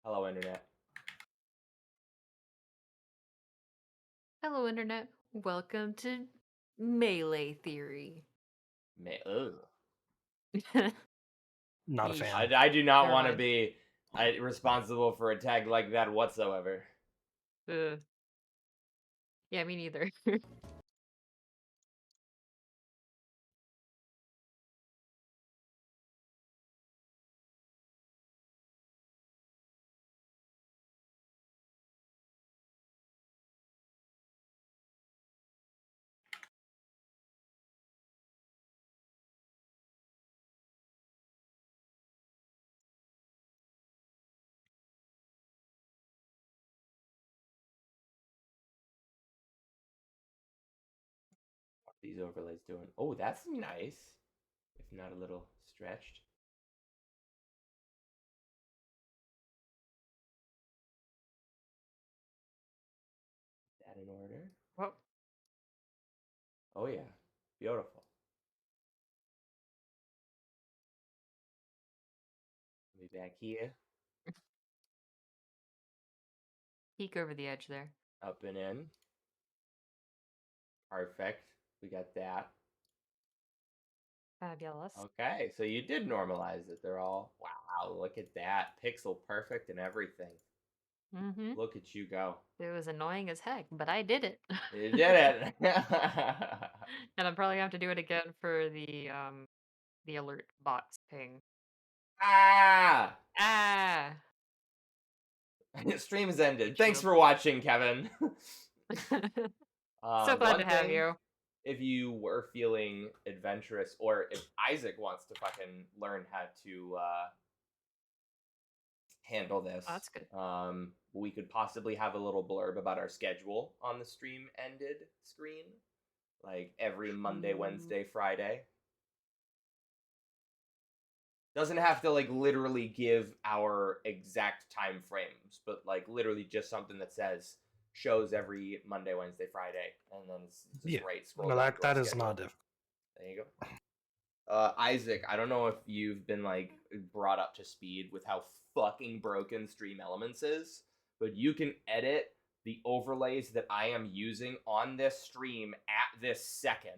Hello, Internet. Hello, Internet. Welcome to Melee Theory. Ugh. Not a Yeesh. fan. I do not Never want to mind. be responsible for a tag like that whatsoever. Ugh. Yeah, me neither. What are these overlays doing? Oh, that's nice. If not a little stretched. Is that in order? Well, Oh yeah. Beautiful. Let me back here. peek over the edge there. Up and in. Perfect. We got that. Fabulous. Okay, so you did normalize it. They're all wow, look at that. Pixel perfect and everything. Mm-hmm. Look at you go. It was annoying as heck, but I did it. You did it. And I'm probably gonna have to do it again for the alert box ping. Ah! Ah. Stream has ended. Thanks Shield. for watching, Kevin. So glad One to have thing, you. if you were feeling adventurous, or if Isaac wants to fucking learn how to handle this, Oh, that's good. we could possibly have a little blurb about our schedule on the stream ended screen, like every Monday, Wednesday, Friday. Doesn't have to like literally give our exact time frames, but like literally just something that says shows every Monday, Wednesday, Friday, and then it's just right scroll No, down to our that is schedule. not difficult. There you go. Isaac, I don't know if you've been like brought up to speed with how fucking broken Stream Elements is, but you can edit the overlays that I am using on this stream at this second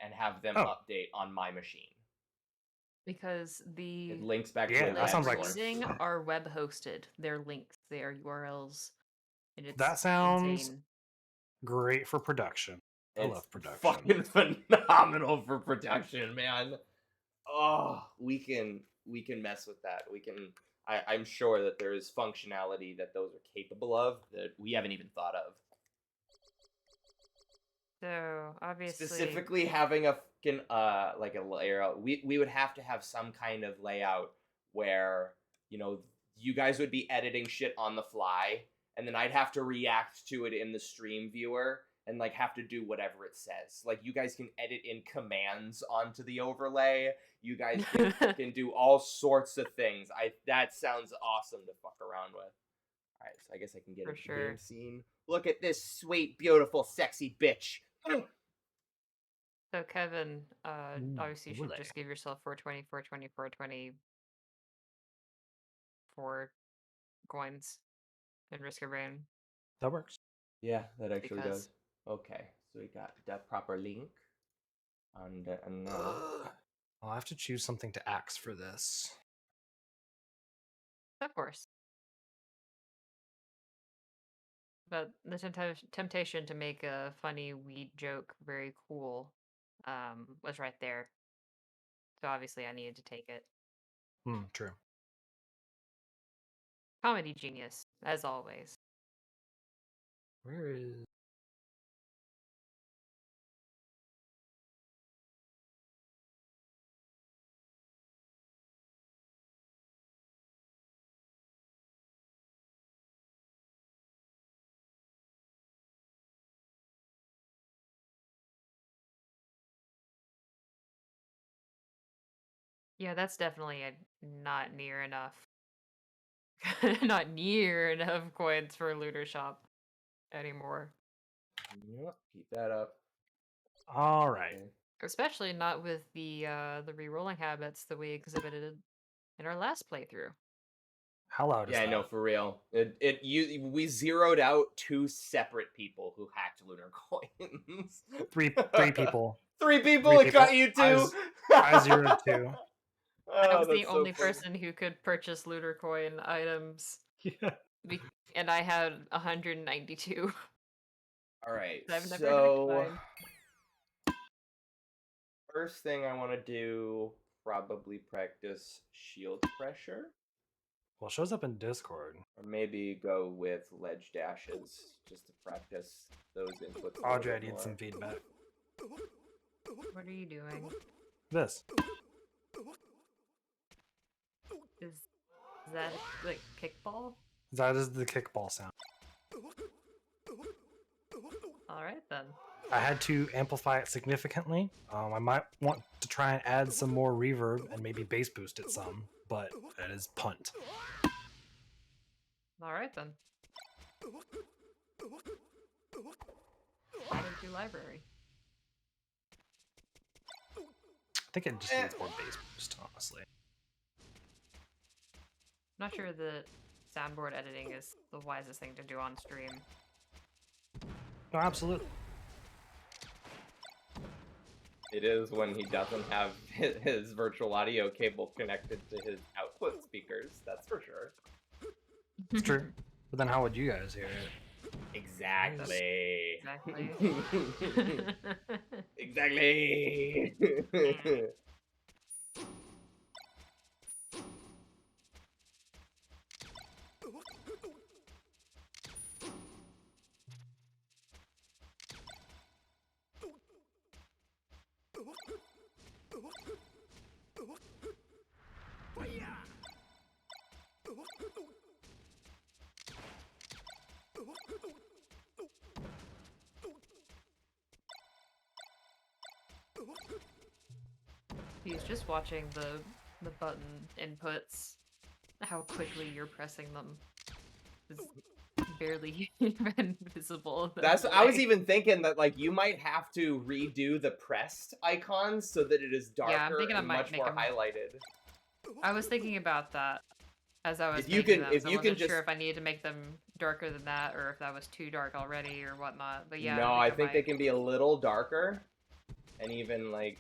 and have them update on my machine. Because the It links back to Yeah, the that sounds we're like using are web hosted. They're links, they are URLs. And it's that sounds insane. great for production. I It's love production. fucking phenomenal for production, man. Oh, we can mess with that. We can. I'm sure that there is functionality that those are capable of that we haven't even thought of. So obviously, Specifically, having a fucking like a layout, we would have to have some kind of layout where you guys would be editing shit on the fly, and then I'd have to react to it in the stream viewer and like have to do whatever it says. Like you guys can edit in commands onto the overlay. You guys can do all sorts of things. That sounds awesome to fuck around with. All right, so I guess I can get For into the sure. game scene. Look at this sweet, beautiful, sexy bitch. So Kevin, obviously you should overlay. just give yourself 420, 420, 420 for coins and risk a brain. That works. Yeah, that actually Because- does. Okay, so we got that proper link. And now I'll have to choose something to axe for this. Of course. But the temptation to make a funny weed joke very cool was right there. So obviously I needed to take it. True. Comedy genius, as always. Where is... Yeah, that's definitely not near enough. Not near enough coins for Looter Shop anymore. yep, keep that up. All right. Okay. Especially not with the re-rolling habits that we exhibited in our last playthrough. How loud is Yeah, that? no, for real. We zeroed out 2 separate people who hacked lunar coins. Three people. 3 people. Three It got people. you too. I zeroed 2. I Oh, was the that's so only funny. person who could purchase looter coin items, Yeah. and I had 192. All right, I've never hacked so mine. first thing I want to do, probably practice shield pressure, Well, it shows up in Discord. or maybe go with ledge dashes just to practice those inputs. a little Audrey, I bit need more. some feedback. What are you doing? This. Is that like kickball? That is the kickball sound. All right then. I had to amplify it significantly. I might want to try and add some more reverb and maybe bass boost it some, but that is punt. All right then. Added to library. I think it just needs more bass boost, honestly. I'm not sure that soundboard editing is the wisest thing to do on stream. No, absolutely. It is when he doesn't have his virtual audio cable connected to his output speakers, that's for sure. It's true. But then how would you guys hear it? Exactly. Exactly. Exactly. He's just watching the button inputs. How quickly you're pressing them is barely even visible. That's I was even thinking that like you might have to redo the pressed icons so that it is darker Yeah, I'm thinking I and might much make more 'em- highlighted. I was thinking about that as I was If you making can- them. if So you I can wasn't sure just- if I needed to make them darker than that or if that was too dark already or whatnot. But yeah, No, I think they might. can be a little darker, and even like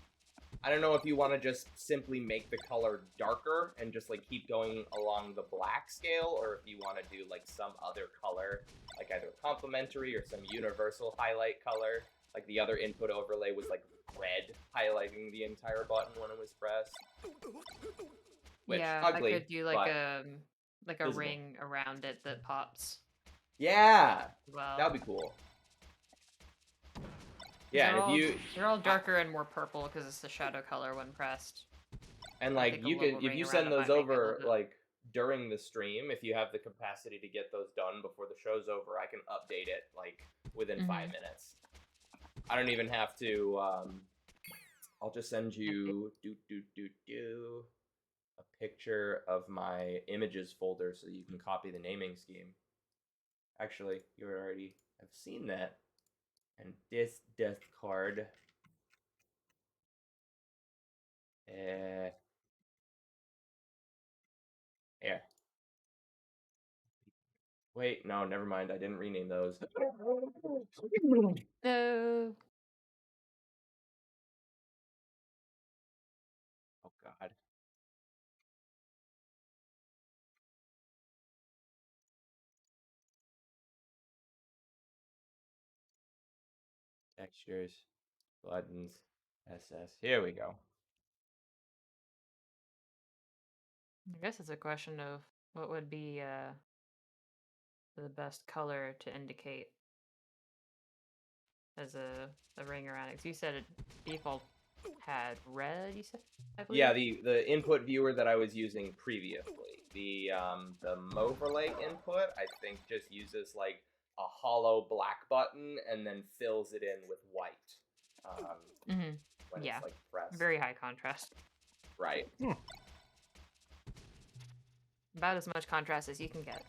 I don't know if you want to just simply make the color darker and just like keep going along the black scale, or if you want to do like some other color, like either complementary or some universal highlight color. Like the other input overlay was like red, highlighting the entire button when it was pressed. Which, Yeah, ugly, I could do like but a visible. ring around it that pops. Yeah, Well, that would be cool. Yeah, and if you they're all darker and more purple because it's the shadow color when pressed. and I like think a you little can if ring you around send it those might make it a over little bit- like during the stream, if you have the capacity to get those done before the show's over, I can update it like within 5 minutes. I don't even have to I'll just send you a picture of my images folder so you can copy the naming scheme. Actually, you already have seen that. And this death card. Yeah. Wait, no, never mind. I didn't rename those. No. Oh God. Textures, buttons, SS. Here we go. I guess it's a question of what would be the best color to indicate as a ring around it. 'Cause you said it default had red. You said, I believe. Yeah, the input viewer that I was using previously, the Moverlay input, I think just uses like a hollow black button and then fills it in with white. Mhm. When Yeah. it's like pressed. Very high contrast. Right. About as much contrast as you can get.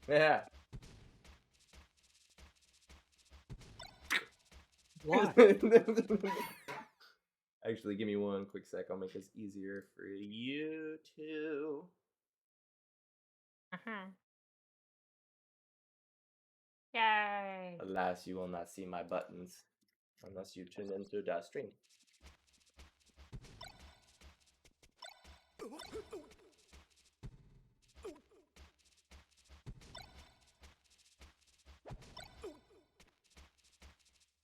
Yeah. What? Actually, give me one quick sec. I'll make this easier for you too. Yay! Alas, you will not see my buttons unless you tune into the stream.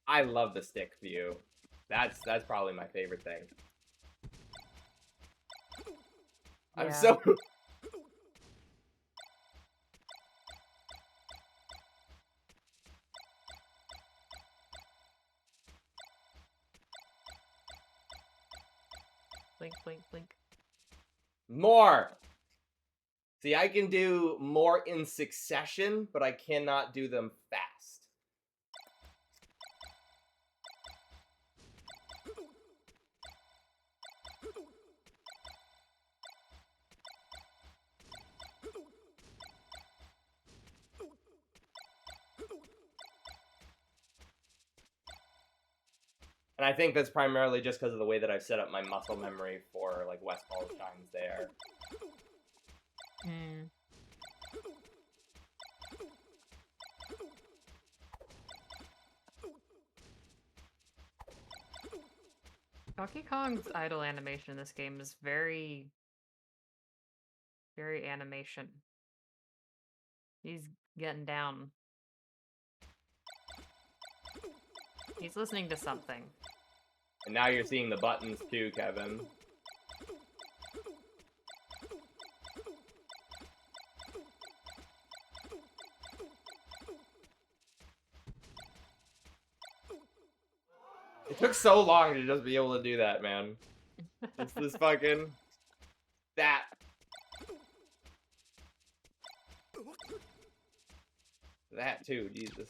I love the stick view. That's probably my favorite thing. I'm Yeah. so Blink, blink, blink. more. See, I can do more in succession, but I cannot do them fast. And I think that's primarily just because of the way that I've set up my muscle memory for like Westfall Shines there. Mm. Donkey Kong's idle animation in this game is very animation. He's getting down. He's listening to something. And now you're seeing the buttons too, Kevin. It took so long to just be able to do that, man. It's this fucking... that. That too, Jesus.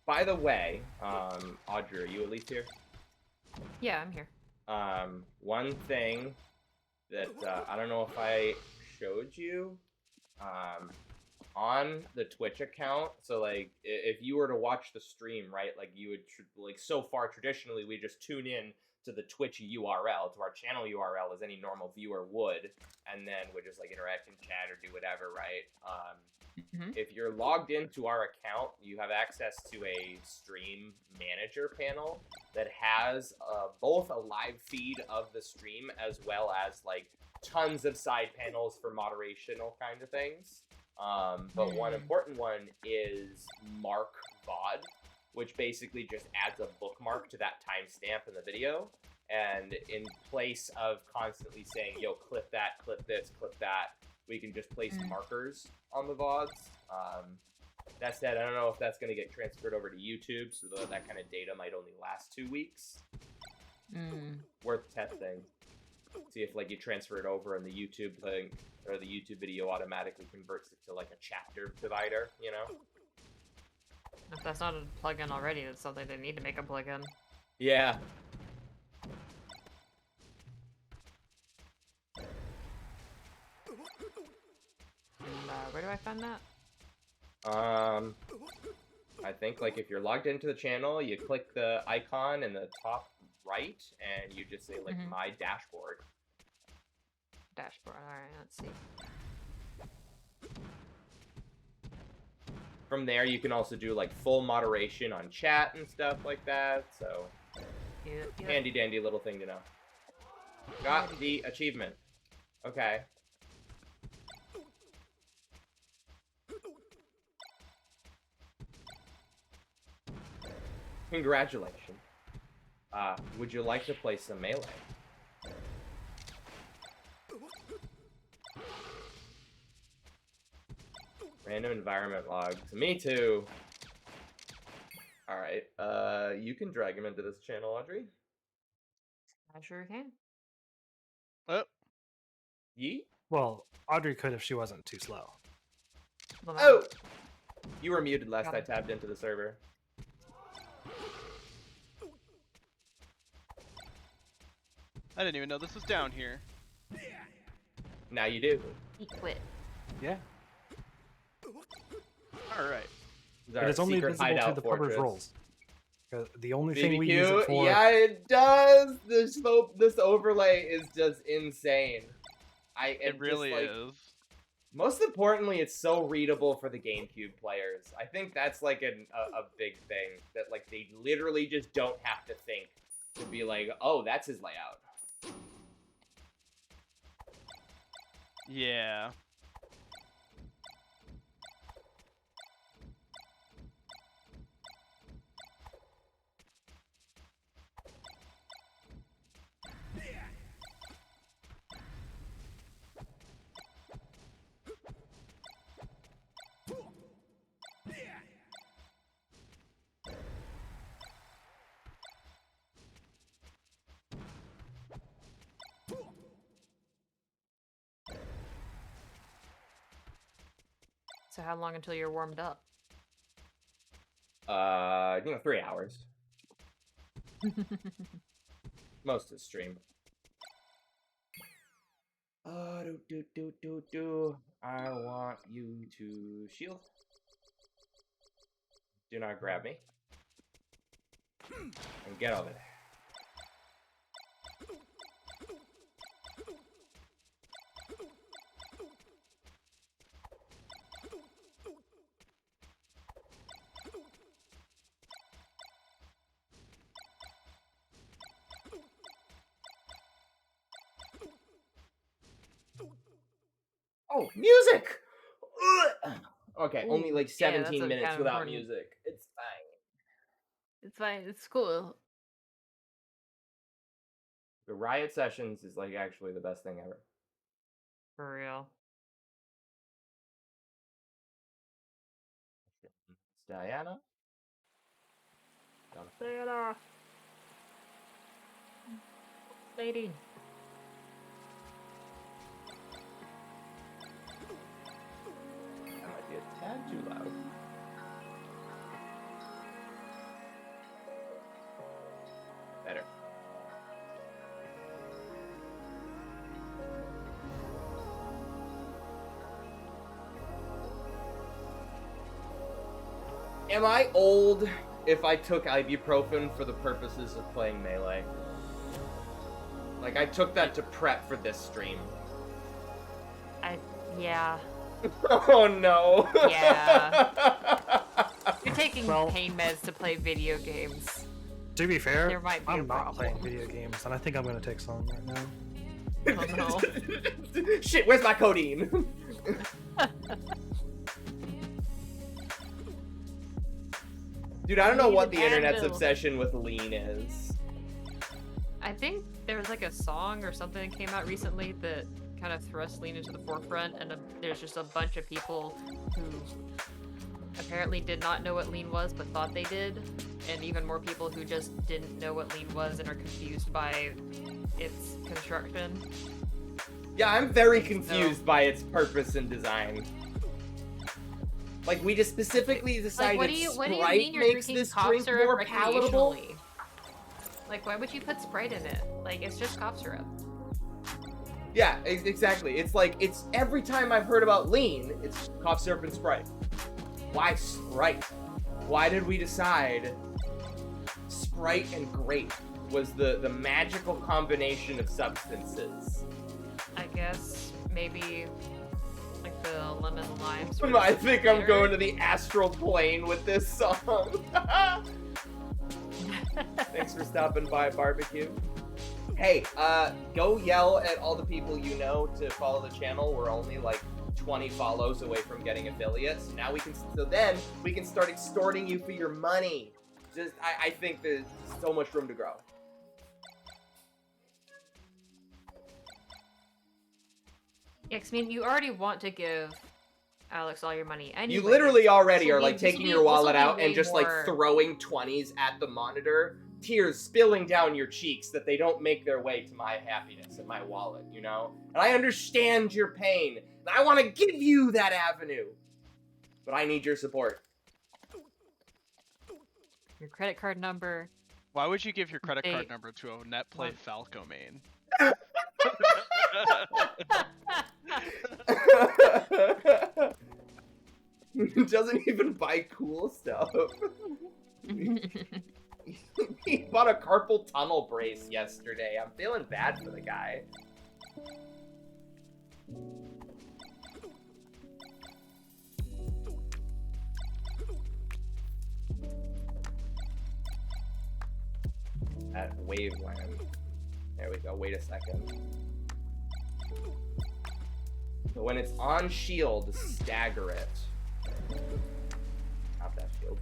By the way, Audrey, are you at least here? Yeah, I'm here. One thing that I don't know if I showed you, on the Twitch account. So like, if you were to watch the stream, right, like you would like so far traditionally we just tune in to the Twitch URL, to our channel URL, as any normal viewer would, and then would just like interact in chat or do whatever, right? If you're logged into our account, you have access to a stream manager panel that has both a live feed of the stream as well as like tons of side panels for moderational kind of things. But one important one is Mark VOD, which basically just adds a bookmark to that timestamp in the video. And in place of constantly saying, yo, clip that, clip this, clip that, we can just place markers on the VODs. That said, I don't know if that's going to get transferred over to YouTube, so that kind of data might only last 2 weeks. Worth testing. See if like you transfer it over and the YouTube thing or the YouTube video automatically converts it to like a chapter divider, you know? If that's not a plugin already, that's something they need to make a plugin. Yeah. And where do I find that? I think like if you're logged into the channel, you click the icon in the top right, and you just say like my dashboard. Dashboard. All right, let's see. from there, you can also do like full moderation on chat and stuff like that. So Yep. handy dandy little thing to know. Got the achievement. Okay. Congratulations. Would you like to play some Melee? Random environment logs. Me too. Alright, you can drag him into this channel, Audrey. I sure can. Oh, Yeet. Well, Audrey could if she wasn't too slow. Well, Oh! You were muted last Got I it. tabbed into the server. I didn't even know this was down here. Now you do. He quit. Yeah. All right. This is But our it's only secret visible to hideout the fortress. pubber's roles. The only thing we use it BBQ? for. Yeah, it does. This overlay is just insane. It really is. Most importantly, it's so readable for the GameCube players. I think that's like a big thing that like they literally just don't have to think to be like, oh, that's his layout. Yeah. So how long until you're warmed up? 3 hours. Most of the stream. I want you to shield. Do not grab me. And get over there. Oh, music! Ugh. Okay, only Ooh, like yeah, that's 17 a minutes kind of without important- music. It's fine. It's fine. It's cool. The Riot Sessions is like actually the best thing ever. For real. It's Diana. Diana. Lady. That might be a tad too loud. Better. Am I old if I took ibuprofen for the purposes of playing Melee? Like, I took that to prep for this stream. Yeah. Oh no. Yeah. You're taking Well- pain meds to play video games. To be fair, There might be a I'm not problem. playing video games, and I think I'm gonna take some right now. Oh no. Shit, where's my codeine? Dude, I don't know Need what an the internet's Advil. obsession with lean is. I think there was like a song or something that came out recently that kind of thrust lean into the forefront, and there's just a bunch of people who apparently did not know what lean was but thought they did, and even more people who just didn't know what lean was and are confused by its construction. Yeah, I'm very confused by its purpose and design. Like, we just specifically Like, decided what do you Sprite mean you're makes drinking this cough drink syrup more palatable? recreationally? Like, why would you put Sprite in it? Like, it's just cough syrup. Yeah, exactly. It's like, it's every time I've heard about lean, it's cough syrup and Sprite. Why Sprite? Why did we decide Sprite and grape was the magical combination of substances? I guess maybe Like the lemon lime. I think I'm going to the astral plane with this song. Thanks for stopping by, Barbecue. Hey, go yell at all the people you know to follow the channel. We're only like 20 follows away from getting affiliates. Now then we can start extorting you for your money. I think there's so much room to grow. Yeah, 'cause, I mean, you already want to give Alex all your money anyway. You literally already This will are be- like this will taking be- your this will wallet be out way and just like more- throwing 20s at the monitor, tears spilling down your cheeks that they don't make their way to my happiness and my wallet, you know? And I understand your pain, and I want to give you that avenue. But I need your support. Your credit card number. Why would you give your credit They- card number to a netplay What? Falco main? Doesn't even buy cool stuff. He bought a carpal tunnel brace yesterday. I'm feeling bad for the guy. At Waveland. There we go. Wait a second. So when it's on shield, stagger it. Not that shield.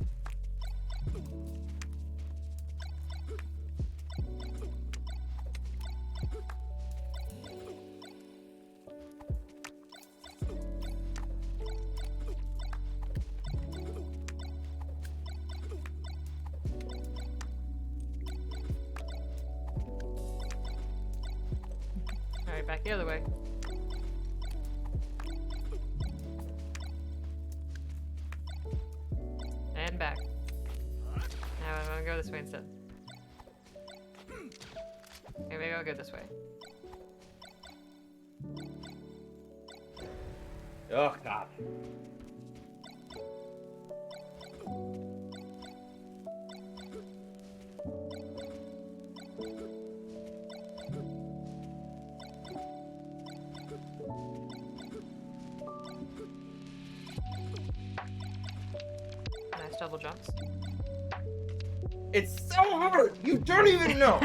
Alright, back the other way. And back. Now I'm gonna go this way instead. Okay, maybe I'll go this way. Oh god. Nice double jumps. It's so hard. You don't even know.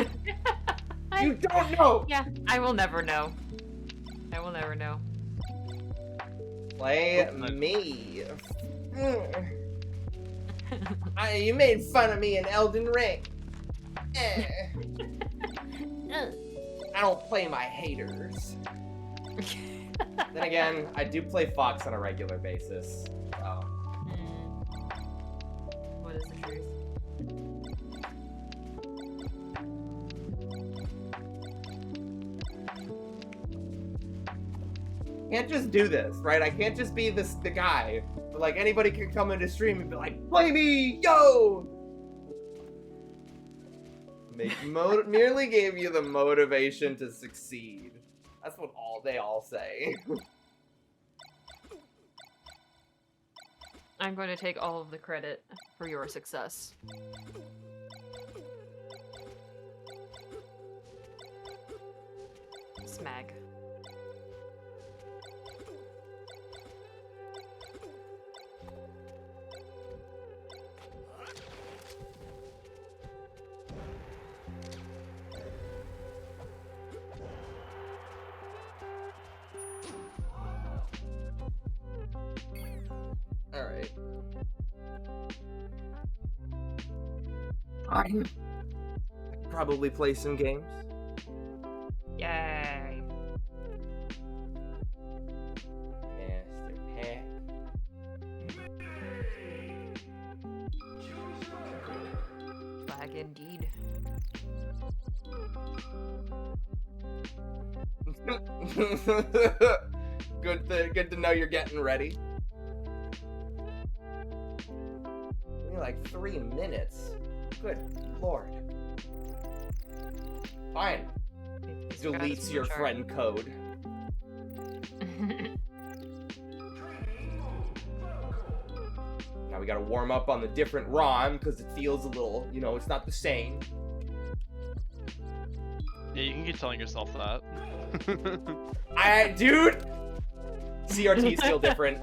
You don't know. Yeah, I will never know. I will never know. Play me. You made fun of me in Elden Ring. I don't play my haters. Then again, I do play Fox on a regular basis. So. What is the truth? Can't just do this, right? I can't just be the guy. But like anybody can come into stream and be like, "Play me, yo!" Merely gave you the motivation to succeed. That's what they all say. I'm going to take all of the credit for your success. Smag. All right. I could probably play some games. Yay. Mr. Peck. Flag indeed. Good to know you're getting ready. Only like 3 minutes. Good lord. Fine. He's got his Deletes your chart. friend code. Now we gotta warm up on the different ROM because it feels a little, it's not the same. Yeah, you can keep telling yourself that. Dude, CRT is still different.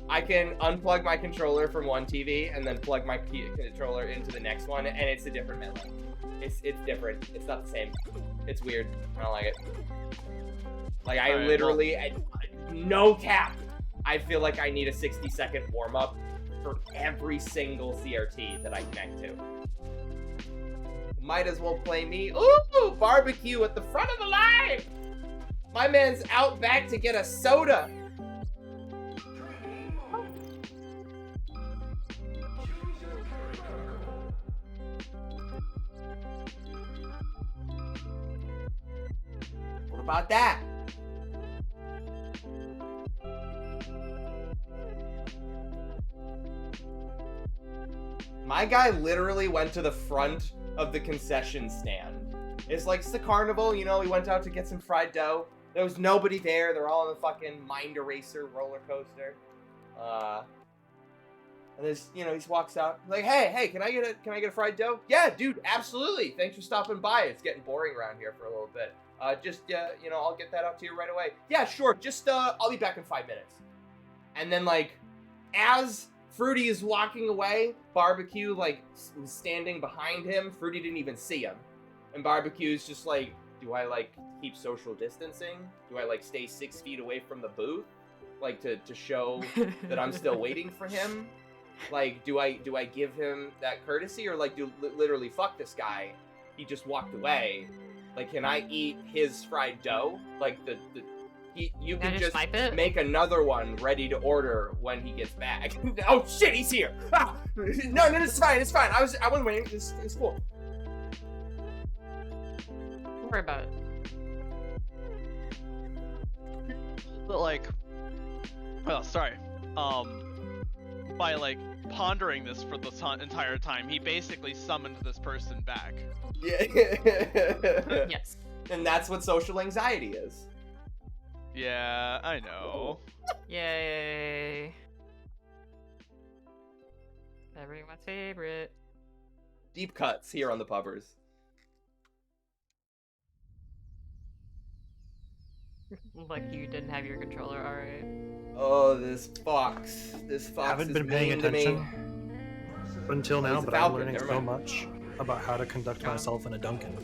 I can unplug my controller from one TV and then plug my controller into the next one, and it's a different melee. It's different. It's not the same. It's weird. I don't like it. Like, I Alright, literally, no cap, I feel like I need a 60-second warm-up for every single CRT that I connect to. Might as well play me. Ooh, barbecue at the front of the line! My man's out back to get a soda. What about that? My guy literally went to the front of the concession stand. It's like, it's the carnival, you know, he went out to get some fried dough. There was nobody there. They're all on the fucking Mind Eraser roller coaster. And there's, you know, he just walks out like, hey, can I get a fried dough? Yeah, dude, absolutely. Thanks for stopping by. It's getting boring around here for a little bit. You know, I'll get that out to you right away. Yeah, sure. Just, I'll be back in 5 minutes. And then, like, as Fruity is walking away, Barbecue, like, was standing behind him. Fruity didn't even see him. And Barbecue's just like, do I, like, keep social distancing? Do I, like, stay 6 feet away from the booth? Like, to show that I'm still waiting for him? Like, do I give him that courtesy? Or, like, literally, fuck this guy. He just walked away. Like, can I eat his fried dough? Like, you can just make another one ready to order when he gets back. Oh shit, he's here! Ah! No, it's fine. I wasn't waiting. It's cool. Don't worry about it. But like, oh, sorry. By like pondering this for the entire time, he basically summoned this person back. Yeah. Yes. And that's what social anxiety is. Yeah, I know. Yay. Everyone's favorite. Deep cuts here on the Pubbers. Lucky you didn't have your controller, alright. Oh, this fox. This fox Haven't is been paying mean to me. attention until now, he's a but I'm falcon, learning never so mind. much about how to conduct myself in a Dunkin'.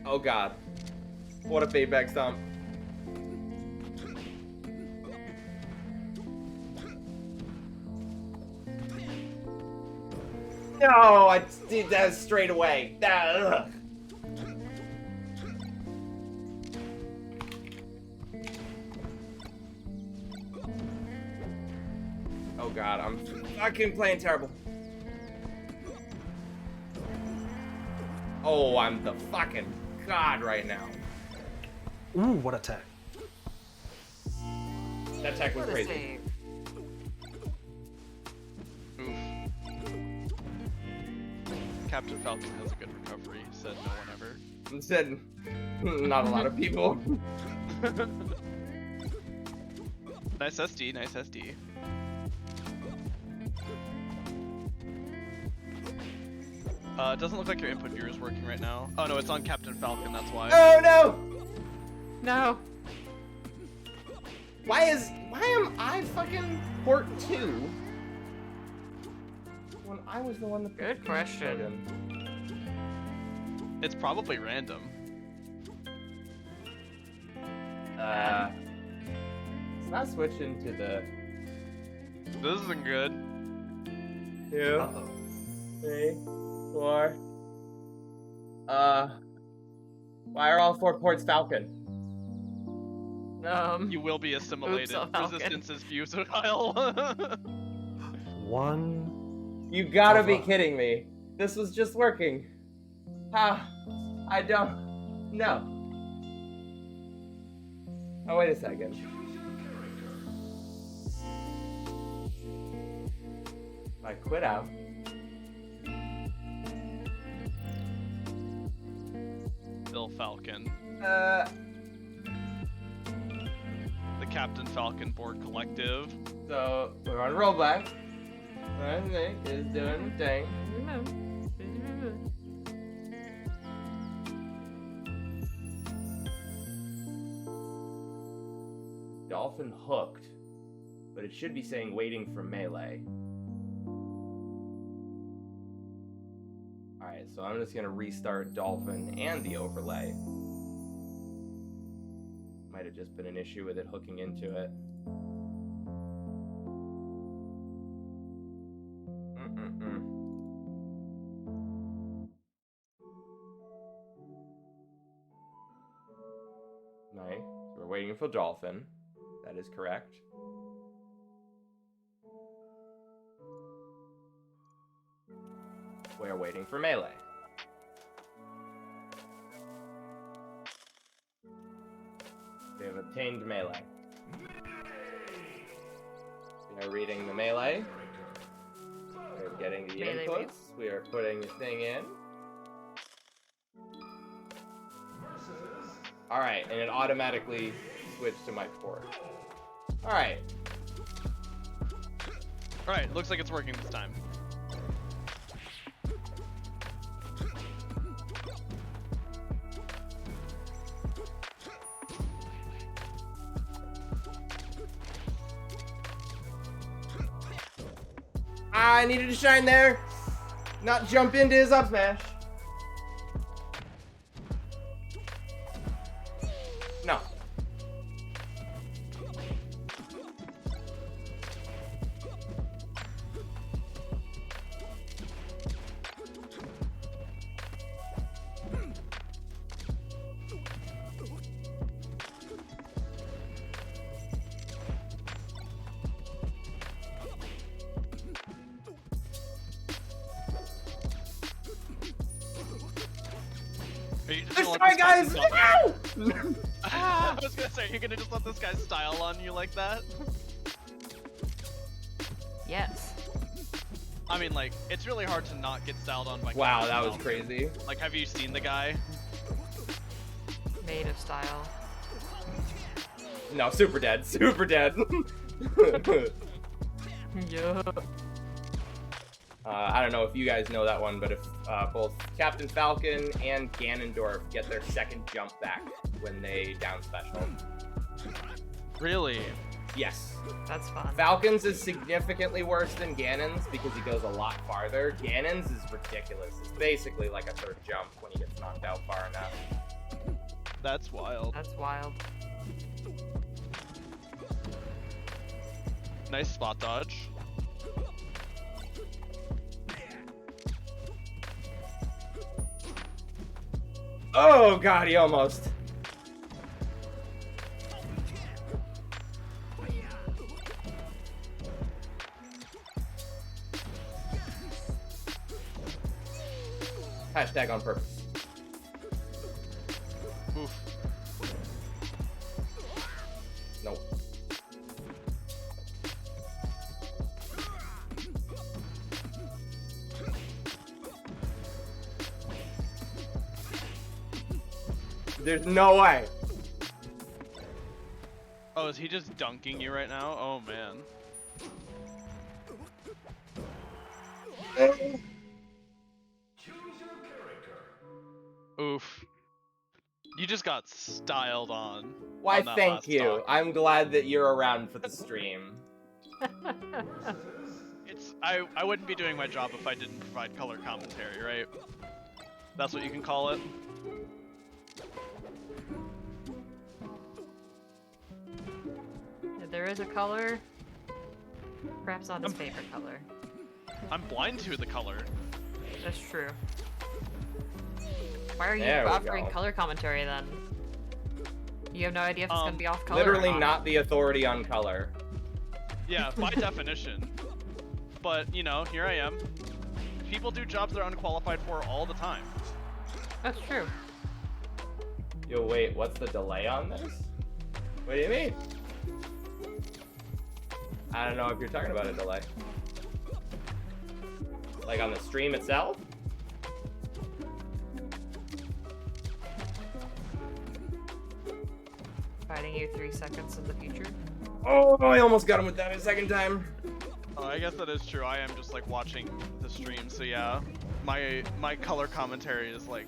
Oh god. What a payback stomp. No, I did that straight away. Ugh. Oh god, I'm fucking playing terrible. Oh, I'm the fucking god right now. Ooh, what a tech. That tech was What a crazy. save. Oof. Captain Falcon has a good recovery, said no one ever. Said not a lot of people. Nice SD, nice SD. It doesn't look like your input viewer is working right now. Oh no, it's on Captain Falcon, that's why. Oh no! No. Why am I fucking port 2? When I was the one that Good question. It's probably random. It's not switching to the This isn't good. 2, Uh-oh. 3, 4. Why are all 4 ports Falcon? You will be assimilated. Oops, Falcon. Resistance is futile. One. You gotta be Uh-huh. kidding me. This was just working. Ah, I don't know. Oh, wait a second. I quit out. Bill Falcon. The Captain Falcon Board Collective. So we're on rollback. I think is doing the thing. Dolphin hooked, but it should be saying waiting for melee. Alright, so I'm just gonna restart Dolphin and the overlay. Might have just been an issue with it hooking into it. Nice. So we're waiting for Dolphin. That is correct. We're waiting for melee. We have obtained melee. We are reading the melee. We're getting the Melee inputs. reads. We are putting the thing in. Alright, and it automatically switched to Mike 4. Alright. Alright, looks like it's working this time. I needed to shine there, not jump into his up smash. No. Are you just Let's gonna try, let guys! this guy Ow! I was gonna say, you're gonna just let this guy style on you like that? Yes. I mean, like, it's really hard to not get styled on by Wow, Captain that was Falcon. crazy. Like, have you seen the guy? Made of style. No, super dead, super dead. Yeah. I don't know if you guys know that one, but if both Captain Falcon and Ganondorf get their second jump back when they down special. Really? Yes. That's fun. Falcon's is significantly worse than Ganon's because he goes a lot farther. Ganon's is ridiculous. It's basically like a third jump when he gets knocked out far enough. That's wild. That's wild. Nice spot dodge. Oh god, he almost. Hashtag on purpose. Oof. Nope. There's no way. Oh, is he just dunking you right now? Oh, man. Oof. You just got styled on. Why, on that thank last you. stock. I'm glad that you're around for the stream. I wouldn't be doing my job if I didn't provide color commentary, right? That's what you can call it. If there is a color, perhaps not his favorite color. I'm blind to the color. That's true. Why are you There we offering go. color commentary then? You have no idea if it's gonna be off color. Literally or not the authority on color. Yeah, by definition. But, you know, here I am. People do jobs they're unqualified for all the time. That's true. Yo, wait, what's the delay on this? What do you mean? I don't know if you're talking about a delay. Like on the stream itself? Fighting you 3 seconds in the future. Oh, I almost got him with that a second time. Oh, I guess that is true. I am just like watching the stream, so yeah. My color commentary is like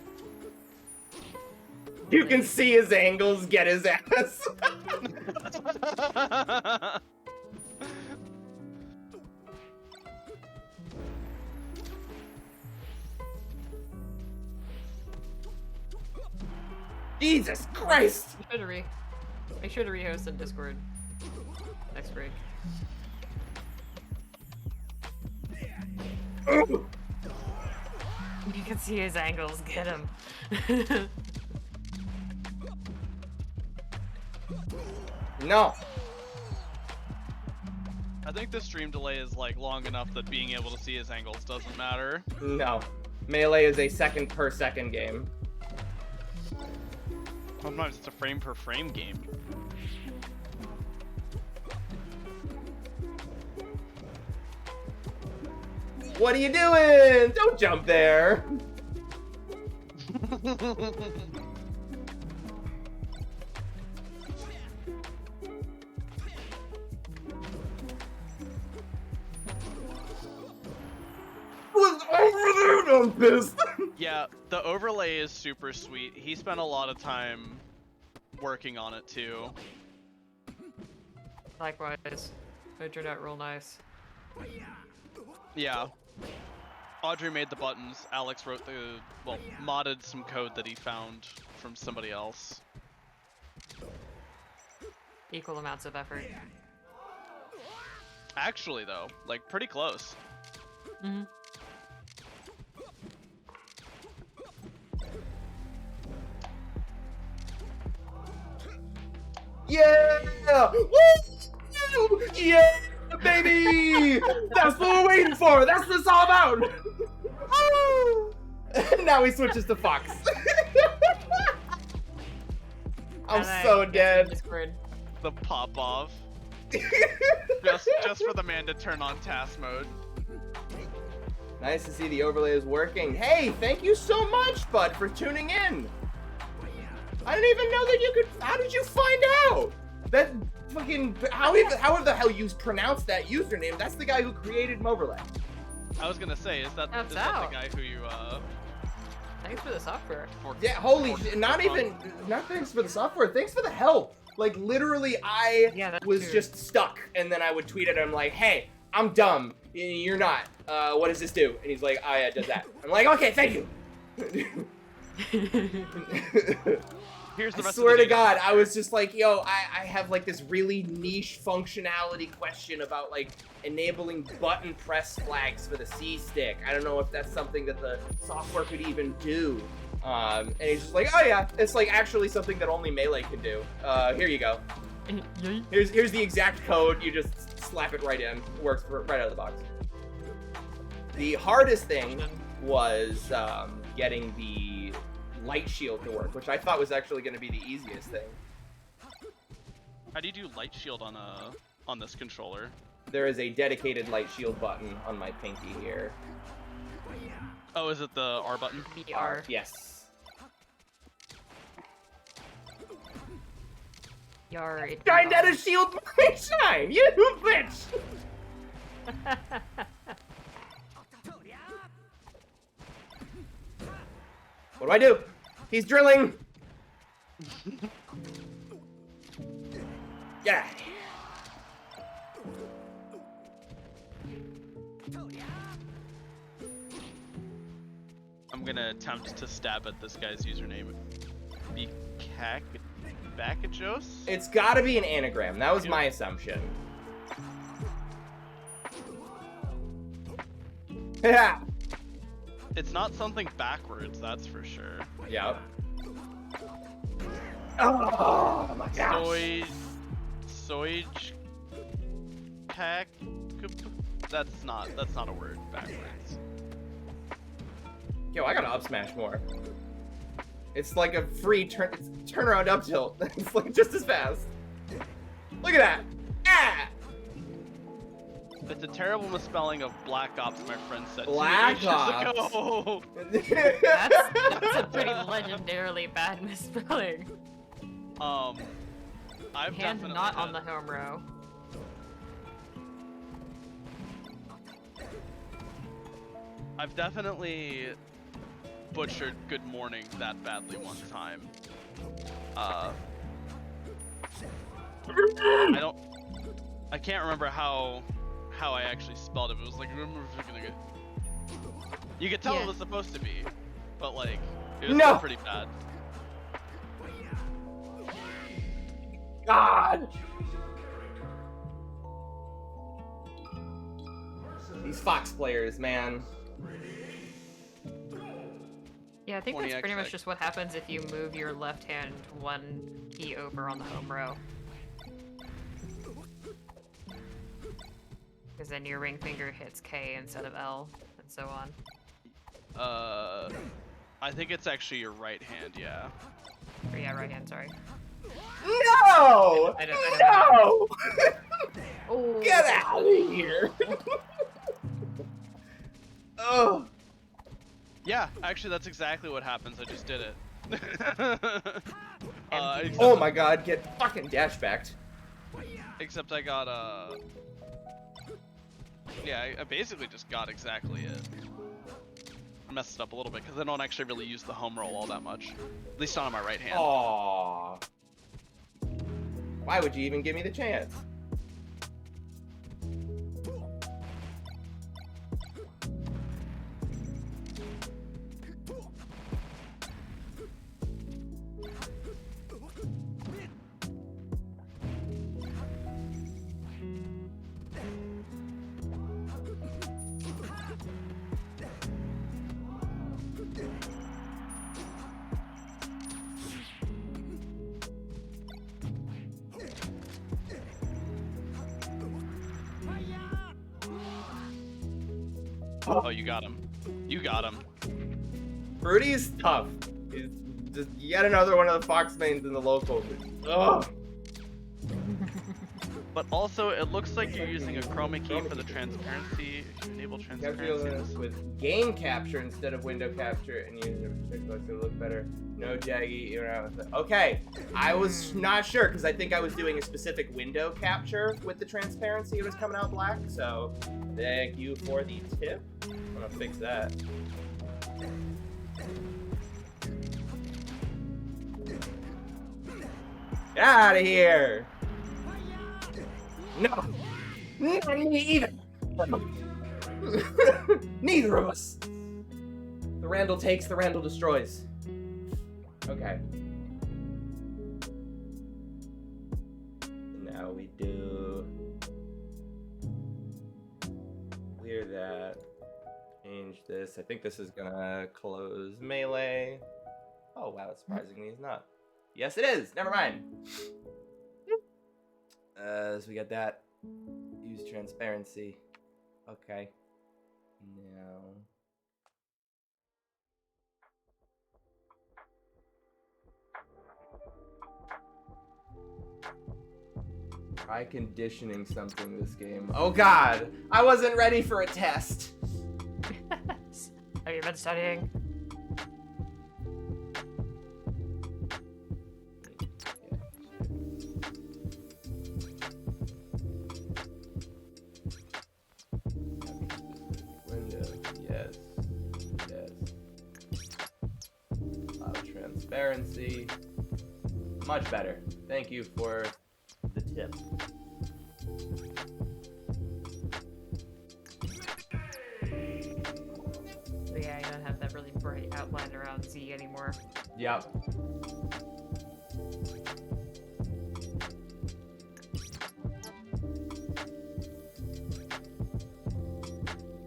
You can see his angles get his ass. Jesus Christ! Make sure to rehost in Discord next break. Ooh. You can see his angles. Get him. No. I think the stream delay is like long enough that being able to see his angles doesn't matter. No. Melee is a second per second game. Sometimes it's a frame per frame game. What are you doing? Don't jump there. Was over there, I'm pissed. Yeah, the overlay is super sweet. He spent a lot of time working on it too. Likewise. It turned out real nice. Yeah. Audrey made the buttons. Alex wrote the, well, modded some code that he found from somebody else. Equal amounts of effort. Actually, though, like pretty close. Mm-hmm. Yeah! Woo! Yeah, baby! That's what we're waiting for! That's what it's all about! Now he switches to Fox. I'm so dead. Discord. The pop off. just for the man to turn on task mode. Nice to see the overlay is working. Hey, thank you so much, bud, for tuning in. I didn't even know that you could. How did you find out? That fucking. However the hell you pronounce that username, that's the guy who created Moverlay. I was gonna say, is that That's the out. guy who you Thanks for the software. forked- Yeah, holy forked shit. Not from? even. Not thanks for the software. Thanks for the help. Like, literally, I Yeah, that's was true. just stuck. And then I would tweet at him, like, hey, I'm dumb. You're not. What does this do? And he's like, oh, yeah, it does that. I'm like, okay, thank you. Here's the I rest swear of the to data. God, I was just like, yo, I have like this really niche functionality question about like enabling button press flags for the C stick. I don't know if that's something that the software could even do. And he's just like, oh yeah, it's like actually something that only Melee can do. Here you go. Here's the exact code. You just slap it right in. It works right out of the box. The hardest thing was getting the light shield to work, which I thought was actually going to be the easiest thing. How do you do light shield on this controller? There is a dedicated light shield button on my pinky here. Oh, is it the R button? BR. Yes. Yar. it Trying BR. to shield my shine, you bitch! What do I do? He's drilling! Yeah. I'm gonna attempt to stab at this guy's username. Bakajos? It's gotta be an anagram. That was my assumption. Yeah. It's not something backwards, that's for sure. Yep. Oh my gosh. Soij pack. That's not a word backwards. Yo, I gotta up smash more. It's like a free turn around up tilt. It's like just as fast. Look at that. Ah! It's a terrible misspelling of Black Ops, my friend said. Black 2 ages Ops. ago. That's a pretty legendarily bad misspelling. I've Hand definitely not on had- the home row. I've definitely butchered Good Morning that badly one time. I can't remember how I actually spelled it. It was like you could tell Yeah. it was supposed to be, but like it was No! still pretty bad. God! These Fox players, man. Yeah, I think that's pretty 20xx. much just what happens if you move your left hand one key over on the home row. Because then your ring finger hits K instead of L, and so on. I think it's actually your right hand, yeah. Or yeah, right hand, sorry. No! I don't No! Oh, Get out of here! Oh. Yeah, actually that's exactly what happens. I just did it. Except, Oh my god, get fucking dashbacked. except I got yeah, I basically just got exactly it. I messed it up a little bit because I don't actually really use the home roll all that much. At least not on my right hand. Aww. Why would you even give me the chance? Oh, you got him. You got him. Fruity's tough. He's just yet another one of the Fox mains in the local. Ugh. But also, it looks like you're using a chroma key for the transparency. If you enable transparency, With game capture instead of window capture and use it particular to look better. No jaggy. Okay, I was not sure because I think I was doing a specific window capture with the transparency. It was coming out black. So thank you for the tip. I'm gonna fix that. Get out of here! No! Not me either! Neither of us! The Randall takes, the Randall destroys. Okay. Now we do... Clear that. Change this. I think this is gonna close melee. Oh wow, surprisingly it's not. Yes it is! Never mind! So we got that. Use transparency. Okay. Now. Try conditioning something this game. Oh god! I wasn't ready for a test! Have you been studying? Transparency. Much better. Thank you for the tip. So yeah, you don't have that really bright outline around Z anymore. Yep.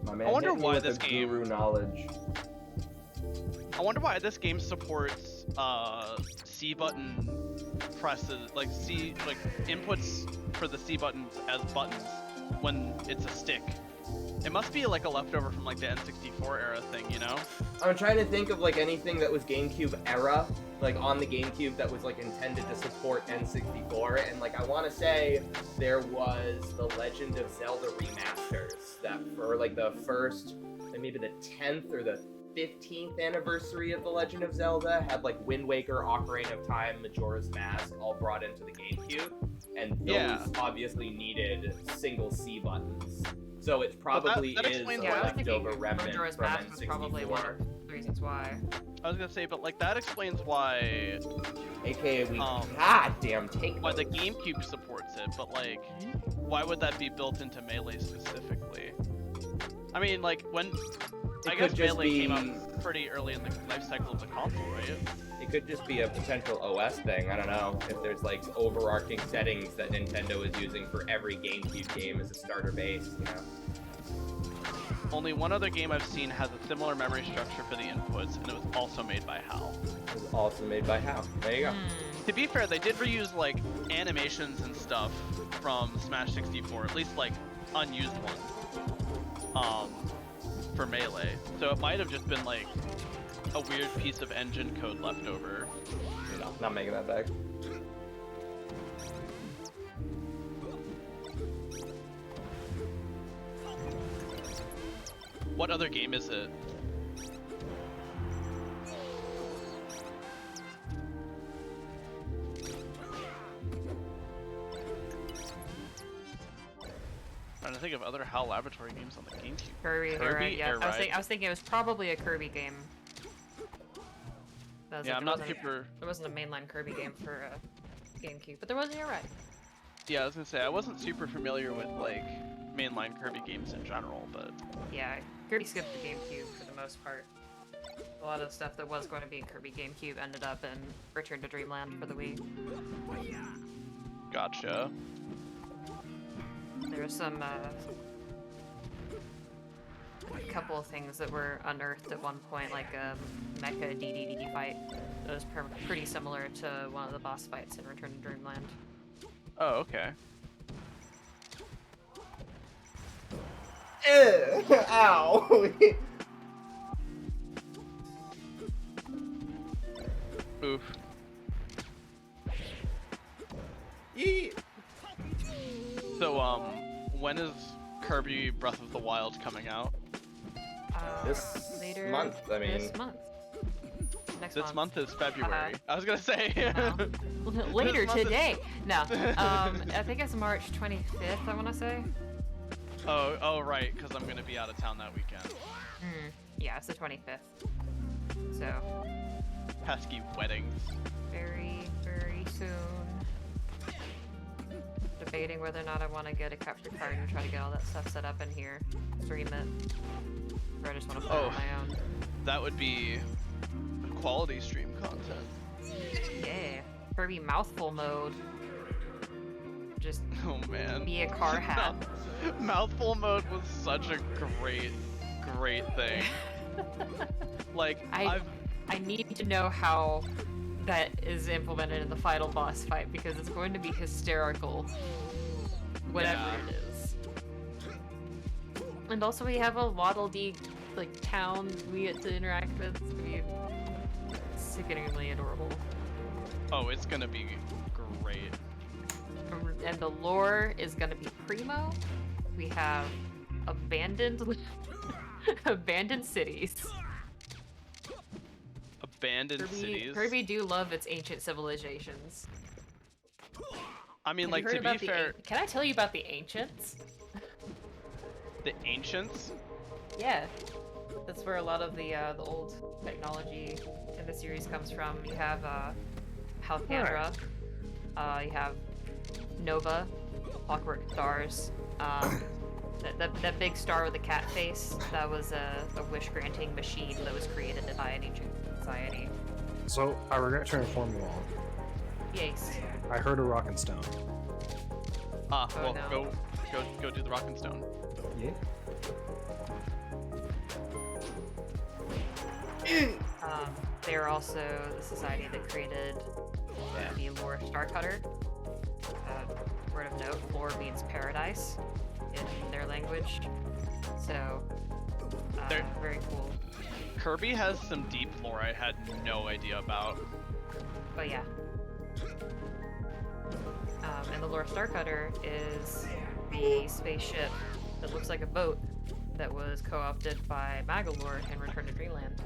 My man I wonder hit me why with this the game- guru knowledge. I wonder why this game supports C button presses, like inputs for the C buttons as buttons when it's a stick. It must be like a leftover from like the N64 era thing, you know? I'm trying to think of like anything that was GameCube era, like on the GameCube that was like intended to support N64, and like I want to say there was the Legend of Zelda remasters that for like the first, like maybe the 10th or the 15th anniversary of the Legend of Zelda had like Wind Waker, Ocarina of Time, Majora's Mask all brought into the GameCube, and those Yeah. obviously needed single C buttons. So it probably that is explains a why- I was thinking leftover remnant Majora's from Mask was probably one N64. of reasons why. I was gonna say, but like that explains why AKA we Um, goddamn take the those. GameCube supports it, but like, why would that be built into Melee specifically? I mean, like when I It guess could just Melee came be- out pretty early in the life cycle of the console, right? It could just be a potential OS thing. I don't know if there's like overarching settings that Nintendo is using for every GameCube game as a starter base. You know. Only one other game I've seen has a similar memory structure for the inputs, and it was also made by HAL. It was also made by HAL. There you go. To be fair, they did reuse like animations and stuff from Smash 64, at least like unused ones, for Melee. So it might have just been like a weird piece of engine code left over. No, not making that back. What other game is it? Trying to think of other HAL Laboratory games on the GameCube. Kirby, Kirby Air Ride, yeah. Air Ride. I was thinking it was probably a Kirby game. That was Yeah, like, I'm it not wasn't- super. There wasn't a mainline Kirby game for GameCube, but there was Air Ride. Yeah, I was gonna say I wasn't super familiar with like mainline Kirby games in general, but Yeah, Kirby skipped the GameCube for the most part. A lot of the stuff that was going to be in Kirby GameCube ended up in Return to Dreamland for the Wii. gotcha. There was some, a couple of things that were unearthed at one point, like a mecha DDD fight that was pretty similar to one of the boss fights in Return to Dreamland. Oh, okay. Ow! Oof. Yee. So, when is Kirby Breath of the Wild coming out? This Later month, I mean. This month. Next This month is February. Uh-huh. I was gonna say. No. Later month is- today. No. I think it's March 25th, I want to say. oh, right, because I'm gonna be out of town that weekend. Yeah, it's the 25th. So, Pesky weddings. very, very soon. Debating whether or not I want to get a capture card and try to get all that stuff set up in here. Stream it. Or I just want to play it on my own. That would be quality stream content. Yeah. Kirby mouthful mode. Just Oh man. be a car hat. Mouthful mode was such a great thing. Like, I need to know how that is implemented in the final boss fight because it's going to be hysterical. Whatever Yeah. it is. And also we have a Waddle Dee like town we get to interact with. It's gonna be sickeningly adorable. Oh, it's gonna be great. And the lore is gonna be primo. We have abandoned abandoned cities. Abandoned cities. Kirby do love its ancient civilizations. I mean, Have like, you heard to about be the fair, Can I tell you about the ancients? the ancients. Yeah, that's where a lot of the old technology in the series comes from. You have Halcandra, you have Nova, Clockwork Stars, that big star with the cat face. That was a wish-granting machine that was created by an ancient society. So I regret to inform you all. Yes. I heard a rock and stone. Ah, Oh, well, no. go do the rock and stone. Yeah. They're also the society that created the Lore Starcutter. Word of note, lore means paradise in their language. So, They're- very cool. Kirby has some deep lore I had no idea about. But yeah. And the Lore Starcutter is the spaceship that looks like a boat that was co-opted by Magalore in Return to Dreamland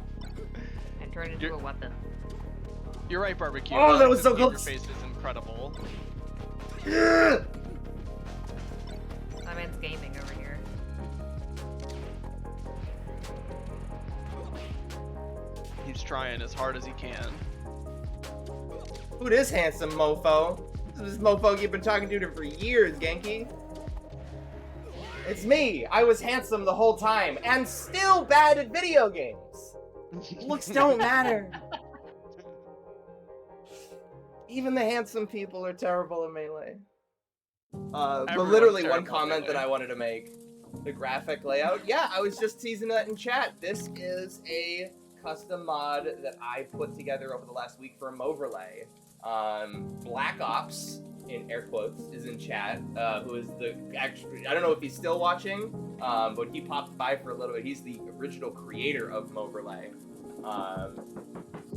and turned into You're- a weapon. You're right, Barbecue. Oh, that was so Your close. face is incredible. That man's gaming over here. He's trying as hard as he can. Who this handsome mofo? This is this mofo you've been talking to for years, Genki. It's me. I was handsome the whole time and still bad at video games. Looks don't matter. Even the handsome people are terrible at Melee. But Everyone's literally one terrible at comment that Melee. I wanted to make. The graphic layout. Yeah, I was just teasing that in chat. This is a custom mod that I put together over the last week for Moverlay. Black Ops, in air quotes, is in chat, who is the actually, I don't know if he's still watching, but he popped by for a little bit. He's the original creator of Moverlay.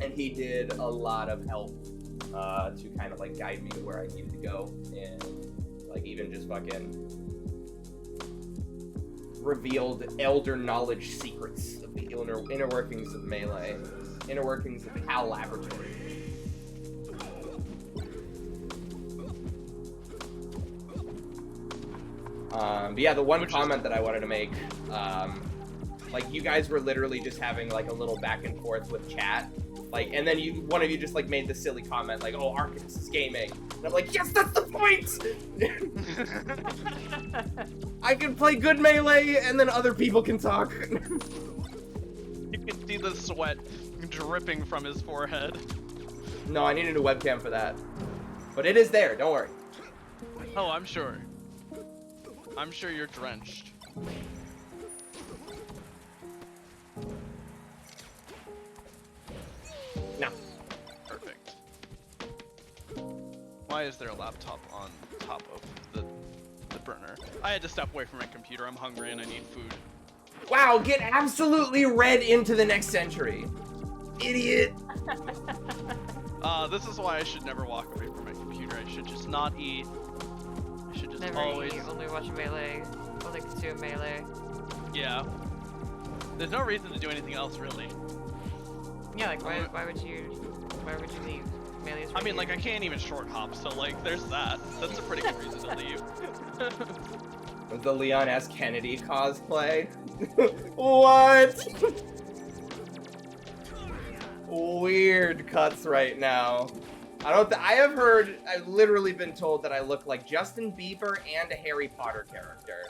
And he did a lot of help to kind of like guide me to where I needed to go, and like even just fucking revealed elder knowledge secrets of the inner workings of Melee, inner workings of HAL Laboratory. But yeah, the one comment that I wanted to make, like you guys were literally just having like a little back and forth with chat, like, and then one of you just like made the silly comment like, "Oh, Arcus is gaming," and I'm like, "Yes, that's the point." I can play good Melee, and then other people can talk. You can see the sweat dripping from his forehead. No, I needed a webcam for that, but it is there. Don't worry. Oh, I'm sure. I'm sure you're drenched. No. Perfect. Why is there a laptop on top of the burner? I had to step away from my computer. I'm hungry and I need food. Wow, get absolutely read into the next century. Idiot. This is why I should never walk away from my computer. I should just not eat. I should just Never always... eat, only watch Melee, only consume Melee. Yeah. There's no reason to do anything else, really. Yeah, like why would you leave? Melee's I mean, right like, I here. can't even short hop, so, like, there's that. That's a pretty good reason to leave. The Leon S. Kennedy cosplay. What? Weird cuts right now. I have heard, I've literally been told that I look like Justin Bieber and a Harry Potter character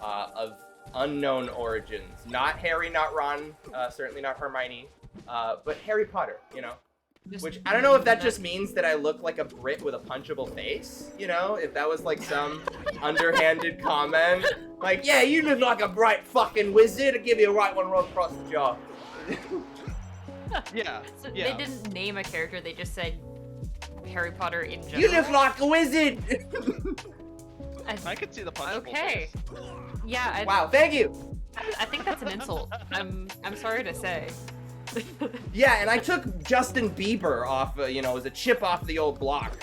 of unknown origins. Not Harry, not Ron, certainly not Hermione, but Harry Potter, you know? Just- Which, I don't know if that just means that I look like a Brit with a punchable face, you know? If that was like some underhanded comment. Like, yeah, you look like a bright fucking wizard, I'll give you a right one right across the jaw. Yeah, So yeah. They didn't name a character, they just said Harry Potter in general. You look like a wizard! I could see the punchable Okay. face. Yeah, Wow, thank you! I think that's an insult. I'm sorry to say. Yeah, and I took Justin Bieber off, you know, as a chip off the old block.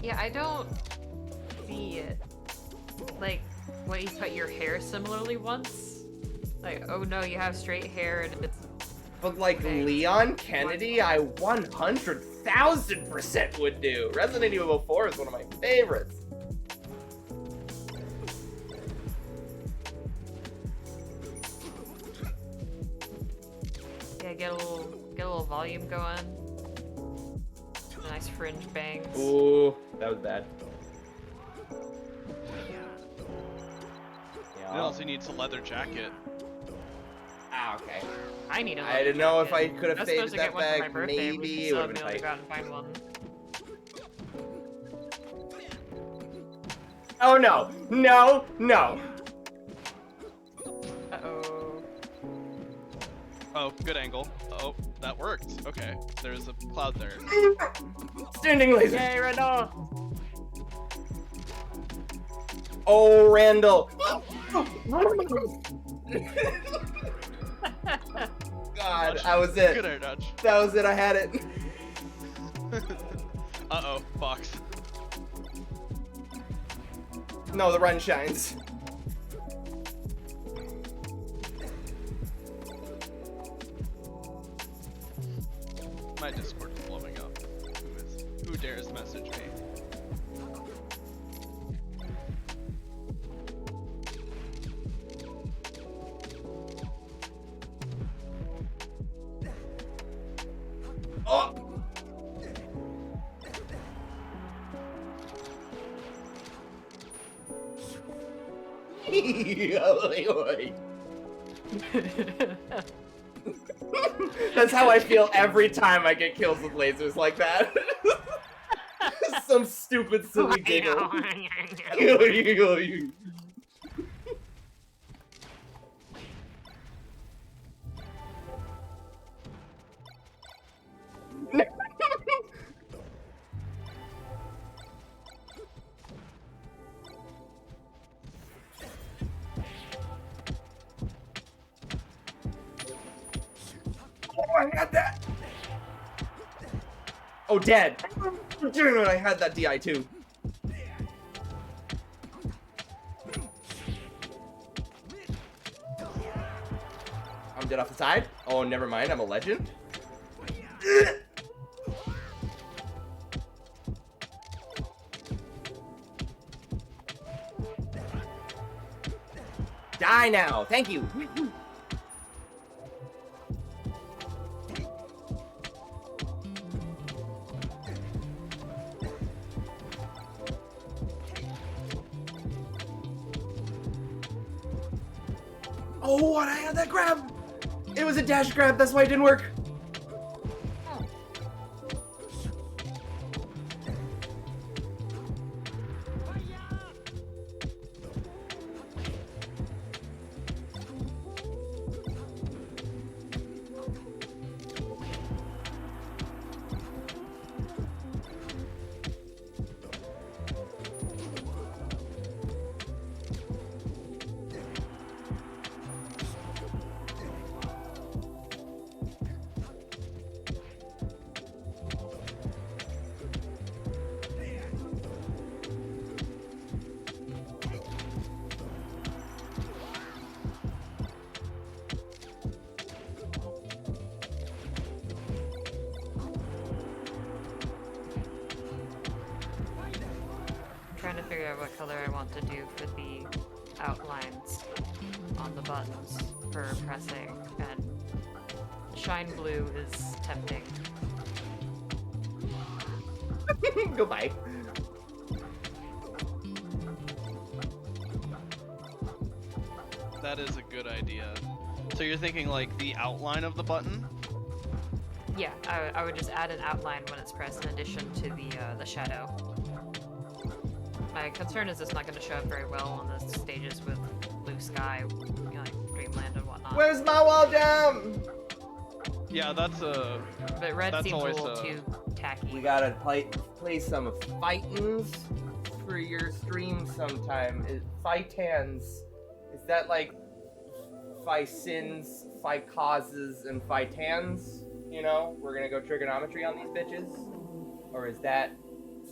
Yeah, I don't see it. Like, when you cut your hair similarly once. Like, oh no, you have straight hair and it's... But like Thanks. Leon Kennedy, I 100,000% would do. Resident Evil 4 is one of my favorites. Yeah, get a little volume going. Nice fringe bangs. Ooh, that was bad. It Yeah. also needs a leather jacket. Ah, okay. I need a I didn't know if I could have was faded supposed to that get one for my back. birthday, we Maybe it still would haven't have been been able to tight. go out and find one. Oh no! No! No! Uh-oh. Oh, good angle. Oh, that worked. Okay, there's a cloud there. Standing laser! Yay, Randall! Oh, Randall! God, that was Good it. air dodge. That was it, I had it. Uh-oh, box. No, the run shines. My Discord is blowing up. Who dares message me? Oh. That's how I feel every time I get kills with lasers like that. Some stupid silly giggle. Oh, I had that! Oh, dead! Damn it, I had that DI too. I'm dead off the side. Oh, never mind, I'm a legend. Die now, thank you. Oh, what? I had that grab! It was a dash grab, that's why it didn't work. Trying to figure out what color I want to do for the outlines on the buttons for pressing, and shine blue is tempting. Goodbye. That is a good idea. So you're thinking like the outline of the button? Yeah, I would just add an outline when it's pressed in addition to the shadow. My concern is it's not going to show up very well on the stages with blue sky, you know, like Dreamland and whatnot. Where's my wall jump? Yeah, that's a. But red that's seems a always little a- too tacky. We gotta play some fightins for your stream sometime. Fightans. Is that like fight sins, fight causes, and fightans? You know, we're gonna go trigonometry on these bitches? Or is that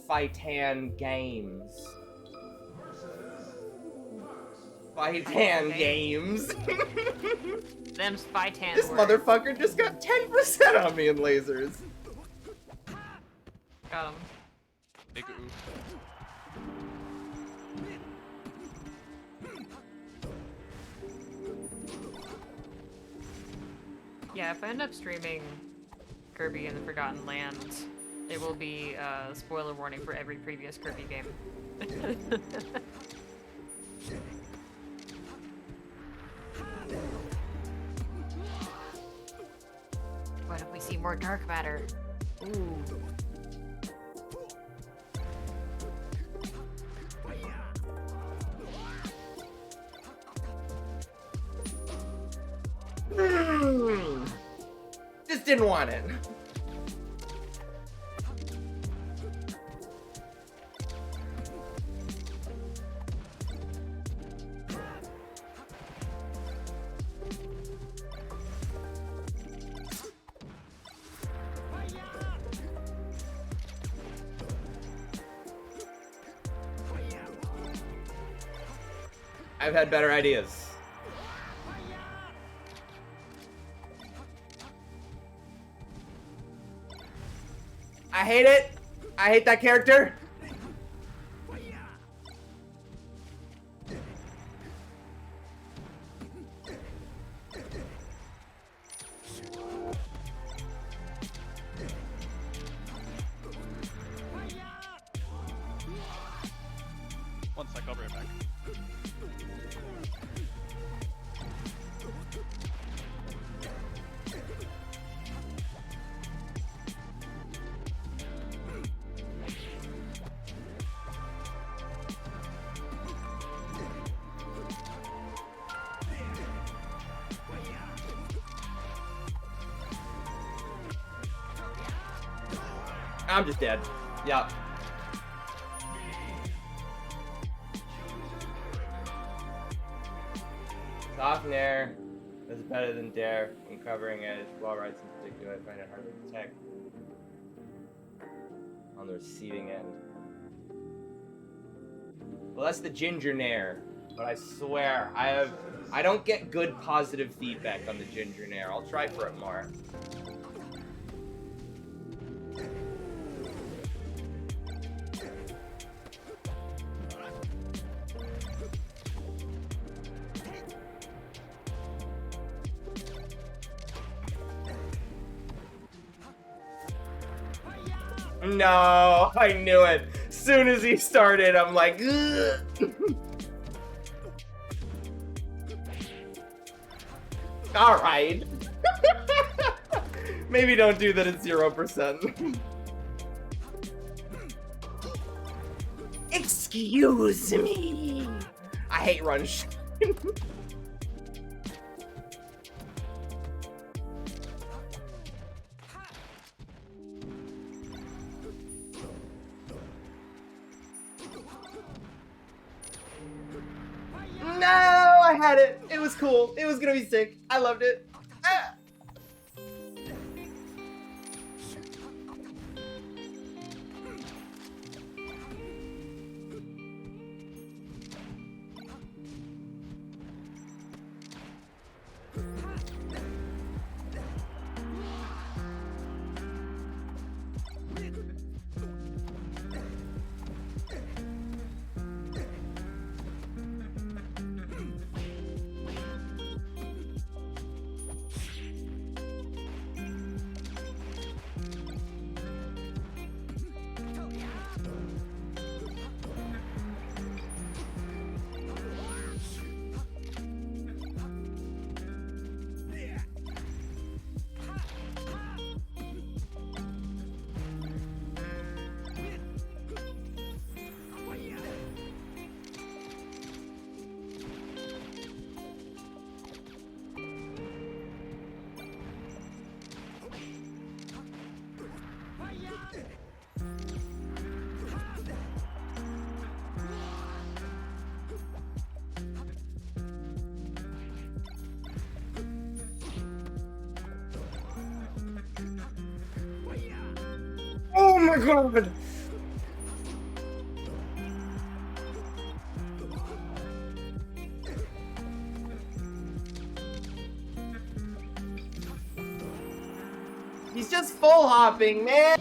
Fightan Games? Fightan Okay. Games. Them's Fightan This words. motherfucker just got 10% on me in lasers. Got 'em. Big oof. Yeah, if I end up streaming Kirby and the Forgotten Lands, it will be a spoiler warning for every previous Kirby game. What if we see more dark matter? Ooh. Just didn't want it. I've had better ideas. I hate it. I hate that character. I'm just dead. Yep. Soft Nair is better than Dare when covering edge. Wall rides in particular, I find it hard to protect on the receiving end. Well, that's the Ginger Nair, but I swear I don't get good positive feedback on the Ginger Nair. I'll try for it more. No, I knew it. Soon as he started, I'm like, ugh. All right. Maybe don't do that at 0%. Excuse me. I hate run. No, I had it. It was cool. It was gonna be sick. I loved it. Ah. Oh my god! He's just full hopping, man!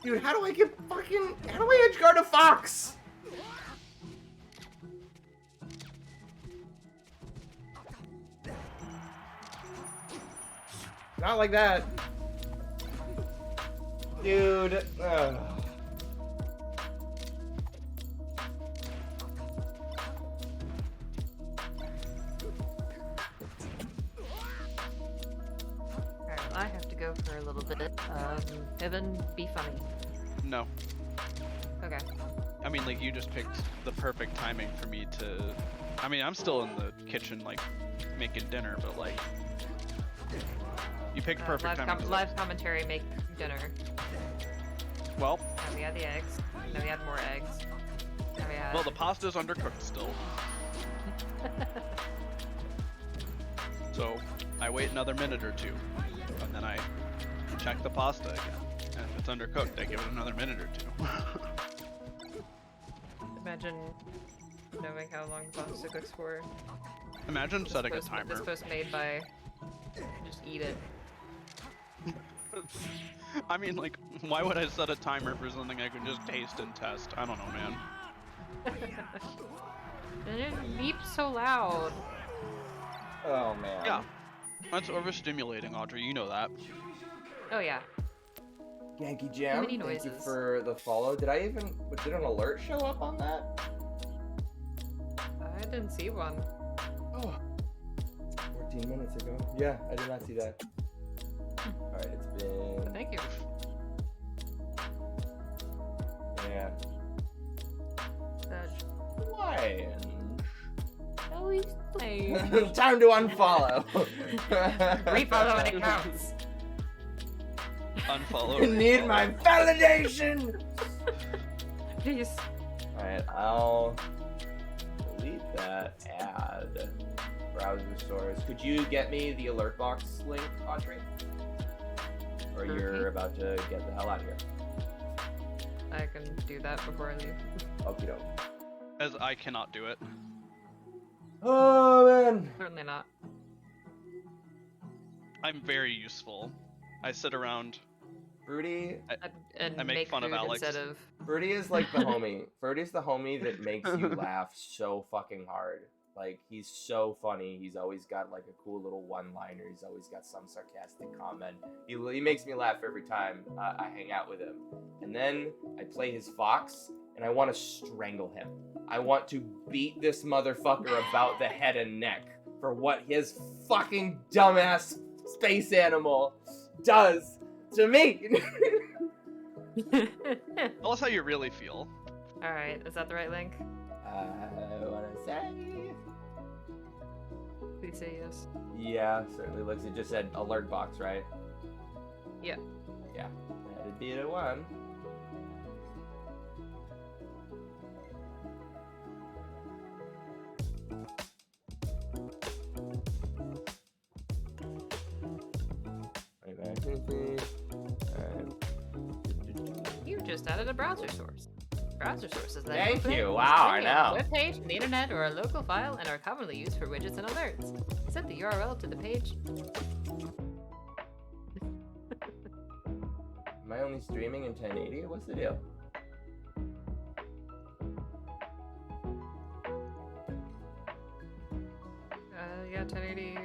Dude, how do I edge guard a fox? Not like that. Dude. Ugh. Alright, well, I have to go for a little bit. Evan, be funny. No. Okay. I mean, like, you just picked the perfect timing for me to... I mean, I'm still in the kitchen, like, making dinner, but, like... You picked perfect timing. Live commentary, make dinner. Well... Now we add the eggs. Now we add more eggs. Now we add... Well, the pasta's undercooked still. So, I wait another minute or two, and then I check the pasta again. And if it's undercooked, I give it another minute or two. Imagine knowing how long pasta cooks for. Imagine setting a timer. This post made by... Just eat it. I mean, like, why would I set a timer for something I could just taste and test? I don't know, man. And it beeps so loud. Oh man. Yeah. That's overstimulating, Audrey. You know that. Oh yeah. Yankee Jam, many thank you noises. for the follow. Did an alert show up on that? I didn't see one. Oh, 14 minutes ago. Yeah, I did not see that. Alright, it's been... Thank you. Yeah. Fudge. Why? Always playing. Time to unfollow. Refollow when it counts. Unfollow. Need my validation! Please. Alright, I'll delete that ad. Browser source. Could you get me the alert box link, Audrey? Or you're about to get the hell out of here. I can do that before I leave. Okie doke. As I cannot do it. Oh man! Certainly not. I'm very useful. I sit around. Fruity, And I make fun of food Alex. instead of. Fruity is like the homie. Fruity's the homie that makes you laugh so fucking hard. Like, he's so funny. He's always got like a cool little one-liner. He's always got some sarcastic comment. He makes me laugh every time I hang out with him. And then I play his fox, and I want to strangle him. I want to beat this motherfucker about the head and neck for what his fucking dumbass space animal does to me. Tell us how you really feel. Alright, is that the right link? I want to say... Please say yes. Yeah, certainly looks. It just said alert box, right? Yeah. Yeah. That'd be the one. You just added a browser source. Browser sources that Thank open you. a Wow, I string of know. web page from the internet or a local file and are commonly used for widgets and alerts. Set the URL to the page. Am I only streaming in 1080? What's the deal? Yeah, 1080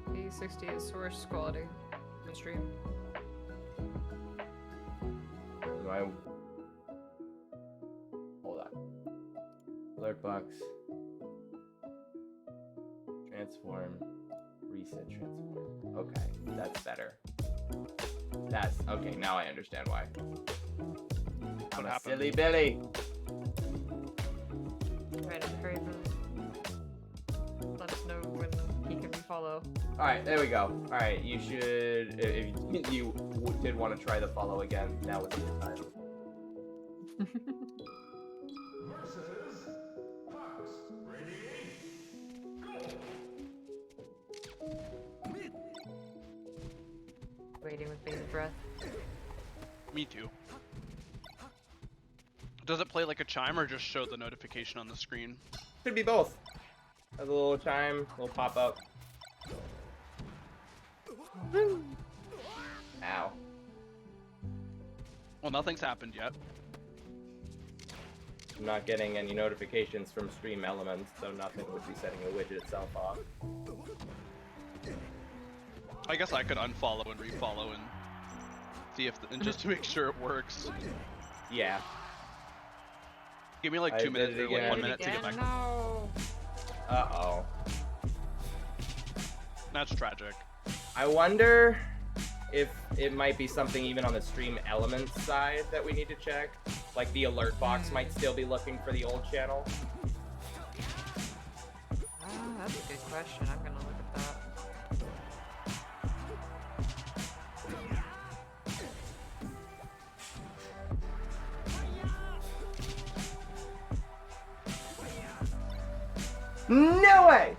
p60 is source quality on stream. Am I... Hold on. Alert box. Transform. Reset transform. Okay, that's better. That's... Okay, now I understand why. I'm a happened? silly Billy. Right, hurry for let us know when he can follow. Alright, there we go. Alright, you should... If you did want to try the follow again, now would be the time. Waiting with bated breath. Me too. Does it play like a chime or just show the notification on the screen? Could be both. A little chime, little pop up. Ow. Well, nothing's happened yet. I'm not getting any notifications from Stream Elements, so nothing would be setting the widget itself off. I guess I could unfollow and refollow and see if, and just to make sure it works. Yeah. Give me like I 2 did minutes it or like again. 1 minute to get back. No. Uh-oh. That's tragic. I wonder if it might be something even on the Stream Elements side that we need to check. Like the alert box might still be looking for the old channel. That's a good question. I'm gonna look at that. No way!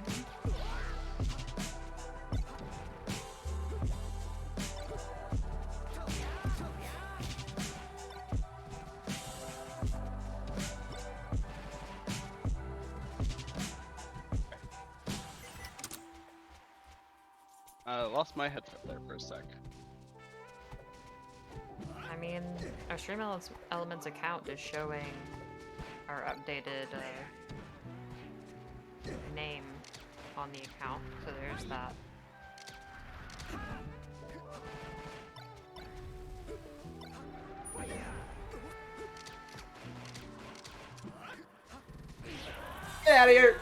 I lost my headset there for a sec. I mean, our Stream Elements account is showing our updated name on the account, so there's that. Get out of here!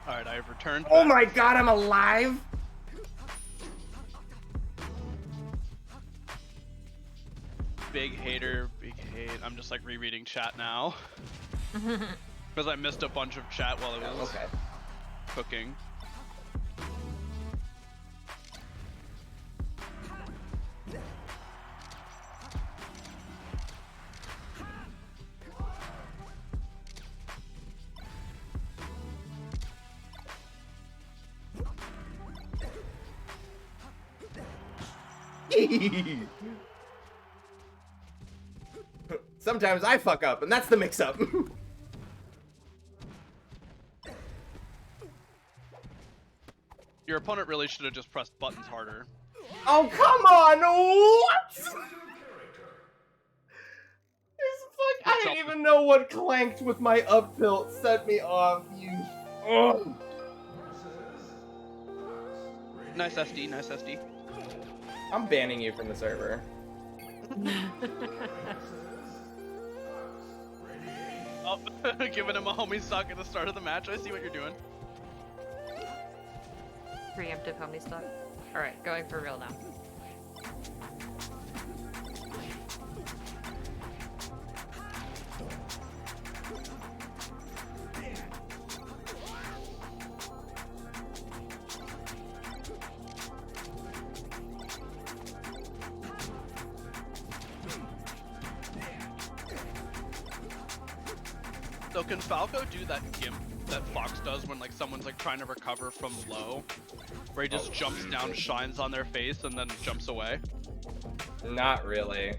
Alright, I've returned. Oh back. my god, I'm alive! Big hater, big hate. I'm just like rereading chat now. Because I missed a bunch of chat while I was Okay. cooking. Sometimes I fuck up, and that's the mix-up. Your opponent really should have just pressed buttons harder. Oh, come on! What? This fuck, I didn't even know what clanked with my up tilt set me off, you... Ugh. Nice SD, nice SD. I'm banning you from the server. Oh, giving him a homie stock at the start of the match. I see what you're doing. Preemptive homie stuff. Alright, going for real now. So can Falco do that gimp that Fox does when like someone's like trying to recover from low? Where he just jumps down, shines on their face, and then jumps away? Not really.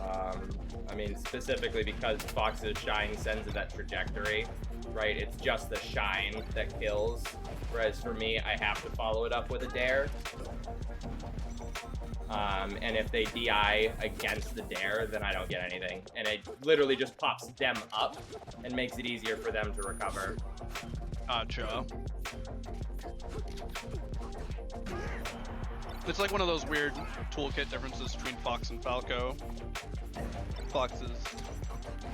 I mean, specifically because Fox's shine sends it that trajectory, right? It's just the shine that kills. Whereas for me, I have to follow it up with a dare. And if they DI against the dare, then I don't get anything. And it literally just pops them up and makes it easier for them to recover. Gotcha. It's like one of those weird toolkit differences between Fox and Falco. Fox's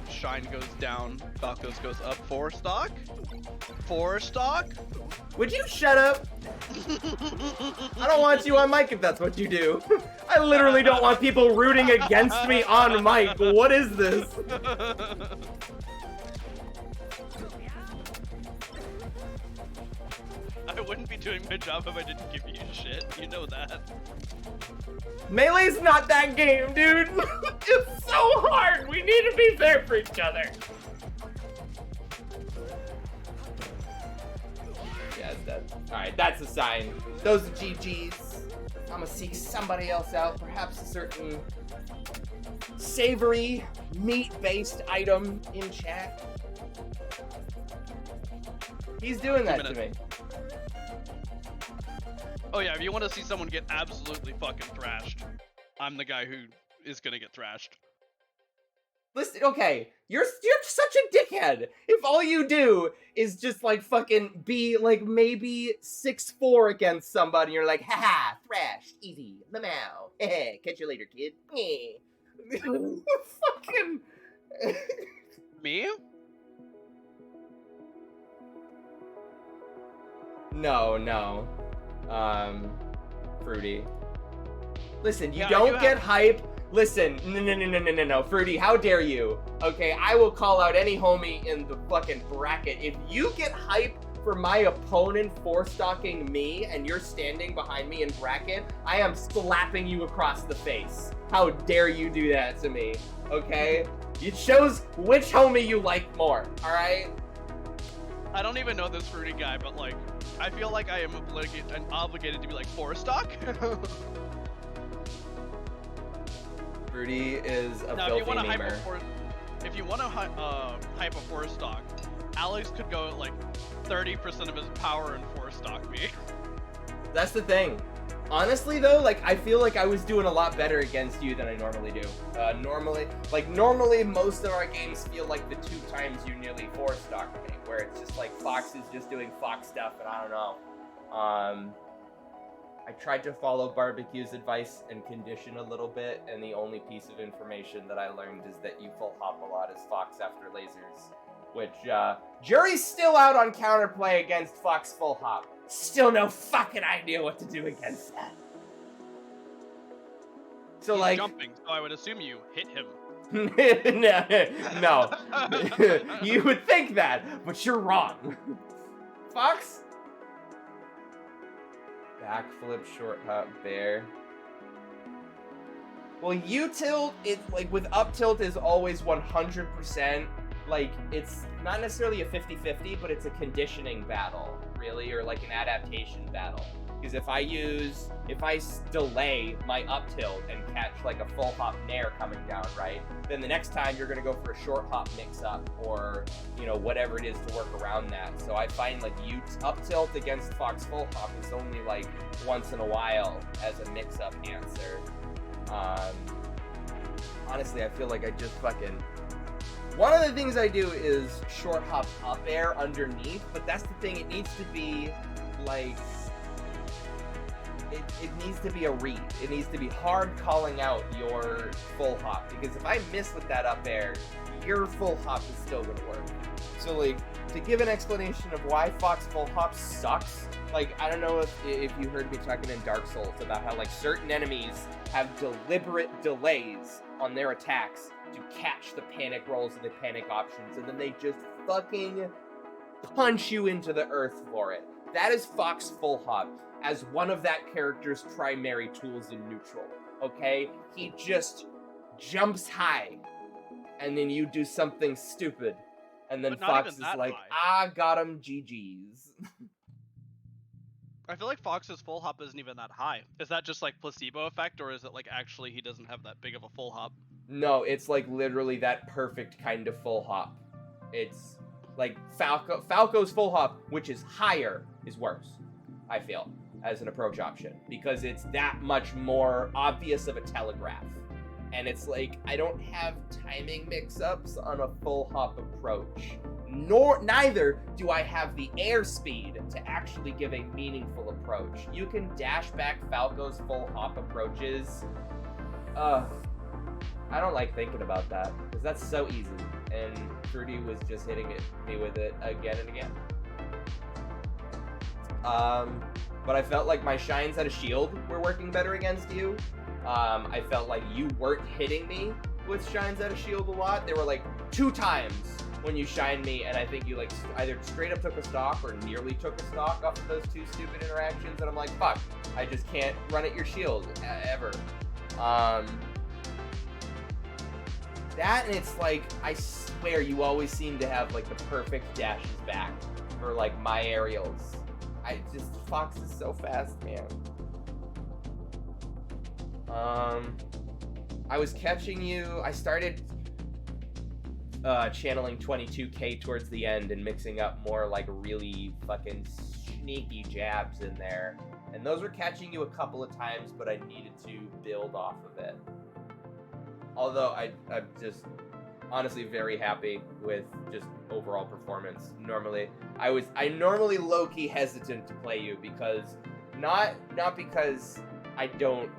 shine goes down, Falco's goes up 4 stock? 4 stock? Would you shut up? I don't want you on mic if that's what you do. I literally don't want people rooting against me on mic. What is this? I wouldn't be doing my job if I didn't give you shit. You know that. Melee's not that game, dude. It's so hard. We need to be fair for each other. Yeah, it's dead. Alright, that's a sign. Those are GG's. I'm gonna seek somebody else out. Perhaps a certain savory, meat-based item in chat. He's doing that to me. Oh yeah, if you want to see someone get absolutely fucking thrashed, I'm the guy who is gonna get thrashed. Listen, okay, you're such a dickhead. If all you do is just like fucking be like maybe 6'4" against somebody, you're like, haha, thrashed, easy, lamau, heh, catch you later, kid. Fucking. Me? No. Fruity. Listen, you Yeah, don't you get have- hype. Listen, no, Fruity, how dare you? Okay, I will call out any homie in the fucking bracket. If you get hype for my opponent four-stocking me and you're standing behind me in bracket, I am slapping you across the face. How dare you do that to me, okay? It shows which homie you like more, alright? I don't even know this fruity guy, but like, I feel like I am obligated to be like 4 stock. Fruity is a Now, filthy if you want to memer. hype a 4 stock, Alex could go at like 30% of his power and 4-stock me. That's the thing. Honestly though, like I feel like I was doing a lot better against you than I normally do. Normally most of our games feel like the 2 times you nearly 4-stock me, where it's just like Fox is just doing Fox stuff, and I don't know. I tried to follow Barbecue's advice and condition a little bit, and the only piece of information that I learned is that you full hop a lot as Fox after lasers, which jury's still out on counterplay against Fox full hop. Still no fucking idea what to do against that. So He's like jumping, so I would assume you hit him. no. You would think that, but you're wrong. Fox? Backflip, short hop, bear. Well, U-tilt, like with up tilt is always 100%. Like, it's not necessarily a 50-50, but it's a conditioning battle, really, or like an adaptation battle. Because if I delay my up tilt and catch like a full hop nair coming down, right, then the next time you're gonna go for a short hop mix up, or you know, whatever it is to work around that. So I find like up tilt against Fox full hop is only like once in a while as a mix up answer. Honestly, I feel like I just fucking. One of the things I do is short hop up air underneath, but that's the thing, it needs to be like, it needs to be a read. It needs to be hard calling out your full hop, because if I miss with that up air, your full hop is still gonna work. So like, to give an explanation of why Fox full hop sucks, like, I don't know if you heard me talking in Dark Souls about how like certain enemies have deliberate delays on their attacks to catch the panic rolls and the panic options, and then they just fucking punch you into the earth for it. That is Fox full hop as one of that character's primary tools in neutral, okay? He just jumps high, and then you do something stupid, and then But not Fox even is that like, high. got him, GG's. I feel like Fox's full hop isn't even that high. Is that just like placebo effect, or is it like actually he doesn't have that big of a full hop? No, it's like literally that perfect kind of full hop. It's like Falco's full hop, which is higher, is worse, I feel, as an approach option, because it's that much more obvious of a telegraph. And it's like, I don't have timing mix-ups on a full hop approach. Neither do I have the airspeed to actually give a meaningful approach. You can dash back Falco's full hop approaches. I don't like thinking about that, because that's so easy. And Fruity was just hitting me with it again and again. But I felt like my shines at a shield were working better against you. I felt like you weren't hitting me with shines at a shield a lot. There were like 2 times when you shined me, and I think you like either straight up took a stock or nearly took a stock off of those 2 stupid interactions, and I'm like, fuck, I just can't run at your shield ever. That, and it's like, I swear you always seem to have like the perfect dashes back for like my aerials. Fox is so fast, man. I was catching you. I started channeling 22K towards the end and mixing up more like really fucking sneaky jabs in there. And those were catching you a couple of times, but I needed to build off of it. Although I'm just honestly very happy with just overall performance. I normally low-key hesitant to play you because not because I don't.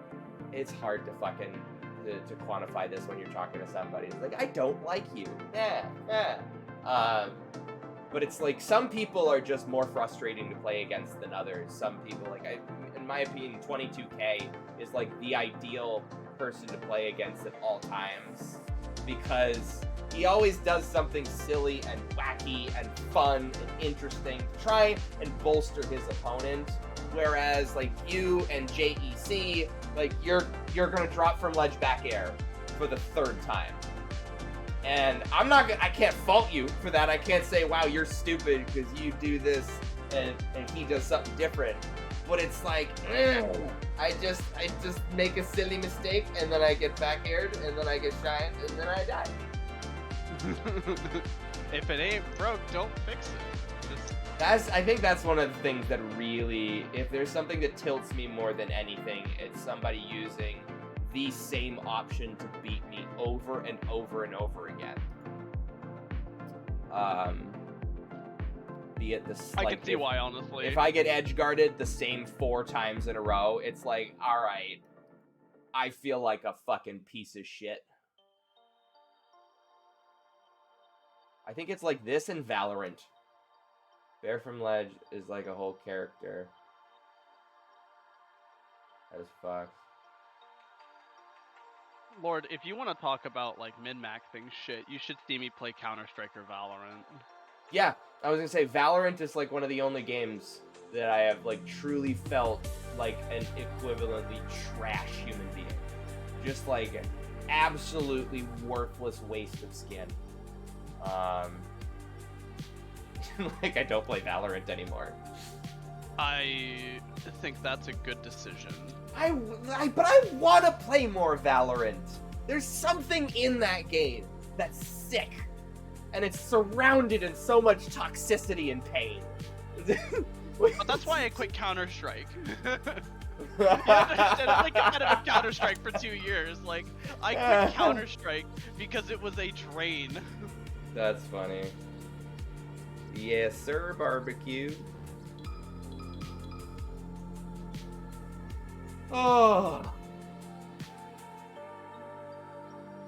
It's hard to fucking to quantify this when you're talking to somebody. It's like, I don't like you. But it's like some people are just more frustrating to play against than others. Some people, like in my opinion, 22K is like the ideal person to play against at all times, because he always does something silly and wacky and fun and interesting to try and bolster his opponent. Whereas like you and JEC, like you're gonna drop from ledge back air for the 3rd time. And I can't fault you for that. I can't say, wow, you're stupid because you do this and he does something different. But it's like, I just make a silly mistake, and then I get back aired, and then I get shined, and then I die. If it ain't broke, don't fix it. I think that's one of the things that really, if there's something that tilts me more than anything, it's somebody using the same option to beat me over and over and over again. Be it this. I can see why, honestly. If I get edge guarded the same 4 times in a row, it's like, all right, I feel like a fucking piece of shit. I think it's like this in Valorant. Bear from Ledge is like a whole character. As fuck. Lord, if you want to talk about like min-maxing shit, you should see me play Counter-Strike or Valorant. Yeah, I was gonna say Valorant is like one of the only games that I have like truly felt like an equivalently trash human being. Just like an absolutely worthless waste of skin. Like I don't play Valorant anymore. I think that's a good decision. But I want to play more Valorant. There's something in that game that's sick, and it's surrounded in so much toxicity and pain. But that's why I quit Counter-Strike. You understand? I played competitive Counter-Strike for 2 years. Like, I quit Counter-Strike because it was a drain. That's funny. Yes, sir, barbecue. Oh.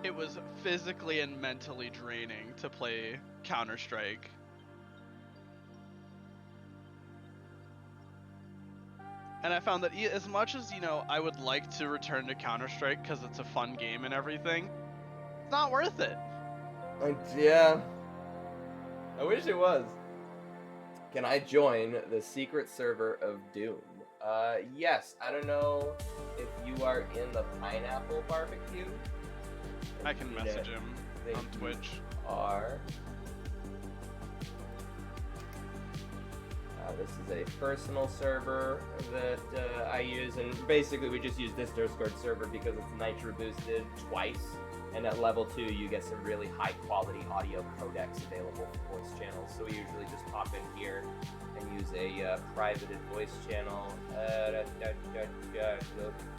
It was physically and mentally draining to play Counter-Strike. And I found that as much as, you know, I would like to return to Counter-Strike because it's a fun game and everything, it's not worth it. Yeah. I wish it was. Can I join the secret server of Doom? Yes. I don't know if you are in the Pineapple Barbecue. I can message him on Twitch. Are. This is a personal server that I use, and basically we just use this Discord server because it's nitro boosted twice, and at level 2 you get some really high quality audio codecs available for voice channels, so we usually just pop in here and use a privated voice channel. Look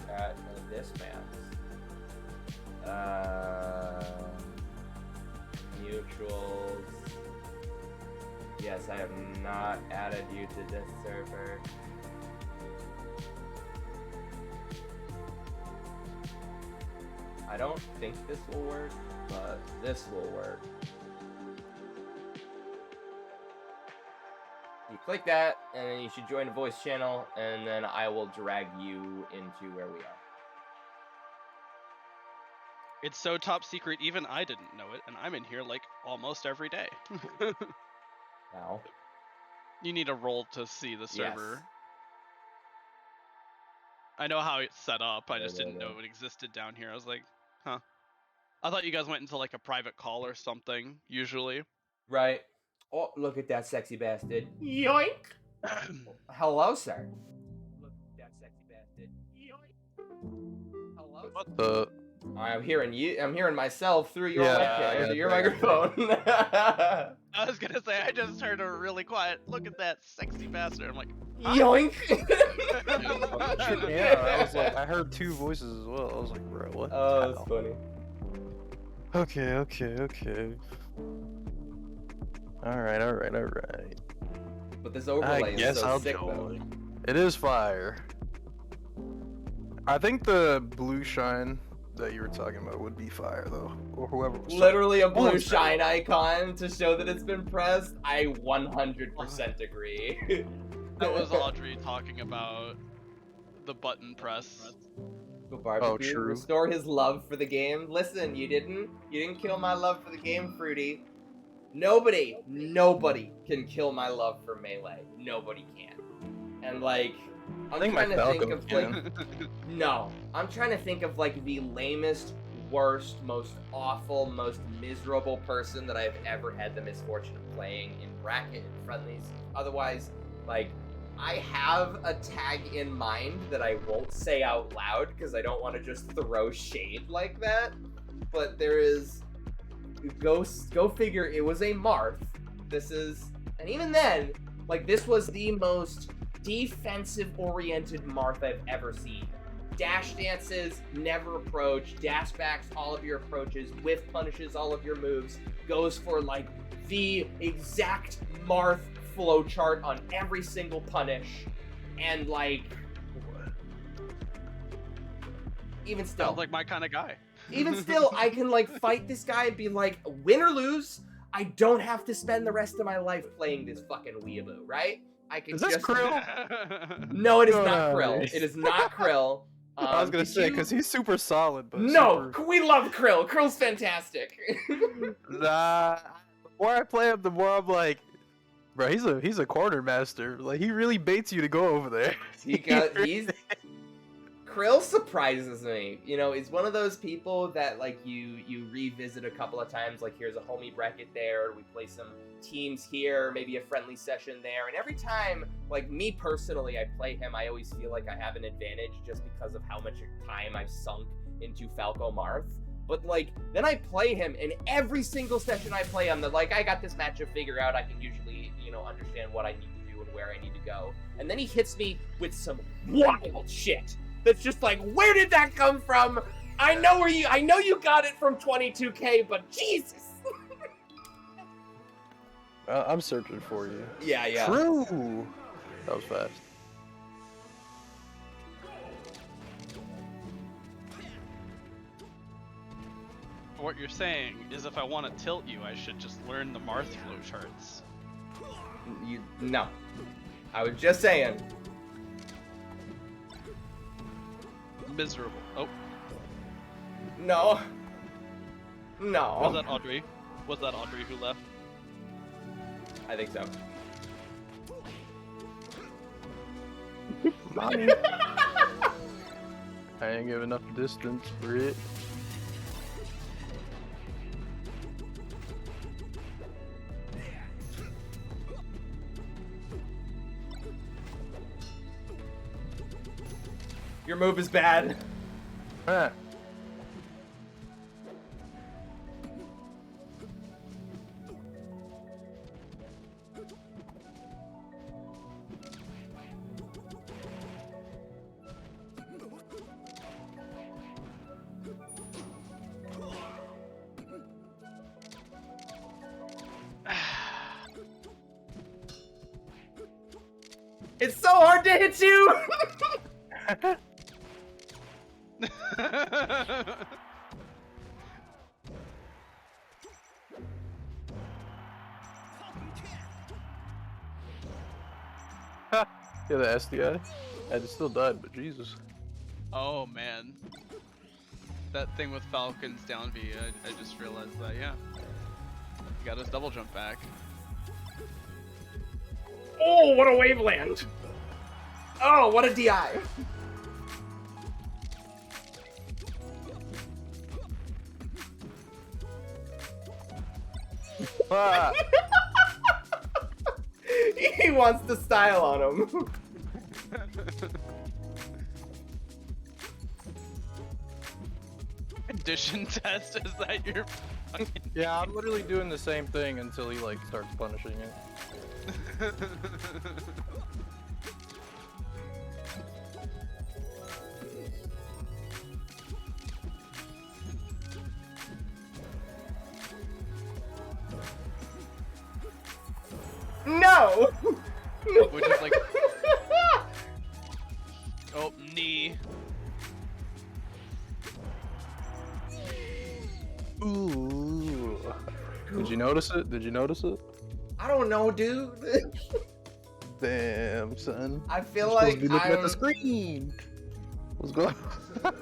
at this map. Mutuals. Yes, I have not added you to this server. I don't think this will work, but this will work. You click that, and then you should join a voice channel, and then I will drag you into where we are. It's so top secret, even I didn't know it, and I'm in here like almost every day. Now. You need a role to see the server. Yes. I know how it's set up, I just didn't know it existed down here. I was like, huh. I thought you guys went into like a private call or something, usually. Right. Oh, look at that sexy bastard. Yoink! Hello, sir. Look at that sexy bastard. Yoink! Hello, What the? I'm hearing you. I'm hearing myself through your Yeah, webcam, yeah, through your yeah. microphone. I was gonna say, I just heard a really quiet, look at that sexy bastard. I'm like, Yoink! Yeah, I was like, I heard 2 voices as well. I was like, bro, what? Oh, that's How? funny. Okay. Alright. But this I overlay is guess so I'll sick, though. join. It is fire. I think the blue shine that you were talking about would be fire though, or whoever was Literally a blue Oh, shine icon to show that it's been pressed. I 100% agree. that was Audrey talking about the button press. Go barbecue. Oh, true. Restore his love for the game. Listen, you didn't kill my love for the game, Fruity. Nobody can kill my love for Melee. Nobody can. And like, I'm think my trying to think Falcon of like, no, I'm trying to think of like the lamest, worst, most awful, most miserable person that I've ever had the misfortune of playing in bracket and friendlies. Otherwise, like, I have a tag in mind that I won't say out loud because I don't want to just throw shade like that. But there is go figure. It was a Marth. And even then, like, this was the most defensive-oriented Marth I've ever seen. Dash dances, never approach, dash backs all of your approaches, whiff punishes all of your moves, goes for, like, the exact Marth flowchart on every single punish, and, like, even still, Sounds like my kind of guy. even still, I can, like, fight this guy and be like, win or lose, I don't have to spend the rest of my life playing this fucking weeaboo, right? I can Is this just... Krill? No, it is No, not no. Krill. It is not Krill. I was gonna did say you- because he's super solid, but No, super... we love Krill. Krill's fantastic. Nah. The more I play him, the more I'm like, bro, he's a quartermaster. Like he really baits you to go over there. Krill surprises me. You know, he's one of those people that, like, you revisit a couple of times. Like, here's a homie bracket there. We play some teams here, maybe a friendly session there. And every time, like, me personally, I play him, I always feel like I have an advantage just because of how much time I've sunk into Falco Marth. But, like, then I play him, and every single session I play him, like, I got this matchup figured out. I can usually, you know, understand what I need to do and where I need to go. And then he hits me with some wild shit. That's just like, where did that come from? I know you got it from 22K, but Jesus. I'm searching for you. Yeah. True. That was fast. What you're saying is if I want to tilt you, I should just learn the Marth flowcharts. No. I was just saying. Miserable. Oh, No. was No. that Audrey? Was that Audrey who left? I think so. Mommy. I ain't give enough distance for it. Your move is bad. Huh. It's so hard to hit you. Yeah, the SDI. I just still died, but Jesus. Oh man. That thing with Falcon's down B, I just realized that, yeah. He got his double jump back. Oh, what a waveland. Oh, what a DI. Ah, He wants the style on him. Condition test, is that your fucking... yeah, I'm literally doing the same thing until he like starts punishing it. No. Which is like... Oh, knee. Ooh. Did you notice it? Did you notice it? I don't know, dude. Damn, son. I feel You're like supposed to be looking at I'm... the screen. What's going on?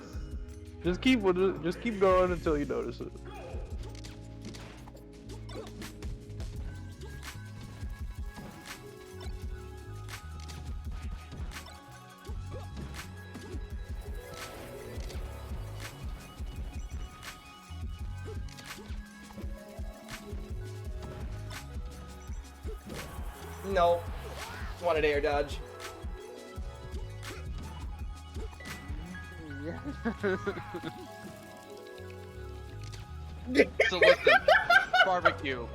just keep going until you notice it. No. Wanted air dodge. So listen, Barbecue.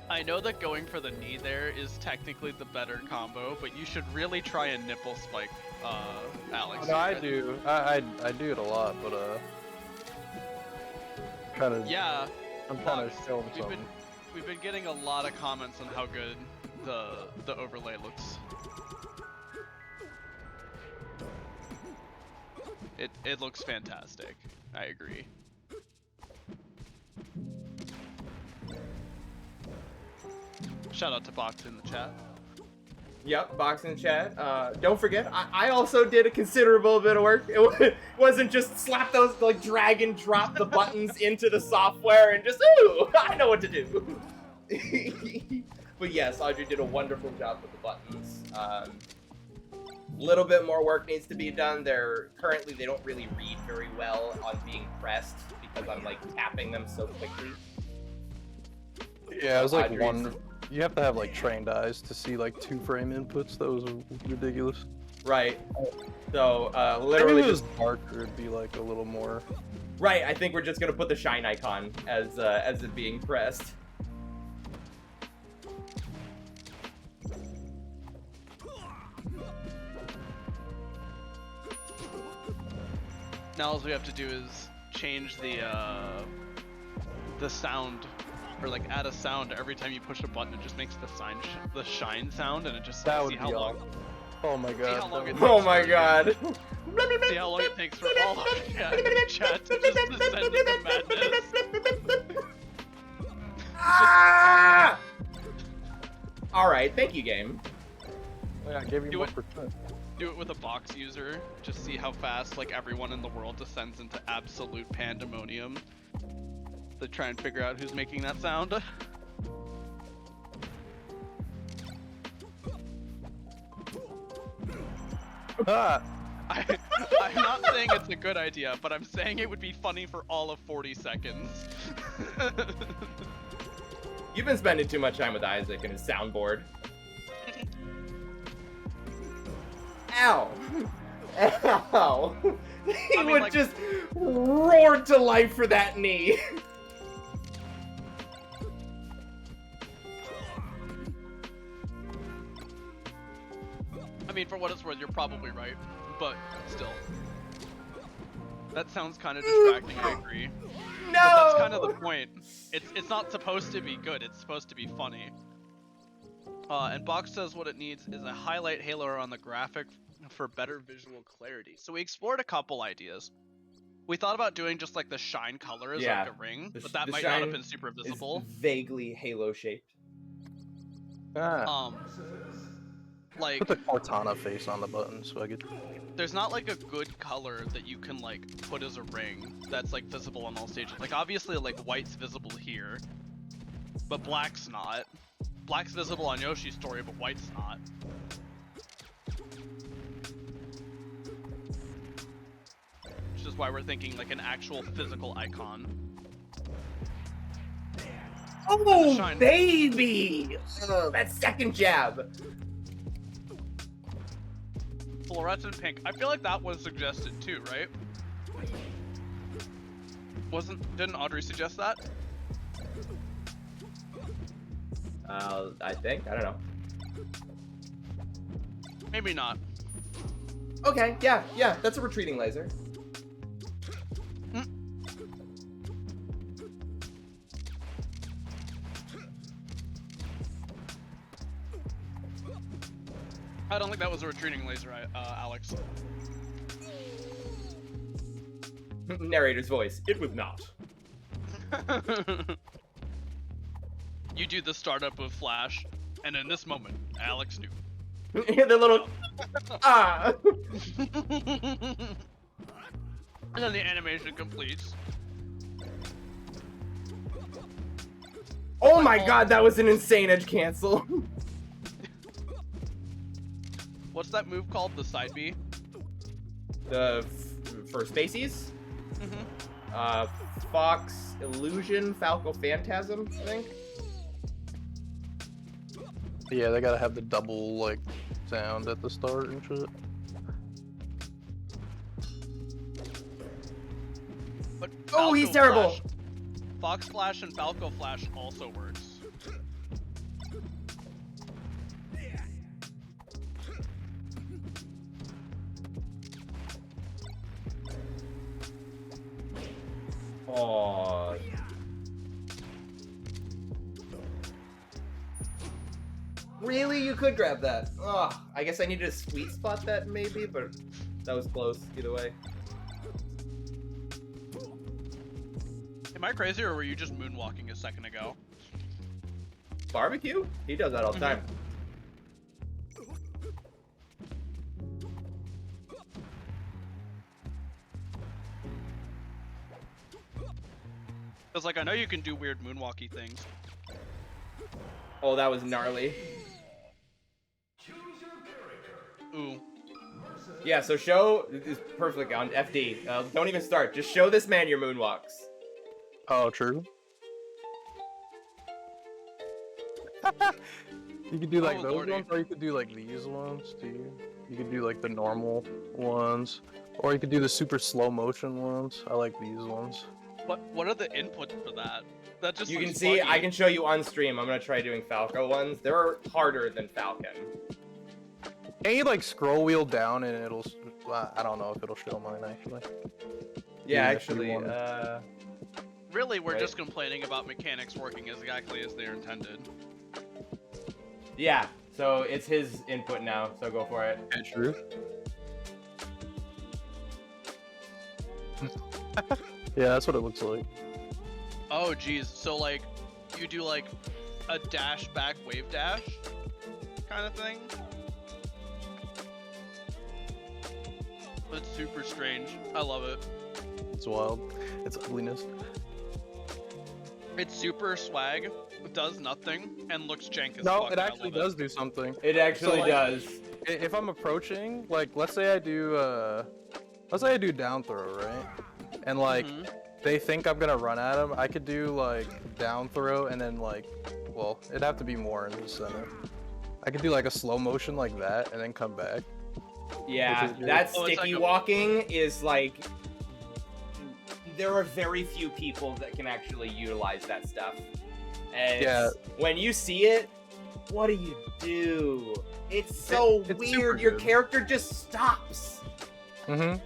I know that going for the knee there is technically the better combo, but you should really try a nipple spike, Alex. No, I do. I do it a lot, but kind of. Yeah. I'm trying to show him We've something. we've been getting a lot of comments on how good the overlay looks. It looks fantastic. I agree. Shout out to Box in the chat. Yep, box in chat. Don't forget, I also did a considerable bit of work. It wasn't just slap those, like, drag and drop the buttons into the software and just, ooh, I know what to do. But yes, Audrey did a wonderful job with the buttons. Little bit more work needs to be done. Currently they don't really read very well on being pressed because I'm, like, tapping them so quickly. Yeah, it was like Audrey's- one. You have to have like trained eyes to see like 2-frame inputs. That was ridiculous. Right. So, Maybe literally if it was just... darker, it'd be like a little more. Right, I think we're just gonna put the shine icon as it being pressed. Now all we have to do is change the sound, or like add a sound every time you push a button. It just makes the shine sound, and it just That would see be how long. awesome. Oh my See how god. long it Oh takes my for- god. See how long it takes for all of chat to just descend into madness. Ah! Alright, thank you, game. Yeah, I gave you Do 1%. Do it with a box user. Just see how fast like everyone in the world descends into absolute pandemonium. To try and figure out who's making that sound. Ah! I'm not saying it's a good idea, but I'm saying it would be funny for all of 40 seconds. You've been spending too much time with Isaac and his soundboard. Ow! Ow! He I mean, would like- just roar to life for that knee. I mean, for what it's worth, you're probably right, but still. That sounds kind of distracting, I agree. No! But that's kind of the point. It's not supposed to be good, it's supposed to be funny. And Box says what it needs is a highlight halo on the graphic for better visual clarity. So we explored a couple ideas. We thought about doing just like the shine color as Yeah. like a ring, The but sh- that the might not have shine been super It's visible. vaguely halo shaped. Ah. Like Put the Cortana face on the button so I could. there's not like a good color that you can like put as a ring that's like visible on all stages. Like obviously like white's visible here, but black's not. Black's visible on Yoshi's story, but white's not. Which is why we're thinking like an actual physical icon. Oh, shine. baby! That second jab. Fluorescent pink. I feel like that was suggested too, right? Didn't Audrey suggest that? I think. I don't know. Maybe not. Okay, yeah, that's a retreating laser. I don't think that was a retreating laser, Alex. Narrator's voice. It was not. You do the startup of Flash, and in this moment, Alex knew. The little ah. And then the animation completes. Oh my god, that was an insane edge cancel. What's that move called? The side B? For Spaceys? Mm-hmm. Fox Illusion, Falco Phantasm, I think. Yeah, they gotta have the double like sound at the start and shit. But Oh, he's Falco terrible. Flash- Fox Flash and Falco Flash also works. Oh. Really? You could grab that. Oh, I guess I needed to sweet spot that maybe, but that was close either way. Am I crazy or were you just moonwalking a second ago? Barbecue? He does that all the time. Cause like I know you can do weird moonwalky things. Oh, that was gnarly. Ooh. Yeah, so show is perfect on FD. Don't even start. Just show this man your moonwalks. Oh, true. You could do like Oh, those lordy. ones, or you could do like these ones too. You could do like the normal ones, or you could do the super slow motion ones. I like these ones. What are the inputs for that? That just You can looks see, buggy. I can show you on stream. I'm gonna try doing Falco ones. They're harder than Falcon. Can you like scroll wheel down and it'll? I don't know if it'll show mine actually. Yeah, Yeah, if you actually, want. Really, we're Right. just complaining about mechanics working exactly as they're intended. yeah. So it's his input now. So go for it. Yeah, true. Yeah, that's what it looks like. Oh geez, so like you do like a dash back wave dash kind of thing? That's super strange. I love it. It's wild. It's ugliness. It's super swag, does nothing, and looks jank as No, fuck. it I actually love does do something. It actually like- does. If I'm approaching, like, let's say I do down throw, right? And like, Mhm. they think I'm gonna run at them. I could do like down throw and then like, well, it'd have to be more in the center. I could do like a slow motion like that and then come back. Yeah, Which is that Oh, it's sticky like a- walking is like. There are very few people that can actually utilize that stuff. And Yeah. when you see it, what do? It's so It's super weird. Your good. character just stops. Mm-hmm.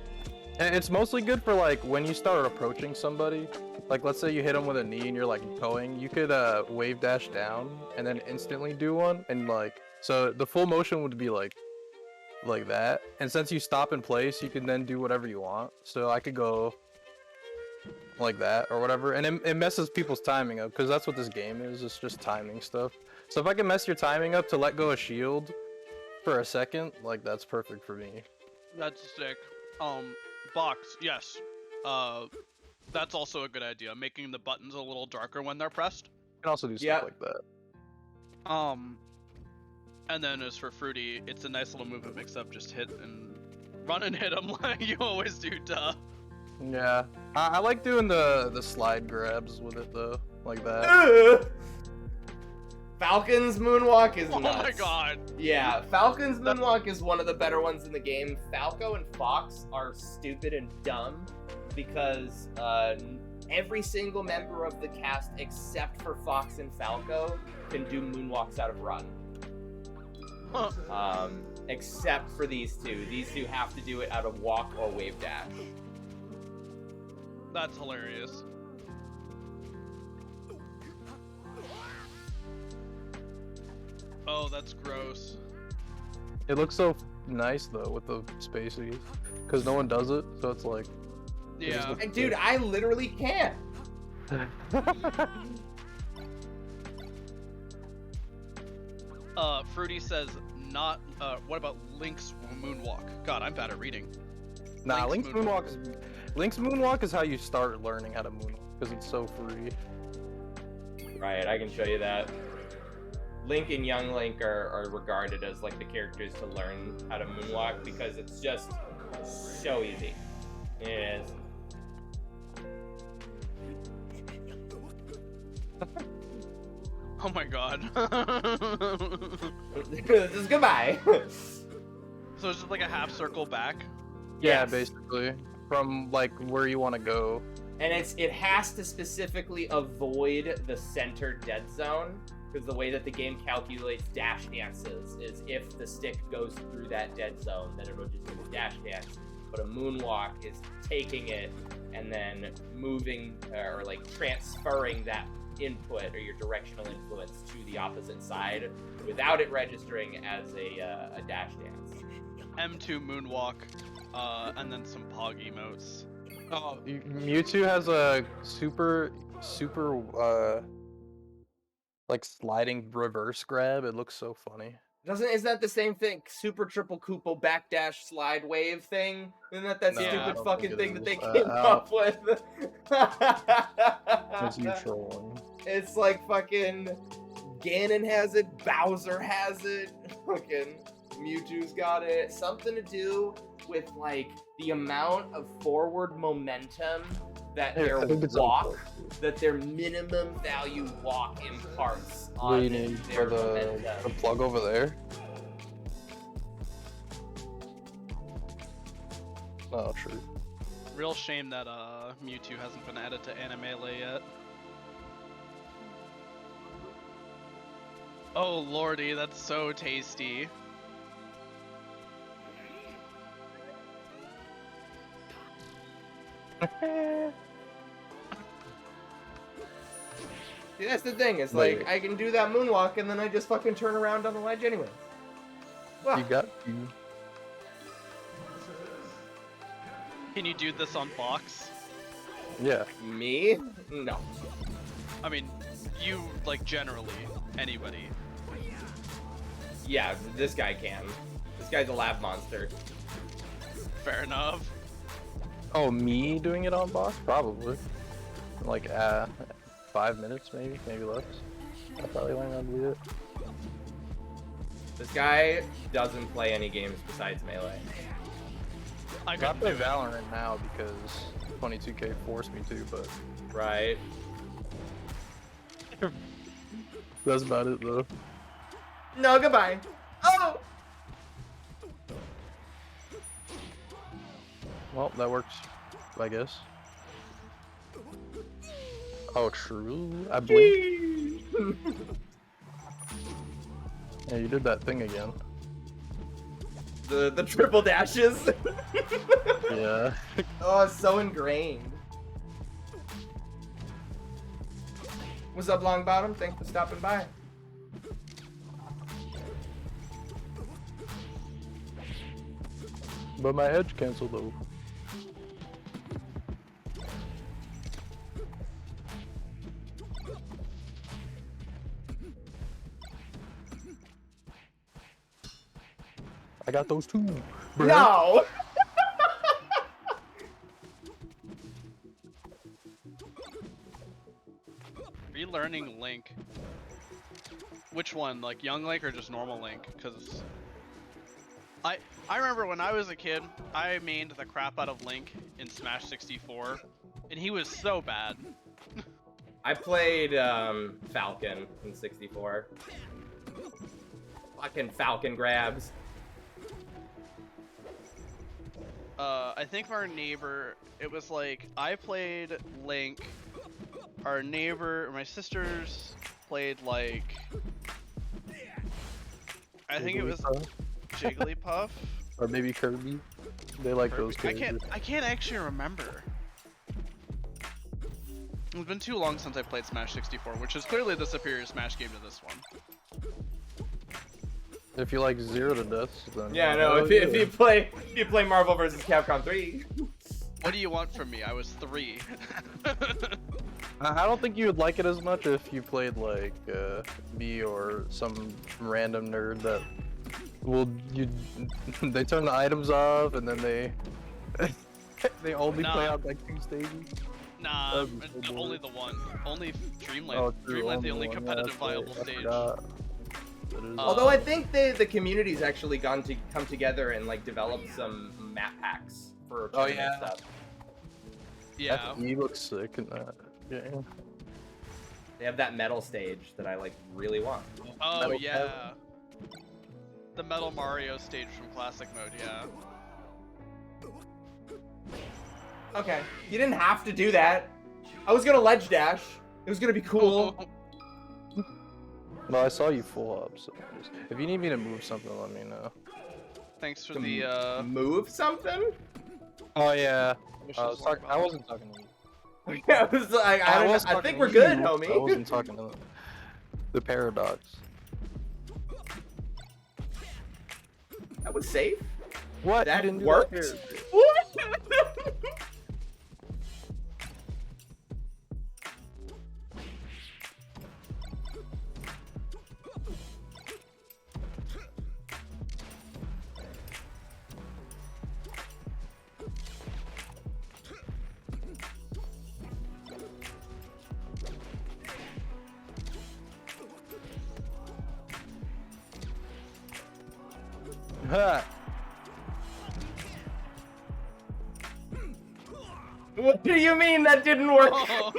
And it's mostly good for like when you start approaching somebody. Like let's say you hit them with a knee and you're like going, you could wave dash down and then instantly do one, and like so the full motion would be like that. And since you stop in place, you can then do whatever you want. So I could go like that or whatever, and it messes people's timing up because that's what this game is. It's just timing stuff. So if I can mess your timing up to let go of shield for a second, like that's perfect for me. That's sick. Box, yes. That's also a good idea. Making the buttons a little darker when they're pressed. You can also do stuff Yeah. like that. And then as for Fruity, it's a nice little movement mix up. Just hit and run and hit them like you always do, duh. Yeah, I like doing the slide grabs with it though, like that. Ugh. Falcon's moonwalk is Oh nuts. my god. Yeah, Falcon's moonwalk is one of the better ones in the game. Falco and Fox are stupid and dumb because every single member of the cast except for Fox and Falco can do moonwalks out of run. Huh. Except for these two. These two have to do it out of walk or wave dash. That's hilarious. Oh, that's gross. It looks so nice though with the spaces, because no one does it, so it's like. Yeah. And dude, I literally can't. Fruity says not. What about Link's moonwalk? God, I'm bad at reading. Nah, Link's Link's moonwalk is how you start learning how to moonwalk, because it's so free. Right, I can show you that. Link and Young Link are regarded as like the characters to learn how to moonwalk because it's just so easy. It is. Oh my god. This is goodbye. So it's just like a half circle back. Yeah, Yes. basically, from like where you want to go. And it has to specifically avoid the center dead zone, because the way that the game calculates dash dances is if the stick goes through that dead zone, then it'll just do the dash dance. But a moonwalk is taking it and then moving or like transferring that input or your directional influence to the opposite side without it registering as a dash dance. M2 moonwalk, and then some pog emotes. Oh, Mewtwo has a super like sliding reverse grab. It looks so funny. Is that the same thing? Super triple Koopa backdash slide wave thing? Isn't that No, I stupid don't fucking think thing it that they is. came up with? Just you trolling. It's like fucking Ganon has it, Bowser has it, fucking Mewtwo's got it. Something to do with like the amount of forward momentum that Yeah, their I think it's walk, that their minimum value walk imparts on We need their for the momentum. plug over there. Oh, true. Real shame that Mewtwo hasn't been added to Animelee yet. Oh lordy, that's so tasty. See, that's the thing. It's Wait. like I can do that moonwalk and then I just fucking turn around on the ledge anyway. Well, You got you. Can you do this on box? Yeah. me? No. I mean, you, like, generally, anybody. Yeah, this guy can. This guy's a lab monster. Fair enough. Oh, me doing it on boss? Probably. Like 5 minutes, maybe less. I probably learned how to do it. This guy doesn't play any games besides Melee. I I couldn't play do it. Valorant now because 22K forced me to, but Right? that's about it though. No, goodbye. Oh! Well, that works, I guess. Oh, true. I blinked. Yeah, you did that thing again. the triple dashes. Yeah. Oh, it's so ingrained. What's up, Longbottom? Thanks for stopping by. But my edge canceled though. I got those two. bruh. No! Relearning Link. Which one? Like Young Link or just normal Link? Because I remember when I was a kid, I mained the crap out of Link in Smash 64, and he was so bad. I played Falcon in 64. Fucking Falcon grabs. I think our neighbor, it was like, I played Link, our neighbor, my sisters played like, I think it was Jigglypuff? Jigglypuff. Or maybe Kirby. They like those I characters. can't actually remember. It's been too long since I played Smash 64, which is clearly the superior Smash game to this one. If you like Zero to Death, then Yeah, no. If you play Marvel vs. Capcom 3. What do you want from me? I was 3. I don't think you would like it as much if you played like me or some random nerd that they turn the items off and then they only play Nah. out like 2 stages. Nah, That'd be so only boring. the one. Only Dreamland. Oh, true, Dreamland's the only one, yeah, competitive that's right, viable I stage. forgot. That is- Although I think the community's actually come together and like developed some map packs for Oh, tournament yeah. stuff. Yeah. FE looks sick in that game. They have that metal stage that I like really want. Oh Metal yeah. The Metal Mario stage from Classic Mode, yeah. Okay. You didn't have to do that. I was gonna ledge dash. It was gonna be cool. Well, I saw you full up, so if you need me to move something, let me know. Thanks for To the move something? Oh yeah. missions I wasn't talking to you. I was like, I was think talking we're to good, you. I homie. wasn't talking to the paradox. That was safe. What? That You didn't do worked? here. What? Ha! What do you mean that didn't work? Oh.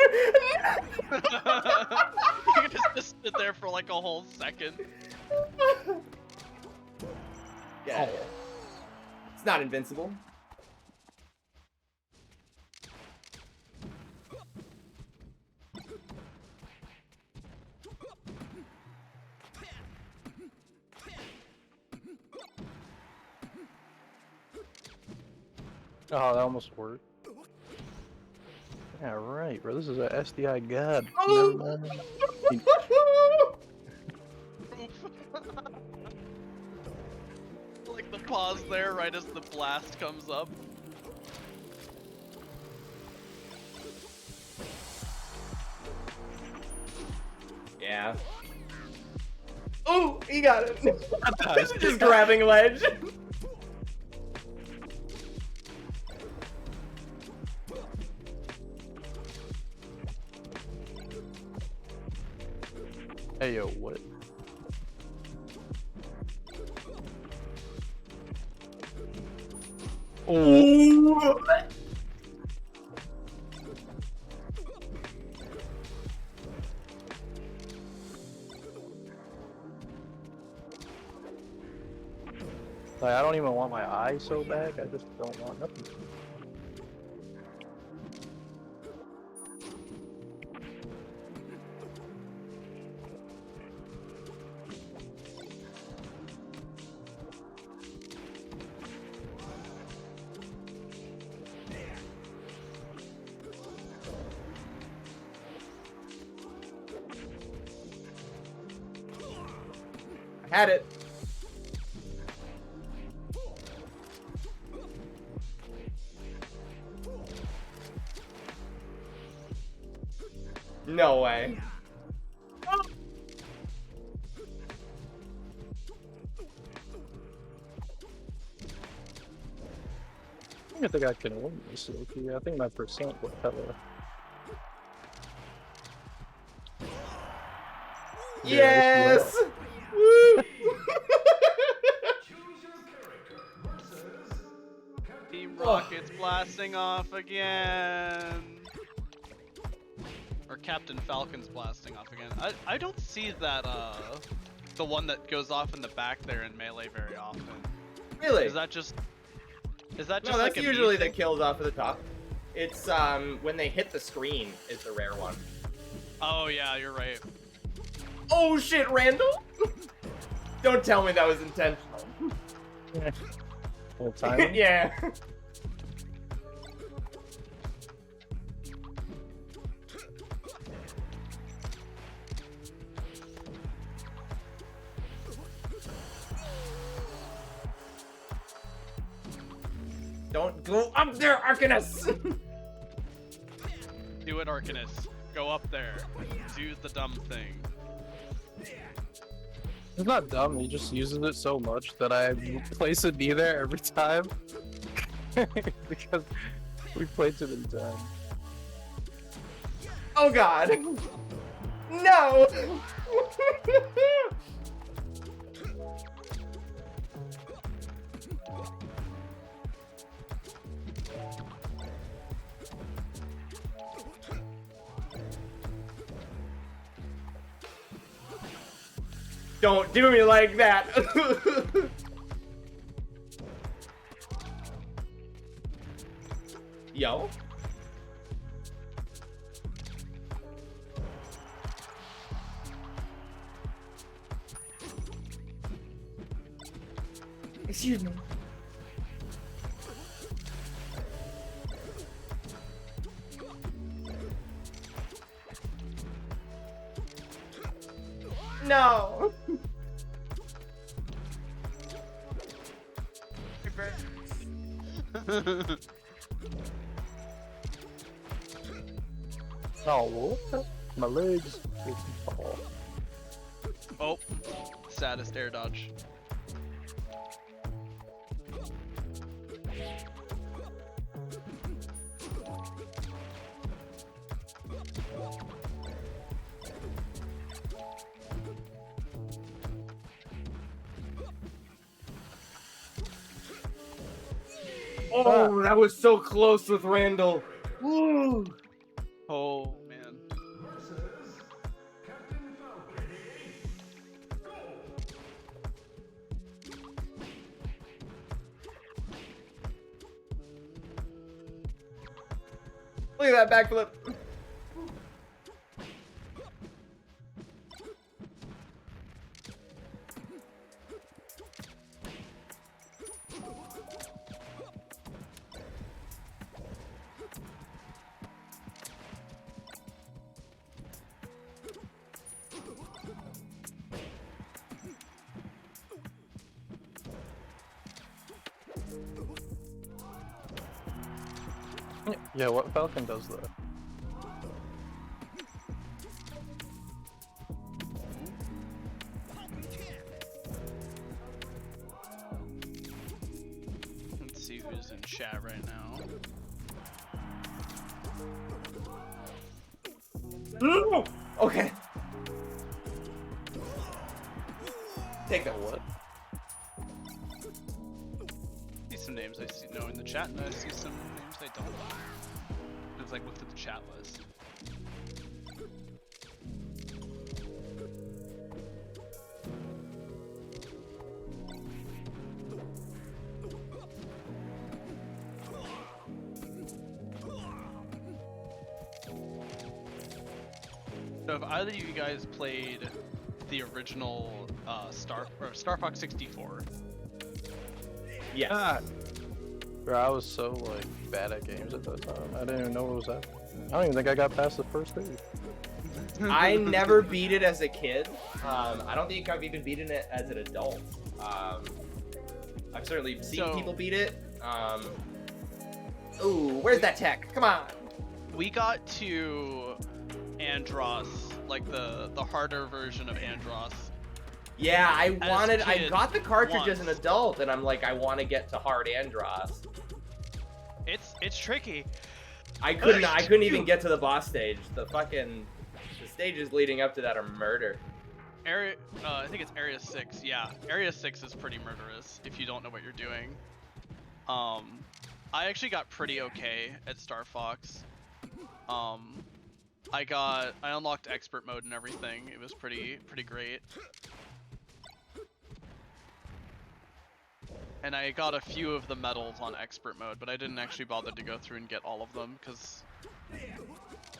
You just stood there for like a whole second. Yeah. It's not invincible. Oh, that almost worked. Yeah, right, bro. This is a SDI god. Oh. Never mind. Like the pause there right as the blast comes up. Yeah. Oh, he got it. This is just grabbing ledge. Hey, yo, what? Oh. Like, I don't even want my eye so bad. I just don't want nothing. I had it. No way. I think I can win this, Loki. I think my percent was hella. Yes. Woo. Team Rocket's blasting off again. Or Captain Falcon's blasting off again. I don't see that the one that goes off in the back there in Melee very often. Really? Is that just No, like that's a me usually the thing? kills off of the top. It's when they hit the screen is the rare one. Oh yeah, you're right. Oh shit, Randall! Don't tell me that was intentional. Full time. Yeah. Don't go up there, Arcanus! Do it, Arcanus. Go up there. Do the dumb thing. It's not dumb, he just uses it so much that I place a knee there every time. Because we played too many times. Oh god! No! Don't do me like that! Yo? Excuse me. No. Oh, my legs. Oh. Oh, saddest air dodge. Oh, that was so close with Randall. Woo. Oh man. Look at that backflip. Yeah, what Falcon does that? Let's see who's in chat right now. Okay. Take that wood. See some names I see know in the chat, and I see some names I don't. It's like looked at the chat list. So have either of you guys played the original Star Fox 64? Yes. Ah. Bro, I was so like bad at games at that time. I didn't even know what was happening. I don't even think I got past the first stage. I never beat it as a kid. I don't think I've even beaten it as an adult. I've certainly seen people beat it. Ooh, where's that tech? Come on. We got to Andross, like the harder version of Andross. Yeah, I kid, got the cartridge once. as an adult, and I'm like, I want to get to hard Andross. It's tricky. I couldn't even get to the boss stage. The stages leading up to that are murder. I think it's Area 6. Yeah, Area 6 is pretty murderous if you don't know what you're doing. I actually got pretty okay at Star Fox. I unlocked expert mode and everything. It was pretty great. And I got a few of the medals on expert mode, but I didn't actually bother to go through and get all of them because,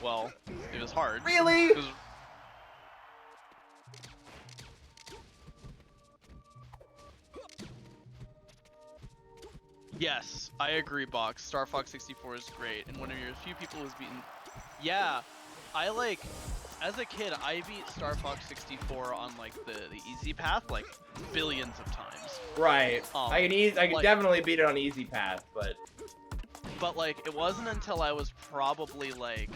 well, it was hard. Really? 'Cause- Yes, I agree, Box. Star Fox 64 is great, and one of your few people who's beaten. Yeah, as a kid, I beat Star Fox 64 on like the easy path like billions of times. Right. I can like- definitely beat it on easy path, but like it wasn't until I was probably like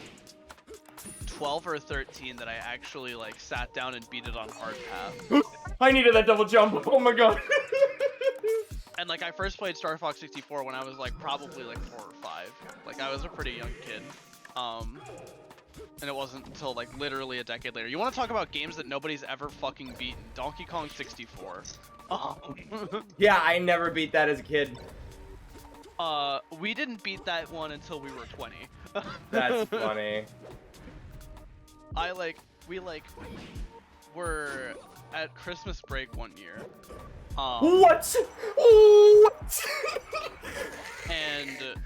12 or 13 that I actually like sat down and beat it on hard path. I needed that double jump. Oh my god. And like I first played Star Fox 64 when I was like probably like 4 or 5. Like I was a pretty young kid. And it wasn't until like literally a decade later. You want to talk about games that nobody's ever fucking beaten? Donkey Kong 64. Yeah, I never beat that as a kid. We didn't beat that one until we were 20. That's funny. We were at Christmas break one year. What? What? And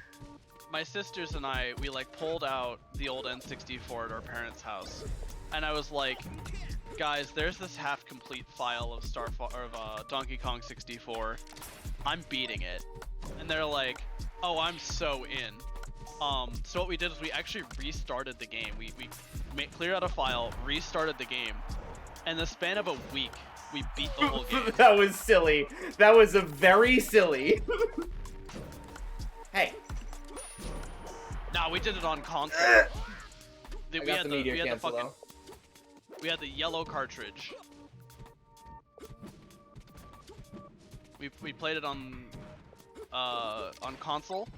my sisters and I, we like pulled out the old N64 at our parents' house, and I was like, guys, there's this half-complete file of Donkey Kong 64. I'm beating it. And they're like, oh, I'm so in. So what we did is we actually restarted the game. We cleared out a file, restarted the game. In the span of a week, we beat the whole game. That was silly. That was a very silly. Hey. Nah, we did it on console. I got the meteor cancel though. We had the yellow cartridge. We played it on console,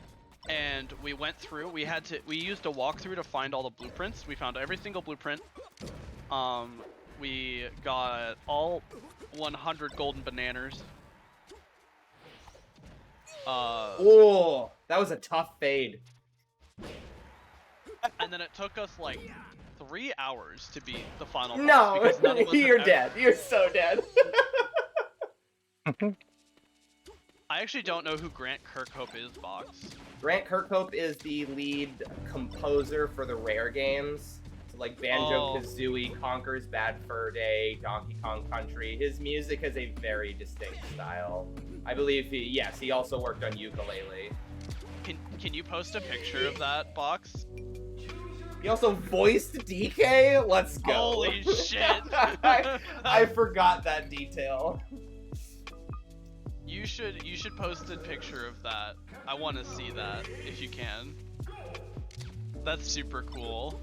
and we went through. We used a walkthrough to find all the blueprints. We found every single blueprint. We got all 100 golden bananas. Oh, that was a tough fade. And then it took us like 3 hours to beat the final boss. No, because none of us you're had dead. You're so dead. I actually don't know who Grant Kirkhope is, Box. Grant Kirkhope is the lead composer for the Rare games. So like Banjo-Kazooie, Conker's Bad Fur Day, Donkey Kong Country. His music has a very distinct style. I believe he also worked on ukulele. Can you post a picture of that, Box? He also voiced DK? Let's go. Holy shit! I forgot that detail. You should post a picture of that. I want to see that if you can. That's super cool.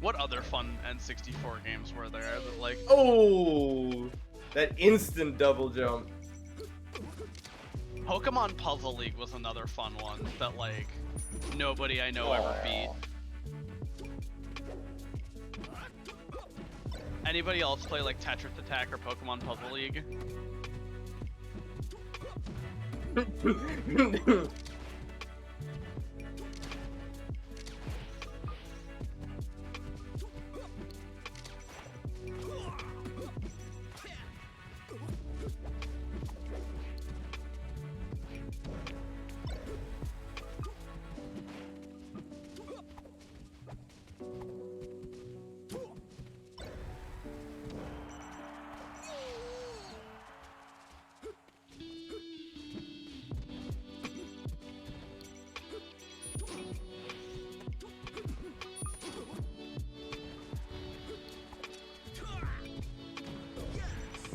What other fun N64 games were there that like? Oh, that instant double jump. Pokemon Puzzle League was another fun one that like nobody I know ever beat. Anybody else play like Tetris Attack or Pokemon Puzzle League?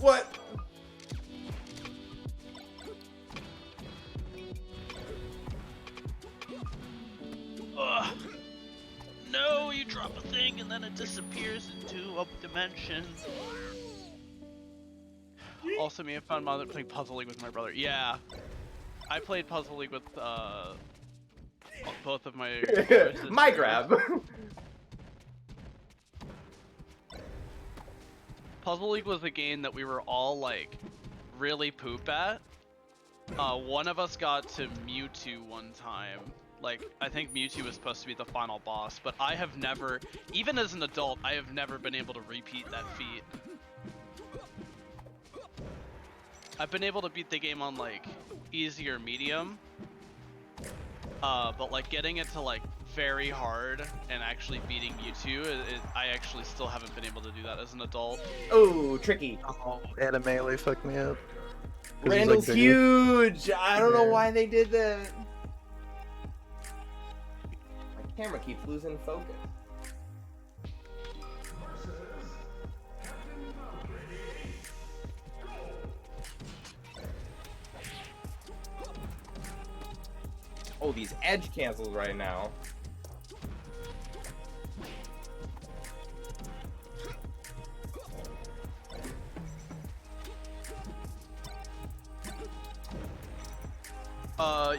What? Ugh. No, you drop a thing and then it disappears into a dimension. Also, me and found mother playing Puzzle League with my brother. Yeah, I played Puzzle League with both of my brothers. My grab. Puzzle League was a game that we were all like really poop at. One of us got to Mewtwo one time. Like, I think Mewtwo was supposed to be the final boss, but I have never, even as an adult, I have never been able to repeat that feat. I've been able to beat the game on like easy or medium, but like getting it to like very hard and actually beating Mewtwo, I actually still haven't been able to do that as an adult. Oh, tricky. Oh, Animelee fucked me up. 'Cause he's, Randall's like, bigger. huge. I don't know Yeah. why they did that. My camera keeps losing focus. Oh, these edge cancels right now.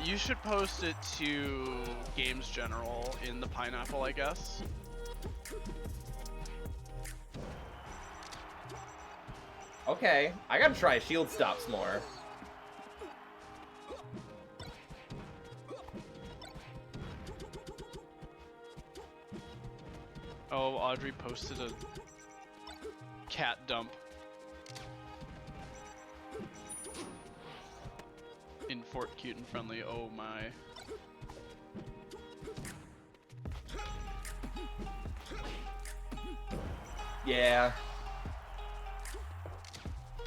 You should post it to Games General in the Pineapple, I guess. Okay, I gotta try shield stops more. Oh, Audrey posted a cat dump in Fort Cute and Friendly. Oh my. Yeah.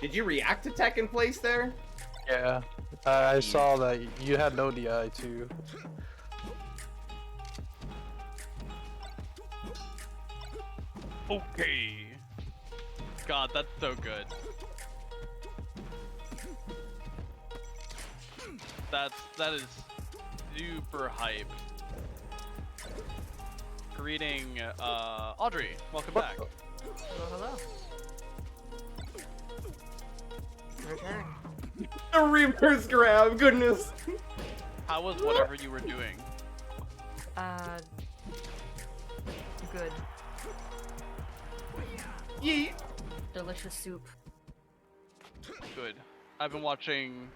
Did you react to tech in place there? Yeah, I saw that you had no DI too. Okay. God, that's so good. That is super hype. Greeting, Audrey. Welcome back. Hello. Return. A reverse grab, goodness. How was whatever you were doing? Good. Yeet. Delicious soup. Good. I've been watching.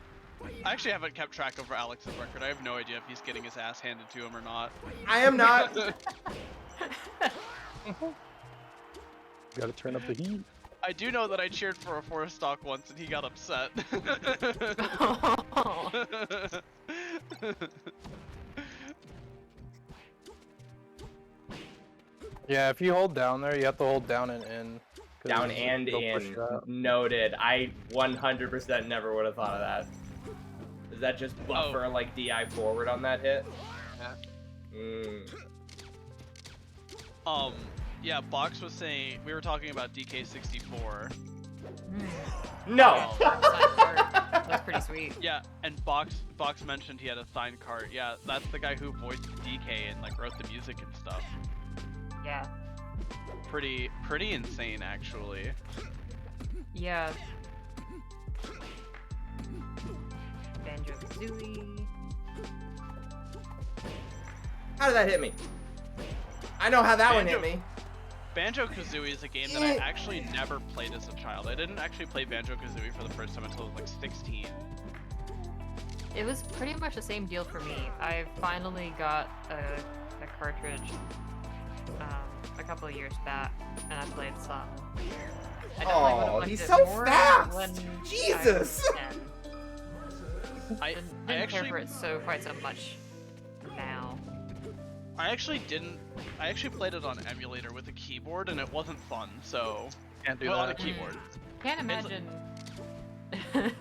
I actually haven't kept track of Alex's record. I have no idea if he's getting his ass handed to him or not. I am not. Gotta turn up the heat. I do know that I cheered for a Forest Stock once and he got upset. Yeah, if you hold down there, you have to hold down and in. 'cause Down and they'll push in. it out. Noted. I 100% never would have thought of that. Does that just buffer like DI forward on that hit? Yeah, Box was saying, we were talking about DK64. No. Oh, signed card. That's pretty sweet. Yeah, and Box mentioned he had a signed card. Yeah, that's the guy who voiced DK and like wrote the music and stuff. Yeah. Pretty insane actually. Yeah. Banjo-Kazooie. How did that hit me? I know how that one hit me. Banjo-Kazooie is a game that I actually never played as a child. I didn't actually play Banjo-Kazooie for the first time until I was like 16. It was pretty much the same deal for me. I finally got a cartridge a couple of years back, and I played some. I definitely would've Oh, liked he's it so more fast! when Jesus! I was 10. I Didn't care actually for it so quite so much now. I actually played it on emulator with a keyboard and it wasn't fun. So Can't do well, on a that. keyboard. Can't It's- imagine.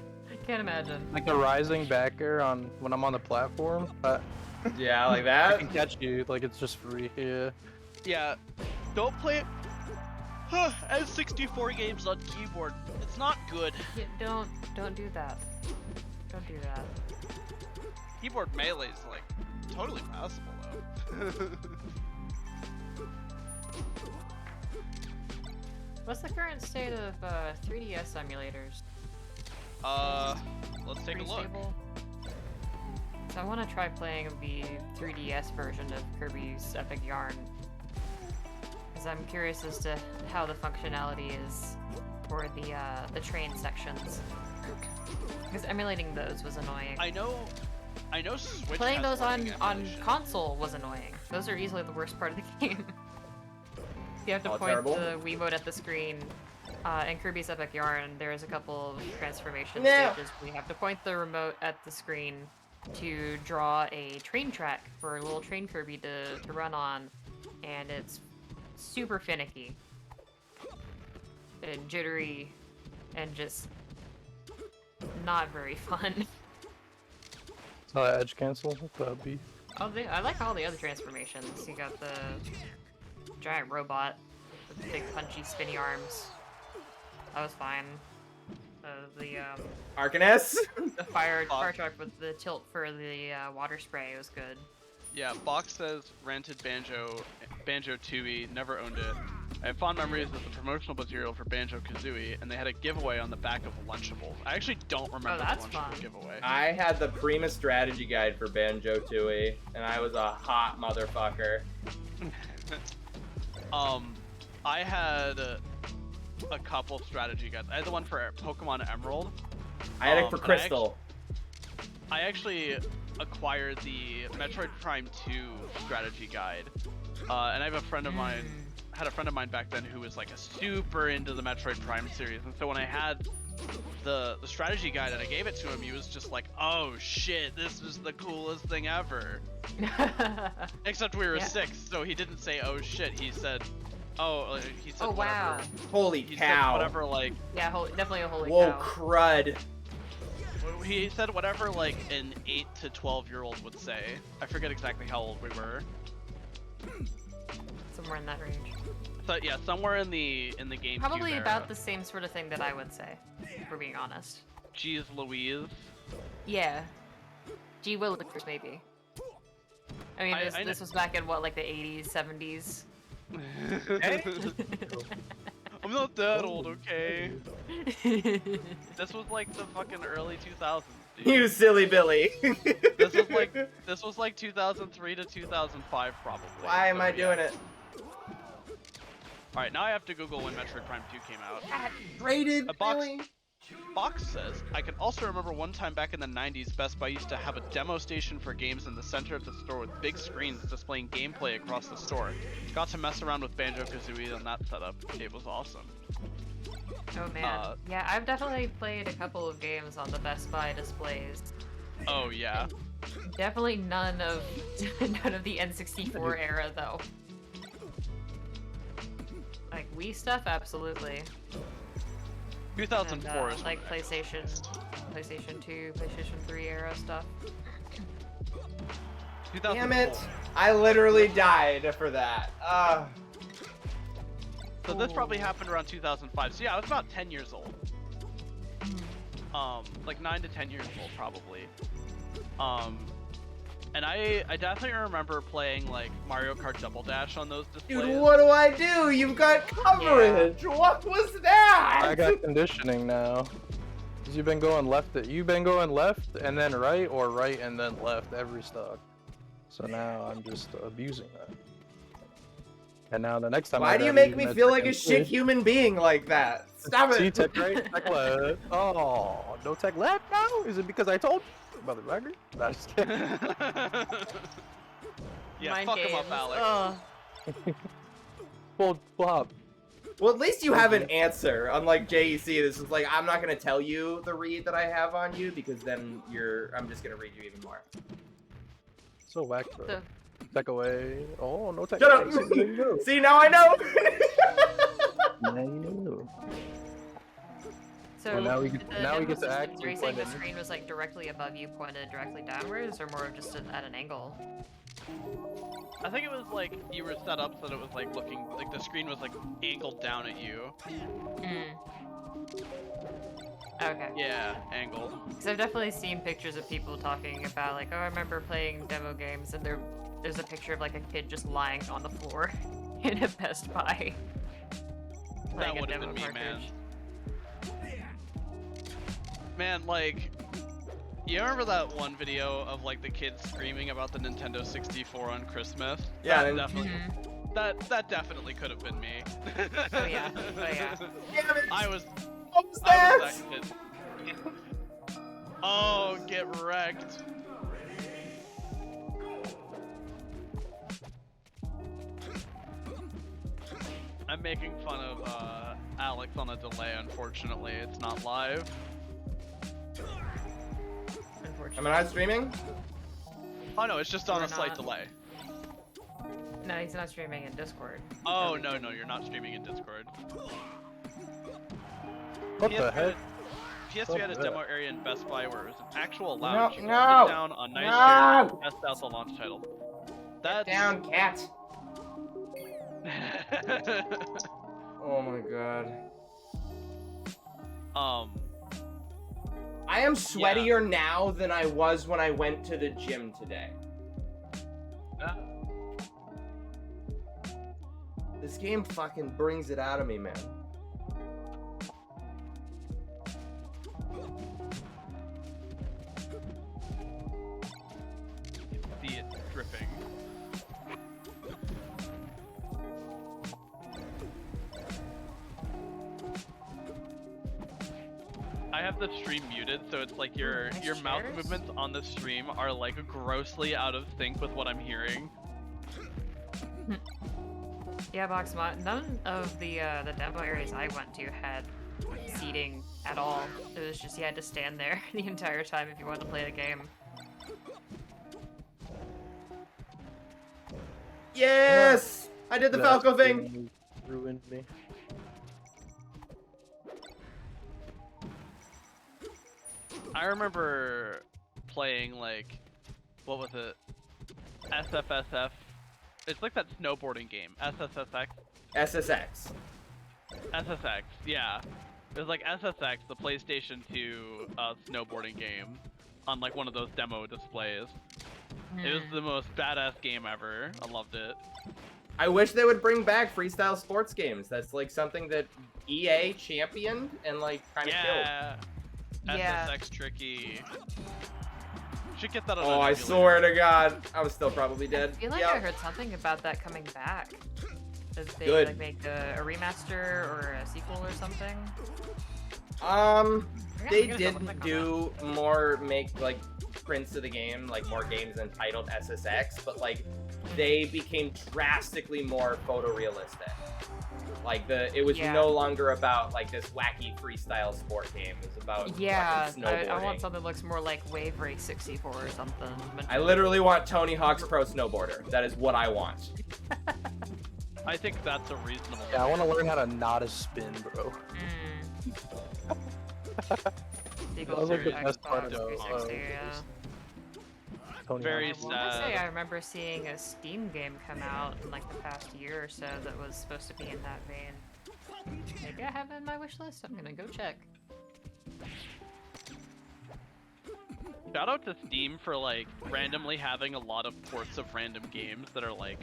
Can't imagine. Like the rising back air on when I'm on the platform, Yeah, like I that. can catch you. Like it's just free. Yeah. Yeah, don't play it. As 64 games on keyboard, it's not good. Yeah, don't do that. Don't do that. Keyboard melee is like totally passable though. What's the current state of 3DS emulators? Let's take a Pretty look. stable? So I want to try playing the 3DS version of Kirby's Epic Yarn. Because I'm curious as to how the functionality is for the train sections. Because emulating those was annoying. I know Switch Playing has those on working emulation. console was annoying. Those are easily the worst part of the game. You have to Oh, point terrible. the Wiimote at the screen. In Kirby's Epic Yarn, there's a couple of transformation No. stages where you have to point the remote at the screen to draw a train track for a little train Kirby to run on, and it's super finicky and jittery and just not very fun. So edge cancel. That'd be. I like all the other transformations. You got the giant robot with the big punchy spinny arms. That was fine. The Arcaness. the fire truck with the tilt for the water spray was good. Yeah, Box says rented Banjo Tooie, never owned it. I have fond memories of the promotional material for Banjo-Kazooie, and they had a giveaway on the back of Lunchables. I actually don't remember that's the Lunchable fun. giveaway. I had the Prima strategy guide for Banjo-Tooie, and I was a hot motherfucker. I had a couple strategy guides. I had the one for Pokemon Emerald. I had it for and Crystal. I actually acquired the Metroid Prime 2 strategy guide, and I have a friend of mine. Had a friend of mine back then who was like a super into the Metroid Prime series, and so when I had the strategy guide and I gave it to him, he was just like, "Oh shit, this is the coolest thing ever." Except we were Yeah. 6, so he didn't say "oh shit." He said, Oh, he said Oh wow. whatever. Holy He said cow. whatever like. Yeah, definitely a holy Whoa, cow. crud. He said whatever like an 8 to 12-year-old would say. I forget exactly how old we were. Somewhere in that range. So yeah, somewhere in the GameCube Probably era. about the same sort of thing that I would say, if we're being honest. Jeez Louise. Yeah. Gee Willikers, maybe. I mean, I this was back in what, like the 80s, 70s? I'm not that old, okay? This was like the fucking early 2000s, dude. You silly Billy. This was like 2003 to 2005 probably. Why am so, I yeah. doing it? All right, now I have to Google when Metroid Prime 2 came out. Rated A box- Billy. Box says, I can also remember one time back in the 90s, Best Buy used to have a demo station for games in the center of the store with big screens displaying gameplay across the store. Got to mess around with Banjo-Kazooie on that setup. It was awesome. Oh man. Yeah, I've definitely played a couple of games on the Best Buy displays. Oh yeah. Definitely none of the N64 era though. Like Wii stuff, absolutely. 2004 And, is like when I PlayStation 2, PlayStation 3 era stuff. 2004. Damn it. I literally died for that. So this probably happened around 2005. So yeah, I was about 10 years old. Like 9 to 10 years old probably. And I definitely remember playing like Mario Kart Double Dash on those displays. Dude, what do I do? You've got coverage. What was that? I got conditioning now. 'Cause you've been going left and then right, or right and then left every stock. So now I'm just abusing that. And now the next time Why do you make me feel like a shit human being like that? Stop See, it. tech right, tech left. Oh, no tech left now? Is it because I told you? Motherfucker? No, just kidding. Yeah, Mind fuck him up, games. Alex. Ugh. Full flop. Well, at least you have an answer. Unlike JEC, this is like, I'm not gonna tell you the read that I have on you because then I'm just gonna read you even more. So whack though. The- Tech away. Oh, no tech. Shut up! away. See, there you go. See, now I know! Now you know. So Well, now we did get- the now we demo get to systems, actually were you saying play the them. screen was like directly above you, pointed directly downwards, or more of just at an angle? I think it was like you were set up so that it was like looking like the screen was like angled down at you. Okay. Yeah, angled. Because I've definitely seen pictures of people talking about like, oh, I remember playing demo games, and there's a picture of like a kid just lying on the floor in a Best Buy. That playing a would have demo been me, man. cartridge. Man, like, you remember that one video of like the kids screaming about the Nintendo 64 on Christmas? Yeah, that and- definitely, Mhm. that definitely could have been me. Oh, yeah. Oh, yeah. Damn it! I was What was I that? was that kid. Oh, get wrecked. I'm making fun of Alex on a delay, unfortunately. It's not live. Am I not streaming? Oh no, it's just on We're a slight not. delay. No, he's not streaming in Discord. Oh no, you're not streaming in Discord. What the heck? PS3 had a What the demo heck? area in Best Buy where it was an actual lounge. You could no, sit down on nice no. chairs and test out the launch title. That's Down, cat. Oh my god. I am sweatier now than I was when I went to the gym today. This game fucking brings it out of me, man. See it dripping. I have the stream muted, so it's like your Nice mouth chairs. movements on the stream are like grossly out of sync with what I'm hearing. Yeah, Boxmod. None of the demo areas I went to had seating at all. It was just you had to stand there the entire time if you wanted to play the game. Yes! I did the Falco thing! ruined me. I remember playing like, what was it? SFSF. It's like that snowboarding game. SSSX. SSX. SSX. Yeah. It was like SSX, the PlayStation 2 snowboarding game, on like one of those demo displays. It was the most badass game ever. I loved it. I wish they would bring back freestyle sports games. That's like something that EA championed and like kind of killed. Yeah. Yeah. SSX Tricky. Should get that on Oh, an I emulator. swear to God, I was still probably I dead. feel like Yep. I heard something about that coming back. That they Good. like make a remaster or a sequel or something. They I'm gonna did double check on do more make like prints of the game, like more games entitled SSX, but like they became drastically more photorealistic. Like it was Yeah. no longer about like this wacky freestyle sport game. It was about Yeah, fucking I snowboarding. want something that looks more like Wave Race 64 or something. But I literally want Tony Hawk's Pro Snowboarder. That is what I want. I think that's a reasonable. Yeah, I want to learn how to not a spin, bro. Sequel was, like, to the best part Xbox about, 360, yeah. Tony Very Hawk. I want to sad. say I remember seeing a Steam game come out in like the past year or so that was supposed to be in that vein. Maybe I have it in my wish list. I'm gonna go check. Shout out to Steam for like randomly having a lot of ports of random games that are like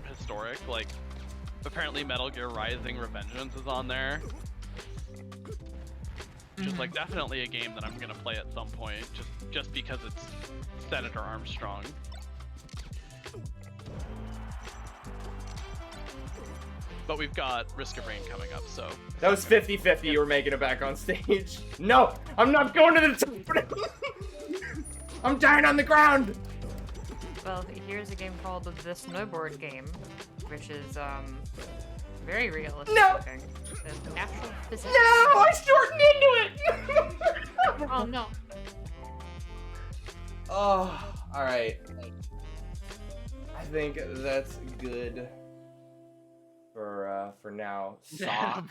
historic. Like apparently Metal Gear Rising: Revengeance is on there. Which is like definitely a game that I'm gonna play at some point, just because it's Senator Armstrong. But we've got Risk of Rain coming up, so That was 50-50 you were making it back on stage. No, I'm not going to the top. I'm dying on the ground. Well, here's a game called The Snowboard Game, which is very realistic No. looking. There's natural physics. No, I shortened into it. Oh no. Oh, all right. I think that's good for now. Sock.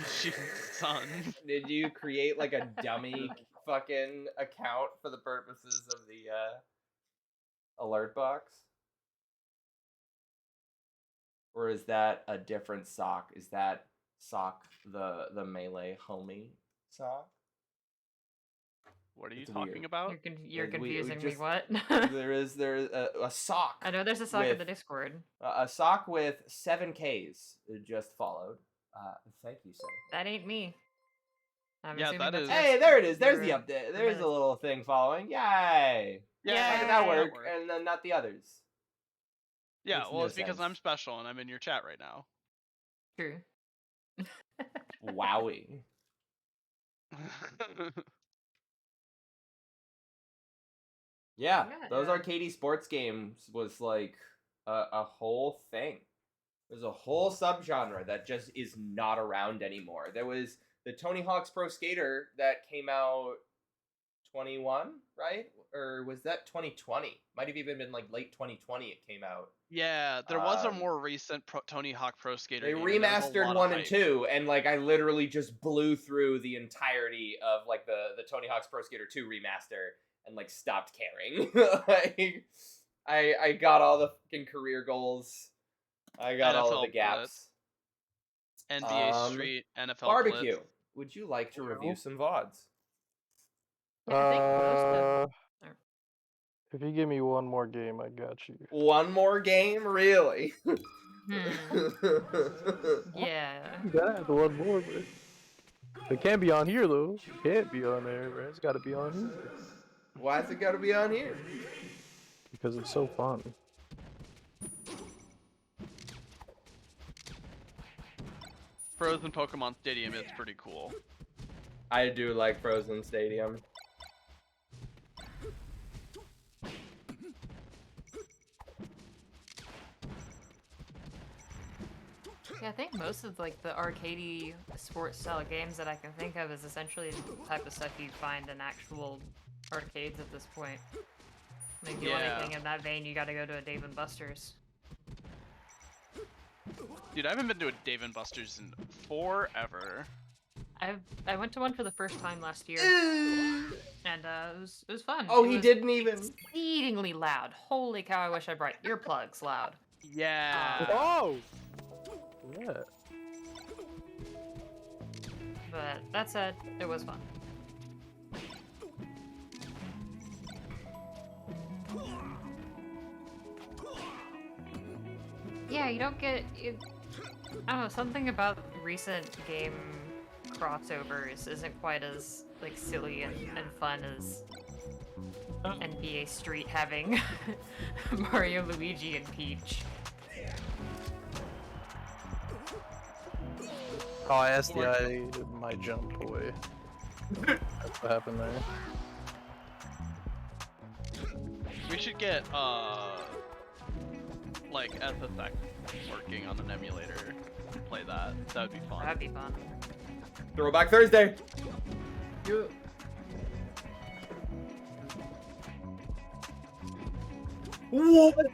son. Did you create like a dummy fucking account for the purposes of the alert box? Or is that a different sock? Is that sock the melee homie sock? What are you It's talking weird. about? You're Yeah, we confusing me. just- What? There's a sock. I know there's a sock in with- the Discord. A sock with 7 Ks just followed. Thank you, sir. That ain't me. I'm Yeah, assuming that that's is- just- Hey, there it is. There's the You're- update. There's a minutes. little thing following. Yay! Yeah, How did yeah, that yeah. work? And then not the others. Yeah, Makes well, no it's because sense. I'm special and I'm in your chat right now. True. Wowie. Yeah, Yeah, those yeah. arcade sports games was like a whole thing. There's a whole subgenre that just is not around anymore. There was the Tony Hawk's Pro Skater that came out 21, right? Or was that 2020? Might have even been like late 2020 it came out. Yeah, there was a Um, more recent Tony Hawk Pro Skater They game, and there was a remastered lot of 1 and hype. 2, and like I literally just blew through the entirety of like the Tony Hawk's Pro Skater 2 remaster and like stopped caring. Like I got all the fucking career goals. I got all of the NFL gaps. NBA Street, NFL Barbecue. Blitz. Would you like to You review know? some VODs? Yeah, I think most of. If you give me one more game, I got you. One more game, really? Yeah. You gotta have one more, bro. It can't be on here though. It can't be on there, bro. It's gotta be on here Why's it gotta be on here? because it's so fun. Frozen Pokemon Stadium is pretty cool. I do like Frozen Stadium. Yeah, I think most of like the arcadey sports style games that I can think of is essentially the type of stuff you find in actual arcades at this point. Like, if you want Yeah. anything in that vein, you gotta go to a Dave and Buster's. Dude, I haven't been to a Dave and Buster's in forever. I went to one for the first time last year, and it was fun. Oh, It he was didn't even. exceedingly loud. Holy cow! I wish I brought earplugs loud. Yeah. Oh. Yeah. But that said, it was fun. Yeah, you don't get. I don't know, something about recent game crossovers isn't quite as like silly and fun as NBA Street having Mario, Luigi, and Peach. Oh, I SDI my jump away. That's what happened there. We should get like FFX working on an emulator and play that. That would be fun. That'd be fun. Throwback Thursday. What?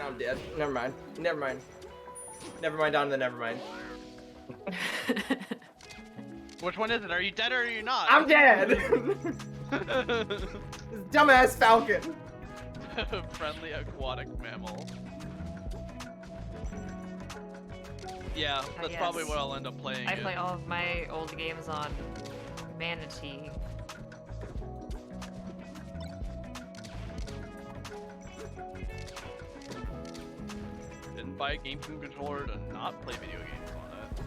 I'm dead. Never mind. Never mind. Never mind on the never mind. Which one is it? Are you dead or are you not? I'm dead! This dumbass falcon. Friendly aquatic mammal. Yeah, that's probably yes. what I'll end up playing. I play all of my old games on Manatee. Didn't buy a GameCube controller to not play video games on it.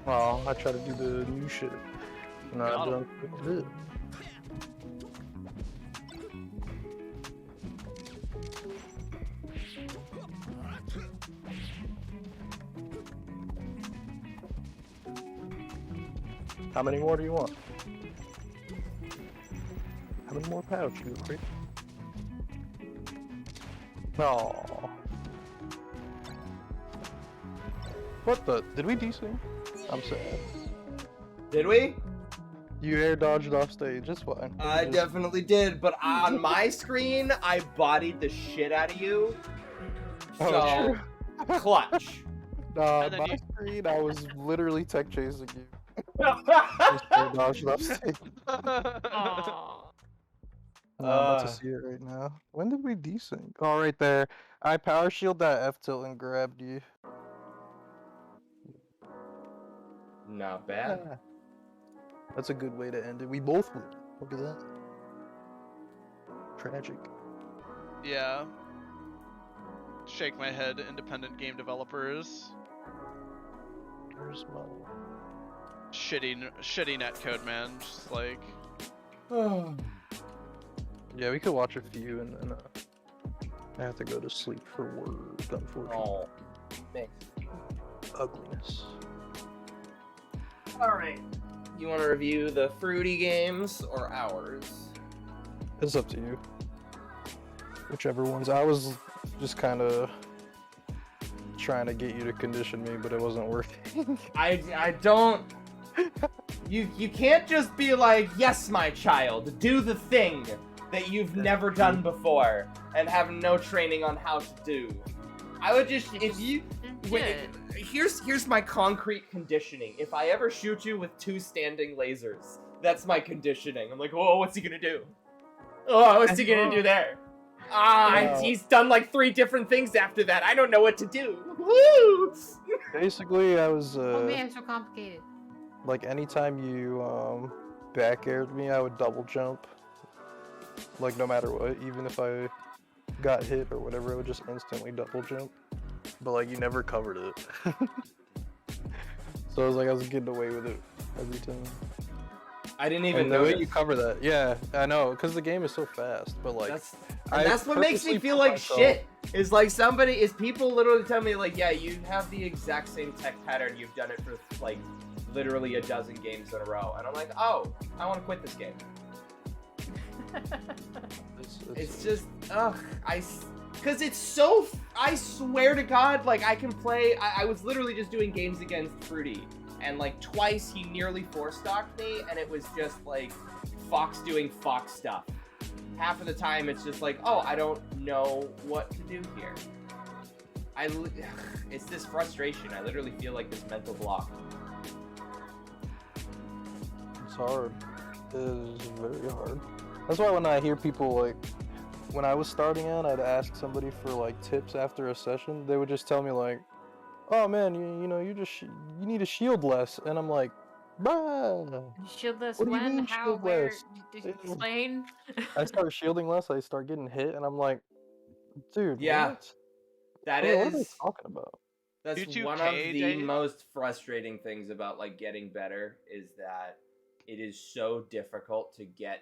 Well, I try to do the new shit. No, I Got 'em. don't. How many more do you want? How many more pouch, you creep? No. What the? Did we desync? I'm sad. Did we? You air dodged off stage. It's fine. I Just- definitely did, but on my screen, I bodied the shit out of you. Oh, So, true. clutch. Nah, And then my you- screen, I was literally tech chasing you. Just air dodged off stage. Aww. I'm about to Uh. see it right now. When did we desync? Oh, right there. I power shield that F tilt and grabbed you. Not bad. Yeah. That's a good way to end it. We both win. Look at that. Tragic. Yeah. Shake my head, independent game developers. Where's my... Shitty netcode, man. Just like, Yeah, we could watch a few and then I have to go to sleep for work, unfortunately. Oh. Ugliness. Alright. You want to review the fruity games or ours? It's up to you. Whichever ones. I was just kind of trying to get you to condition me, but it wasn't working. I don't. You can't just be like, yes, my child, do the thing that you've never done before and have no training on how to do. I would just, if you, here's my concrete conditioning. If I ever shoot you with 2 standing lasers, that's my conditioning. I'm like, oh, what's he gonna do? Oh, what's he gonna do there? He's done like 3 different things after that. I don't know what to do. Woo! Basically, I was Oh man, it's so complicated. like anytime you back aired me, I would double jump. Like no matter what, even if I got hit or whatever, I would just instantly double jump. But like you never covered it. So I was like I was getting away with it every time. I didn't even And the know way you cover that, yeah, I know, because the game is so fast. But like, And that's what makes me purposely feel put like myself- shit. Is like people literally tell me like, yeah, you have the exact same tech pattern. You've done it for like literally a dozen games in a row, and I'm like, oh, I want to quit this game. It's just, because it's so. I swear to God, like I can play. I was literally just doing games against Fruity, and like twice he nearly four-stocked me, and it was just like Fox doing Fox stuff. Half of the time, it's just like, oh, I don't know what to do here. It's this frustration. I literally feel like this mental block. It's hard. It is very hard. That's why when I hear people like, when I was starting out, I'd ask somebody for like tips after a session. They would just tell me like, "Oh man, you know, you need to shield less," and I'm like, "Bruh." Shieldless What do you when? mean How? Where? shieldless? Did you explain? I start shielding less. I start getting hit, and I'm like, "Dude, Yeah, what? that What are they is. talking about?" That's 2K, one of the Jay? most frustrating things about like getting better is that it is so difficult to get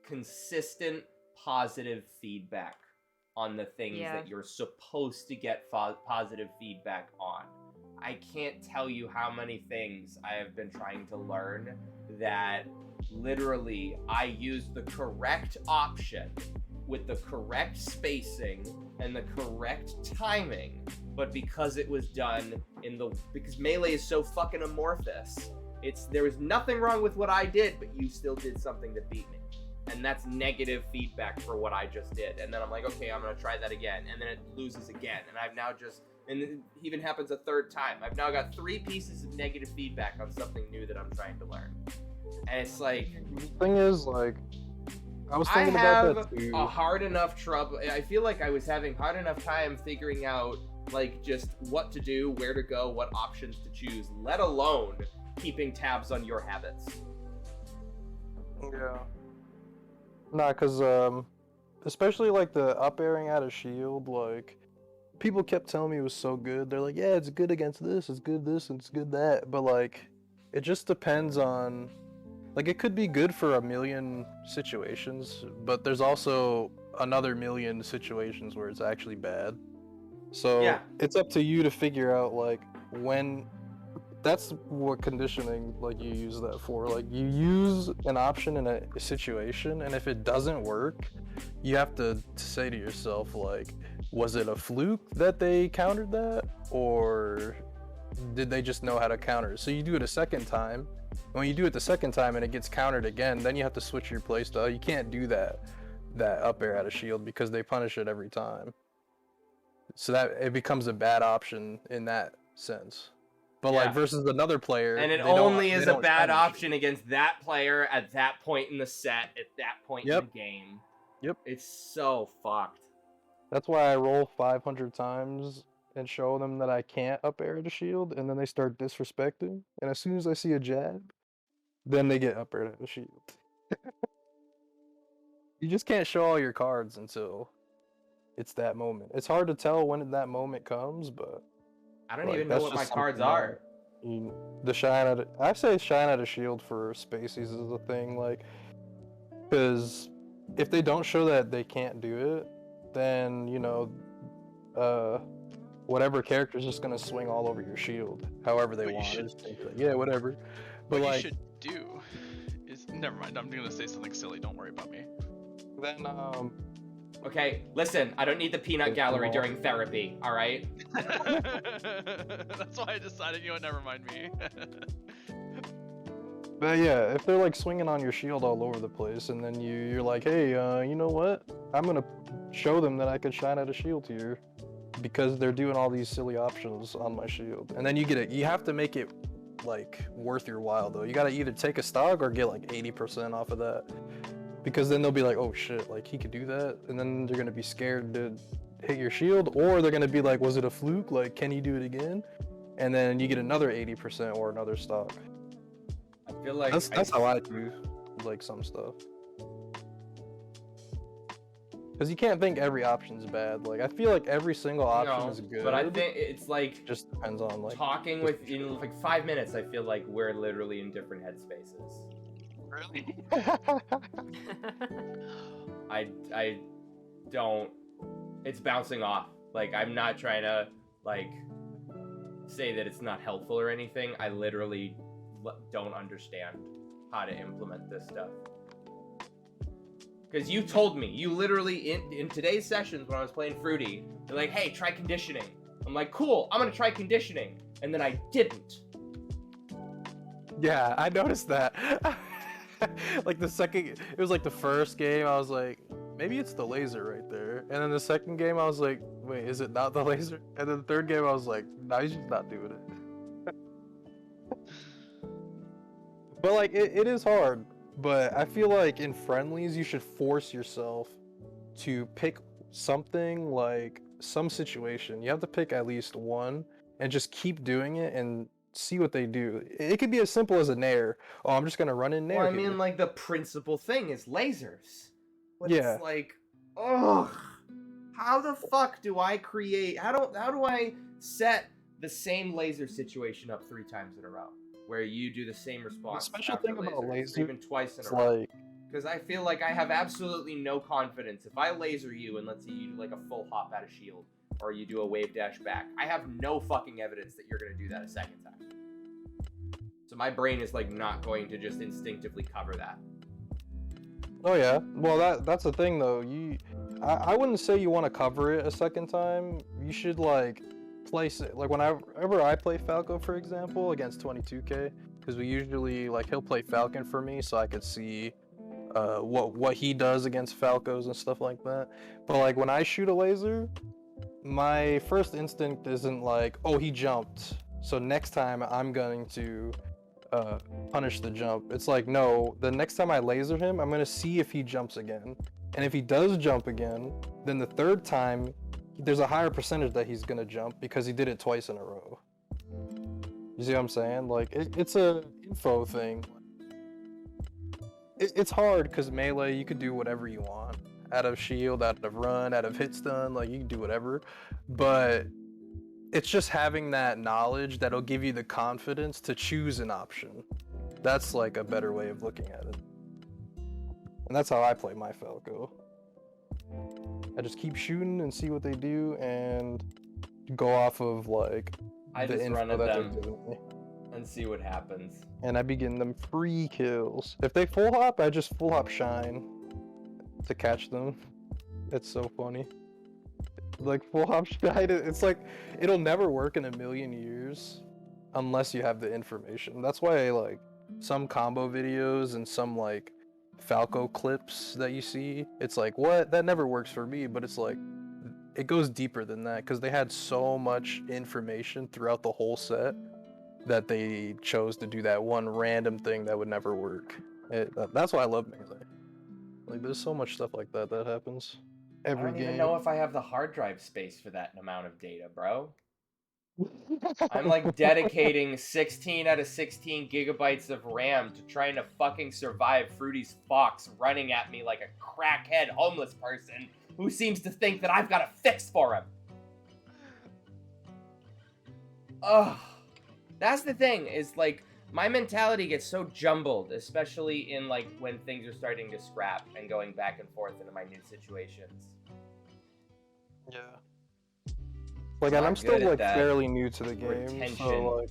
consistent positive feedback on the things Yeah. that you're supposed to get positive feedback on. I can't tell you how many things I have been trying to learn that literally I used the correct option with the correct spacing and the correct timing, but because it was done because Melee is so fucking amorphous, there was nothing wrong with what I did, but you still did something to beat me. And that's negative feedback for what I just did. And then I'm like, okay, I'm gonna try that again. And then it loses again. And and it even happens a third time. I've now got 3 pieces of negative feedback on something new that I'm trying to learn. And it's like, The thing is, like, I was I thinking about have that too. a hard enough trouble. I feel like I was having hard enough time figuring out, like, just what to do, where to go, what options to choose, let alone keeping tabs on your habits. Yeah. Nah, cause especially like the up airing out of shield, like people kept telling me it was so good. They're like, yeah, it's good against this, it's good this, and it's good that. But like, it just depends on. Like, it could be good for a million situations, but there's also another million situations where it's actually bad. So Yeah. it's up to you to figure out like when. That's what conditioning, like, you use that for. Like, you use an option in a situation, and if it doesn't work, you have to say to yourself, like, was it a fluke that they countered that, or did they just know how to counter it? So you do it a second time. When you do it the second time and it gets countered again, then you have to switch your playstyle. You can't do that up air out of shield because they punish it every time. So that it becomes a bad option in that sense. But Yeah. like versus another player, And it they don't- only they is a don't bad punish it. option against that player at that point in the set, at that point Yep. in the game. Yep. It's so fucked. That's why I roll 500 times and show them that I can't up air the shield, and then they start disrespecting. And as soon as I see a jab, then they get up air the shield. You just can't show all your cards until it's that moment. It's hard to tell when that moment comes, but I don't like, even know that's what my just cards something are. the shine out of, I say shine out of shield for spacies is the thing, like, because if they don't show that they can't do it, then you know whatever character is just gonna swing all over your shield however they What you want. should- It's just like, yeah, whatever. But What like you should do is never mind. I'm gonna say something silly. Don't worry about me. then Okay, listen, I don't need the peanut Okay, gallery come on. during therapy, alright? That's why I decided you would never mind me. But yeah, if they're like swinging on your shield all over the place, and then you're like, hey, you know what? I'm gonna show them that I can shine out a shield here, because they're doing all these silly options on my shield. And then you have to make it like worth your while though. You gotta either take a stock or get like 80% off of that, because then they'll be like, oh shit, like he could do that, and then they're gonna be scared to hit your shield, or they're gonna be like, was it a fluke? Like, can he do it again? And then you get another 80% or another stock. I feel like That's how I do like some stuff. Because you can't think every option's bad. Like, I feel like every single option no, is good. but I think it's like it just depends on like. talking with in like 5 minutes. I feel like we're literally in different headspaces. Really? I don't. It's bouncing off. Like, I'm not trying to like say that it's not helpful or anything. I literally don't understand how to implement this stuff. Because you told me, you literally in today's sessions when I was playing Fruity, you're like, hey, try conditioning. I'm like, cool, I'm gonna try conditioning, and then I didn't. Yeah, I noticed that. Like it was like the first game, I was like, maybe it's the laser right there. And then the second game, I was like, wait, is it not the laser? And then the third game, I was like, no, he's just not doing it. But like, it is hard. But I feel like in friendlies, you should force yourself to pick something, like some situation. You have to pick at least one and just keep doing it and see what they do. It could be as simple as a nair. Oh, I'm just gonna run in nair. Well, I here. mean, like, the principal thing is lasers. But Yeah. it's like, ugh. How the fuck do I create? How do I set the same laser situation up 3 times in a row, where you do the same response? special after thing about lasers, laser, even twice in It's a row. like, Because I feel like I have absolutely no confidence. If I laser you and let's say you do like a full hop out of shield, or you do a wave dash back, I have no fucking evidence that you're gonna do that a second time. So my brain is like not going to just instinctively cover that. oh yeah. Well, that's the thing though. I wouldn't say you want to cover it a second time. You should like place it. Like whenever I play Falco, for example, against 22K, because we usually like he'll play Falcon for me, so I could see what he does against Falcos and stuff like that. But like when I shoot a laser, my first instinct isn't like, oh, he jumped, so next time I'm going to punish the jump. It's like, no, the next time I laser him, I'm gonna see if he jumps again. And if he does jump again, then the third time, there's a higher percentage that he's gonna jump because he did it twice in a row. You see what I'm saying? Like, it's a info thing. It's hard because melee, you could do whatever you want. Out of shield, out of run, out of hit stun, like, you can do whatever. But it's just having that knowledge that'll give you the confidence to choose an option. That's like a better way of looking at it. And that's how I play my Falco. I just keep shooting and see what they do and go off of like I the just info run at that they're them giving me. and see what happens. And I begin them free kills. If they full hop, I just full hop shine to catch them. It's so funny. Like full hop shine, it's like it'll never work in a million years unless you have the information. That's why like some combo videos and some like Falco clips that you see, it's like, what? That never works for me. But it's like it goes deeper than that because they had so much information throughout the whole set that they chose to do that one random thing that would never work. That's why I love melee. Like, there's so much stuff like that that happens every I don't game. even know if I have the hard drive space for that amount of data, bro. I'm like dedicating 16 out of 16 gigabytes of RAM to trying to fucking survive Fruity's Fox running at me like a crackhead homeless person who seems to think that I've got a fix for him. Ugh. That's the thing, is like my mentality gets so jumbled, especially in like when things are starting to scrap and going back and forth into my new situations. Yeah. Like, and Not I'm still good at like that fairly new to the game, retention. so like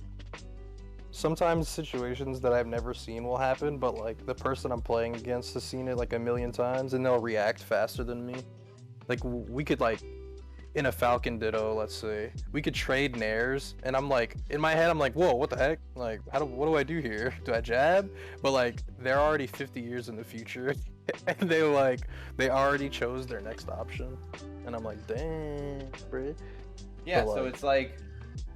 sometimes situations that I've never seen will happen, but like the person I'm playing against has seen it like a million times and they'll react faster than me. Like we could like in a Falcon Ditto, let's say, we could trade nairs, and I'm like, in my head, I'm like, whoa, what the heck? Like, what do I do here? Do I jab? But like, they're already 50 years in the future, and they already chose their next option, and I'm like, dang, bro. Yeah, But, so like- it's like,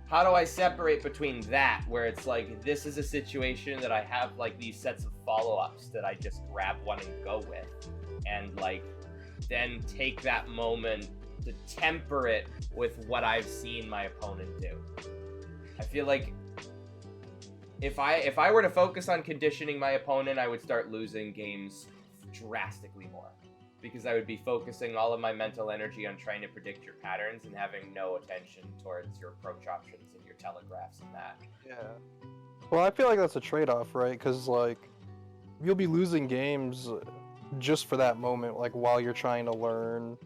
how do I separate between that, where it's like, this is a situation that I have like these sets of follow-ups that I just grab one and go with, and like, then take that moment to temper it with what I've seen my opponent do. I feel like if I were to focus on conditioning my opponent, I would start losing games drastically more, because I would be focusing all of my mental energy on trying to predict your patterns and having no attention towards your approach options and your telegraphs and that. Yeah. Well, I feel like that's a trade-off, right? Because like, you'll be losing games just for that moment, like while you're trying to learn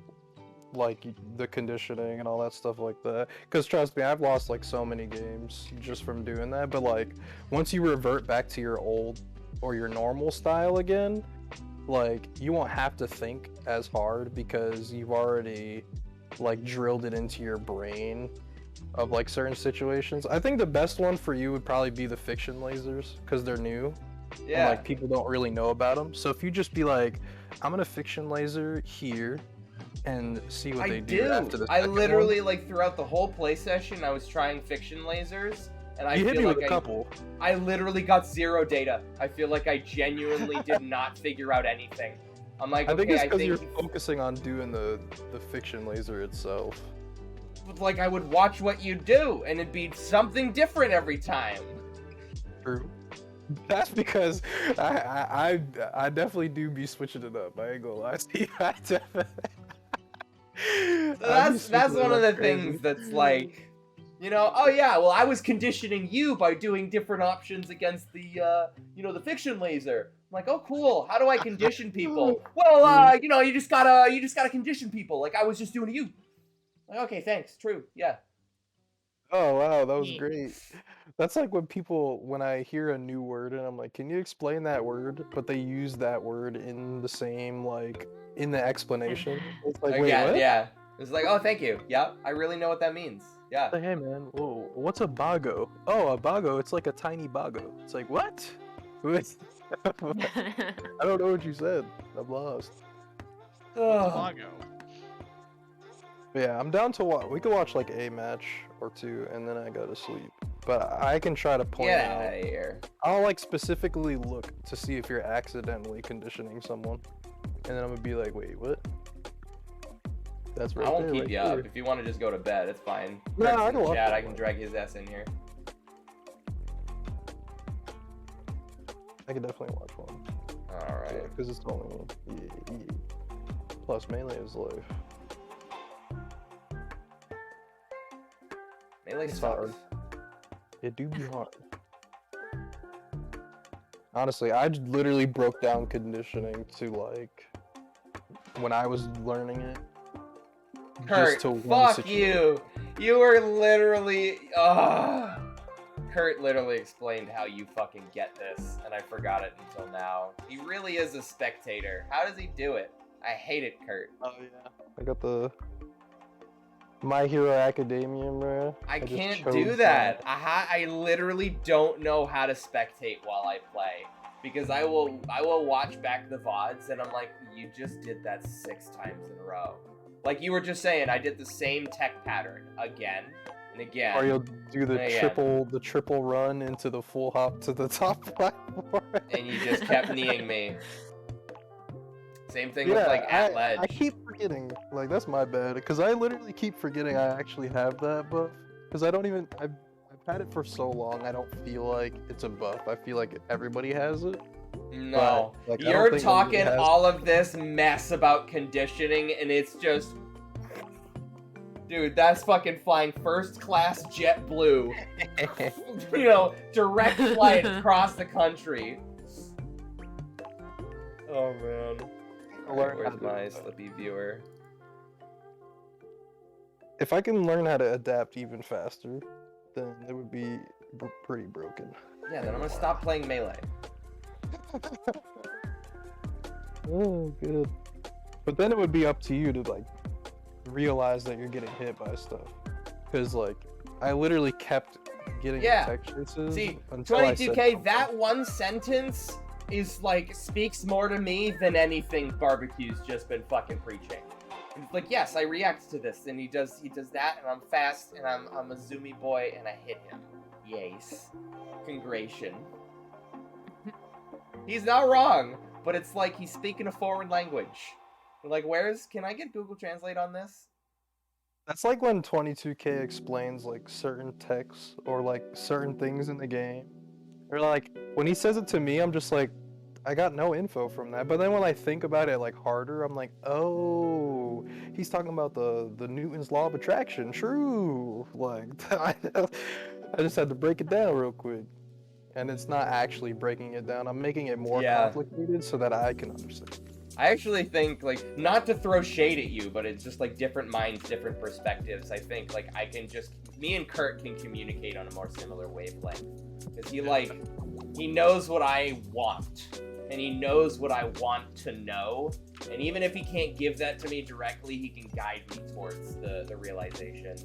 like the conditioning and all that stuff like that. Because trust me, I've lost like so many games just from doing that. But like once you revert back to your old or your normal style again, like you won't have to think as hard because you've already like drilled it into your brain of like certain situations. I think the best one for you would probably be the fiction lasers because they're new. And, Yeah. like people don't really know about them. So if you just be like, I'm gonna fiction laser here and see what I they do after the I second literally one. like throughout the whole play session, I was trying fiction lasers, and I You hit feel me like with a couple. I literally got 0 data. I feel like I genuinely did not figure out anything. I'm like, I think okay, it's I because think you're focusing on doing the fiction laser itself. like I would watch what you do, and it'd be something different every time. True. That's because I definitely do be switching it up. I ain't gonna lie to you. I definitely. So that's one of the things that's like, you know, oh yeah, well I was conditioning you by doing different options against the you know, the fiction laser. I'm like, oh cool, how do I condition people? Well, you know, you just gotta condition people, like I was just doing to you. Like, okay, thanks, true, yeah. Oh wow, that was Neat. great. That's like when I hear a new word and I'm like, can you explain that word? But they use that word in the same like in the explanation. It's like, wait, Again, what? yeah. It's like, oh thank you. Yep, I really know what that means. Yeah. Like, hey man, whoa, what's a bago? Oh, a bago, it's like a tiny bago. It's like, what? I don't know what you said. I'm lost. Ugh. Lago. But yeah, I'm down to watch. We could watch like a match or two, and then I go to sleep. But I can try to point Get out. out of here. I'll like specifically look to see if you're accidentally conditioning someone, and then I'm gonna be like, wait, what? That's right I won't there, keep right you there. up. If you want to just go to bed, it's fine. No, Kurt's I in can the watch chat, it. I can drag his ass in here. I can definitely watch one. Alright. Because it's only yeah. Plus melee is life. Melee It's sucks. hard. It do be hard. Honestly, I literally broke down conditioning to like when I was learning it. Kurt, just to one fuck situation. you. You were literally. Kurt literally explained how you fucking get this, and I forgot it until now. He really is a spectator. How does he do it? I hate it, Kurt. Oh yeah. I got the My Hero Academia, bro. I just can't chose do that. I literally don't know how to spectate while I play. Because I will watch back the VODs and I'm like, you just did that 6 times in a row. Like you were just saying, I did the same tech pattern again and again. Or you'll do the Yeah. triple run into the full hop to the top platform. And you just kept kneeing me. Same thing with like at ledge. I keep forgetting. Like that's my bad, because I literally keep forgetting I actually have that buff. Because I don't even. I've had it for so long. I don't feel like it's a buff. I feel like everybody has it. No, But, like, I don't you're think talking anybody has- all of this mess about conditioning, and it's just, dude, that's fucking flying first class JetBlue, you know, direct flight across the country. Oh man. Alright, where's my Slippy viewer? If I can learn how to adapt even faster, then it would be pretty broken. Yeah, then I'm gonna stop playing Melee. Oh, good. But then it would be up to you to like realize that you're getting hit by stuff, because like I literally kept getting Yeah. tech chases See, until I said 22K, something. that one sentence is like speaks more to me than anything Barbecue's just been fucking preaching. It's like, yes, I react to this, and he does that, and I'm fast, and I'm a zoomy boy, and I hit him. Yes. Congration. He's not wrong, but it's like he's speaking a foreign language. Like, can I get Google Translate on this? That's like when 22K explains like certain texts or like certain things in the game. Or like when he says it to me, I'm just like, I got no info from that. But then when I think about it like harder, I'm like, oh, he's talking about the Newton's law of attraction. True. Like I just had to break it down real quick. And it's not actually breaking it down. I'm making it more Yeah. complicated so that I can understand. I actually think, like, not to throw shade at you, but it's just like different minds, different perspectives. I think, like, me and Kurt can communicate on a more similar wavelength. Because he knows what I want. And he knows what I want to know. And even if he can't give that to me directly, he can guide me towards the realization.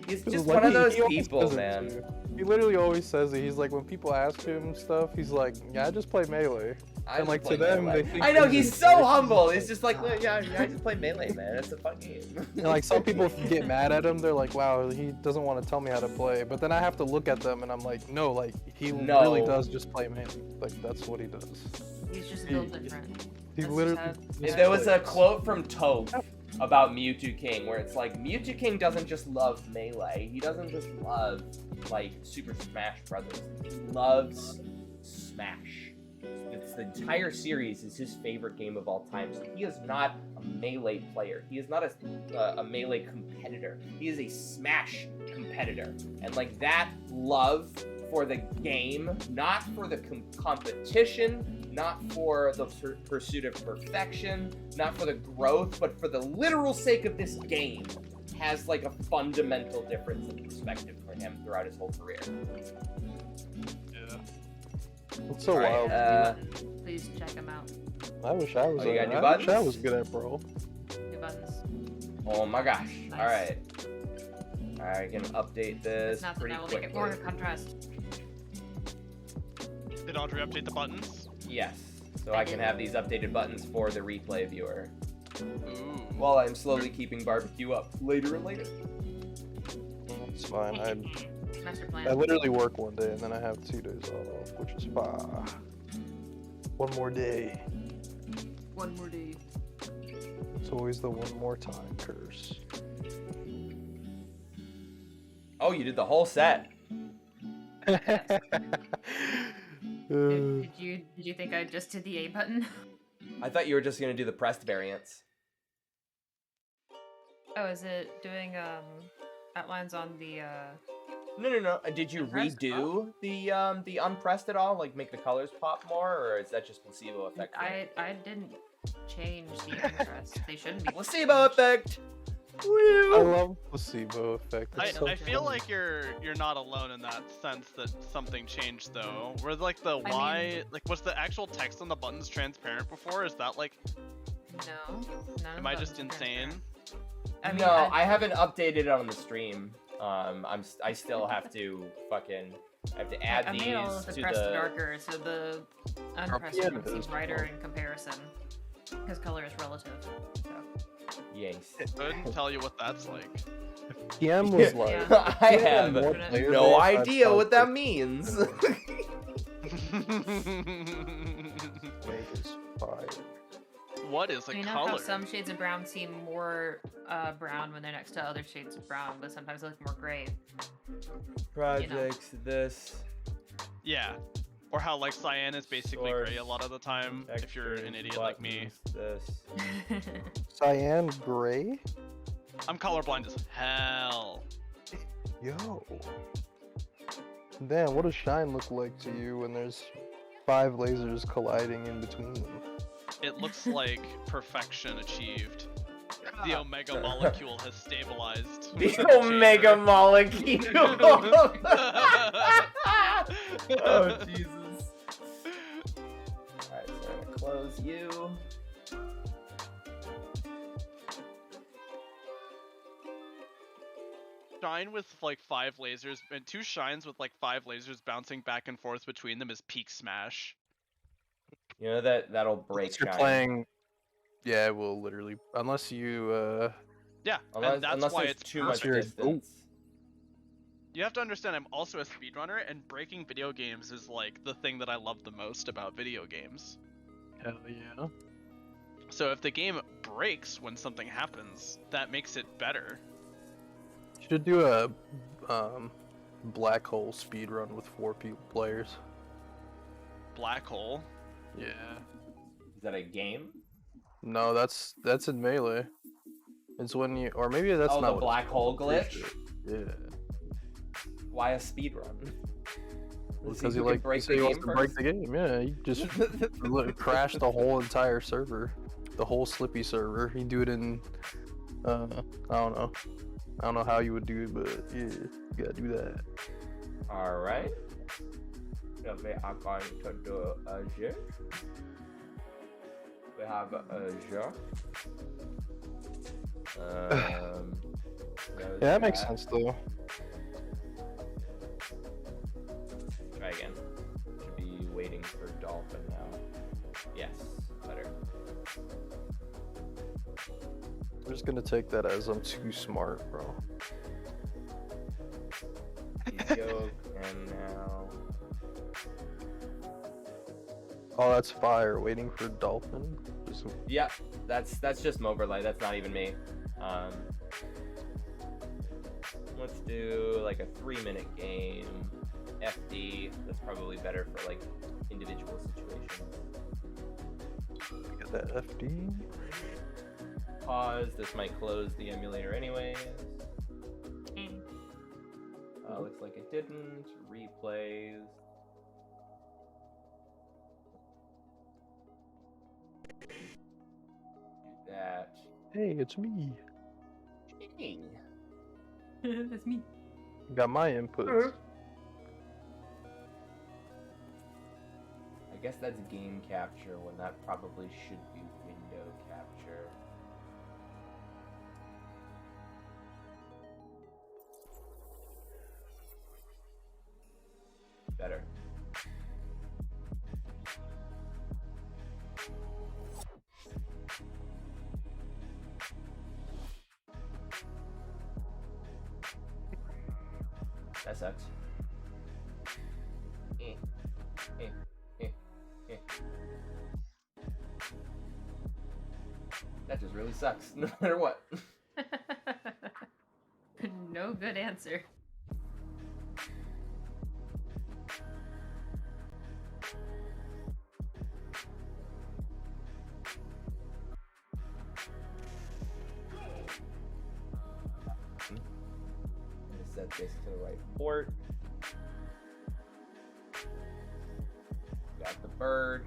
He's just one of those he always people, says it, man. too. He literally always says it. He's like, when people ask him stuff, he's like, yeah, I just play Melee. I And, just like, play to them, Melee. they think I know, he's he's a so dick. humble. He's just like, "Well, yeah, I just play Melee, man. It's a fun game." And like some people get mad at him, they're like, wow, he doesn't want to tell me how to play. But then I have to look at them and I'm like, no, like he really No. does just play Melee. Like that's what he does. He's just built different. He That's literally. just just There was a plays. quote from Toad about Mewtwo King where it's like, Mewtwo King doesn't just love Melee. He doesn't just love, like, Super Smash Brothers. He loves Smash. It's the entire series is his favorite game of all time. So he is not a Melee player. He is not a Melee competitor. He is a Smash competitor. And, like, that love for the game, not for the competition, not for the pursuit of perfection, not for the growth, but for the literal sake of this game, has like a fundamental difference in perspective for him throughout his whole career. Yeah. It's so Alright, wild. Please check him out. I wish I was. Oh, you got new I wish I buttons? was good at Brawl. New buttons. Oh my gosh. Nice. Alright. Alright, gonna update this It's not pretty that will make quickly. it more contrast. Did Audrey update the buttons? Yes. So I can have these updated buttons for the replay viewer. Ooh. While I'm slowly keeping barbecue up later and later. It's fine. Master I plan. literally work one day and then I have 2 days off, which is fine. One more day. One more day. It's always the one more time curse. Oh, you did the whole set. Did you think I just did the A button? I thought you were just gonna do the pressed variants. Oh, is it doing outlines on the No. Did you Unpressed? redo the unpressed at all? Like make the colors pop more, or is that just placebo effect? I didn't change the unpressed. They shouldn't be. Placebo effect. I Woo! love placebo effect. I, It's so I feel fun. like you're not alone in that sense that something changed though. Where like the I Y, mean- like was the actual text on the buttons transparent before? Is that like, No. None of am I the just buttons are insane? transparent. I mean, No, I haven't updated it on the stream. I still have to fucking. I have to add I these made all of the to pressed the. darker, so the unpressed yeah, one it is. seems brighter in comparison. Because color is relative. So. Yes. Couldn't tell you what that's like. TM was like. Yeah. I Yeah, have more no player no base, I'd idea probably what that say means. Wake is fire. What is a You know color? how some shades of brown seem more brown when they're next to other shades of brown, but sometimes they look more gray. Projects. This. Yeah. Or how like cyan is basically Source, gray a lot of the time if you're an textures, idiot like me. buttons, This. Cyan gray? I'm colorblind as hell. Yo. Damn, what does shine look like to you when there's 5 lasers colliding in between them? It looks like perfection achieved. The omega molecule has stabilized. The within the omega chamber. molecule. Oh Jesus. Alright, so I'm gonna close you. Shine with like 5 lasers and 2 shines with like 5 lasers bouncing back and forth between them is peak smash. You know that'll break Unless you're shine. playing. Yeah, it will literally. Unless you, Yeah, Unless, and that's unless why there's it's too much You're- distance. You have to understand I'm also a speedrunner and breaking video games is like the thing that I love the most about video games. Hell yeah. So if the game breaks when something happens, that makes it better. Should do a black hole speed run with 4 players. Black hole. Yeah. Is that a game? No, that's in melee. It's when you, or maybe that's Oh, not the what it's black hole called, I'm pretty glitch? sure. Yeah. Why a speed run? Let's see Because he who can like break he the wants game to break first. the game. Yeah, he just crashed the whole entire server, the whole Slippy server. He'd do it in, I don't know. I don't know how you would do it, but yeah, you gotta do that. All right. So we are going to do a jeu. We have a jeu. Yeah, that makes sense though. Try again. Should be waiting for Dolphin now. Yes, better. I'm just gonna take that as I'm too smart, bro. Joke, and now. Oh, that's fire. Waiting for Dolphin. Yeah, that's just Moverlight. That's not even me. Let's do like a 3-minute game. FD. That's probably better for like individual situations. Get that FD. Pause. This might close the emulator anyways. Looks like it didn't. Replays. Do that. Hey, it's me. Hey. That's me. Got my inputs. I guess that's game capture when that probably should be window capture. Better. That sucks. Eh, eh, eh, eh. That just really sucks, no matter what. No good answer. Set this to the right port. Got the bird.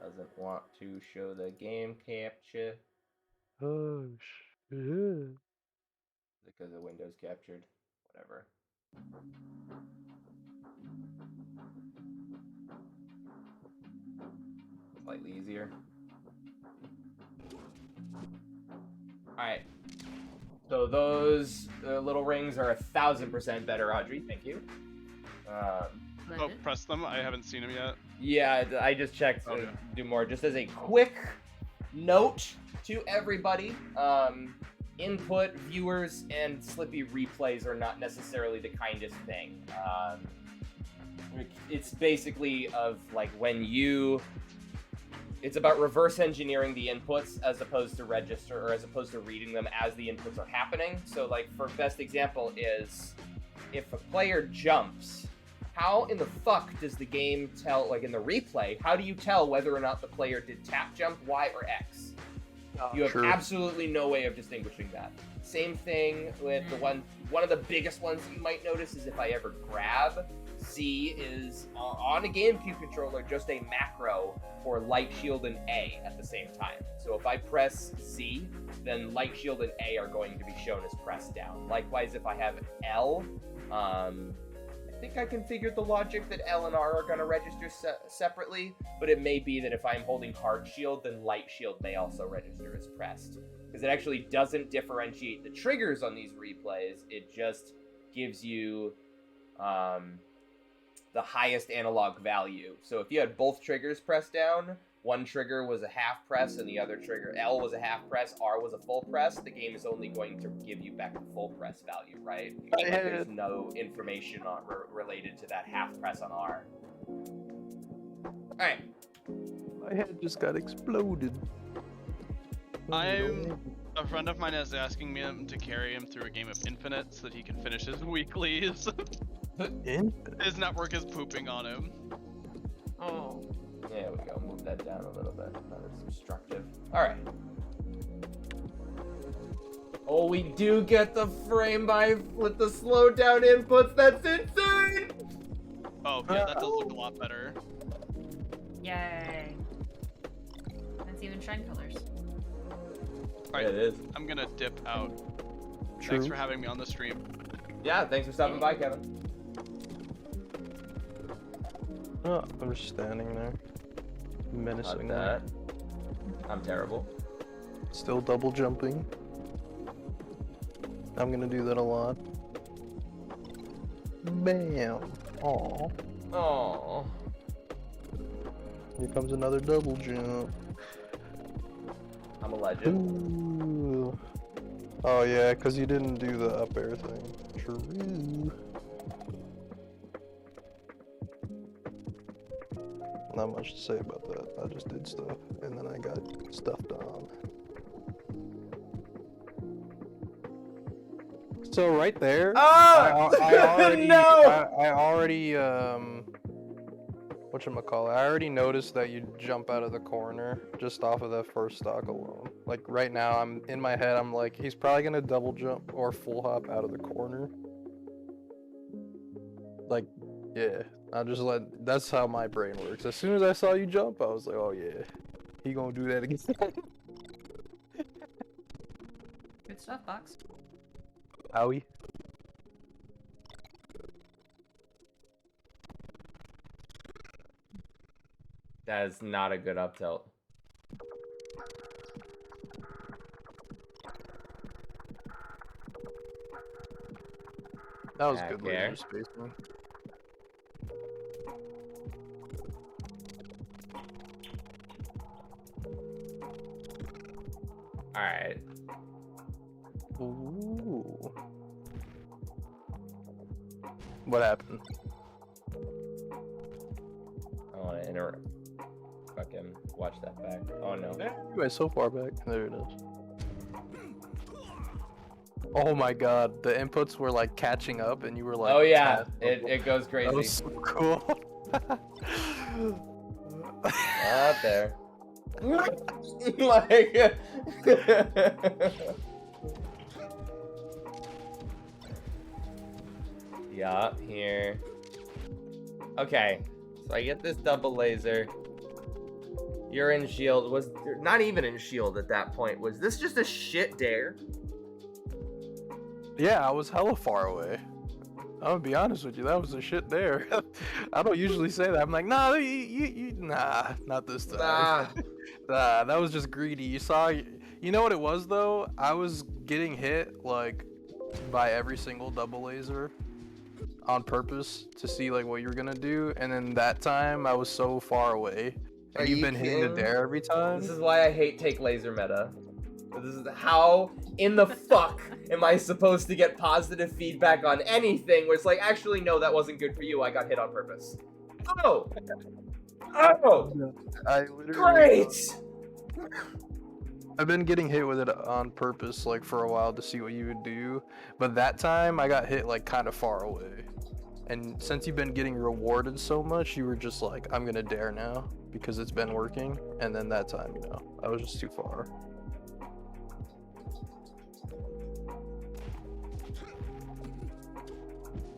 Doesn't want to show the game capture Oh shit. because the window's captured. Whatever. Slightly easier. Alright. So those little rings are 1000% better, Audrey. Thank you. Oh, press them. I haven't seen them yet. Yeah, I just checked. Okay. Do more. Just as a quick note to everybody, input, viewers, and Slippy replays are not necessarily the kindest thing. It's basically of like when you. It's about reverse engineering the inputs as opposed to register or as opposed to reading them as the inputs are happening. So like for best example is if a player jumps, how in the fuck does the game tell, like in the replay, how do you tell whether or not the player did tap jump, Y, or X? You have absolutely no way of distinguishing that. Same thing with the one of the biggest ones that you might notice is if I ever grab, Z is on a GameCube controller just a macro for light shield and A at the same time. So if I press Z, then light shield and A are going to be shown as pressed down. Likewise, if I have L, I think I configured the logic that L and R are going to register separately, but it may be that if I'm holding hard shield, then light shield may also register as pressed. Because it actually doesn't differentiate the triggers on these replays, it just gives you the highest analog value. So if you had both triggers pressed down, one trigger was a half press and the other trigger, L was a half press, R was a full press, the game is only going to give you back the full press value, right? Because there's no information on, related to that half press on R. Alright. My head just got exploded. A friend of mine is asking me to carry him through a game of Infinite so that he can finish his weeklies. His network is pooping on him. Oh. There we go. Move that down a little bit. Not as obstructive. Alright. Oh Oh, we do get the frame by with the slowed down inputs. That's insane. Oh, yeah, that does look a lot better. Yay. That's even shine colors. Alright, It is. I'm gonna dip out. True. Thanks for having me on the stream. Yeah, thanks for stopping by, Kevin. Oh, I'm just standing there. Not Menacing. that. I'm terrible. Still double jumping. I'm gonna do that a lot. Bam! Aw. Oh. Here comes another double jump. I'm a legend. Ooh. Oh yeah, cause you didn't do the up air thing. True. Not much to say about that. I just did stuff, and then I got stuffed on. So right there, Oh! I already, No! I already, whatchamacallit, I already noticed that you jump out of the corner just off of that first stock alone. Like right now, I'm in my head, I'm like, he's probably gonna double jump or full hop out of the corner. Like, yeah, that's how my brain works. As soon as I saw you jump, I was like, oh yeah, he gonna do that again. Good stuff, Box. Owie. That is not a good up tilt. That was Back good air. laser spacing. Alright. Ooh. What happened? I want to interrupt. Fucking watch that back. Oh no. You went so far back. There it is. Oh my god, the inputs were like catching up and you were like... Oh yeah, 10. it goes That crazy. was so cool. Up there. Like. Yeah, here. Okay, so I get this double laser. You're in shield. Was not even in shield at that point. Was this just a shit dare? Yeah, I was hella far away. I'm gonna be honest with you, that was a shit there. I don't usually say that. I'm like, nah, nah, not this time. Ah. Nah, that was just greedy. You know what it was though? I was getting hit like by every single double laser on purpose to see like what you were gonna do, and then that time I was so far away, Are and you've you been hitting the kidding? dare every time. This is why I hate take laser meta. This is how in the fuck am I supposed to get positive feedback on anything where it's like, actually, no, that wasn't good for you. I got hit on purpose. Oh! Oh! I literally, Great! I've been getting hit with it on purpose like for a while to see what you would do, but that time I got hit like kind of far away. And since you've been getting rewarded so much, you were just like, I'm gonna dare now because it's been working. And then that time, you know, I was just too far.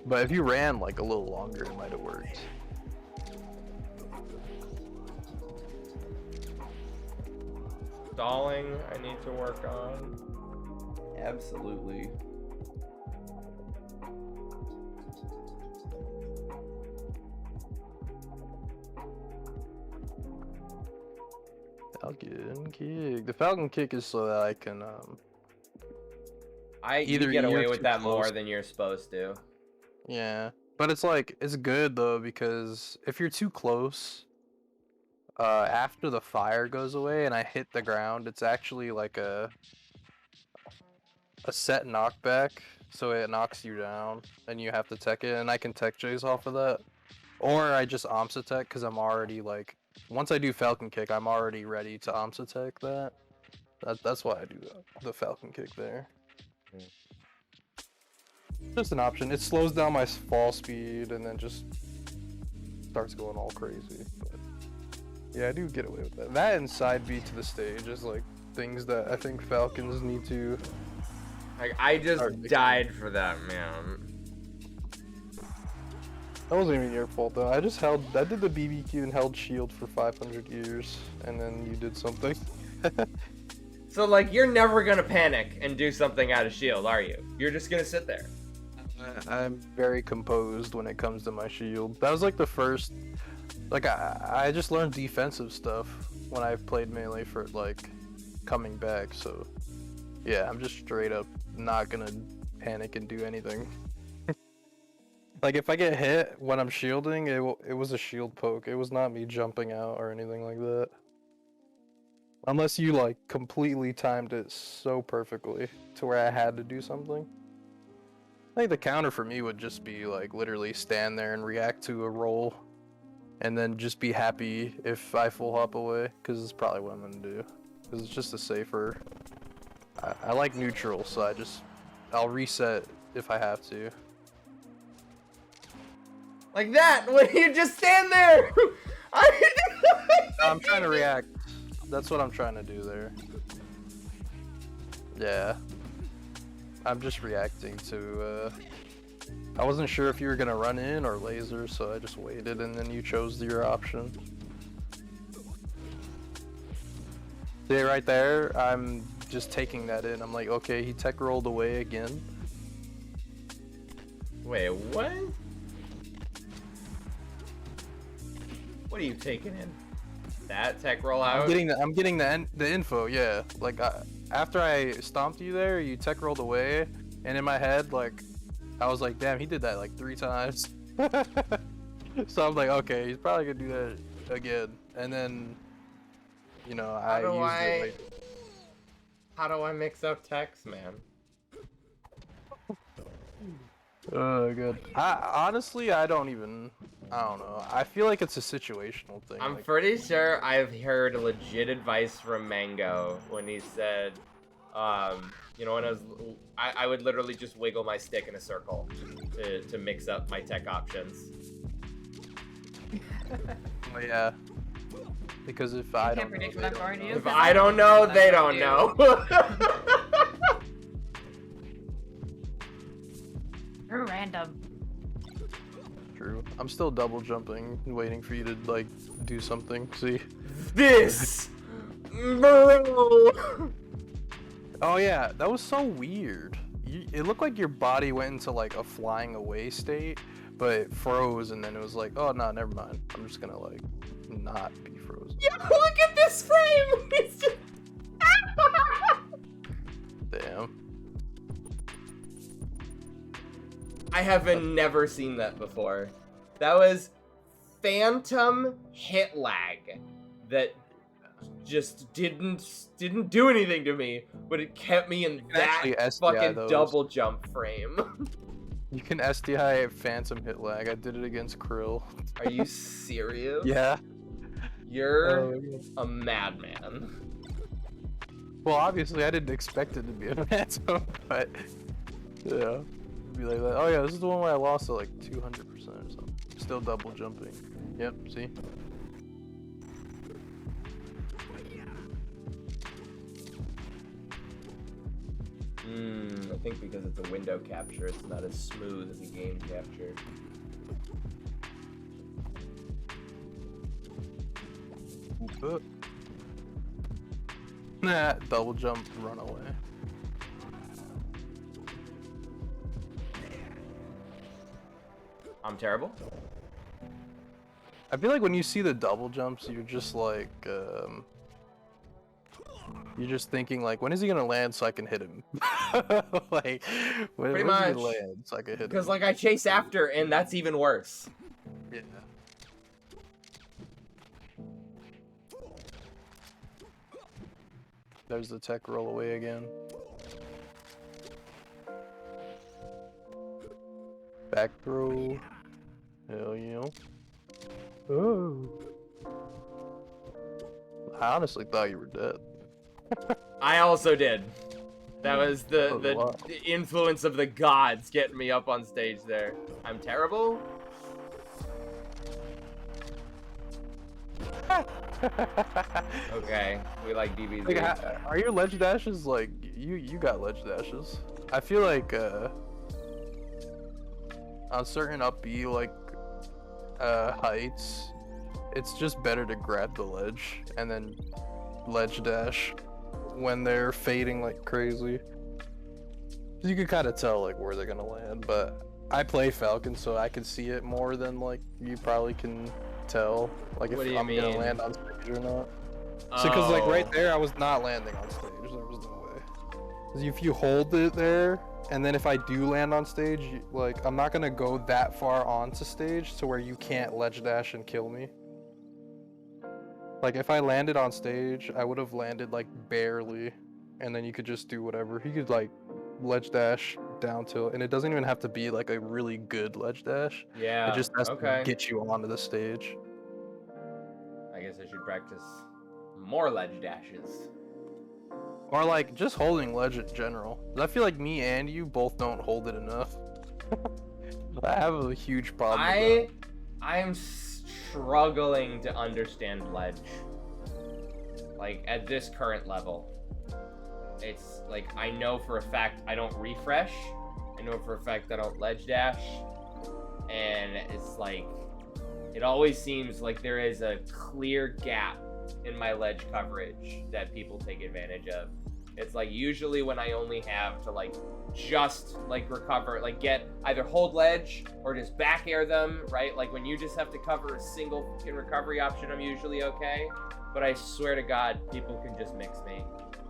But if you ran like a little longer, it might have worked. Stalling, I need to work on. Absolutely. Falcon kick. The Falcon kick is so that I can You Either get away you're with too that close. more than you're supposed to. yeah. But it's like it's good though because if you're too close, after the fire goes away and I hit the ground, it's actually like a set knockback, so it knocks you down and you have to tech it, and I can tech chase off of that. Or I just OMS attack because I'm already like, once I do Falcon kick, I'm already ready to OMS attack that. That's why I do the Falcon kick there. Just an option. It slows down my fall speed and then just starts going all crazy. But yeah, I do get away with that. That and side B to the stage is like things that I think Falcons need to Like, I just Alright, makes died for that, man. That wasn't even your fault though. I did the BBQ and held shield for 500 years, and then you did something. So, like, you're never gonna panic and do something out of shield, are you? You're just gonna sit there. I'm very composed when it comes to my shield. That was like the first, like I just learned defensive stuff when I played melee for like coming back. So yeah, I'm just straight up not gonna panic and do anything. Like if I get hit when I'm shielding, it was a shield poke. It was not me jumping out or anything like that. Unless you like completely timed it so perfectly to where I had to do something. I think the counter for me would just be like literally stand there and react to a roll, and then just be happy if I full hop away, because it's probably what I'm gonna do. Because it's just a safer. I like neutral, so I'll reset if I have to. Like that, when you just stand there! I'm trying to react. That's what I'm trying to do there. Yeah. I'm just reacting to, I wasn't sure if you were gonna run in or laser, so I just waited and then you chose your option. See, right there, I'm just taking that in. I'm like, okay, he tech rolled away again. Wait, what? What are you taking in? That tech rollout? I'm getting the info, yeah. Like, after I stomped you there, you tech rolled away, and in my head, like, I was like, damn, he did that like 3 times. So I'm like, okay, he's probably gonna do that again. And then, you know, I used it. How do I mix up techs, man? Oh, good. Honestly, I don't know. I feel like it's a situational thing. I'm like, pretty sure I've heard legit advice from Mango when he said, you know, when I would literally just wiggle my stick in a circle to mix up my tech options. oh, yeah. Because if I can't don't predict know, what they I'm going to do. If I don't know, they don't know. You're random. True. I'm still double jumping, waiting for you to like do something. See? This, bro. Oh yeah, that was so weird. It looked like your body went into like a flying away state, but it froze, and then it was like, oh no, never mind. I'm just gonna like not be frozen. Yo, look at this frame. It's just... Damn. I have never seen that before. That was phantom hit lag that just didn't do anything to me, but it kept me in can that actually SDI fucking those. double jump frame. You can SDI phantom hit lag. I did it against Krill. Are you serious? Yeah. You're Oh, a madman. well, obviously I didn't expect it to be a phantom, but yeah. Be like that. Oh yeah, this is the one where I lost at like 200% or something. Still double jumping. Yep, see? I think because it's a window capture, it's not as smooth as a game capture. Nah, double jump, run away. I'm terrible. I feel like when you see the double jumps, you're just like, you're just thinking like, when is he gonna land so I can hit him? Like, when Pretty is he gonna much. land so I can hit him? Because like I chase after, and that's even worse. Yeah. There's the tech roll away again. Back throw. Hell yeah. Oh. I honestly thought you were dead. I also did. That was Oh, wow. the influence of the gods getting me up on stage there. I'm terrible? Okay, we like DBZ. Like, are your ledge dashes like you got ledge dashes? I feel like on certain upbeat like heights, it's just better to grab the ledge and then ledge dash when they're fading like crazy. You can kind of tell like where they're gonna land, but I play Falcon, so I can see it more than like you probably can tell, like What if do you I'm gonna mean? land on stage or not. So, cause like Oh. right there, I was not landing on stage. There was no way. 'Cause if you hold it there, and then if I do land on stage, like I'm not gonna go that far onto stage to where you can't ledge dash and kill me. Like if I landed on stage, I would have landed like barely, and then you could just do whatever. You could like ledge dash down tilt, and it doesn't even have to be like a really good ledge dash. Yeah. It just has okay. to get you onto the stage. I guess I should practice more ledge dashes. Or like just holding ledge in general. 'Cause I feel like me and you both don't hold it enough. I have a huge problem. with I am struggling to understand ledge. Like at this current level. It's like I know for a fact I don't refresh. I know for a fact I don't ledge dash. And it's like it always seems like there is a clear gap in my ledge coverage that people take advantage of. It's like usually when I only have to like just like recover, like get either hold ledge or just back air them, right? Like when you just have to cover a single fucking recovery option, I'm usually okay. But I swear to God, people can just mix me.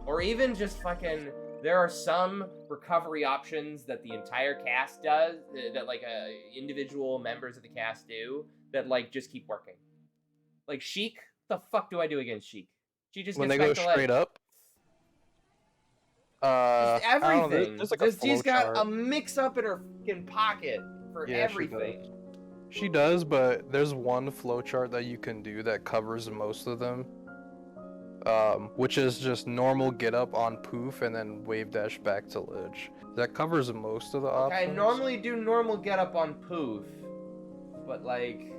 Or even just fucking, there are some recovery options that the entire cast does, that like individual members of the cast do, that like just keep working. Like Sheik, the fuck do I do against Sheik? She just when gets they go back to ledge. straight up. Just I don't know, everything. there's like a Just, she's flow got chart. a mix up in her fucking pocket for Yeah, she everything. She does, but there's one flowchart that you can do that covers most of them. Which is just normal get up on poof and then wave dash back to ledge. That covers most of the Okay, I options. normally do normal get up on poof, but like,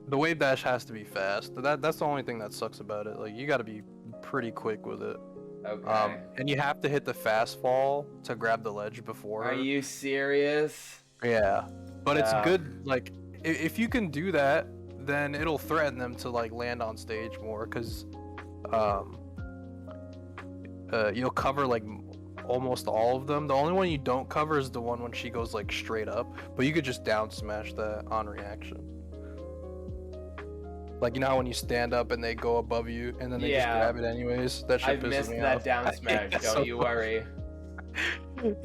The wave dash has to be fast. That's the only thing that sucks about it. Like you got to be pretty quick with it. okay. And you have to hit the fast fall to grab the ledge before. Are you serious? Yeah, but it's Yeah. good. Like if you can do that, then it'll threaten them to like land on stage more, because you'll cover like almost all of them. The only one you don't cover is the one when she goes like straight up, but you could just down smash that on reaction. Like you know how when you stand up and they go above you and then they just Yeah. grab it anyways. That shit I've pisses missed me that off. down smash, It's don't so you worry.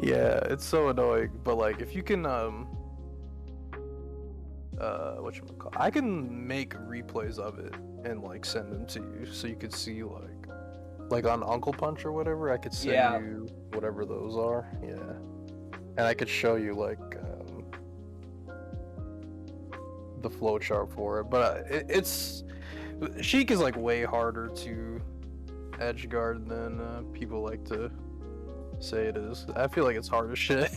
Yeah, it's so annoying. But like if you can whatchamacallit, I can make replays of it and like send them to you so you could see like on Uncle Punch or whatever. I could send Yeah. you whatever those are. Yeah, and I could show you like the flowchart for it. But it's Sheik is like way harder to edge guard than people like to say it is. I feel like it's hard as shit.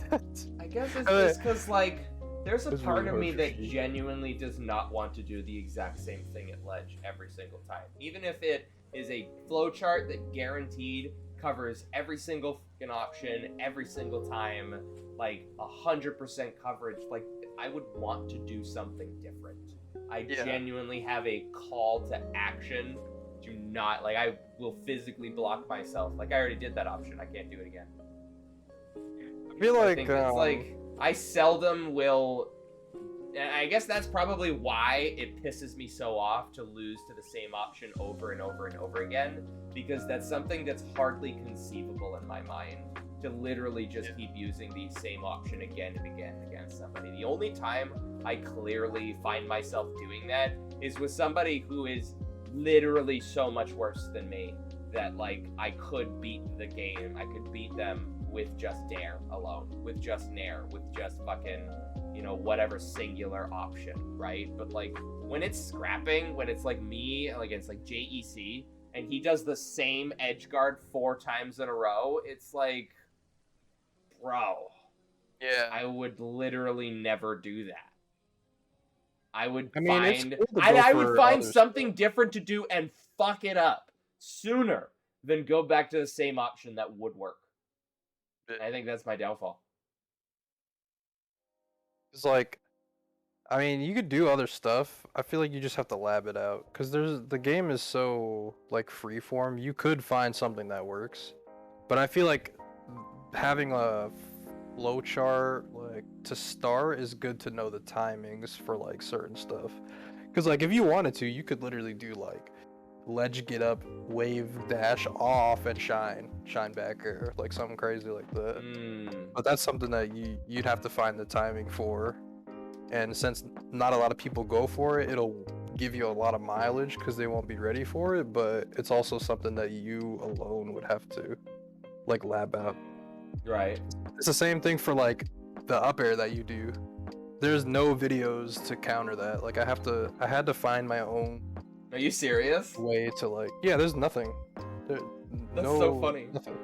I guess it's Uh, just because, like, there's a it's part really of hard me for that Sheik. genuinely does not want to do the exact same thing at ledge every single time. Even if it is a flowchart that guaranteed covers every single fucking option every single time, like 100% coverage, like, I would want to do something different. I Yeah. genuinely have a call to action to not, like, I will physically block myself. Like, I already did that option. I can't do it again. I feel I like think it's like I seldom will, and I guess that's probably why it pisses me so off to lose to the same option over and over and over again, because that's something that's hardly conceivable in my mind, to literally just keep using the same option again and again against somebody. The only time I clearly find myself doing that is with somebody who is literally so much worse than me that like I could beat the game. I could beat them with just Dare alone, with just Nair, with just fucking, you know, whatever singular option, right? But like when it's scrapping, when it's like me against like JEC, and he does the same edge guard 4 times in a row, it's like, bro, yeah. I would literally never do that. I would I mean, it's find cool to go I would for find other something stuff. different to do and fuck it up sooner than go back to the same option that would work. I think that's my downfall. It's like, I mean, you could do other stuff. I feel like you just have to lab it out because the game is so like freeform. You could find something that works, but I feel like having a flow chart like to start is good to know the timings for like certain stuff. Because like if you wanted to, you could literally do like ledge get up, wave dash off, and shine back or like something crazy like that. But that's something that you'd have to find the timing for. And since not a lot of people go for it, it'll give you a lot of mileage because they won't be ready for it, but it's also something that you alone would have to like lab out. Right. It's the same thing for like the up air that you do. There's no videos to counter that. Like I had to find my own Are you serious? way to like, yeah, there's nothing. There, That's so funny. Nothing.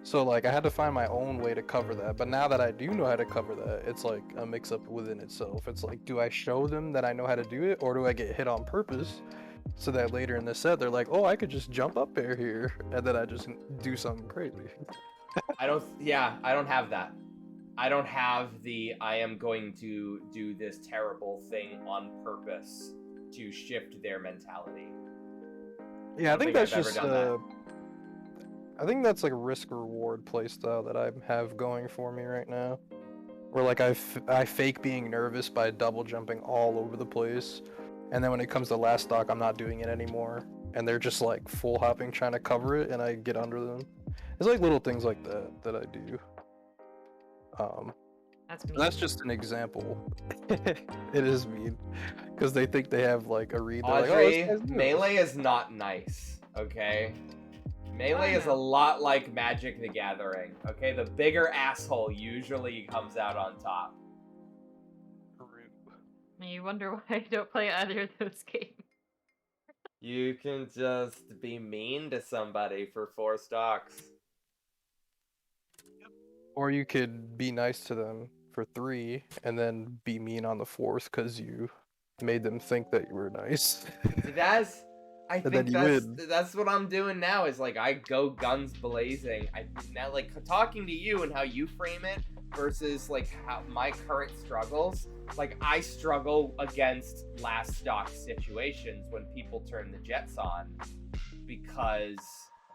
So like I had to find my own way to cover that, but now that I do know how to cover that, it's like a mix up within itself. It's like, do I show them that I know how to do it, or do I get hit on purpose so that later in the set they're like, oh, I could just jump up air here, and then I just do something crazy. I don't have that. I don't have the I am going to do this terrible thing on purpose to shift their mentality. Yeah, I think think that's I've ever just done that. I think that's like a risk reward playstyle that I have going for me right now. Where like I fake being nervous by double jumping all over the place, and then when it comes to last stock, I'm not doing it anymore, and they're just like full hopping trying to cover it, and I get under them. It's like little things like that that I do. That's me. That's just an example. It is mean because they think they have like a read. They're like, Audrey, this guy's new." Melee is not nice, okay? Melee is a lot like Magic the Gathering, okay? The bigger asshole usually comes out on top. You wonder why I don't play either of those games. You can just be mean to somebody for 4 stocks. Or you could be nice to them for 3 and then be mean on the 4th because you made them think that you were nice. See, I And think then you win. that's what I'm doing now is like I go guns blazing. Now like talking to you and how you frame it versus like how my current struggles. Like I struggle against last stock situations when people turn the jets on because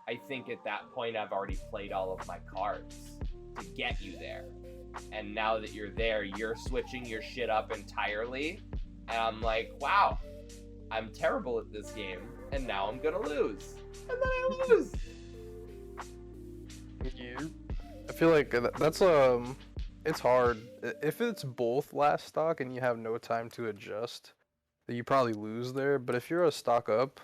I think at that point I've already played all of my cards to get you there. And now that you're there, you're switching your shit up entirely. And I'm like, wow, I'm terrible at this game. And now I'm gonna lose. And then I lose. Yeah. I feel like that's it's hard. If it's both last stock and you have no time to adjust, then you probably lose there. But if you're a stock up,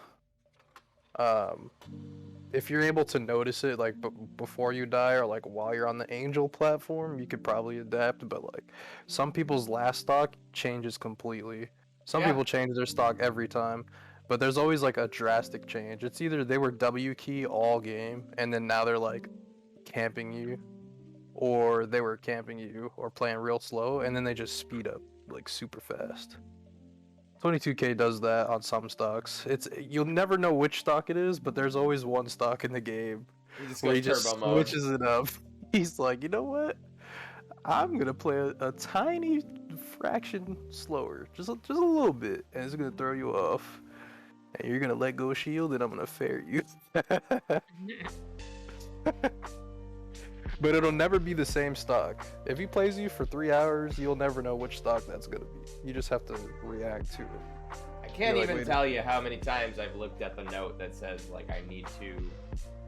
if you're able to notice it like before you die or like while you're on the angel platform, you could probably adapt. But like some people's last stock changes completely. Some Yeah. people change their stock every time, but there's always like a drastic change. It's either they were W key all game and then now they're like camping you, or they were camping you or playing real slow and then they just speed up like super fast. 22K does that on some stocks. You'll never know which stock it is, but there's always one stock in the game He just where goes he just turbo mode. switches it up. He's like, you know what? I'm gonna play a tiny fraction slower, just a little bit, and it's gonna throw you off. And you're gonna let go shield, and I'm gonna fair you. But it'll never be the same stock. If he plays you for 3 hours, you'll never know which stock that's gonna be. You just have to react to it. I can't You're like, even wait a- tell you how many times I've looked at the note that says like I need to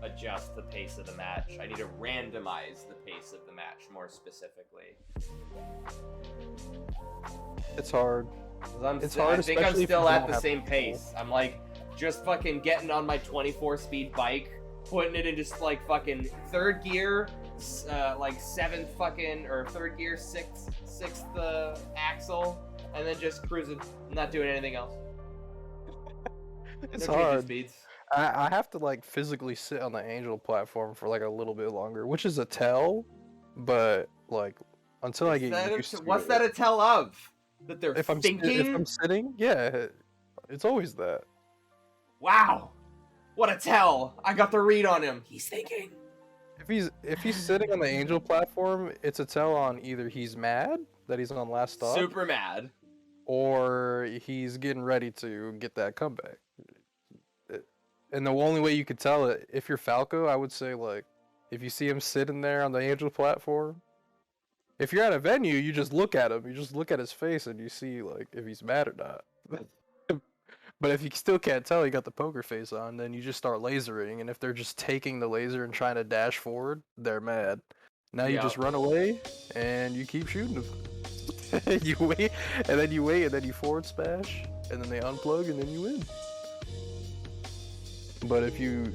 adjust the pace of the match. I need to randomize the pace of the match more specifically. It's hard. 'Cause It's hard, I think I'm especially if still you at don't the have same control. pace. I'm like just fucking getting on my 24 speed bike, putting it in just like fucking third gear, like seventh fucking or third gear, sixth axle, and then just cruising, not doing anything else. It's No changing hard. speeds. I have to like physically sit on the angel platform for like a little bit longer, which is a tell, but like until I get used to What's it. that a tell of? That they're If I'm thinking? sitting, yeah, it's always that. Wow, what a tell! I got the read on him. He's thinking. if he's sitting on the angel platform, it's a tell on either he's mad that he's on last stop, Super mad. or he's getting ready to get that comeback. And the only way you could tell it, if you're Falco, I would say like, if you see him sitting there on the angel platform, if you're at a venue, you just look at him, you just look at his face, and you see like if he's mad or not. But if you still can't tell, you got the poker face on, then you just start lasering, and if they're just taking the laser and trying to dash forward, they're mad. Now you just run away, and you keep shooting them. You wait, and then you forward smash, and then they unplug, and then you win. But if you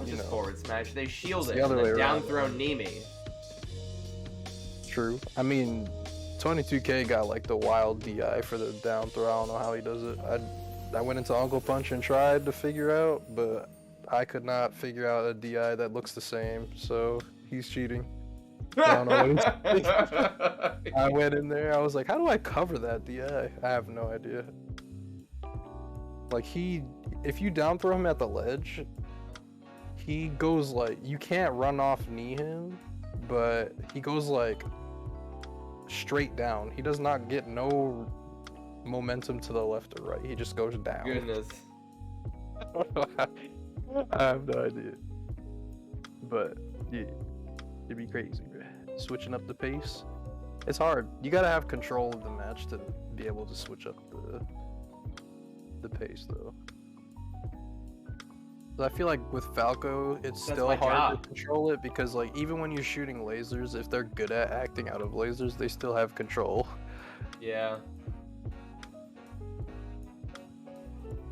Just forward smash. They shield It's it the other and way then around. down throw Nemi. True. I mean, 22K got like the wild DI for the down throw. I don't know how he does it. I went into Uncle Punch and tried to figure out, but I could not figure out a DI that looks the same. So he's cheating. I don't know what he's I went in there. I was like, how do I cover that DI? I have no idea. Like if you down throw him at the ledge, he goes like, you can't run off knee him, but he goes like straight down. He does not get no momentum to the left or right. He just goes down. Goodness. I have no idea. But yeah, it'd be crazy, bro. Switching up the pace. It's hard. You gotta have control of the match to be able to switch up the pace though. I feel like with Falco, it's That's still my hard job. to control it because like even when you're shooting lasers, if they're good at acting out of lasers, they still have control. Yeah.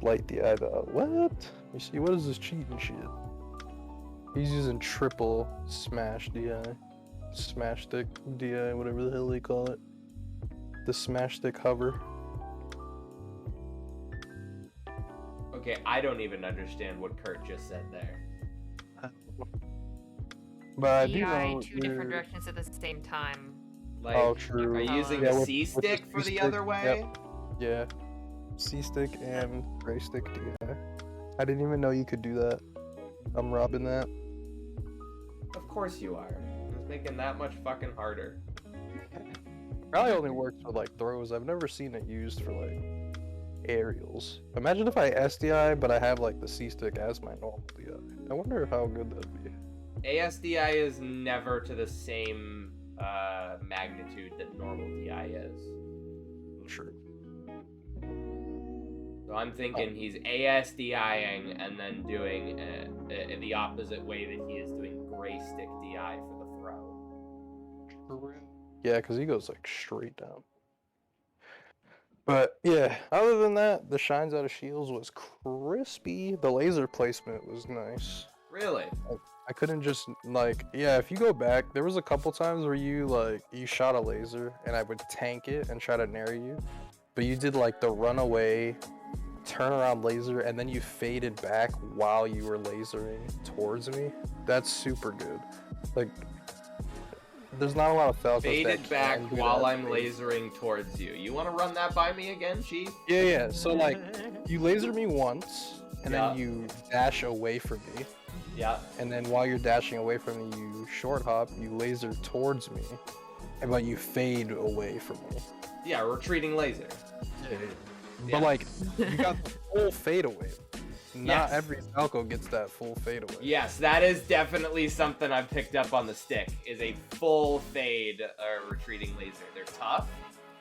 Light the eye though. What? You see, what is this cheating shit? He's using triple smash DI. Smash stick DI, whatever the hell they call it. The smash stick hover. Okay, I don't even understand what Kurt just said there. But I do DI know two different there- directions at the same time. Like, Oh, true. are you using Yeah, the with- C with the stick for the C-stick, other way? Yeah. C stick and gray stick DI. I didn't even know you could do that. I'm robbing that. Of course you are. It's making that much fucking harder. Probably only works for like throws. I've never seen it used for like aerials. Imagine if I SDI, but I have like the C stick as my normal DI. I wonder how good that'd be. ASDI is never to the same magnitude that normal DI is. True. So I'm thinking he's ASDIing and then doing the opposite way that he is doing gray stick DI for the throw. Yeah, because he goes like straight down. But yeah, other than that, the shines out of shields was crispy. The laser placement was nice. Really? I couldn't just like, yeah, if you go back, there was a couple times where you shot a laser and I would tank it and try to nair you. But you did like the runaway, turn around laser, and then you faded back while you were lasering towards me. That's super good. Like, there's not a lot of Falcons that Faded back can do while that. I'm lasering towards you. You want to run that by me again, Chief? Yeah. So like, you laser me once, and Yeah. then you dash away from me. Yeah. And then while you're dashing away from me, you short hop, you laser towards me, but you fade away from me. Yeah, retreating laser. Yeah. Yeah. But like, you got the full fade away. Not Yes. every Falco gets that full fade away. Yes, that is definitely something I've picked up on the stick, is a full fade retreating laser. They're tough,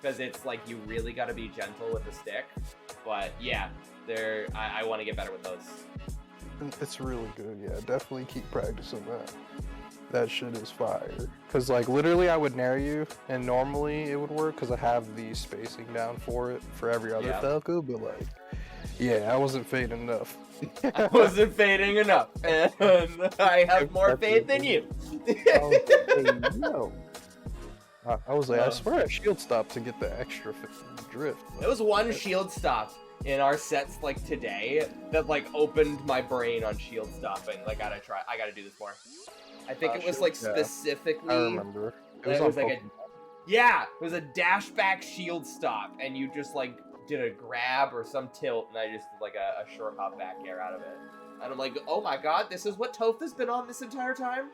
because it's like you really got to be gentle with the stick. But yeah, I want to get better with those. It's really good, yeah. Definitely keep practicing that. That shit is fire. Cause like literally I would nair you, and normally it would work because I have the spacing down for it for every other Yeah. Falco, but like, yeah, I wasn't fading enough. I wasn't fading enough, and I have more faith than you. No. I was like, I swear I shield stopped to get the extra drift. There was one shield stop in our sets like today that like opened my brain on shield stopping. Like, I gotta do this more. I think it was Sure, like yeah. specifically. I remember. It on was like a Pokemon. Yeah, it was a dash back shield stop, and you just like did a grab or some tilt, and I just did like a short hop back air out of it. And I'm like, oh my god, this is what Toph has been on this entire time?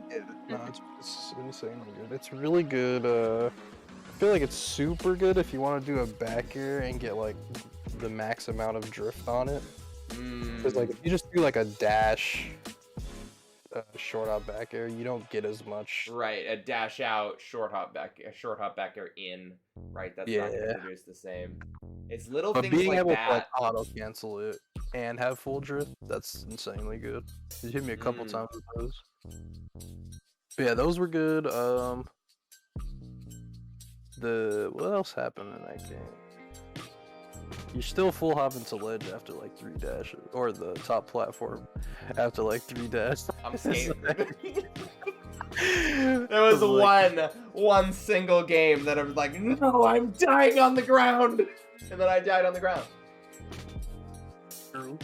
Yeah, no, it's insanely good. It's really good. I feel like it's super good if you want to do a back air and get like the max amount of drift on it. Because like if you just do like a dash, short hop back air, you don't get as much. Right, a dash out, short hop back air in. Right, that's not going Yeah. to produce the same. It's little But things being like able that. to like auto cancel it and have full drift, that's insanely good. You hit me a couple times with those. But yeah, those were good. What else happened in that game? You're still full hop into ledge after like 3 dashes, or the top platform after like 3 dashes. I'm scared. There was one single game that I was like, no, I'm dying on the ground, and then I died on the ground. True.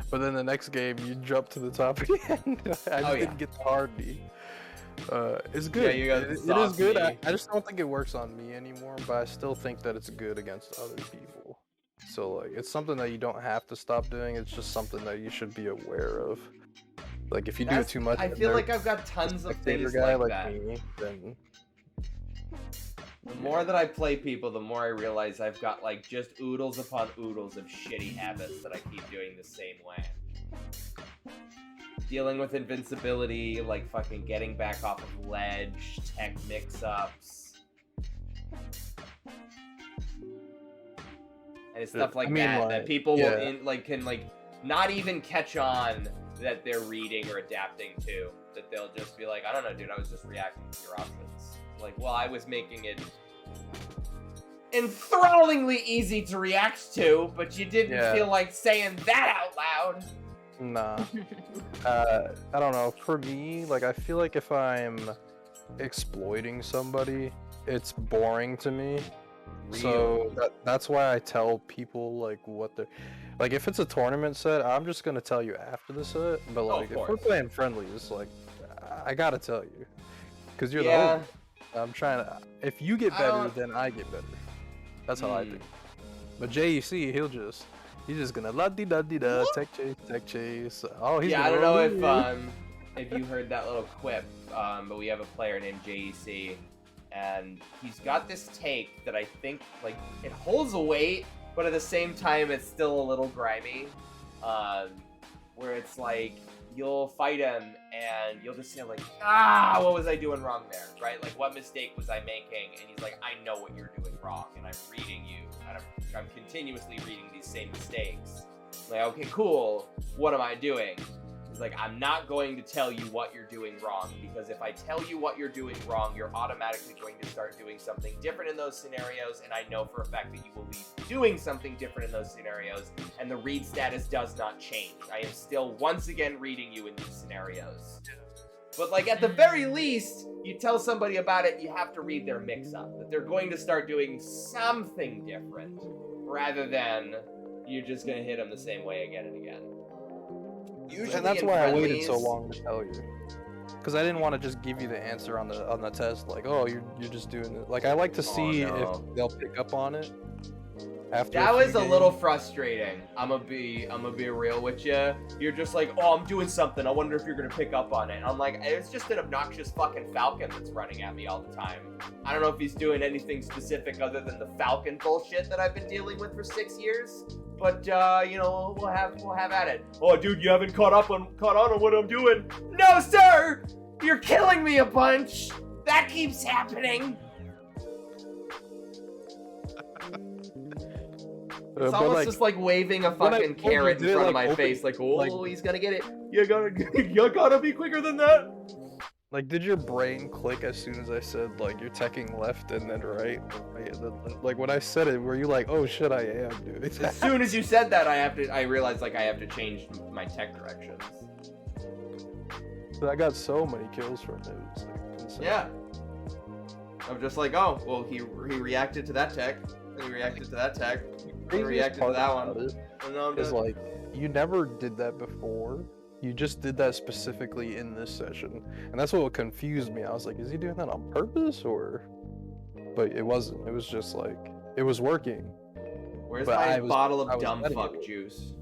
But then the next game, you jump to the top again. I just didn't get the hard D. It's good. Yeah, you got it is soft good. knee. I just don't think it works on me anymore, but I still think that it's good against other people. So like, it's something that you don't have to stop doing. It's just something that you should be aware of. Like if you do it too much, I feel like I've got tons of things guy like like that. me, then The more that I play people, the more I realize I've got like just oodles upon oodles of shitty habits that I keep doing the same way. Dealing with invincibility, like fucking getting back off of ledge, tech mix-ups. And it's stuff like that people can not even catch on that they're reading or adapting to. That they'll just be like, I don't know, dude, I was just reacting to your options. Like, well, I was making it enthrallingly easy to react to, but you didn't feel like saying that out loud. Nah. I don't know. For me, like, I feel like if I'm exploiting somebody, it's boring to me. So that's why I tell people like what they're like. If it's a tournament set, I'm just gonna tell you after the set. But like, if we're playing friendlies, like, I gotta tell you, because you're the host. I'm trying to. If you get better, then I get better. That's how I think. But JEC, he's just gonna la di da di da tech chase. Oh, he's I don't know if you heard that little quip, but we have a player named JEC, and he's got this take that I think like it holds a weight, but at the same time it's still a little grimy. Where it's like you'll fight him and you'll just say like, what was I doing wrong there, right? Like, what mistake was I making? And he's like, I know what you're doing wrong, and I'm reading you, and I'm continuously reading these same mistakes. I'm like, okay, cool. What am I doing? He's like, I'm not going to tell you what you're doing wrong, because if I tell you what you're doing wrong, you're automatically going to start doing something different in those scenarios, and I know for a fact that you will be doing something different in those scenarios, and the read status does not change. I am still once again reading you in these scenarios. But like at the very least, you tell somebody about it, you have to read their mix-up, that they're going to start doing something different, rather than you're just going to hit them the same way again and again. Usually and that's why I waited so long to tell you, because I didn't want to just give you the answer on the test, like, oh, you're just doing it. Like, I like to see if they'll pick up on it. After that was a little frustrating. I'm gonna be real with you. You're just like, oh, I'm doing something. I wonder if you're gonna pick up on it. I'm like, it's just an obnoxious fucking falcon that's running at me all the time. I don't know if he's doing anything specific other than the falcon bullshit that I've been dealing with for 6 years. But we'll have at it. Oh, dude, you haven't caught on what I'm doing. No, sir, you're killing me a bunch. That keeps happening. It's almost just like waving a fucking carrot in front of my face, like, oh, he's gonna get it. You gotta be quicker than that. Like, did your brain click as soon as I said, like, you're teching left and then right? Like, when I said it, were you like, oh shit, I am, dude? As soon as you said that, I realized, like, I have to change my tech directions. I got so many kills from it. It's like insane. Yeah. I'm just like, oh, well, he reacted to that tech, and he reacted to that tech, and he reacted to that one. And now I'm just like, you never did that before. You just did that specifically in this session. And that's what confused me. I was like, is he doing that on purpose or... But it wasn't. It was just like, it was working. Where's my bottle of dumb fuck juice?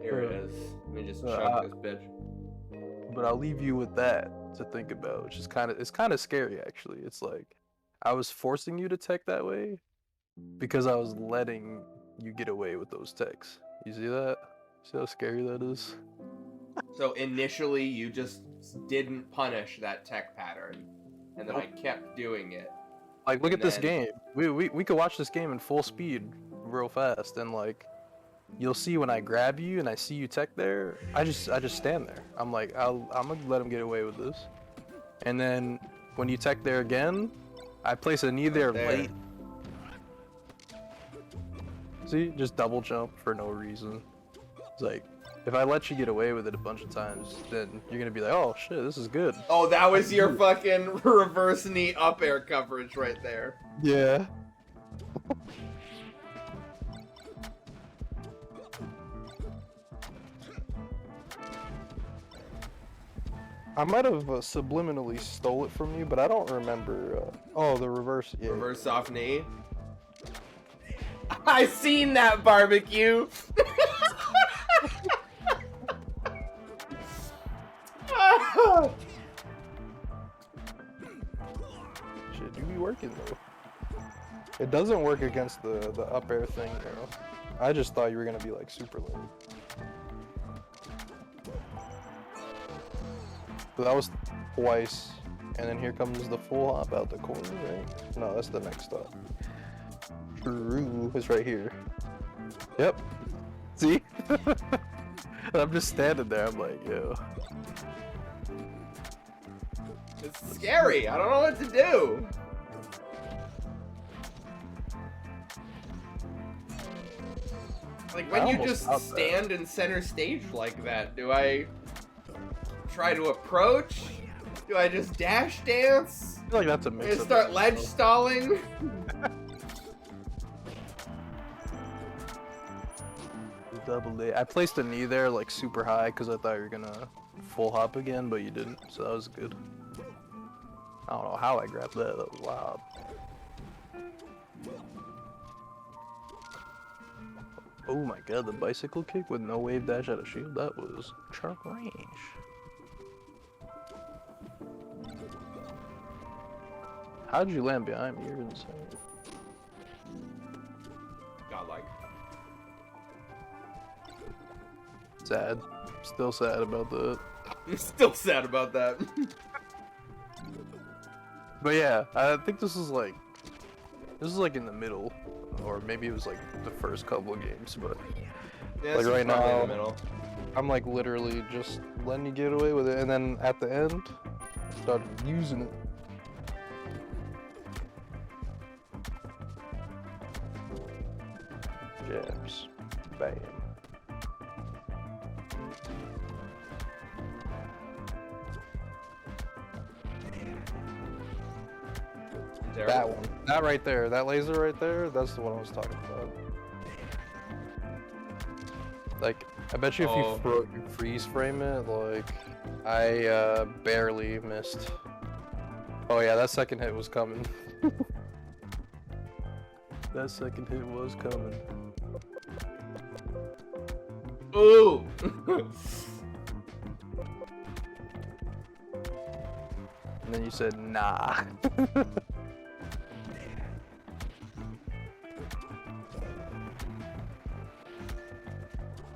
Here it is. Let me just Uh, chug this bitch. But I'll leave you with that to think about, which is it's kind of scary actually. It's like I was forcing you to tech that way because I was letting you get away with those techs. You see that? See how scary that is? So initially, you just didn't punish that tech pattern, and then I kept doing it. Like, look And at this then- game. We could watch this game in full speed, real fast, and like, you'll see when I grab you and I see you tech there, I just stand there. I'm like, I'm gonna let him get away with this. And then when you tech there again, I place a knee there There. late. See, just double jump for no reason. It's like, if I let you get away with it a bunch of times, then you're gonna be like, oh shit, this is good. Oh, that was your fucking reverse knee up air coverage right there. Yeah. I might have subliminally stole it from you, but I don't remember. Oh, the reverse. Yeah. Reverse off knee. I seen that barbecue. Shit, do be working though. It doesn't work against the up air thing though. I just thought you were gonna be like super lame. So that was twice, and then here comes the full hop out the corner, right? No, that's the next stop. True, it's right here. Yep. See? I'm just standing there. I'm like, yo. It's scary. I don't know what to do. Like when I you almost just stopped that. stand in center stage like that, do I try to approach? Do I just dash dance? I feel like that's a mix. And of start both, ledge though. stalling? Double A. I placed a knee there like super high because I thought you were gonna full hop again, but you didn't, so that was good. I don't know how I grabbed that. That was wild. Oh my god, the bicycle kick with no wave dash out of shield. That was range. How'd you land behind me? You're insane. Godlike. Sad. Still sad about that. I'm still sad about that. But yeah, I think this is like in the middle, or maybe it was like the first couple of games. But Yeah, Like this is right probably in now- the middle. I'm like literally just letting you get away with it, and then at the end, started using it. Jabs, bam. There. That one. That right there. That laser right there. That's the one I was talking about. Like, I bet you if Oh. you freeze frame it, like, I barely missed. Oh yeah, that second hit was coming. That second hit was coming. Ooh. And then you said, nah.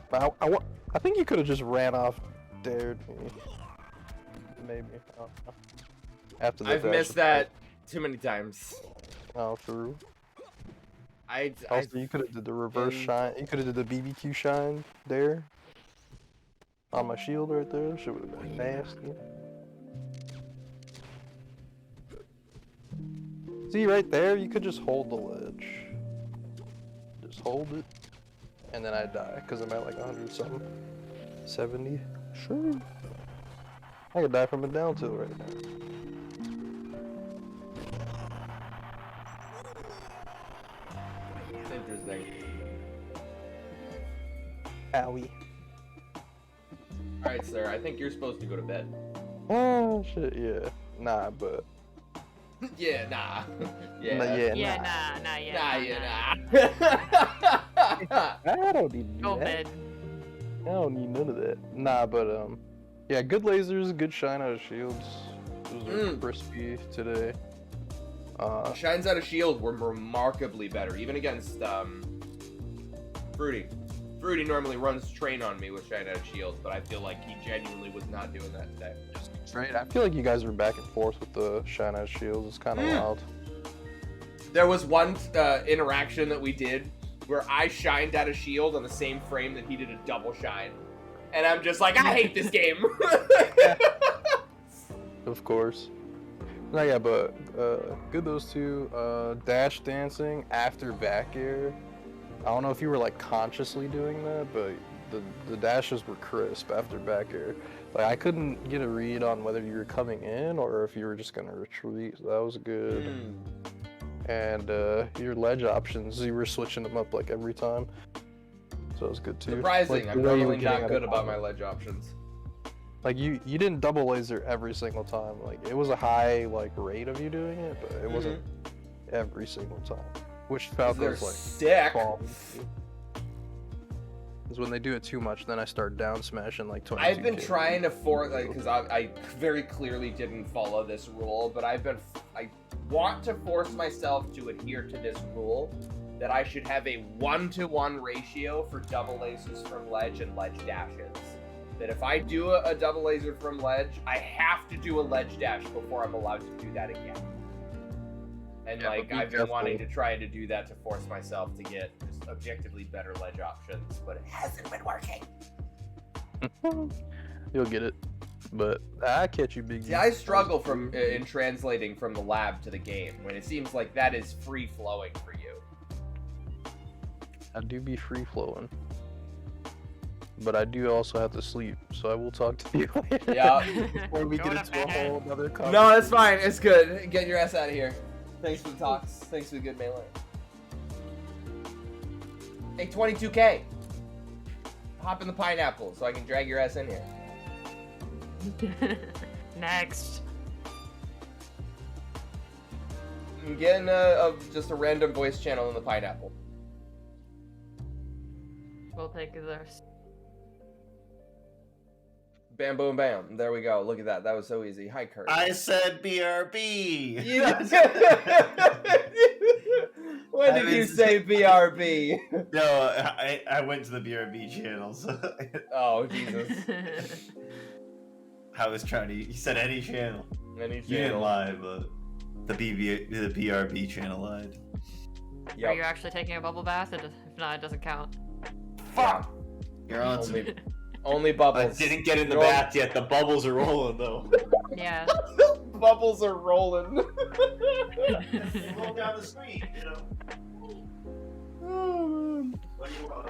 But I think you could have just ran off, dared me. Maybe. I don't know. After the I've dash missed attack. that too many times. Oh, true. I Also, you could have did the reverse been- shine. You could have did the BBQ shine there. On my shield right there. Shit would have been nasty. See, right there, you could just hold the ledge. Just hold it. And then I die, because I'm at like 100 something. 70. Sure. I could die from a down tilt right now. It's interesting. Owie. Alright, sir, I think you're supposed to go to bed. Oh, shit, yeah. Nah, but. Yeah, nah. Yeah. Nah, yeah, Yeah, nah. nah, yeah. Nah, yeah, nah. I don't need to do Go that. bed. I don't need none of that. Nah, but yeah, good lasers, good shine out of shields. Those are crispy today. Shines out of shield were remarkably better, even against Fruity. Fruity normally runs train on me with shine out of shield, but I feel like he genuinely was not doing that today. Right. I feel like you guys are back and forth with the shine out of shields. It's kind of wild. There was one interaction that we did where I shined out of shield on the same frame that he did a double shine. And I'm just like, I hate this game. Of course. No, yeah, but good those two. Dash dancing after back air. I don't know if you were like consciously doing that, but the dashes were crisp after back air. Like I couldn't get a read on whether you were coming in or if you were just gonna retreat. So that was good. And your ledge options, you were switching them up like every time. So it was good too. Surprising, Like, I'm the way you were normally getting not out good of about my combo. ledge options. Like you didn't double laser every single time. Like it was a high like rate of you doing it, but it wasn't every single time. Which They're Falco's like sick. is when they do it too much, then I start down smashing like 22. I've been trying to force, like, because I very clearly didn't follow this rule, but I want to force myself to adhere to this rule that I should have a 1-to-1 ratio for double lasers from ledge and ledge dashes. That if I do a double laser from ledge, I have to do a ledge dash before I'm allowed to do that again. And Yeah, like but be I've been careful. wanting to try to do that to force myself to get just objectively better ledge options, but it hasn't been working. You'll get it. But I catch you, Big. See, I struggle from in translating from the lab to the game when it seems like that is free flowing for you. I do be free flowing. But I do also have to sleep, so I will talk to you later. Yeah. Before we Going get to into a bed. whole other conversation. No, it's fine. It's good. Get your ass out of here. Thanks for the talks. Thanks for the good melee. Hey, 22K. Hop in the pineapple so I can drag your ass in here. Next. I'm getting just a random voice channel in the pineapple. We'll take this. Bam, boom, bam. There we go. Look at that. That was so easy. Hi, Kurt. I said BRB. When did you say BRB? No, I went to the BRB channel. So Oh, Jesus. I was trying to. You said any channel. Any You didn't channel. lie, but the BRB channel lied. Are you Yep. actually taking a bubble bath? If not, it doesn't count. Fuck. You're on some. Only I bubbles. didn't get in the You're on- bath yet. The bubbles are rolling though. Yeah. Bubbles are rolling. Roll down the screen, you know. What do you want?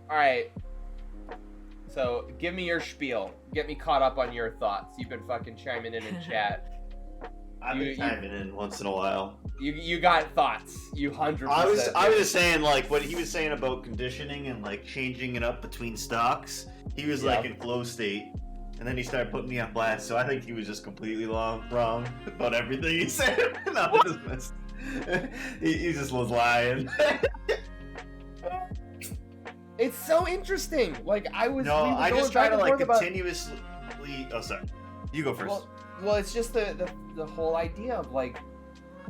Alright. So, give me your spiel. Get me caught up on your thoughts. You've been fucking chiming in chat. I've You- been chiming in once in a while. You got thoughts. You 100%. I was do. just saying like what he was saying about conditioning and like changing it up between stocks. He was like Yeah. in flow state, and then he started putting me on blast. So I think he was just completely wrong about everything he said. No, I just missed. he just was lying. It's so interesting. Like, I was. No, we were I going just try back to and like forth about- continuously. Oh, sorry. You go first. Well, it's just the whole idea of like,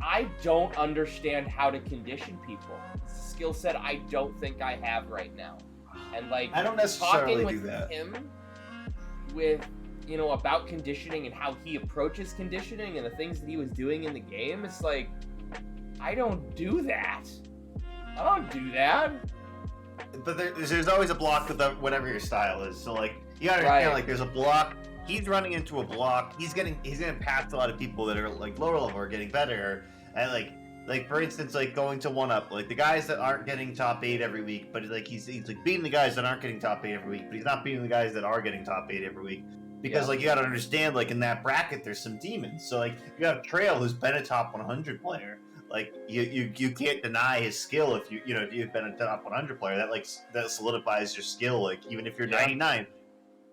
I don't understand how to condition people. It's a skill set I don't think I have right now, and like I don't necessarily talking do with that. him, with about conditioning and how he approaches conditioning and the things that he was doing in the game. It's like, I don't do that. I don't do that. But there's always a block with whatever your style is. So like you gotta Right. understand, like there's a block. He's running into a block. He's getting past a lot of people that are like lower level or getting better. And like for instance, like going to 1-up, like the guys that aren't getting top 8 every week, but like he's like beating the guys that aren't getting top 8 every week, but he's not beating the guys that are getting top 8 every week. Because Yeah. like you gotta understand, like in that bracket there's some demons. So like you have Trail who's been a top 100 player. Like you can't deny his skill if if you've been a top 100 player. That solidifies your skill. Like even if you're Yeah. 99,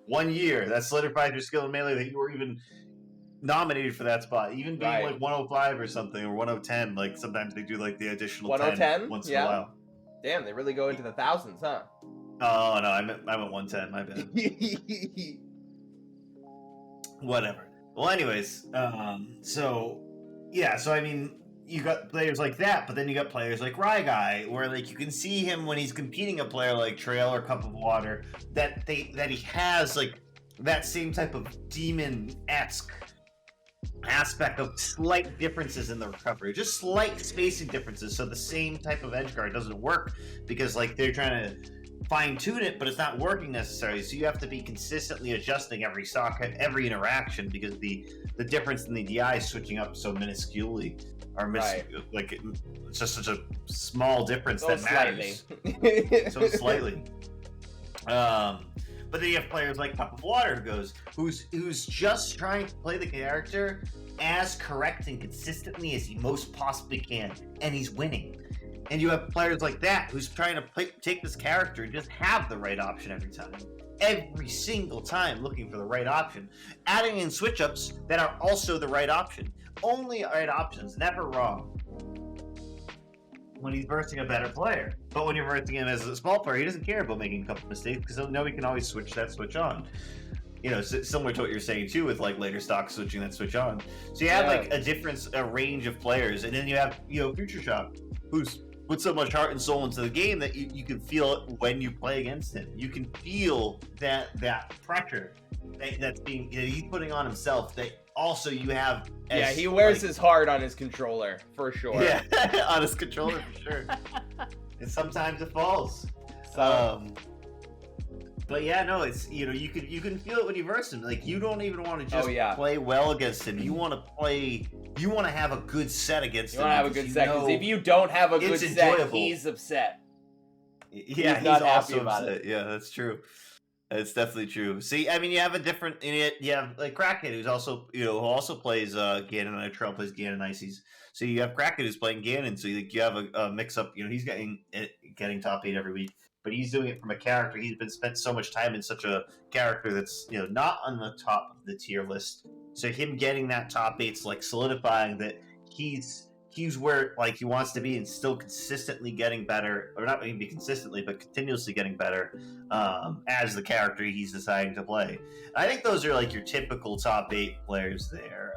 1 year that solidifies your skill in melee that you were even nominated for that spot. Even being Right. like 105 or something or 110. Like sometimes they do like the additional 110? 10 once Yeah. in a while. Damn, they really go into the thousands, huh? Oh no, I'm at 110. My bad. Whatever. Well, anyways, so I mean, you got players like that, but then you got players like Ryguy, where like you can see him when he's competing a player like Trail or Cup of Water, that he has like that same type of demon-esque aspect of slight differences in the recovery, just slight spacing differences, so the same type of edge guard doesn't work because like they're trying to fine-tune it, but it's not working necessarily, so you have to be consistently adjusting every socket, every interaction, because the difference in the DI is switching up so minusculely, or like it's just such a small difference So that slightly. matters so slightly. But then you have players like Cup of Water who's just trying to play the character as correct and consistently as he most possibly can, and he's winning. And you have players like that who's trying to take this character and just have the right option every single time, looking for the right option, adding in switch ups that are also the right option. Only right options, never wrong. When he's versing a better player, but when you're versing him as a small player, he doesn't care about making a couple mistakes because he'll know he can always switch that switch on. You know, similar to what you're saying too, with like later stock switching that switch on. So you have like a range of players, and then you have Future Shock, who's put so much heart and soul into the game that you can feel it when you play against him. You can feel that pressure that's being he's putting on himself. That also you have. He wears his heart on his controller for sure. Yeah, on his controller for sure. And sometimes it falls. So, But yeah, no, it's you can feel it when you verse him. Like you don't even want to just Oh, play well against him. You want to have a good set against you him. want to have a good set, because if you don't have a good it's set, enjoyable. he's upset. Yeah, He's not happy also about upset. Yeah, that's true. It's definitely true. See, I mean, you have a different. You have like Crackhead, who's also who also plays Ganon, and Trail plays Ganon Ices. So you have Crackhead who's playing Ganon. So you have a mix up. He's getting top 8 every week, but he's doing it from a character. He's been spent so much time in such a character that's not on the top of the tier list. So him getting that top 8's like solidifying that he's where like he wants to be and still consistently getting better, or not maybe consistently, but continuously getting better as the character he's deciding to play. I think those are like your typical top 8 players there.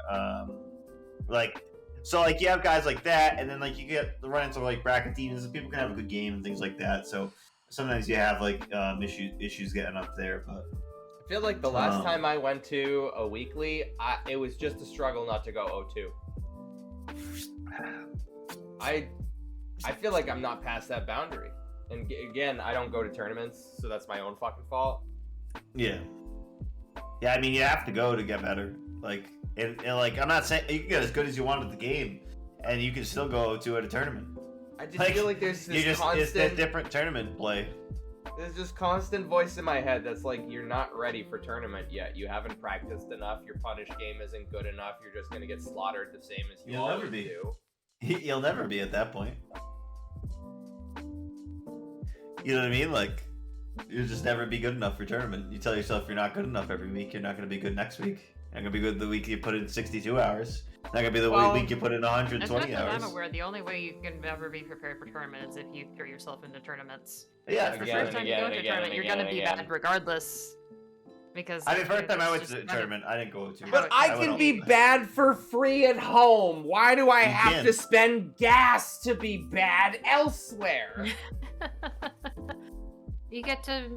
So you have guys like that, and then like you get the run into like bracket demons, and people can have a good game and things like that. So sometimes you have like issues getting up there, but I feel like the last time I went to a weekly, it was just a struggle not to go 0-2. I feel like I'm not past that boundary. And again, I don't go to tournaments, so that's my own fucking fault. yeah. I mean, you have to go to get better. Like, and like, I'm not saying you can get as good as you want at the game, and you can still go to at a tournament. I just feel like there's this it's that different tournament play. There's this constant voice in my head that's like, you're not ready for tournament yet. You haven't practiced enough. Your punish game isn't good enough. You're just gonna get slaughtered the same as you You'll always never be. do. You'll never be at that point. You know what I mean? Like, you'll just never be good enough for tournament. You tell yourself you're not good enough every week. You're not going to be good next week. You're not going to be good the week you put in 62 hours. Not going to be the week you put in 120 As much as hours. I'm aware, the only way you can ever be prepared for tournament is if you throw yourself into tournaments. Yeah, The for Again sure. first time and you go again to a and tournament, again you're gonna and be again. bad regardless. Because I mean, first time I went it's to a just kind of- tournament, I didn't go to. But I went can all be the time. bad for free at home. Why do I You have can. to spend gas to be bad elsewhere? You get to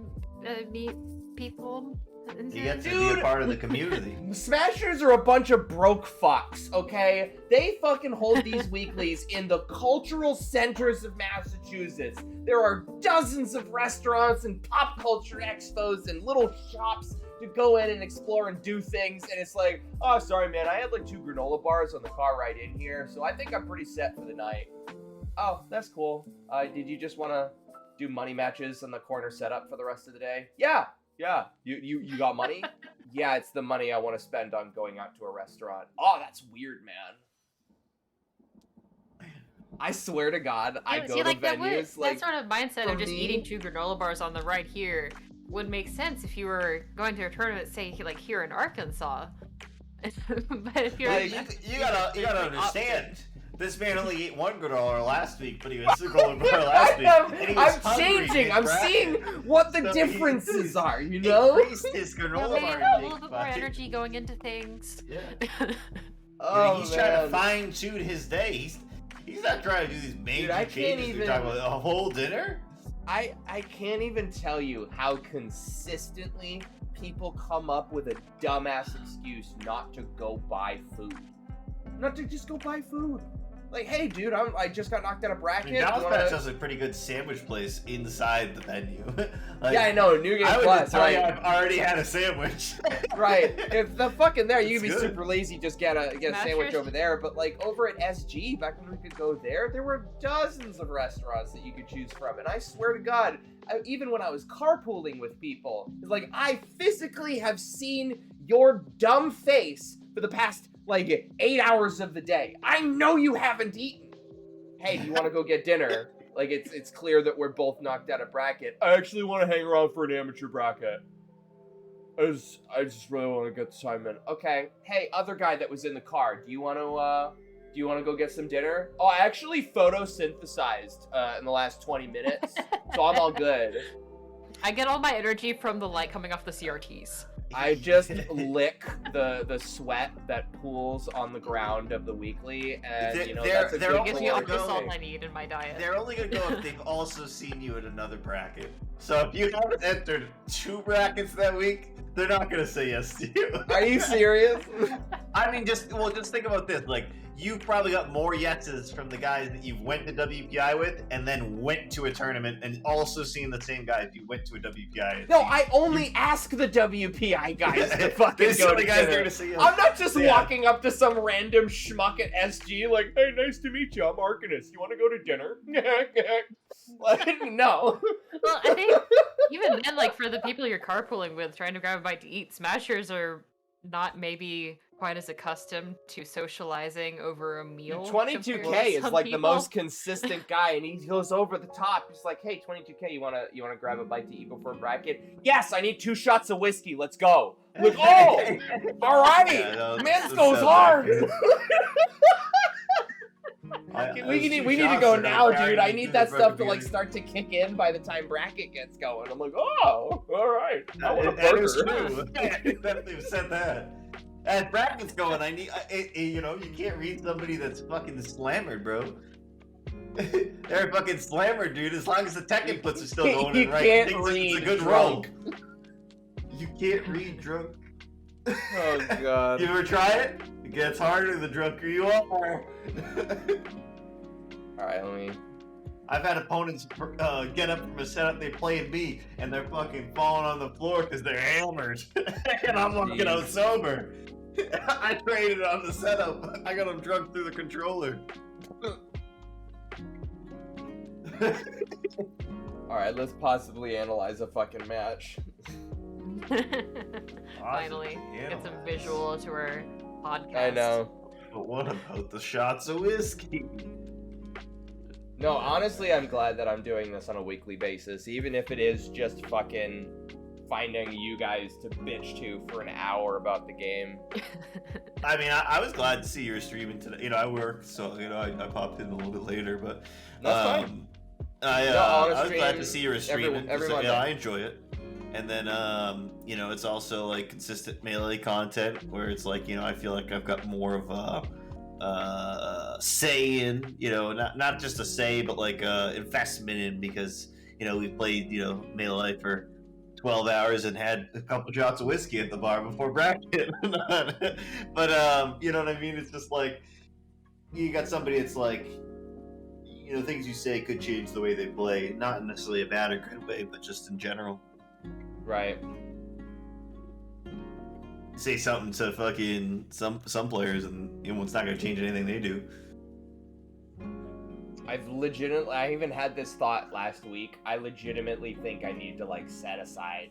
meet people. And You get to be Dude. a part of the community. Smashers are a bunch of broke fucks, okay? They fucking hold these weeklies in the cultural centers of Massachusetts. There are dozens of restaurants and pop culture expos and little shops to go in and explore and do things, and it's like, oh, sorry, man, I had like 2 granola bars on the car ride in here, so I think I'm pretty set for the night. Oh, that's cool. Did you just want to do money matches on the corner setup for the rest of the day? Yeah. You got money? Yeah, it's the money I want to spend on going out to a restaurant. Oh, that's weird, man. I swear to God, I go to venues that sort of mindset for of just me- eating 2 granola bars on the ride here would make sense if you were going to a tournament, say like here in Arkansas. But if you're Like, you gotta understand. This man only ate one granola last week, but he was still going granola last week. and he was I'm hungry changing. in I'm bracket. seeing what the So differences are, you know? Increased his Yeah, granola maybe bar a little intake bit more by- energy going into things. Yeah. Oh, He's trying to man. fine tune his day. He's not trying to do these major I can't changes. even- We're talking about a whole dinner. I can't even tell you how consistently people come up with a dumbass excuse not to go buy food. Not to just go buy food. Like, hey, dude, I just got knocked out of I bracket. mean, Dallas You wanna- Patch has a pretty good sandwich place inside the venue. Like, Yeah, I know. New Game I would Plus, tell you right? I've already had a sandwich. Right. If the fucking there, you It's can be good. super lazy, just get a sandwich Smashers? over there. But like over at SG, back when we could go there were dozens of restaurants that you could choose from. And I swear to God, even when I was carpooling with people, it's like I physically have seen your dumb face for the past like 8 hours of the day. I know you haven't eaten. Hey, do you want to go get dinner? Like it's clear that we're both knocked out of bracket. I actually want to hang around for an amateur bracket. I just really want to get the time in. Okay. Hey, other guy that was in the car, do you want to go get some dinner? Oh, I actually photosynthesized in the last 20 minutes, so I'm all good. I get all my energy from the light coming off the CRTs. I just lick the sweat that pools on the ground of the weekly, and They're- you know they're- that's a they're good all Gives thing me all gonna the go- salt I need in my diet. They're only gonna go if they've also seen you in another bracket. So if you haven't entered 2 brackets that week, they're not gonna say yes to you. Are you serious? I mean, just think about this. Like, you've probably got more yeses from the guys that you went to WPI with, and then went to a tournament, and also seen the same guys you went to a WPI. No, I only ask the WPI guys to fucking There's go so to many guys dinner. there to see us. I'm not just Yeah. walking up to some random schmuck at SG like, hey, nice to meet you. I'm Arcanus. You want to go to dinner? Like, no. Well, I think even then, like for the people you're carpooling with, trying to grab a bite to eat, smashers are not maybe quite as accustomed to socializing over a meal. compared to 22K is some like the people. most consistent guy, and he goes over the top. He's like, "Hey, 22K, you wanna grab a bite to eat before bracket?" Yes, I need 2 shots of whiskey. Let's go. Like, oh, all right, Yeah, no, Mans this goes sounds hard. accurate. We need to go now, dude. I need that stuff to like start to kick in by the time bracket gets going. I'm like, oh, all right. I want a That is burger. true. They've said that. As brackets going, you can't read somebody that's fucking slammered, bro. They're a fucking slammer, dude. As long as the tech inputs are still going You in right, can't thinks it's a read good drunk. roll. You can't read drunk. Oh god. You ever try it? It gets harder the drunker you are. All right, let me. I've had opponents get up from a setup they play in B, and they're fucking falling on the floor because they're hammered, and I'm walking out Jeez. sober. I traded on the setup. I got them drunk through the controller. All right, let's possibly analyze a fucking match. Finally, get some visual to our podcast. I know. But what about the shots of whiskey? No, honestly, I'm glad that I'm doing this on a weekly basis, even if it is just fucking finding you guys to bitch to for an hour about the game. I mean, I was glad to see you were streaming today. I work, so I popped in a little bit later, but That's fine. I on a was glad to stream see you were streaming. every 'cause, Monday. I enjoy it. And then it's also like consistent melee content where it's like I feel like I've got more of a say in not just a say but like investment in because we've played melee for 12 hours and had a couple shots of whiskey at the bar before bracket. But you know what I mean? It's just like you got somebody that's like things you say could change the way they play, not necessarily a bad or good way, but just in general. Right. Say something to fucking some players and it's not gonna change anything they do. I even had this thought last week. I legitimately think I need to like set aside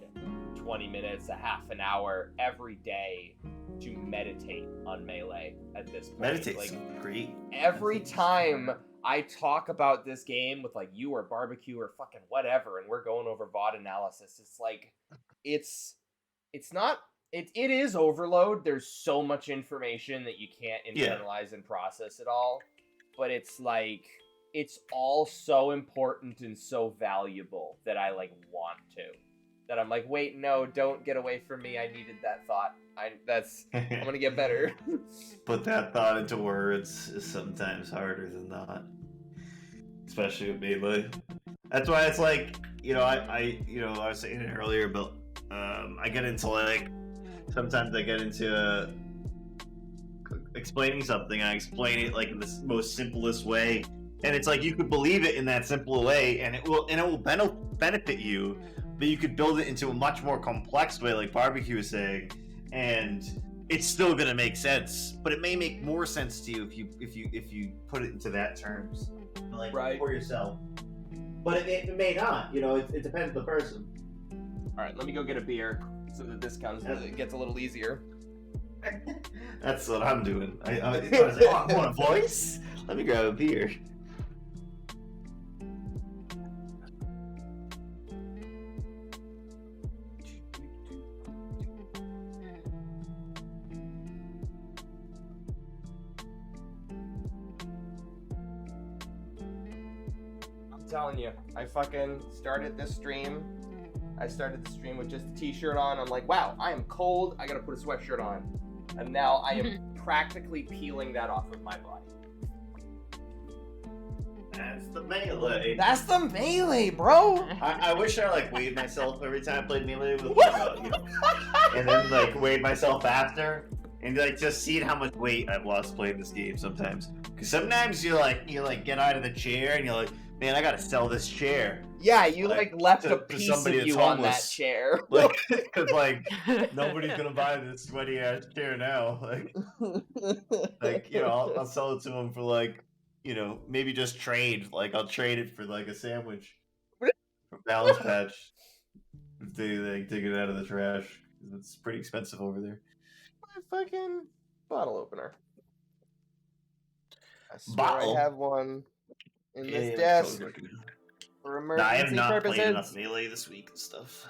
20 minutes, a half an hour every day to meditate on Melee at this point. Meditate's Like great. every time I talk about this game with like you or barbecue or fucking whatever, and we're going over VOD analysis, it's like it's not it is overload. There's so much information that you can't Yeah. internalize and process it all. but it's like it's all so important and so valuable that I like want to. That I'm like, wait, no, don't get away from me. I needed that thought. I'm gonna get better. Put that thought into words is sometimes harder than not, especially with Melee. That's why it's like, I was saying it earlier, but I get into like, sometimes I get into explaining something. I explain it like in the most simplest way, and it's like you could believe it in that simple way, and it will benefit you. But you could build it into a much more complex way, like Barbecue was saying, and it's still gonna make sense. But it may make more sense to you if you put it into that terms, like Right. for yourself. But it may not. It depends on the person. All right, let me go get a beer so that this it gets a little easier. That's what I'm doing. I was like, I want a voice. Let me grab a beer. I'm telling you, I fucking started this stream. I started the stream with just a t-shirt on. I'm like, wow, I am cold. I gotta put a sweatshirt on. And now I am practically peeling that off of my body. That's the Melee. That's the Melee, bro! I wish I like weighed myself every time I played Melee with and then like weighed myself after, and like just seeing how much weight I've lost playing this game sometimes. Because sometimes you get out of the chair and you're like, man, I gotta sell this chair. Yeah, you like left to a piece somebody of you that's on that homeless. chair. Like, because like nobody's gonna buy this sweaty ass chair now. Like I'll sell it to them for like, maybe just trade. Like I'll trade it for like a sandwich from Balance Patch if they like dig it out of the trash. It's pretty expensive over there. My fucking bottle opener. I swear Bottle? I have one in this Yeah, desk totally. for No, I have emergency not purposes. played enough Melee this week and stuff.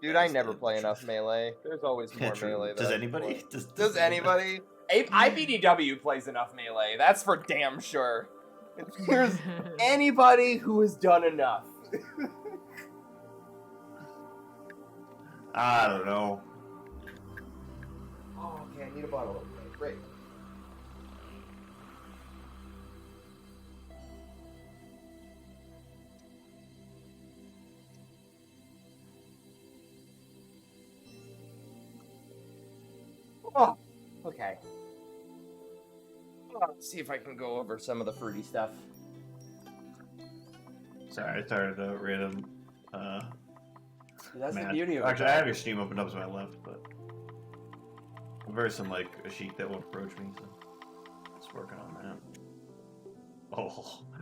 Dude, That I is never the play enough truth. Melee. There's always more True. Melee. Does that I anybody? play. Does anybody? IBDW plays enough Melee. That's for damn sure. If there's anybody who has done enough. I don't know. Oh, okay, I need a bottle opener. Great. Oh, okay. Let's see if I can go over some of the fruity stuff. Sorry, I started a random. That's match. the beauty of it. Actually, I have your stream opened up to my left, but I'm versing like a sheik that won't approach me, so just working on that. Oh!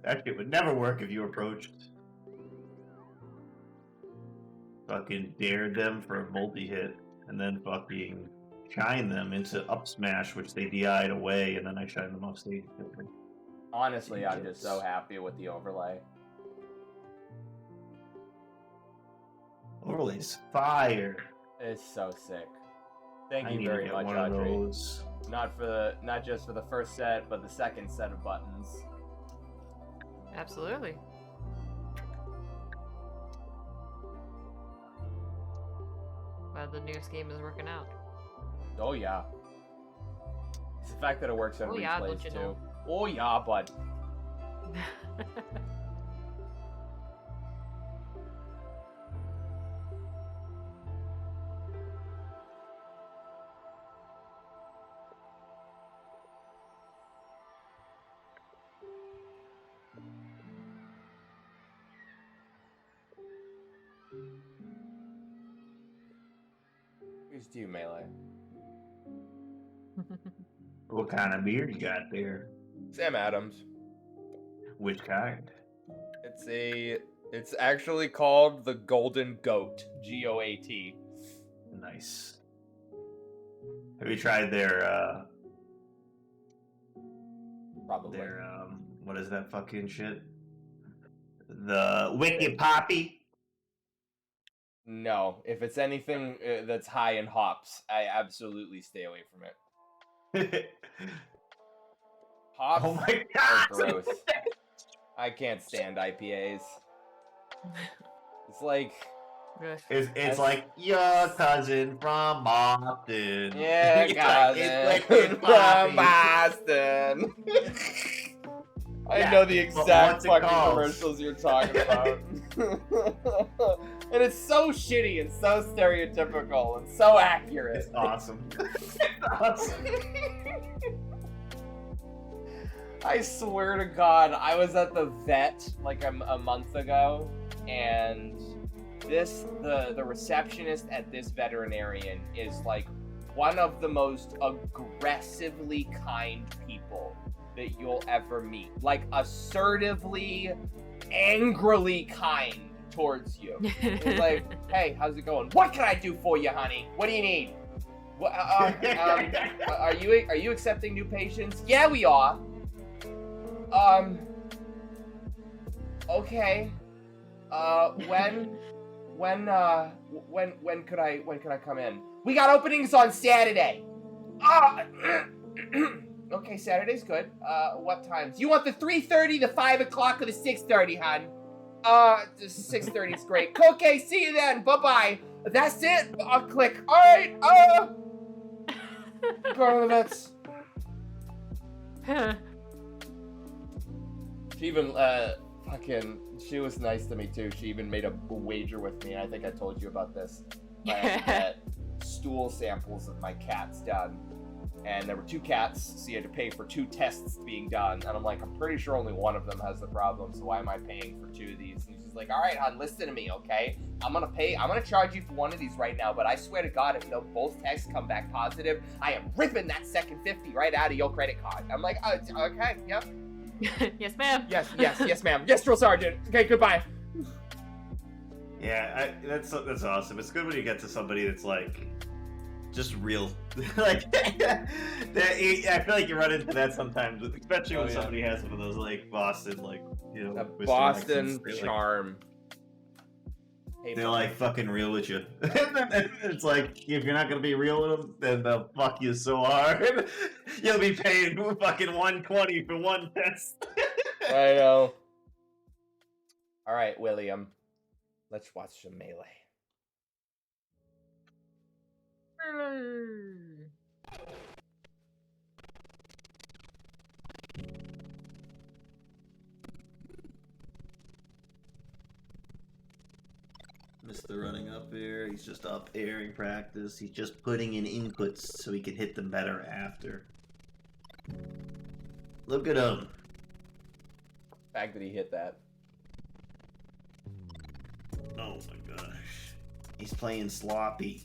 That shit would never work if you approached. Fucking dared them for a multi-hit, and then fucking shine them into up smash, which they DI'd away, and then I shine them off stage. Honestly, I'm just so happy with the overlay. Overlay's fire. It's so sick. Thank I you need to very get much, one of Audrey. those. Not just for the first set, but the second set of buttons. Absolutely. Glad the new scheme is working out. Oh yeah. It's the fact that it works on Oh, yeah, replays don't you too. know? Oh yeah, bud. Here's to you, Melee. What kind of beer you got there? Sam Adams. Which kind? It's actually called the Golden Goat. GOAT. Nice. Have you tried their Probably. what is that fucking shit? The Wicked Poppy? No, if it's anything that's high in hops, I absolutely stay away from it. Hops Oh my are god! gross. I can't stand IPAs. It's like, Ugh. It's like your cousin from Boston. yeah, It's cousin like it's from Poppy. Boston. I Yeah, know the but exact what's it fucking called? commercials you're talking about. And it's so shitty and so stereotypical and so accurate. It's awesome. It's awesome. I swear to God, I was at the vet like a month ago, and the receptionist at this veterinarian is like one of the most aggressively kind people that you'll ever meet. Like assertively, angrily kind towards you. It's like, hey, how's it going? What can I do for you, honey? What do you need? What, are you accepting new patients? Yeah, we are. Okay. When could I come in? We got openings on Saturday. Okay, Saturday's good. What times? You want the 3:30, the 5 o'clock, or the 6:30, hon? The 6:30 is great. Okay, see you then. Bye-bye. That's it. I'll click. All right. Go to the vets. She even, she was nice to me too. She even made a wager with me. I think I told you about this. I had to get stool samples of my cats done. And there were 2 cats, so you had to pay for 2 tests being done. And I'm like, I'm pretty sure only one of them has the problem, so why am I paying for 2 of these? And she's like, all right, hon, listen to me, okay? I'm gonna charge you for one of these right now, but I swear to God, if both tests come back positive, I am ripping that second 50 right out of your credit card. I'm like, oh, okay, yep. Yes, ma'am. Yes, ma'am. Yes, drill sergeant. Okay, goodbye. Yeah, that's awesome. It's good when you get to somebody that's like just real. Like I feel like you run into that sometimes, especially when somebody has one of those like Boston, like A Mr. Boston accents. They're like- charm. Hey, They're Mom. like fucking real with you. It's like if you're not gonna be real with them, then they'll fuck you so hard. You'll be paying fucking $120 for one test. I know. All right, William. Let's watch some Melee. Mr. Running Up Air, he's just up airing practice. He's just putting in inputs so he can hit them better after. Look at him. The fact that he hit that. Oh my gosh. He's playing sloppy.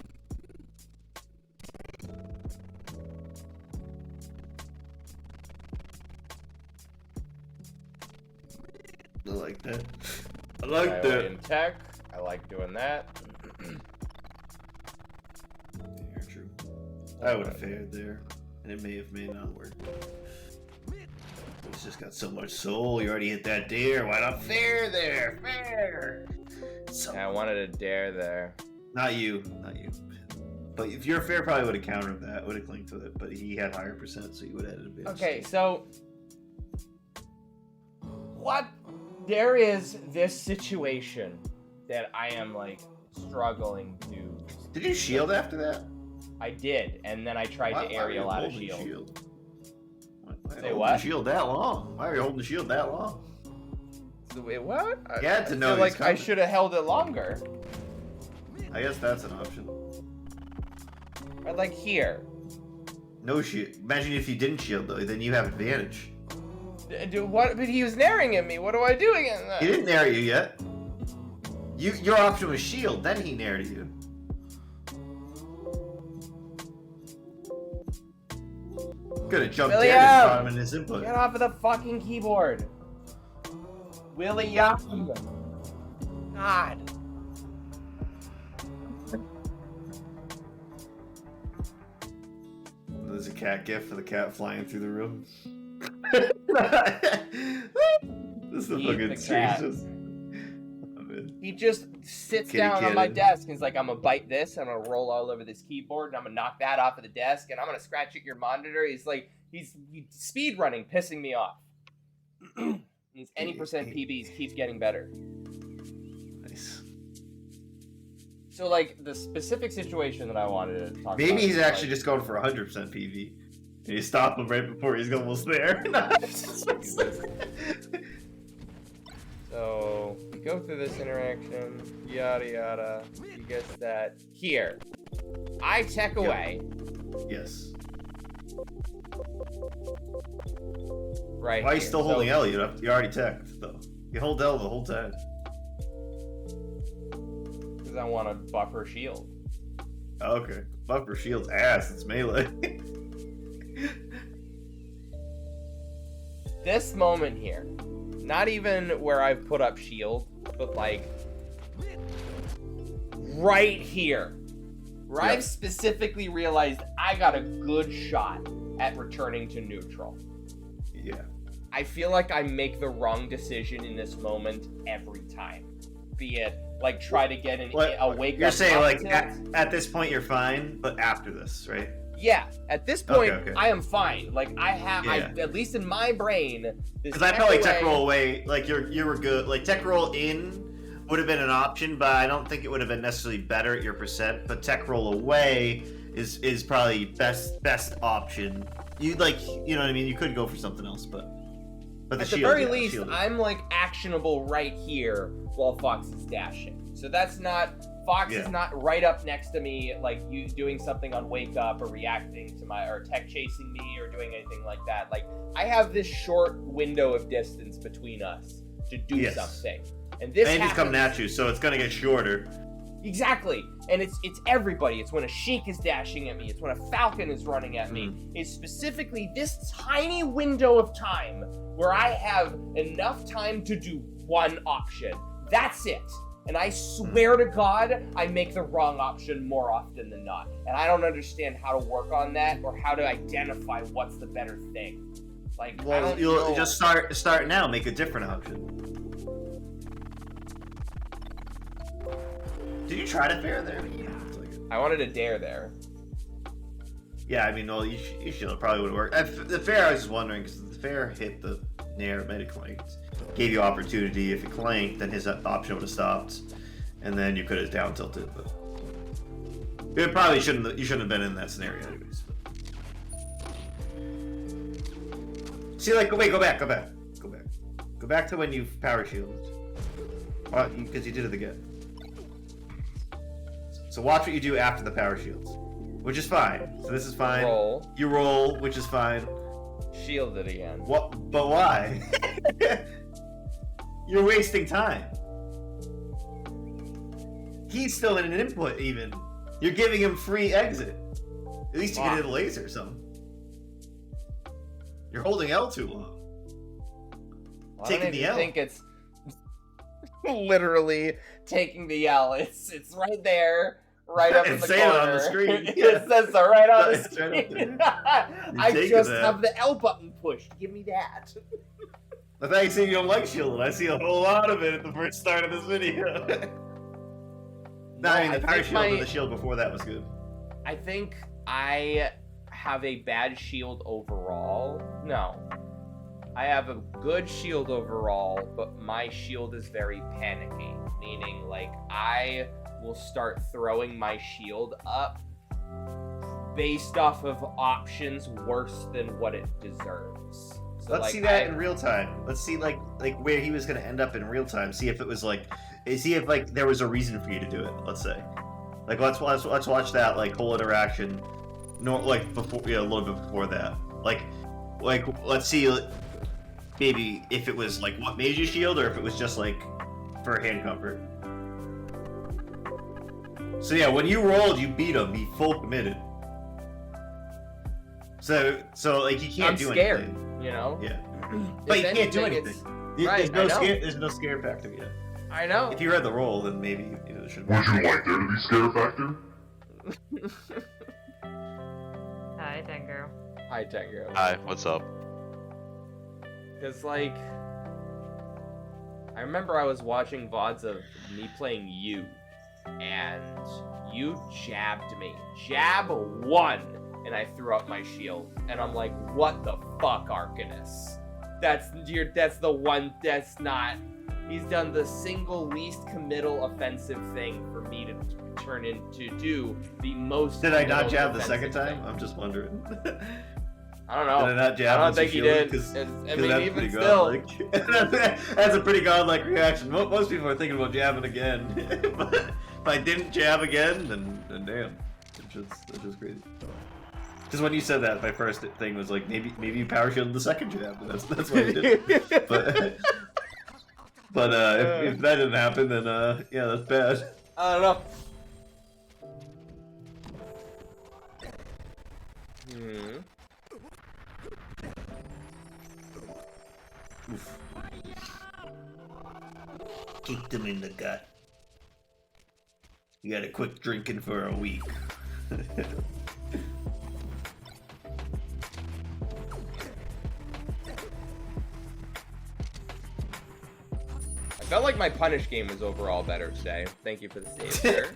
I like that. I like Highway that. in tech. I like doing that. Yeah, true. I would have fared there, and it may not work. He's just got so much soul. You already hit that dare. Why not fair there? Fair. So, Yeah, I wanted a dare there. not you. But if you're fair, probably would have countered that. Would have clinked with it. But he had higher percent, so you would have had advantage. Okay, so what? There is this situation that I am like struggling to. Did you shield after that? I did, and then I tried Why to are you aerial out of holding shield. Why are you Say holding what? the shield that long? Why are you holding the shield that long? So, wait, what? You had to I know feel he's like I coming. should have held it longer. I guess that's an option. Right, like here. No shield. Imagine if you didn't shield though, then you have advantage. What? But he was naring at me. What do I do again? He didn't nair you yet. Your option was shield, then he nared you. Could have jumped William! there and caught him in his input. Get off of the fucking keyboard. William. God. There's a cat gif for the cat flying through the room. This is the Eat fucking the cat. strangest. He just sits Kitty down on my kitten. desk and is like, I'm gonna bite this, I'm gonna roll all over this keyboard, and I'm gonna knock that off of the desk, and I'm gonna scratch at your monitor. He's like, he's speed running, pissing me off. These any percent PBs keeps getting better. Nice. So like the specific situation that I wanted to talk about. Maybe he's is, actually like, just going for 100% PV. And you stop him right before he's almost there. So we go through this interaction, yada yada. He gets that here. I tech away. Yes. Right. Why are you here. still So- holding L? You already teched, though. You hold L the whole time. Because I want to buffer shield. Okay. Buffer shield's ass. It's melee. This moment here, not even where I've put up shield, but like right here, where Yep. I've specifically realized I got a good shot at returning to neutral. Yeah. I feel like I make the wrong decision in this moment every time. Be it like try to get a wake You're up. saying, top like, tilt. at this point you're fine, but after this, right? Yeah, at this point Okay. I am fine. Like I have, Yeah. at least in my brain. Because I felt like tech roll away, like you were good. Like tech roll in would have been an option, but I don't think it would have been necessarily better at your percent. But tech roll away is probably best option. You like, you know what I mean? You could go for something else, but the At the shield, very yeah, least, shield. I'm like actionable right here while Fox is dashing. So that's not Fox Yeah. is not right up next to me, like you doing something on wake up or reacting to my or tech chasing me or doing anything like that. Like I have this short window of distance between us to do Yes. something, and this and he's coming happens- at you, so it's gonna get shorter. Exactly, and it's everybody. It's when a Sheik is dashing at me. It's when a Falcon is running at me. Mm. It's specifically this tiny window of time where I have enough time to do one option. That's it. And I swear to God, I make the wrong option more often than not. And I don't understand how to work on that or how to identify what's the better thing. Like, I Well, don't you'll know. just start now. Make a different option. Did you try to fair there? I wanted a dare there. Yeah, I mean, well, you should probably would have worked. The fair, I was just wondering because the fair hit the nair mid clanked, gave you opportunity. If it clanked, then his option would have stopped, and then you could have down tilted. But it probably shouldn't. You shouldn't have been in that scenario, anyways. See, like, go back to when you power shielded. Because you did it again. So watch what you do after the power shields, which is fine. So this is fine. Roll. You roll, which is fine. Shield it again. What? But why? You're wasting time. He's still in an input. Even you're giving him free exit. At least you can hit a laser or something. You're holding L too long. Well, Taking I don't the even L. think it's literally taking the L. It's right there, right up in It's the saying it corner. on the screen. It says so right on the It's right up screen. You're I taking just that. have the L button pushed. Give me that. I thought you said you don't like shielded. I see a whole lot of it at the first start of this video. No, I mean the power think shield and my- the shield before that was good. I think I have a bad shield overall. No. I have a good shield overall, but my shield is very panicky. Meaning, like, I will start throwing my shield up based off of options worse than what it deserves. So, Let's like, see that in real time. Let's see like where he was gonna end up in real time. See if it was like, see if like there was a reason for you to do it. Let's say, like let's watch that like whole interaction. No, like before, yeah, a little bit before that. Like let's see, maybe if it was like what made you shield, or if it was just like for hand comfort. So yeah, when you rolled, you beat him. Be full committed. So like you can't I'm do scared, anything. you know? Yeah. If But you can't do anything, anything. Right, I know. There's no scare factor yet. I know. If you read the roll, then maybe there should be. Would you like there to be scare factor? Hi, Tango. Hi, Tango. Hi, what's up? Because, like, I remember I was watching VODs of me playing you, and you jabbed me. Jab 1, and I threw up my shield. And I'm like, what the fuck, Arcanus? That's the one, that's not... He's done the single least committal offensive thing for me to turn into do the most... Did I not committal jab the offensive second time? thing. I'm just wondering. I don't know. Did I not jab? I don't once you think he shielded? did. 'Cause- I 'cause mean, that's even pretty still... godlike. That's a pretty godlike reaction. Most people are thinking about jabbing again. But if I didn't jab again, then damn. It's just crazy. Because when you said that, my first thing was like, maybe you power shielded the second jab. And that's what I did. But if that didn't happen, then yeah, that's bad. I don't know. Oof. Kicked him in the gut. You got to quit drinking for a week. I felt like my punish game was overall better today. Thank you for the save, sir.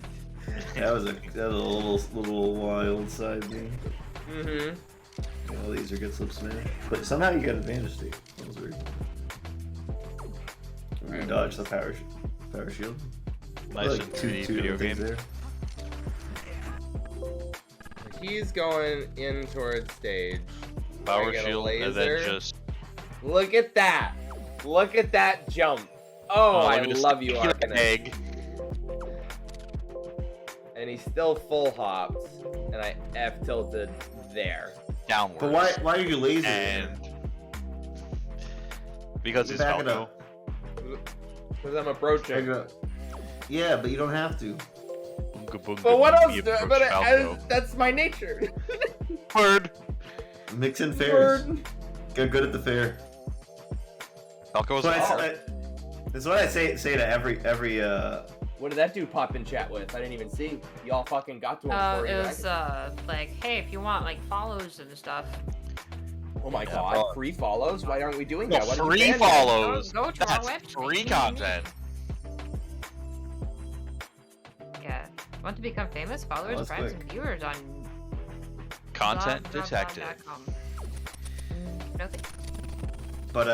that was a little wild side me. Mm-hmm. Yeah, laser gets slip smash. But somehow you got advantage state. That was weird. You dodge the power shield. Nice Like and two 2D video things game. there. He's going in towards stage. Power I get a shield, and then laser. just Look at that! Look at that jump! Oh, I look at this love you, killer Arcanus. egg. And he's still full hopped, and I F tilted there. Downwards. But why are you laser? And because he's Back it Falco. up. Because I'm approaching. Yeah, but you don't have to. Boonga boonga But what else? boonga, approach But Falco. that's my nature. Word. Mix in fairs. Word. Get good at the fair. Falco's That's what I say to every What did that dude pop in chat with? I didn't even see. Y'all fucking got to him before It he was died. like, hey, if you want like follows and stuff, Oh my Yeah, god, bro. free follows? Why aren't we doing No, that? Why don't we free ban that? follows. Go to our That's website. free content. Yeah. Want to become famous? Followers, that's friends, quick. and viewers on Content blah, blah, blah, detected. .com. No thank but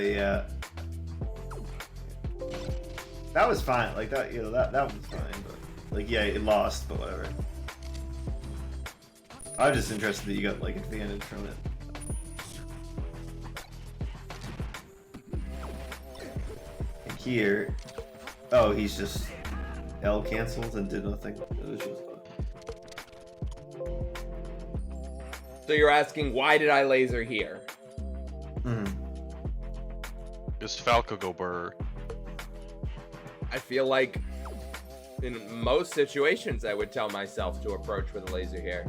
yeah. That was fine. Like that, that was fine. But like, yeah, it lost, but whatever. I'm just interested that you got like advantage from it. And here, oh, he's just L canceled and did nothing. It was just. So you're asking, why did I laser here? Does Falco go burr? I feel like in most situations I would tell myself to approach with a laser here.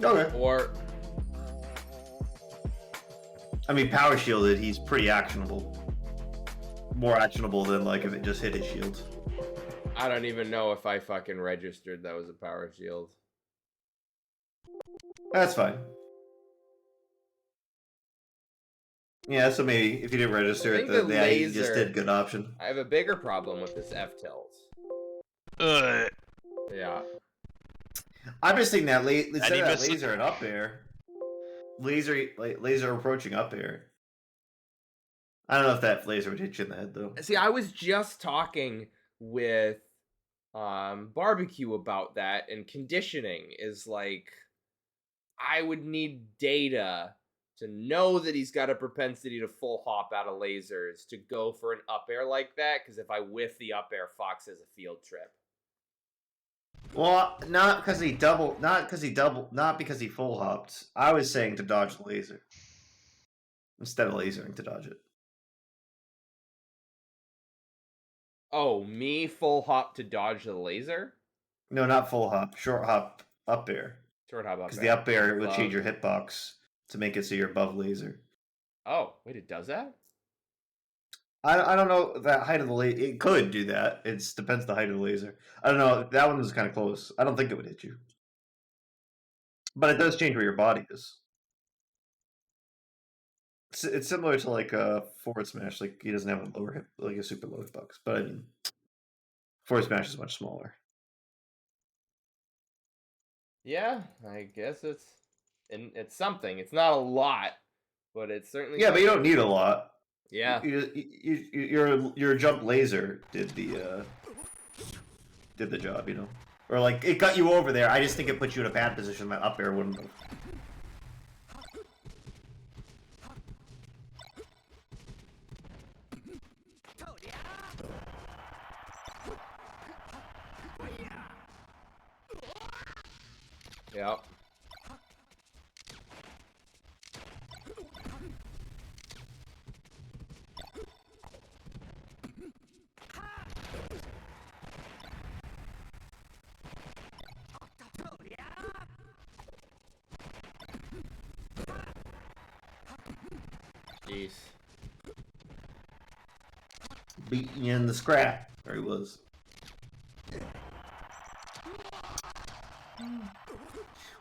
Okay. Or I mean, power shielded, he's pretty actionable. More actionable than like if it just hit his shield. I don't even know if I fucking registered that was a power shield. That's fine. Yeah, so maybe if you didn't register I it, think the yeah, you just laser- did good option. I have a bigger problem with this F tilt. Ugh. Yeah. I'm just thinking that he instead of that missed it. laser and up air, laser approaching up air. I don't know if that laser would hit you in the head though. See, I was just talking with Barbecue about that, and conditioning is like, I would need data to know that he's got a propensity to full hop out of lasers to go for an up air like that, because if I whiff the up air, Fox has a field trip. Well, not because he full hopped. I was saying to dodge the laser instead of lasering to dodge it. Oh, me full hop to dodge the laser? No, not full hop. Short hop up air. Short hop up Because air. the up air will Love. change your hitbox to make it so you're above laser. Oh, wait, it does that? I don't know that height of the laser. It could do that. It depends the height of the laser. I don't know. That one was kind of close. I don't think it would hit you. But it does change where your body is. It's similar to like Forward Smash. Like he doesn't have a lower hit, like a super low hitbox, but I mean, Forward Smash is much smaller. Yeah, I guess it's something. It's not a lot, but it's certainly Yeah, but you don't something. need a lot. Yeah. Your jump laser did the job, you know, or like it got you over there. I just think it put you in a bad position that up air wouldn't have. Yep. Jeez. Beating you in the scrap. There he was.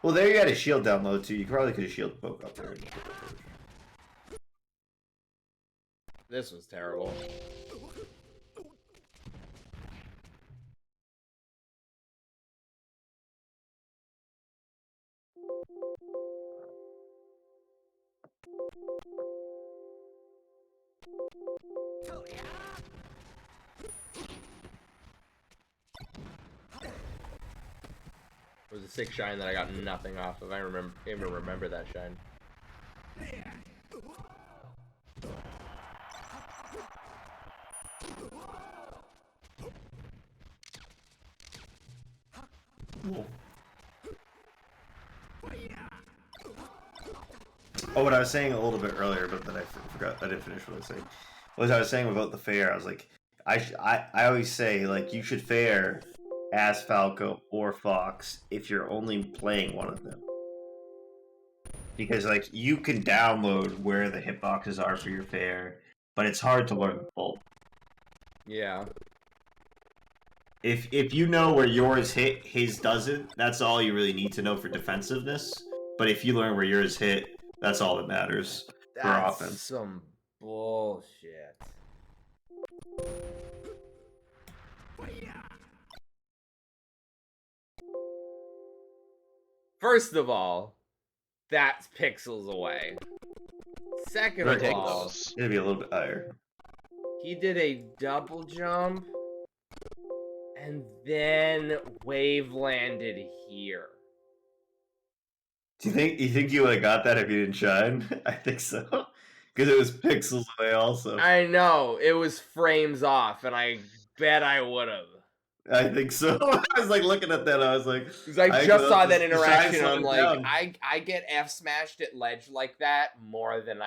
Well, there you had a shield download too. You probably could have shield poke up there. This was terrible. It was a 6 shine that I got nothing off of. I even remember that shine. Oh, what I was saying a little bit earlier, but then I forgot. I didn't finish what I was saying. Was I was saying about the fair? I was like, I always say like you should fair as Falco or Fox if you're only playing one of them, because like you can download where the hitboxes are for your fair, but it's hard to learn both. Yeah. If you know where yours hit, his doesn't. That's all you really need to know for defensiveness. But if you learn where yours hit, that's all that matters for That's offense. some bullshit. First of all, that's pixels away. Second Right, of Take all, those. It'd be a little bit higher. he did a double jump and then wave landed here. Do you think you would have got that if you didn't shine? I think so, because it was pixels away. Also, I know, it was frames off, and I bet I would have. I think so. I was like looking at that. I was like, Because I I just know saw the- that the shine interaction, and I'm slowed like, down. I get F smashed at ledge like that more than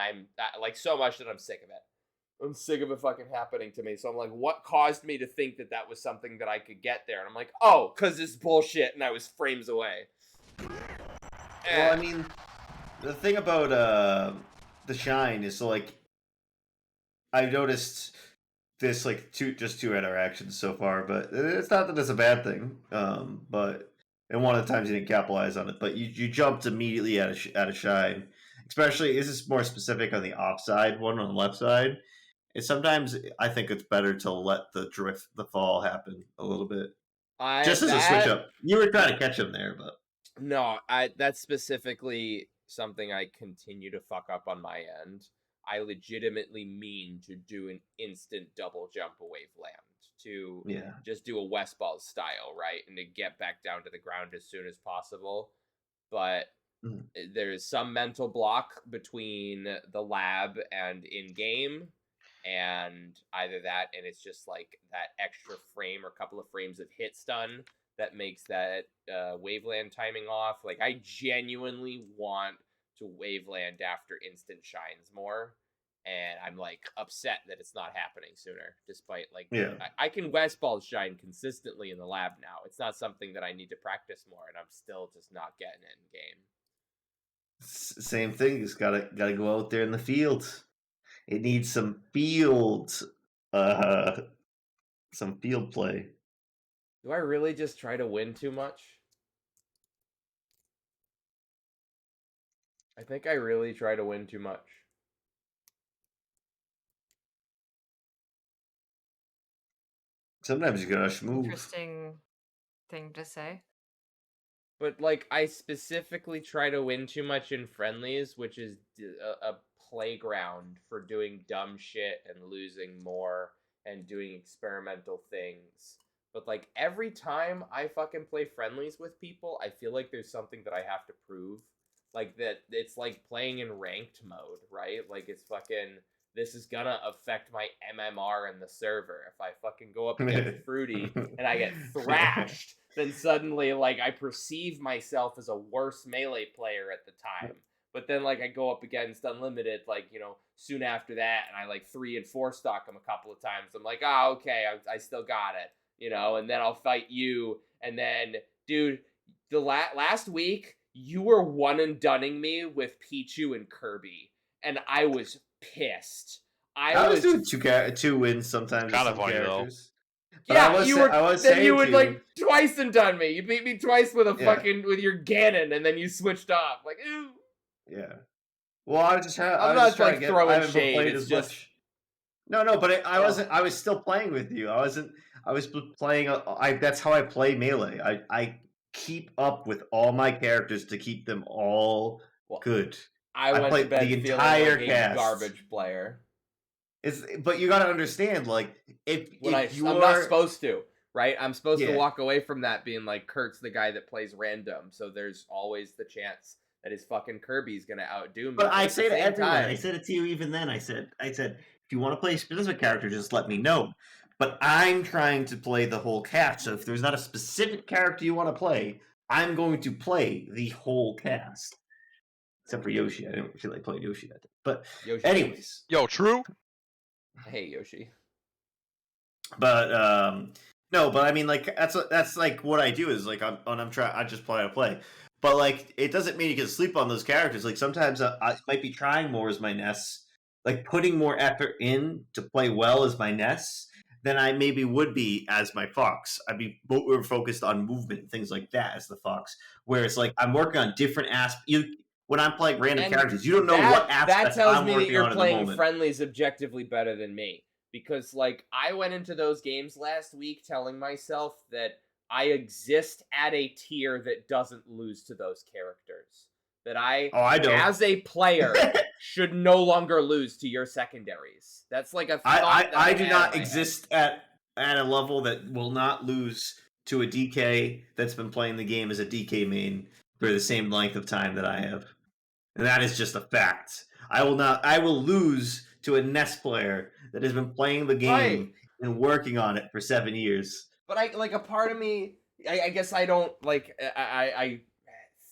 like so much that I'm sick of it. I'm sick of it fucking happening to me. So I'm like, what caused me to think that that was something that I could get there? And I'm like, oh, because it's bullshit, and I was frames away. Well, I mean, the thing about the shine is so like I've noticed this like just two interactions so far, but it's not that it's a bad thing. But and one of the times you didn't capitalize on it, but you jumped immediately at a shine. Especially, this is more specific on the offside one on the left side. And sometimes I think it's better to let the fall happen a little bit, just as a switch up. You were trying to catch him there, but No, that's specifically something I continue to fuck up on my end. I legitimately mean to do an instant double jump away land to yeah. just do a West Ball style, right? And to get back down to the ground as soon as possible. But Mhm. there's some mental block between the lab and in game, and either that and it's just like that extra frame or couple of frames of hit stun that makes that waveland timing off. Like I genuinely want to waveland after instant shines more, and I'm like upset that it's not happening sooner. Despite like Yeah. I can West Ball shine consistently in the lab now. It's not something that I need to practice more, and I'm still just not getting it in game. Same thing. Just gotta go out there in the field. It needs some field, some field play. Do I really just try to win too much? I think I really try to win too much. Sometimes you gotta schmooze. Interesting thing to say. But like, I specifically try to win too much in friendlies, which is a playground for doing dumb shit and losing more and doing experimental things. But like, every time I fucking play friendlies with people, I feel like there's something that I have to prove. Like that, it's like playing in ranked mode, right? Like it's fucking. This is gonna affect my MMR in the server. If I fucking go up against Fruity and I get thrashed, then suddenly like I perceive myself as a worse melee player at the time. But then like I go up against Unlimited like, you know, soon after that, and I like 3 and 4 stock him a couple of times. I'm like, oh, okay, I still got it, you know. And then I'll fight you, and then dude, the last week you were one and dunning me with Pichu and Kirby, and I was pissed. I was doing two wins sometimes. Kinda with some funny, though. characters. But Yeah, I was you sa- were. I was Then saying you would to like twice and done me. You beat me twice with a Yeah. fucking with your Ganon, and then you switched off. Like, ooh. Yeah. Well, I was just trying. I'm I was not, just trying like, to get. throwing I haven't shade, played it's as just- much. No, but I wasn't. I was still playing with you. I wasn't. I was playing. That's how I play melee. I keep up with all my characters to keep them all Well, good. I I went played to bed the feeling entire like cast. a garbage player. But you got to understand, like if When if I'm not supposed to, right? I'm supposed to Yeah. walk away from that being like Kurt's the guy that plays random, so there's always the chance that his fucking Kirby's gonna outdo me. But I at the say to same everyone, I time- said it to you even then. I said, if you want to play a specific character, just let me know. But I'm trying to play the whole cast. So if there's not a specific character you want to play, I'm going to play the whole cast. Except for Yoshi. I didn't feel like playing Yoshi that day. But Yoshi. anyways, Yo, true. Hey Yoshi. but no, but I mean, like that's like what I do is like I'm trying. I just play. But like, it doesn't mean you can sleep on those characters. Like sometimes I might be trying more as my Ness, like putting more effort in to play well as my Ness than I maybe would be as my Fox. I'd be more focused on movement and things like that as the Fox. Whereas like I'm working on different aspects. When I'm playing random And characters, you don't know that, what aspects that tells I'm me that working you're on at the playing moment. friendlies objectively better than me, because like I went into those games last week telling myself that I exist at a tier that doesn't lose to those characters, that I Oh, I don't. as a player should no longer lose to your secondaries. That's like a thought that I have do in not my exist at a level that will not lose to a DK that's been playing the game as a DK main for the same length of time that I have. And that is just a fact. I will lose to a Ness player that has been playing the game Right. and working on it for 7 years. But I like a part of me. I guess I don't like. I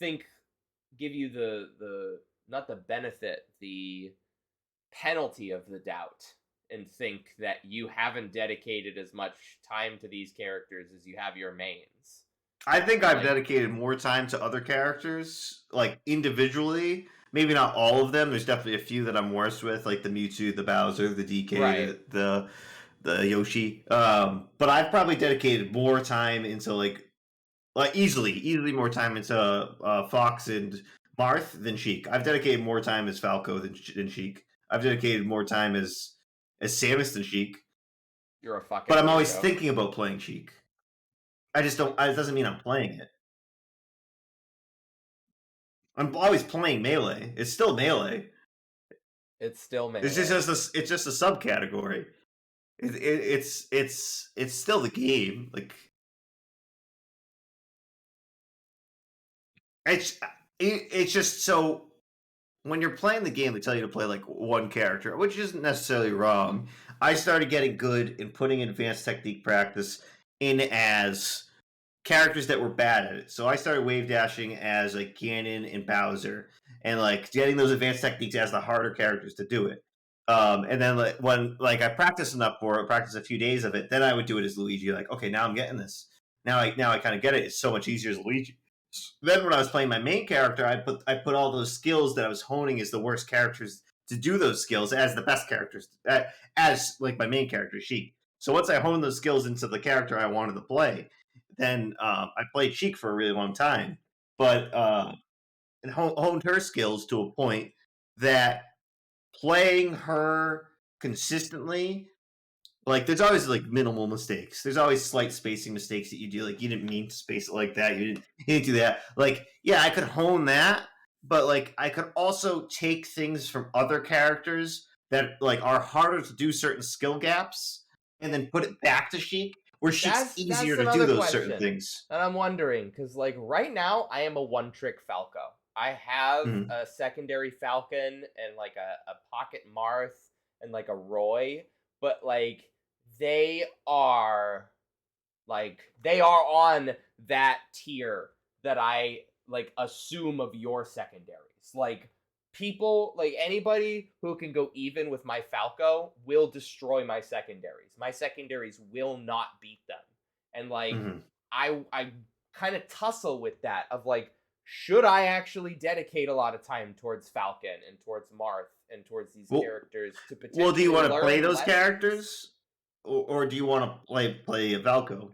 think give you the not the benefit, the penalty of the doubt, and think that you haven't dedicated as much time to these characters as you have your mains. I think I've Like- dedicated more time to other characters, like individually. Maybe not all of them. There's definitely a few that I'm worse with, like the Mewtwo, the Bowser, the DK, Right. the Yoshi. But I've probably dedicated more time into like easily more time into Fox and Marth than Sheik. I've dedicated more time as Falco than Sheik. I've dedicated more time as Samus than Sheik. You're a fucking. But I'm always weirdo. thinking about playing Sheik. I just don't. It doesn't mean I'm playing it. I'm always playing melee. It's still melee. It's still melee. It's just it's just a subcategory. It's still the game. Like it's just so when you're playing the game, they tell you to play like one character, which isn't necessarily wrong. I started getting good in putting advanced technique practice in as characters that were bad at it. So I started wave dashing as like Ganon and Bowser, and like getting those advanced techniques as the harder characters to do it. And then like, when like I practiced enough for it, practiced a few days of it, then I would do it as Luigi. Like, okay, now I'm getting this. Now I kind of get it. It's so much easier as Luigi. Then when I was playing my main character, I put all those skills that I was honing as the worst characters to do those skills as the best characters, as like my main character Sheik. So once I honed those skills into the character I wanted to play, then I played Sheik for a really long time, but and honed her skills to a point that playing her consistently Like, there's always like minimal mistakes. There's always slight spacing mistakes that you do. Like, you didn't mean to space it like that. You didn't do that. Like, yeah, I could hone that, but like, I could also take things from other characters that like are harder to do certain skill gaps, and then put it back to Sheik, where Sheik's easier to do another those certain question. things. And I'm wondering, because like right now, I am a one-trick Falco. I have Mhm. a secondary Falcon and like a pocket Marth and like a Roy, but like they are on that tier that I like assume of your secondaries. Like people, like anybody who can go even with my Falco will destroy my secondaries. My secondaries will not beat them. And like Mhm. I kind of tussle with that of like, should I actually dedicate a lot of time towards Falcon and towards Marth and towards these Well- characters to potentially Well, do you want to learn play those lessons? characters, or do you want to play Valko?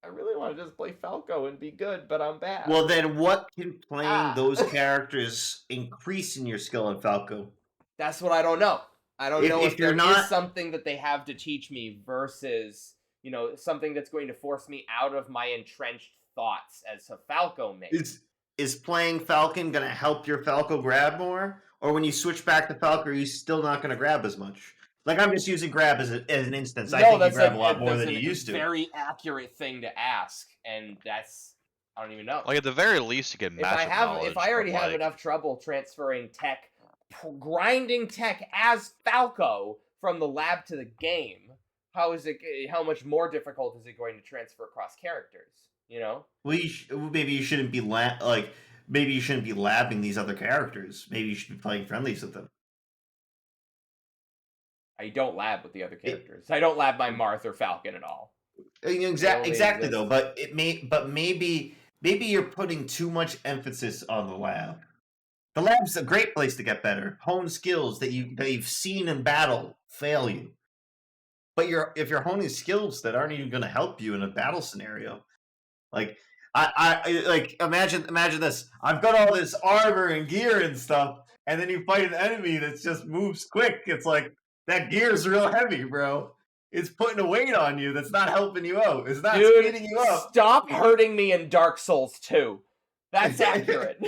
I really want to just play Falco and be good, but I'm bad. Well, then what can playing Ah. those characters increase in your skill in Falco? That's what I don't know. I don't know If if you're there is not- something that they have to teach me versus, something that's going to force me out of my entrenched thoughts as a Falco main. Is playing Falcon going to help your Falco grab more? Or when you switch back to Falco, are you still not going to grab as much? Like, I'm just using grab as an instance. I think you that's grab like, a lot more that's than a you used to. very accurate thing to ask, and that's, I don't even know. Like at the very least, you get if I matchup if I already knowledge, have but, like, enough trouble transferring tech, grinding tech as Falco from the lab to the game, how much more difficult is it going to transfer across characters? Well, maybe you shouldn't be maybe you shouldn't be labbing these other characters. Maybe you should be playing friendlies with them. I don't lab with the other characters. I don't lab my Marth or Falcon at all. Exactly exist. though, but maybe you're putting too much emphasis on the lab. The lab's a great place to get better, hone skills that you've seen in battle fail you. But if you're honing skills that aren't even going to help you in a battle scenario, like I like imagine this. I've got all this armor and gear and stuff, and then you fight an enemy that just moves quick. It's like that gear's real heavy, bro. It's putting a weight on you that's not helping you out. It's not Dude, speeding you up. stop hurting me in Dark Souls 2. That's accurate.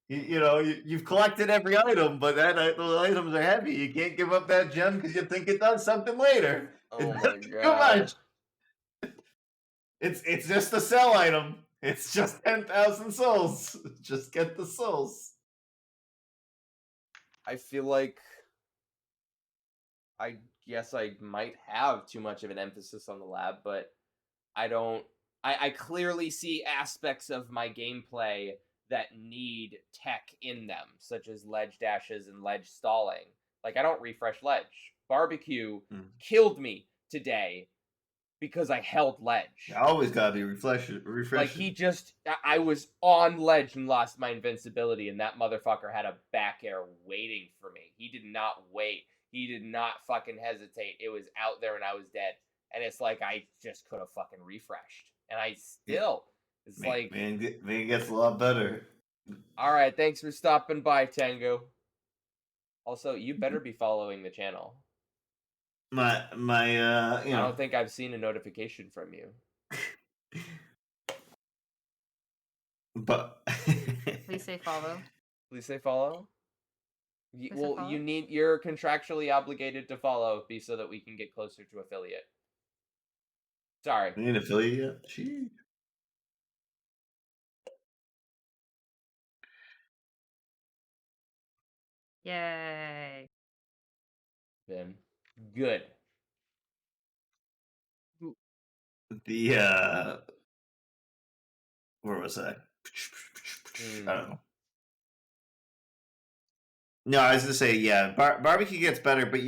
You've collected every item, but those items are heavy. You can't give up that gem because you think it does something later. Oh It my doesn't do god. much. It's just a sell item. It's just 10,000 souls. Just get the souls. I feel like I guess I might have too much of an emphasis on the lab, but I don't. I clearly see aspects of my gameplay that need tech in them, such as ledge dashes and ledge stalling. Like, I don't refresh ledge. Barbecue killed me today because I held ledge. You always gotta be refreshing. Like, I was on ledge and lost my invincibility, and that motherfucker had a back air waiting for me. He did not wait. He did not fucking hesitate. It was out there and I was dead. And it's like, I just could have fucking refreshed. And I still, it's like, man, it gets a lot better. alright, thanks for stopping by, Tango. Also, you better be following the channel. I don't think I've seen a notification from you. But Please say follow. Please say follow. Please say Well, follow. you're contractually obligated to follow, so that we can get closer to affiliate. Sorry. You need affiliate yet? Gee. Yay. Then good. The where was I? I don't know. No, I was gonna say, yeah, barbecue gets better, but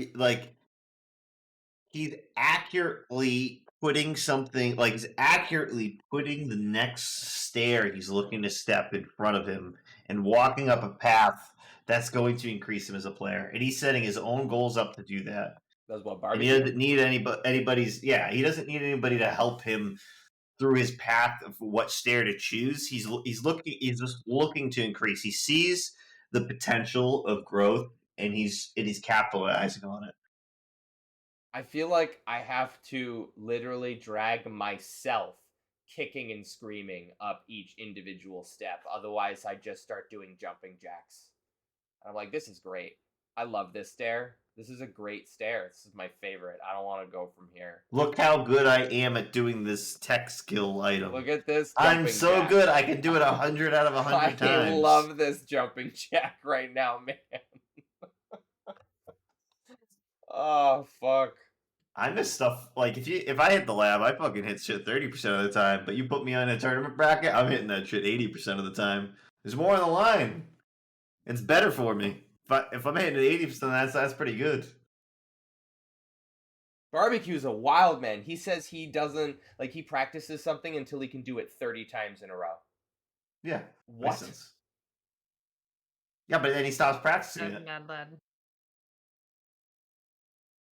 he's accurately putting something, like he's accurately putting the next stair he's looking to step in front of him and walking up a path that's going to increase him as a player, and he's setting his own goals up to do that. That's what And barbecue. he doesn't need anybody's. Yeah, he doesn't need anybody to help him through his path of what stair to choose. He's just looking to increase. He sees the potential of growth, and he's capitalizing on it. I feel like I have to literally drag myself kicking and screaming up each individual step. Otherwise, I just start doing jumping jacks. And I'm like, this is great. I love this stair. This is a great stair. This is my favorite. I don't want to go from here. Look how good I am at doing this tech skill item. Look at this. I'm jumping so jack. good. I can do it 100 out of 100 times. I love this jumping jack right now, man. Oh fuck. I miss stuff like if I hit the lab, I fucking hit shit 30% of the time. But you put me on a tournament bracket, I'm hitting that shit 80% of the time. There's more on the line. It's better for me. If I'm hitting it 80%, that's pretty good. Barbecue's a wild man. He says he doesn't like he practices something until he can do it 30 times in a row. Yeah. What? Makes sense. Yeah, but then he stops practicing That's it. mad lad.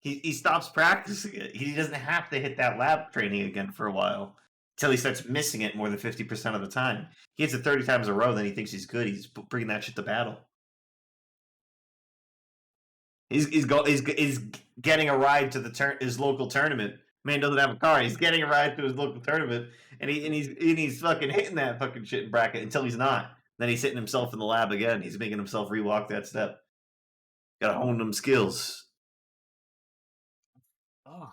He stops practicing it. He doesn't have to hit that lab training again for a while until he starts missing it more than 50% of the time. He hits it 30 times in a row, then he thinks he's good. He's bringing that shit to battle. He's getting a ride to his local tournament. Man doesn't have a car. He's getting a ride to his local tournament, and he's fucking hitting that fucking shit in bracket until he's not. Then he's hitting himself in the lab again. He's making himself rewalk that step. Gotta hone them skills. Oh.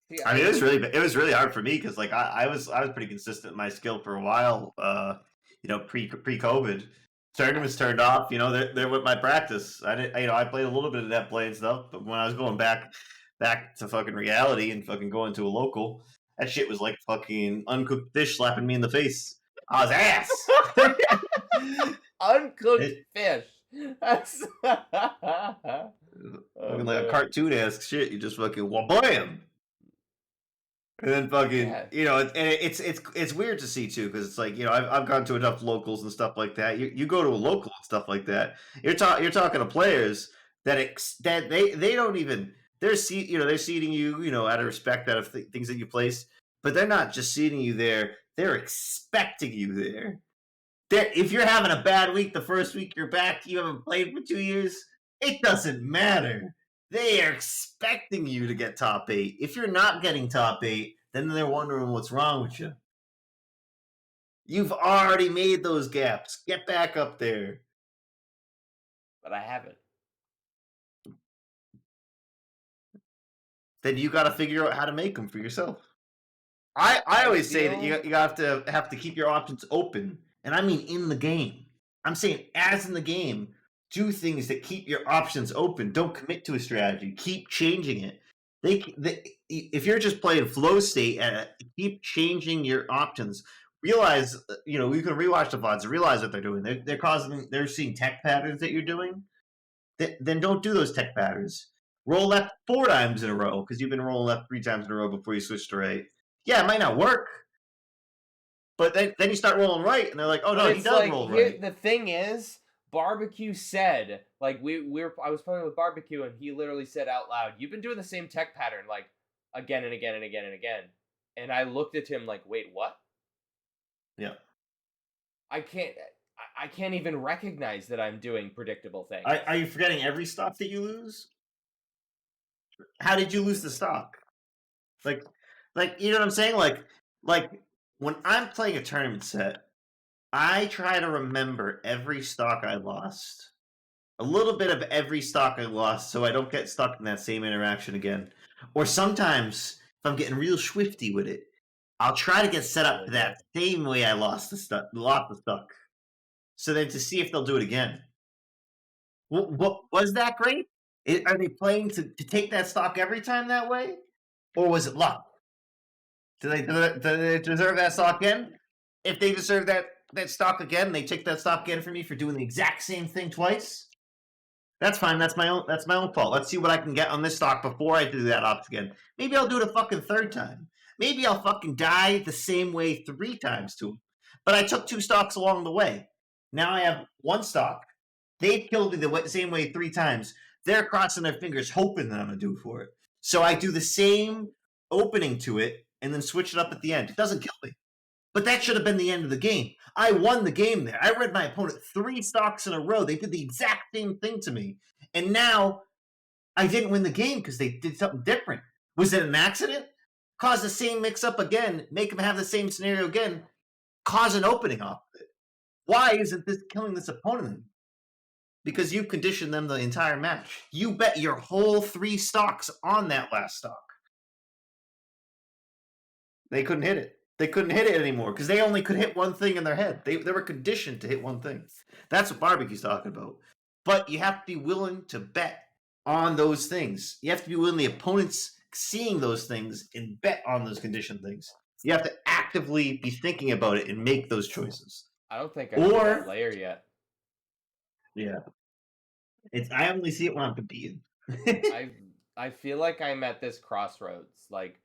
See, I mean, it was really hard for me because like I was pretty consistent in my skill for a while. Pre-COVID. Tournaments turned off, they're with my practice. I played a little bit of net play and stuff, but when I was going back to fucking reality and fucking going to a local, that shit was like fucking uncooked fish slapping me in the face. I was ass. Uncooked fish. That's Fucking like a cartoon-esque shit. You just fucking wha-bam! And then fucking, Yeah. it's weird to see too, because it's like, I've gone to enough locals and stuff like that. You go to a local and stuff like that. You're talking to players that they don't even they're seating you, out of respect, out of things that you place, but they're not just seating you there. They're expecting you there. If you're having a bad week, the first week you're back, you haven't played for 2 years, it doesn't matter. They are expecting you to get top 8. If you're not getting top 8, then they're wondering what's wrong with you. You've already made those gaps. Get back up there. But I haven't. Then you got to figure out how to make them for yourself. I always say that you have to keep your options open, and I mean in the game. I'm saying as in the game. Do things that keep your options open. Don't commit to a strategy. Keep changing it. If you're just playing flow state, keep changing your options. Realize, you can rewatch the VODs. Realize what they're doing. They're seeing tech patterns that you're doing. Then don't do those tech patterns. Roll left 4 times in a row because you've been rolling left 3 times in a row before you switch to right. Yeah, it might not work. But then you start rolling right, and they're like, "Oh no, he does roll right." The thing is, Barbecue said, like I was playing with Barbecue, and he literally said out loud, "You've been doing the same tech pattern like again and again and again and again." And I looked at him like, "Wait, what?" Yeah. I can't even recognize that I'm doing predictable things. Are you forgetting every stock that you lose? How did you lose the stock? Like you know what I'm saying? Like when I'm playing a tournament set, I try to remember every stock I lost. A little bit of every stock I lost so I don't get stuck in that same interaction again. Or sometimes, if I'm getting real swifty with it, I'll try to get set up for that same way I lost the stock. So then to see if they'll do it again. What was that great? Are they playing to take that stock every time that way? Or was it luck? Do they deserve that stock again? If they deserve that stock again, they take that stock again from me for doing the exact same thing twice. That's fine. That's my own fault. Let's see what I can get on this stock before I do that opt again. Maybe I'll do it a fucking 3rd time. Maybe I'll fucking die the same way 3 times to them. But I took 2 stocks along the way. Now I have 1 stock. They've killed me the same way 3 times. They're crossing their fingers hoping that I'm going to do it for it. So I do the same opening to it and then switch it up at the end. It doesn't kill me. But that should have been the end of the game. I won the game there. I read my opponent 3 stocks in a row. They did the exact same thing to me. And now I didn't win the game because they did something different. Was it an accident? Cause the same mix-up again, make them have the same scenario again, cause an opening off of it. Why isn't this killing this opponent? Because you've conditioned them the entire match. You bet your whole 3 stocks on that last stock. They couldn't hit it. They couldn't hit it anymore because they only could hit one thing in their head. They were conditioned to hit one thing. That's what Barbecue's talking about. But you have to be willing to bet on those things. You have to be willing the opponents seeing those things and bet on those conditioned things. You have to actively be thinking about it and make those choices. I don't think I see that layer yet. Yeah. I only see it when I'm competing. I feel like I'm at this crossroads. Like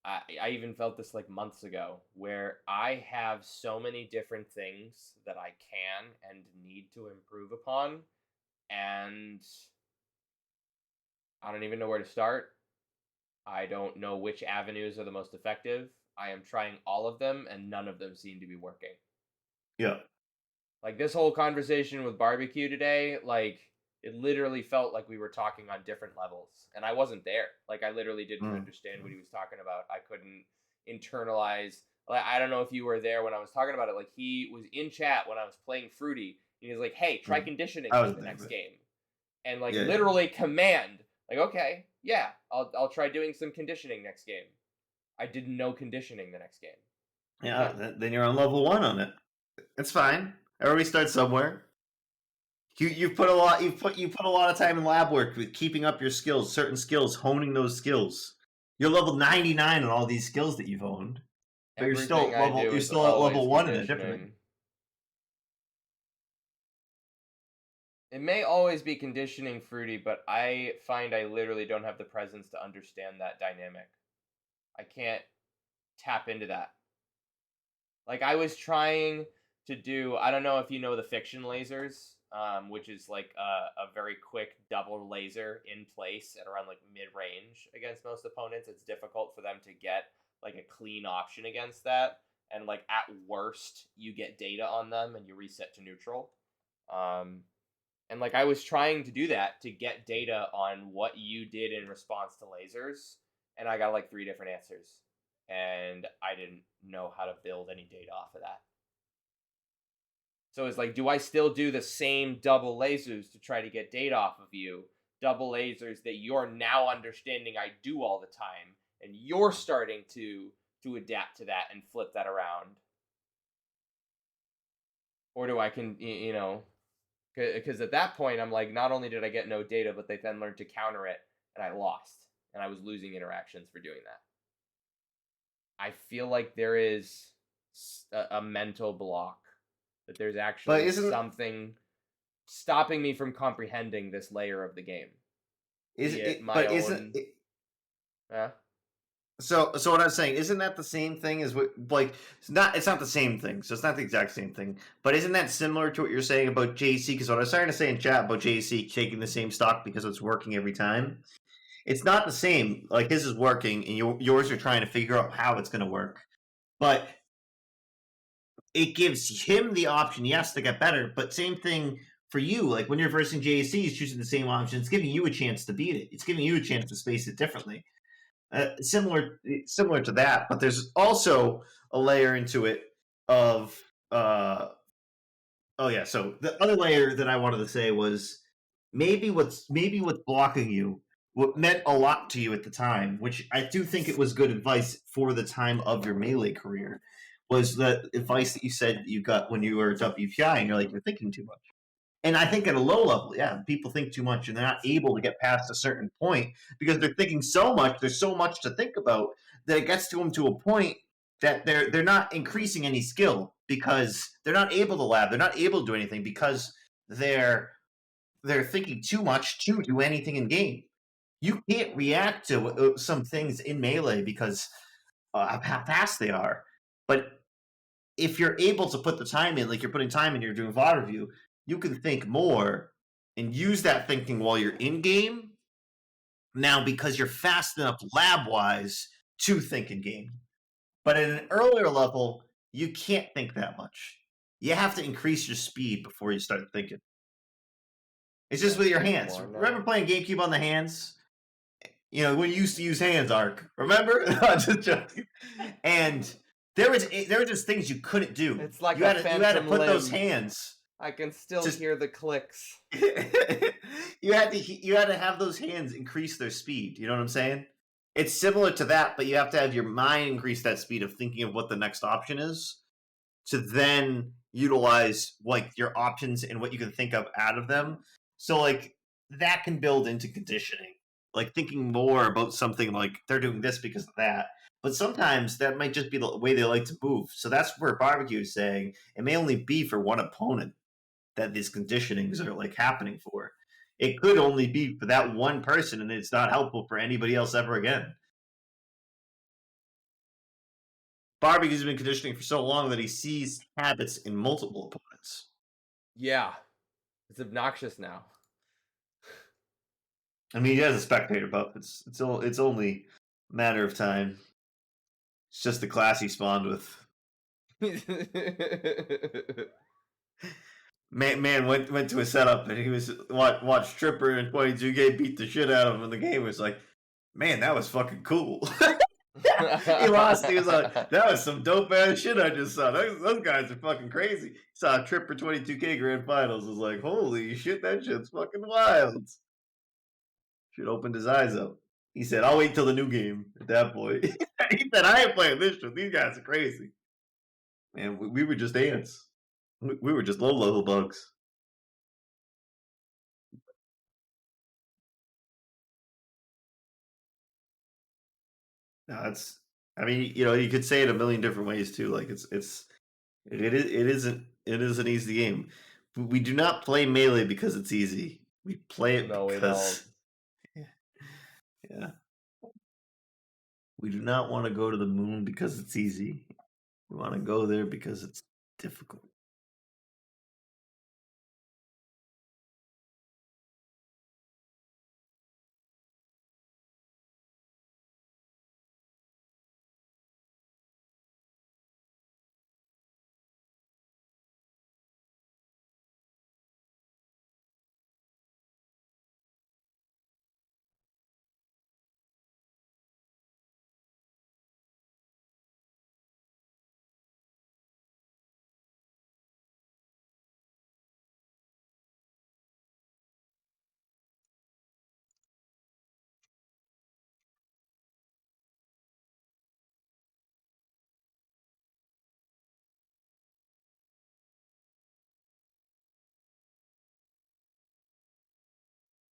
I even felt this like months ago, where I have so many different things that I can and need to improve upon, and I don't even know where to start. I don't know which avenues are the most effective. I am trying all of them, and none of them seem to be working. Yeah. Like this whole conversation with Barbecue today, like it literally felt like we were talking on different levels, and I wasn't there. Like I literally didn't understand what he was talking about. I couldn't internalize. Like I don't know if you were there when I was talking about it. Like he was in chat when I was playing Fruity, and he was like, "Hey, try conditioning for the next game," and like literally command. Like okay, yeah, I'll try doing some conditioning next game. I didn't know conditioning the next game. Yeah, then you're on level 1 on it. It's fine. Everybody starts somewhere. You put a lot of time in lab work with keeping up your skills, certain skills, honing those skills. You're level 99 on all these skills that you've honed, but you're still at level 1 in a different thing. It may always be conditioning, Fruity, but I find I literally don't have the presence to understand that dynamic. I can't tap into that. Like I was trying to do, I don't know if you know the fiction lasers, which is like a very quick double laser in place at around like mid-range against most opponents. It's difficult for them to get like a clean option against that, and like at worst you get data on them and you reset to neutral. And like I was trying to do that to get data on what you did in response to lasers, and I got like 3 different answers, and I didn't know how to build any data off of that. So it's like, do I still do the same double lasers to try to get data off of you? Double lasers that you're now understanding I do all the time, and you're starting to adapt to that and flip that around. Or do I because at that point I'm like, not only did I get no data, but they then learned to counter it, and I lost, and I was losing interactions for doing that. I feel like there is a mental block. That there's actually something stopping me from comprehending this layer of the game. So what I'm saying, isn't that the same thing as what, like, it's not the same thing, so it's not the exact same thing, but isn't that similar to what you're saying about JC? Because what I was starting to say in chat about JC taking the same stock because it's working every time, it's not the same. Like, his is working, and yours are trying to figure out how it's going to work. But it gives him the option, yes, to get better, but same thing for you. Like, when you're versing JC, he's choosing the same option. It's giving you a chance to beat it. It's giving you a chance to space it differently. Similar to that, but there's also a layer into it of so the other layer that I wanted to say was maybe what's blocking you, what meant a lot to you at the time, which I do think it was good advice for the time of your Melee career, was the advice that you said you got when you were at WPI, and you're like, you're thinking too much. And I think at a low level, yeah, people think too much, and they're not able to get past a certain point because they're thinking so much. There's so much to think about that it gets to them to a point that they're not increasing any skill because they're not able to lab. They're not able to do anything because they're thinking too much to do anything in game. You can't react to some things in Melee because of how fast they are. But if you're able to put the time in, like you're putting time in, you're doing VOD review, you can think more and use that thinking while you're in game now because you're fast enough lab-wise to think in game. But at an earlier level, you can't think that much. You have to increase your speed before you start thinking. It's just with your hands. More now. Remember playing GameCube on the hands? You know, when you used to use hands, Ark. Remember? No, just joking. And there were just things you couldn't do. It's like you a had to phantom put those limb. hands. I can still Just- hear the clicks. you had to have those hands increase their speed. You know what I'm saying? It's similar to that, but you have to have your mind increase that speed of thinking of what the next option is, to then utilize like your options and what you can think of out of them. So like that can build into conditioning, like thinking more about something like they're doing this because of that. But sometimes that might just be the way they like to move. So that's where barbecue is saying it may only be for one opponent that these conditionings are like happening for. It could only be for that one person, and it's not helpful for anybody else ever again. Barbecue's been conditioning for so long that he sees habits in multiple opponents. Yeah, it's obnoxious now. I mean, he has a spectator buff. It's only a matter of time. It's just the class he spawned with. Man went to a setup and he was watched Tripper and 22K beat the shit out of him in the game. It was like, man, that was fucking cool. He lost. He was like, that was some dope ass shit I just saw. Those guys are fucking crazy. Saw Tripper 22K Grand Finals. Was like, holy shit, that shit's fucking wild. Shit opened his eyes up. He said, I'll wait till the new game at that point. He said, I ain't playing this shit. These guys are crazy. Man, we were just ants. We were just low level bugs. No, it's. I mean, you know, you could say it a million different ways too. Like it isn't easy game. We do not play Melee because it's easy. We play it No, we because yeah. We do not want to go to the moon because it's easy. We want to go there because it's difficult.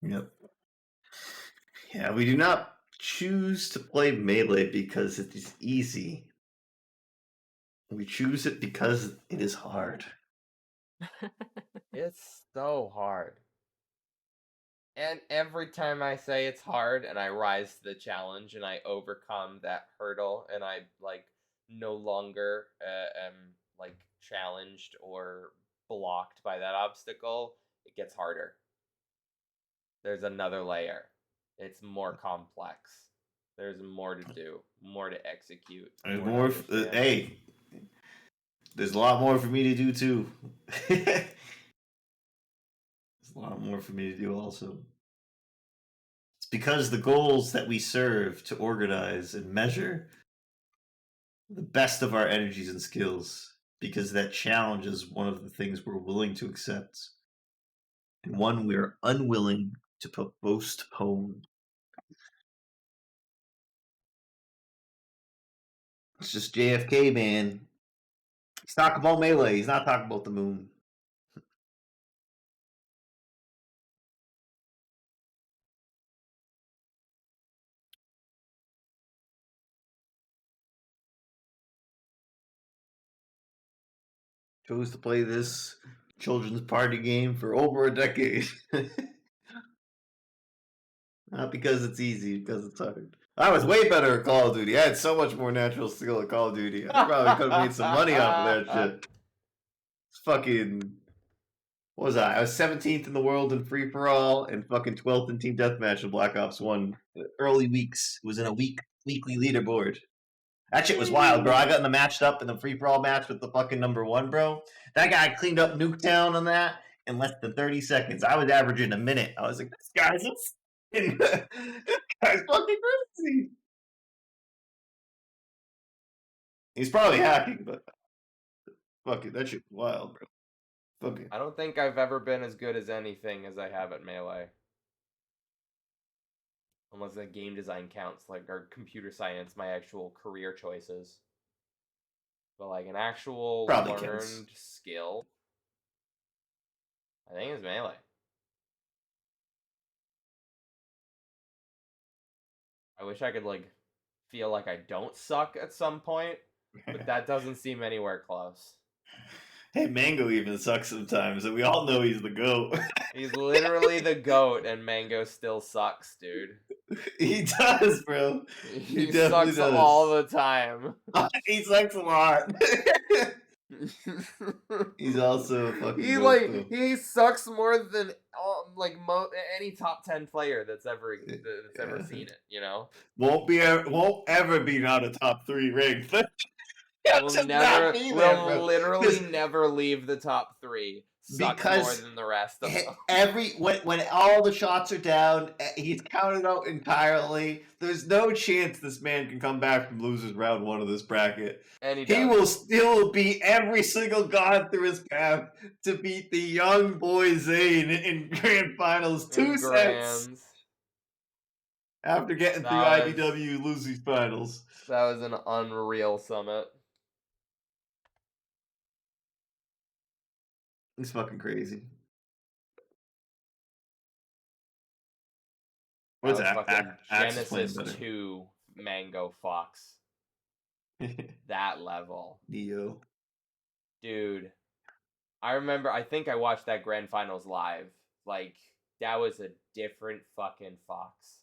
Yep. Yeah, we do not choose to play Melee because it is easy. We choose it because it is hard. It's so hard. And every time I say it's hard and I rise to the challenge and I overcome that hurdle and I like no longer am like challenged or blocked by that obstacle, it gets harder. There's another layer. It's more complex. There's more to do, more to execute. There's to more. understand. Hey, there's a lot more for me to do too. There's a lot more for me to do also. It's because the goals that we serve to organize and measure the best of our energies and skills, because that challenge is one of the things we're willing to accept, and one we're unwilling to postpone. It's just JFK, man. He's talking about Melee. He's not talking about the moon. Chose to play this children's party game for over a decade. Not because it's easy, because it's hard. I was way better at Call of Duty. I had so much more natural skill at Call of Duty. I probably could have made some money off of that shit. It's fucking. What was I? I was 17th in the world in free for all and fucking 12th in team deathmatch in Black Ops 1. Early weeks. It was in a weekly leaderboard. That shit was wild, bro. I got in the matched up in the free for all match with the fucking number 1, bro. That guy cleaned up Nuketown on that. in less than 30 seconds. I was averaging a minute. I was like, this guy's insane. This guy's fucking crazy. He's probably hacking, but fuck it, that shit's wild, bro. Fuck it. I don't think I've ever been as good as anything as I have at Melee. Unless the game design counts, like, or computer science, my actual career choices. But, like, an actual Probably learned counts. skill, I think it's Melee. I wish I could, like, feel like I don't suck at some point, but that doesn't seem anywhere close. Hey, Mango even sucks sometimes, and we all know he's the GOAT. He's literally the GOAT, and Mango still sucks, dude. He does, bro. He definitely sucks does. all the time. He sucks a lot. He's also a fucking He GOAT, like though. he sucks more than any top 10 player that's ever seen it. You know, Won't ever be not a top 3 ranked. will literally never leave the top 3. Sucks more Because than the rest of them. When all the shots are down, he's counted out entirely. There's no chance this man can come back from losers round 1 of this bracket. And he He does. will still beat every single god through his path to beat the young boy Zane in grand finals. In 2 sets grands. after getting through That was- IBW losers finals. That was an unreal summit. It's fucking crazy. What's That was that? fucking Axe playing Genesis better. 2 Mango Fox. That level. Neo. Dude, I think I watched that grand finals live. Like, that was a different fucking Fox.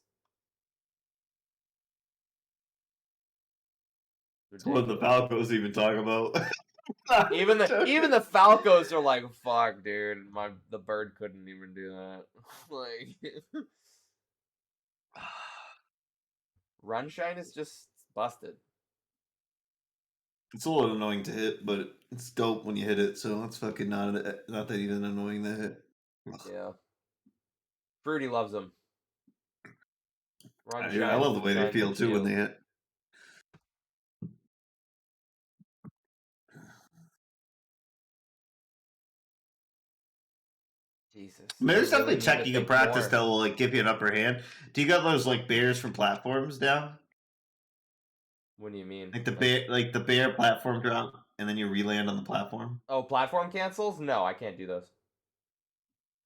It's what the Falcos even talk about. Even the Falcos are like, fuck, dude, the bird couldn't even do that. Like, Runshine is just busted. It's a little annoying to hit, but it's dope when you hit it. So it's fucking not that even annoying to hit. Yeah. Fruity loves them. I love the way they feel too when they hit. Jesus. I mean, there's I definitely really need to tech you can think practice more. that will like give you an upper hand. Do you got those like bears from platforms down? What do you mean? Like the bear platform drop, and then you re-land on the platform. Oh, platform cancels? No, I can't do those.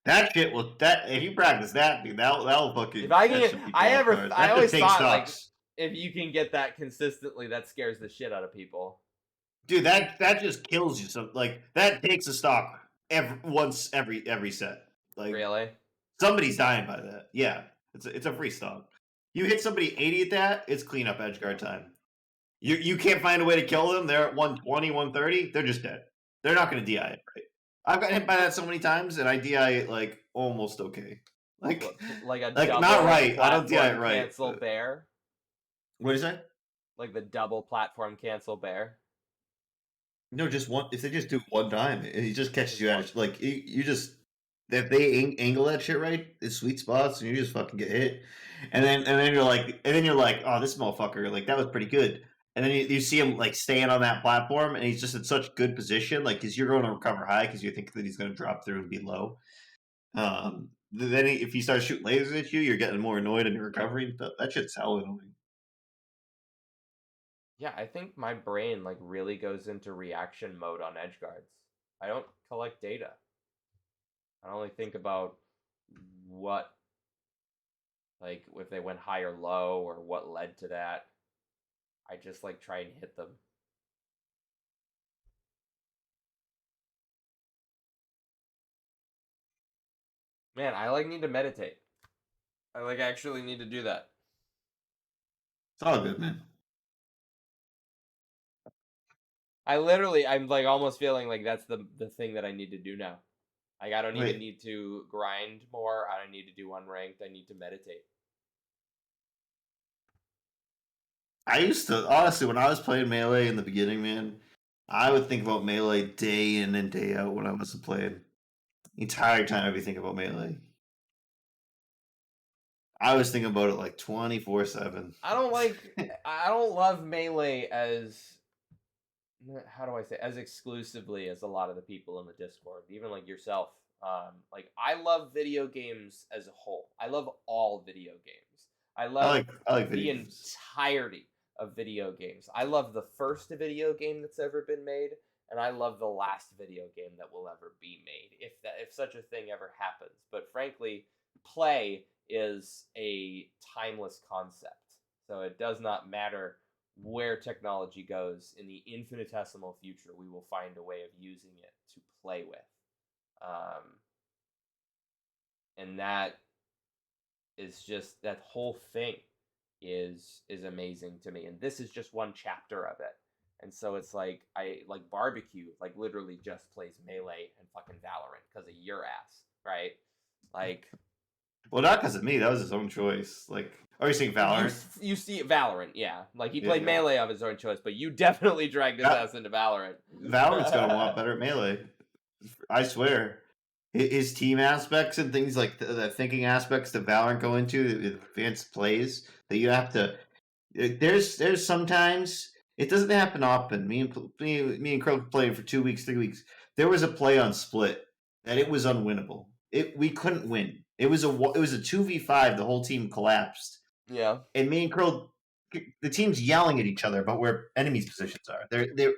That shit will if you practice that, dude, that'll fucking. If I can that get, should be I off guard. That always should take thought like stocks. if you can get that consistently, that scares the shit out of people. Dude, that just kills you. So like that takes a stock every set. Like Really? somebody's dying by that. Yeah, it's a free stock. You hit somebody 80 at that, it's clean up edge guard time. You can't find a way to kill them. They're at 120, 130. They're just dead. They're not going to DI it right. I've gotten hit by that so many times, and I DI it like almost okay. Like Like a like, double not right. I don't DI it platform right, Cancel but- bear. what is that? Like the double platform cancel bear. No, just one. If they just do it one time, he just catches Just you one. out. Like you just if they angle that shit right, it's sweet spots, and you just fucking get hit. And then you're like, oh, this motherfucker, like that was pretty good. And then you see him like staying on that platform, and he's just in such good position, like because you're going to recover high because you think that he's going to drop through and be low. Then if he starts shooting lasers at you, you're getting more annoyed and you're recovering. That shit's hell annoying. Yeah, I think my brain like really goes into reaction mode on edge guards. I don't collect data. I only think about what, like, if they went high or low or what led to that. I just like try and hit them. Man, I like need to meditate. I like actually need to do that. It's all good, man. I'm like almost feeling like that's the thing that I need to do now. Like I don't Wait. even need to grind more. I don't need to do unranked. I need to meditate. I used to honestly when I was playing Melee in the beginning, man, I would think about Melee day in and day out when I wasn't playing. The entire time I'd be thinking about Melee. I was thinking about it like 24/7. I don't love Melee as, how do I say, as exclusively as a lot of the people in the Discord, even like yourself. Like I love video games as a whole. I love all video games. I love I like the video games. entirety of video games. I love the first video game that's ever been made, and I love the last video game that will ever be made, if such a thing ever happens. But frankly, play is a timeless concept. So it does not matter where technology goes. In the infinitesimal future, we will find a way of using it to play with. And that is just, that whole thing is amazing to me. And this is just one chapter of it. And so it's like, I like Barbecue, like literally just plays Melee and fucking Valorant because of your ass, right? Like, Well, not because of me. That was his own choice. Like, are you saying Valorant? You see Valorant, yeah. Like he Yeah, played yeah. Melee of his own choice, but you definitely dragged his That- ass into Valorant. Valorant's got a lot better at Melee. I swear. His team aspects and things like the thinking aspects that Valorant go into, the advanced plays that you have to. There's sometimes it doesn't happen often. Me and Crow played for 2 weeks, 3 weeks. There was a play on Split that it was unwinnable. We couldn't win. It was a 2v5. The whole team collapsed, Yeah. and me and Crow, the team's yelling at each other about where enemies' positions are. It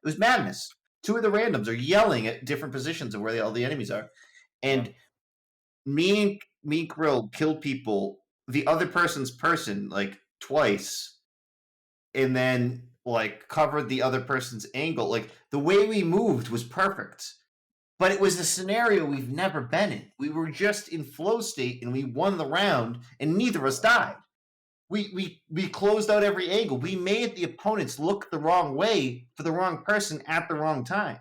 was madness. Two of the randoms are yelling at different positions of where all the enemies are, and me and Krill killed people, the other person's person, like twice, and then like covered the other person's angle. Like the way we moved was perfect, but it was a scenario we've never been in. We were just in flow state, and we won the round, and neither of us died. We closed out every angle. We made the opponents look the wrong way for the wrong person at the wrong time.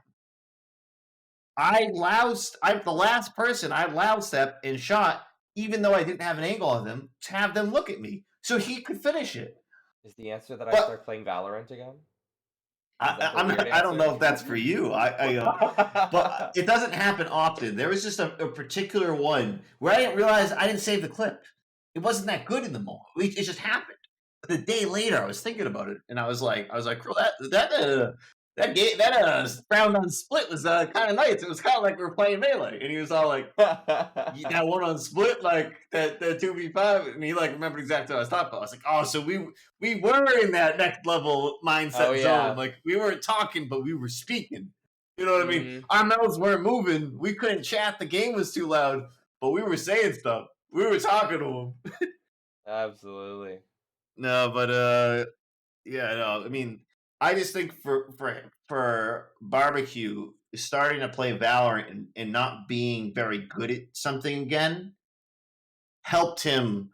I'm the last person I loud step and shot, even though I didn't have an angle on them, to have them look at me so he could finish it. Is the answer that I But- start playing Valorant again? I don't know if that's for you. But it doesn't happen often. There was just a particular one where I didn't realize I didn't save the clip. It wasn't that good in the moment. It just happened. But the day later, I was thinking about it, and I was like, that round on Split was kind of nice. It was kind of like we were playing Melee, and he was all like, that one on Split, like that 2v5, and he like remembered exactly what I was talking about. I was like, oh, so we were in that next level mindset Oh, yeah. zone. Like we weren't talking, but we were speaking. You know what I mean? Mhm. Our mouths weren't moving. We couldn't chat. The game was too loud, but we were saying stuff. We were talking to him. Absolutely. No, but yeah, no. I mean, I just think for Barbecue starting to play Valorant and not being very good at something again helped him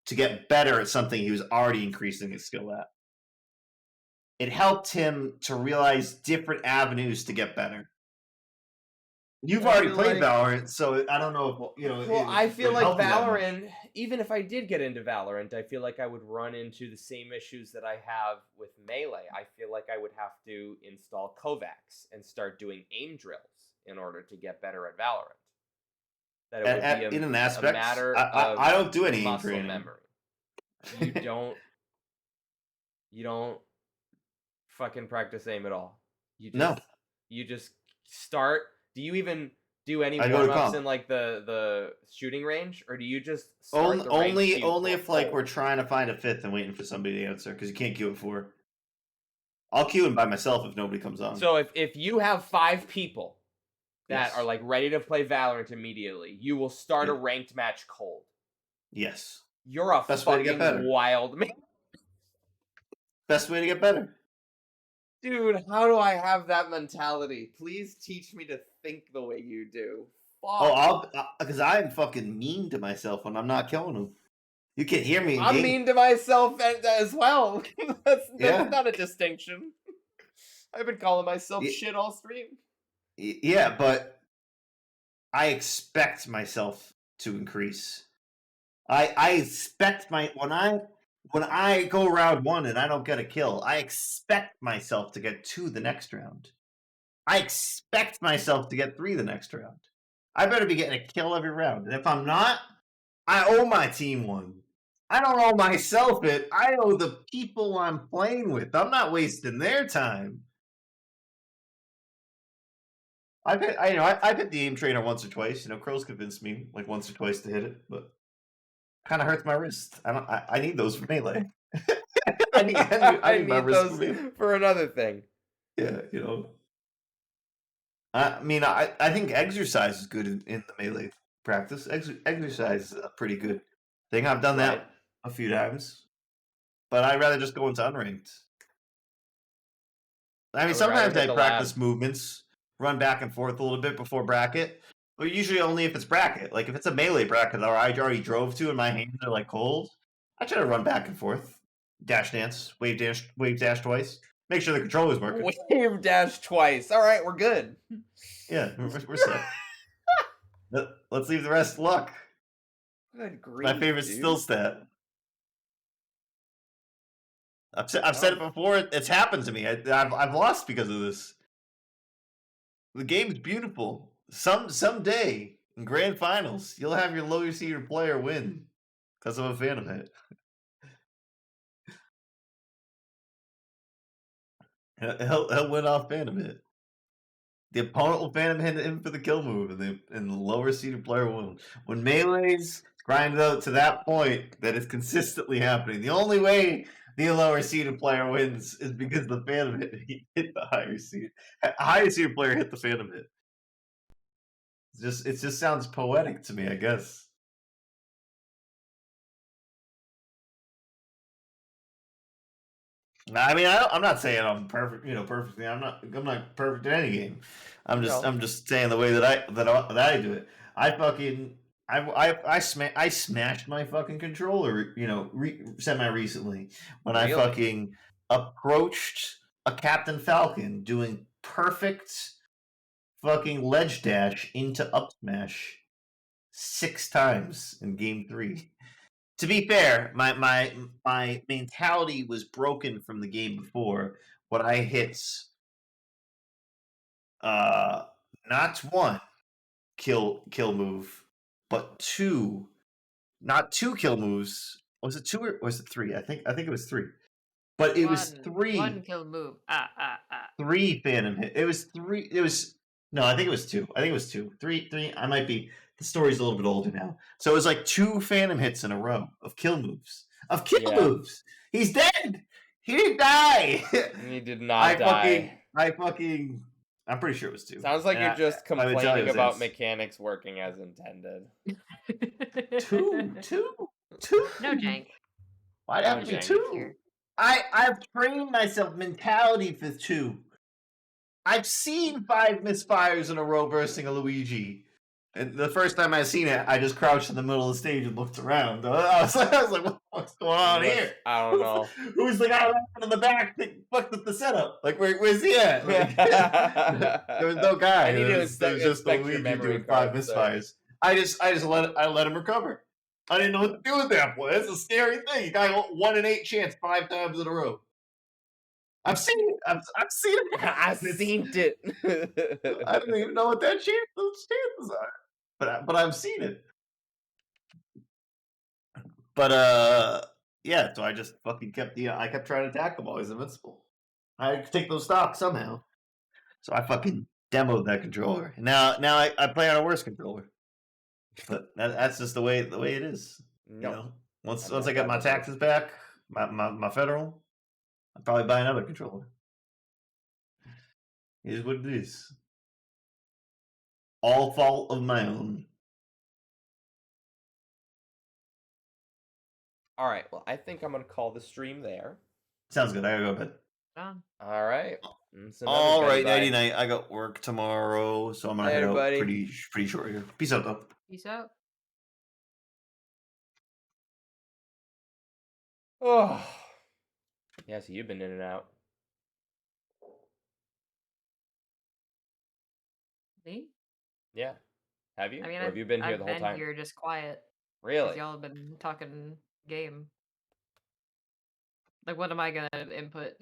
to get better at something he was already increasing his skill at. It helped him to realize different avenues to get better. You've I already feel played like- Valorant, so I don't know if you know. Well, I feel it like helped you that much. Valorant, even if I did get into Valorant, I feel like I would run into the same issues that I have with Melee. I feel like I would have to install Kovacs and start doing aim drills in order to get better at Valorant. That it would be In an a aspect, matter I of don't do any aim muscle training. memory. You don't fucking practice aim at all. No. You just start. Do you even do any I go to warm-ups comp. in like the shooting range, or do you just start the range Only queue if like cold? we're trying to find a fifth and waiting for somebody to answer because you can't queue at 4. I'll queue in by myself if nobody comes on. So if you have 5 people that Yes. are like ready to play Valorant immediately, you will start a Yeah. ranked match cold. Yes, You're a Best way to get fucking better. wild man. best way to get better. Dude, how do I have that mentality? Please teach me to think the way you do. Fuck. Oh, because I'm fucking mean to myself when I'm not killing them. You can hear me. in I'm game. mean to myself as well. that's Yeah. not a distinction. I've been calling myself Yeah. shit all stream. Yeah, but I expect myself to increase. I expect when I go round 1 and I don't get a kill, I expect myself to get 2 the next round. I expect myself to get 3 the next round. I better be getting a kill every round. And if I'm not, I owe my team one. I don't owe myself it. I owe the people I'm playing with. I'm not wasting their time. I've hit the aim trainer once or twice. Crow's convinced me like once or twice to hit it, but kind of hurts my wrist. I need those for melee. I need my wrist those for melee. for another thing. Yeah, I mean, I think exercise is good in the melee practice. Exercise is a pretty good thing. I've done that Right. a few times, but I'd rather just go into unranked. I mean, would sometimes rather hit I the practice lab. movements, run back and forth a little bit before bracket, but usually only if it's bracket. Like if it's a melee bracket that I already drove to and my hands are like cold, I try to run back and forth, dash dance, wave dash twice. Make sure the controller's working. Wave dash twice. All right, we're good. Yeah, we're set. Let's leave the rest to luck. Good grief, My favorite dude. still stat. I've said it before. It's happened to me. I've lost because of this. The game's beautiful. Someday in grand finals, you'll have your lower seeded player win because of a Phantom hit. He'll win off Phantom hit. The opponent will Phantom hit him for the kill move, and the lower seeded player will. When melees grind out to that point, that is consistently happening. The only way the lower seeded player wins is because the Phantom hit the higher seed. Higher seeded player hit the Phantom hit. It just sounds poetic to me, I guess. I mean, I'm not saying I'm perfect. Perfectly. I'm not perfect in any game. I'm just saying the way that I do it. I smashed my fucking controller. Semi recently when I Really? fucking approached a Captain Falcon doing perfect fucking ledge dash into up smash 6 times in game 3. To be fair, my mentality was broken from the game before when I hit not one kill move, but 2, not 2 kill moves. Was it 2 or was it 3? I think it was 3. But it was 3. One kill move. 3 Phantom hit. It was 3. No, I think it was 2. I think it was 2. 3. I might be. The story's a little bit older now. So it was like 2 Phantom hits in a row of kill moves. Moves. He's dead. He didn't die. He did not die. I'm pretty sure it was 2. Sounds like And you're just I would tell you complaining it was about Ace. mechanics working as intended. 2. No jank. Why'd it have to be No jank 2? here. I've trained myself mentality for 2. I've seen 5 misfires in a row bursting a Luigi. And the first time I seen it, I just crouched in the middle of the stage and looked around. I was like, what's going on here? I don't know. Who's the guy in the back that fucked up the setup? Like, where's he at? Like, there was no guy. I need to There was just inspect your Luigi memory doing 5 card, sir. misfires. I just let him recover. I didn't know what to do with that boy. That's a scary thing. You got 1 in 8 chance 5 times in a row. I've seen it. I've seen it. I've seen it. I don't even know what those chances are. But I've seen it. But yeah, so I just fucking kept I kept trying to attack him while he's invincible. I had to take those stocks somehow. So I fucking demoed that controller. And now I play on a worse controller. But that's just the way it is. Once I get my taxes back, my federal, I'll probably buy another controller. It is what it is. All fault of my own. All right. Well, I think I'm gonna call the stream there. Sounds good. I gotta go to bed. Done. All right. All right, nighty night. I got work tomorrow, so I'm gonna head out Later, buddy. pretty short here. Peace out, though. Peace out. Oh. Yeah, so you've been in and out. Me? Yeah. Have you? I mean, Or have you been here I've the whole been time? here just quiet. 'Cause Really? y'all have been talking game. Like, what am I gonna input?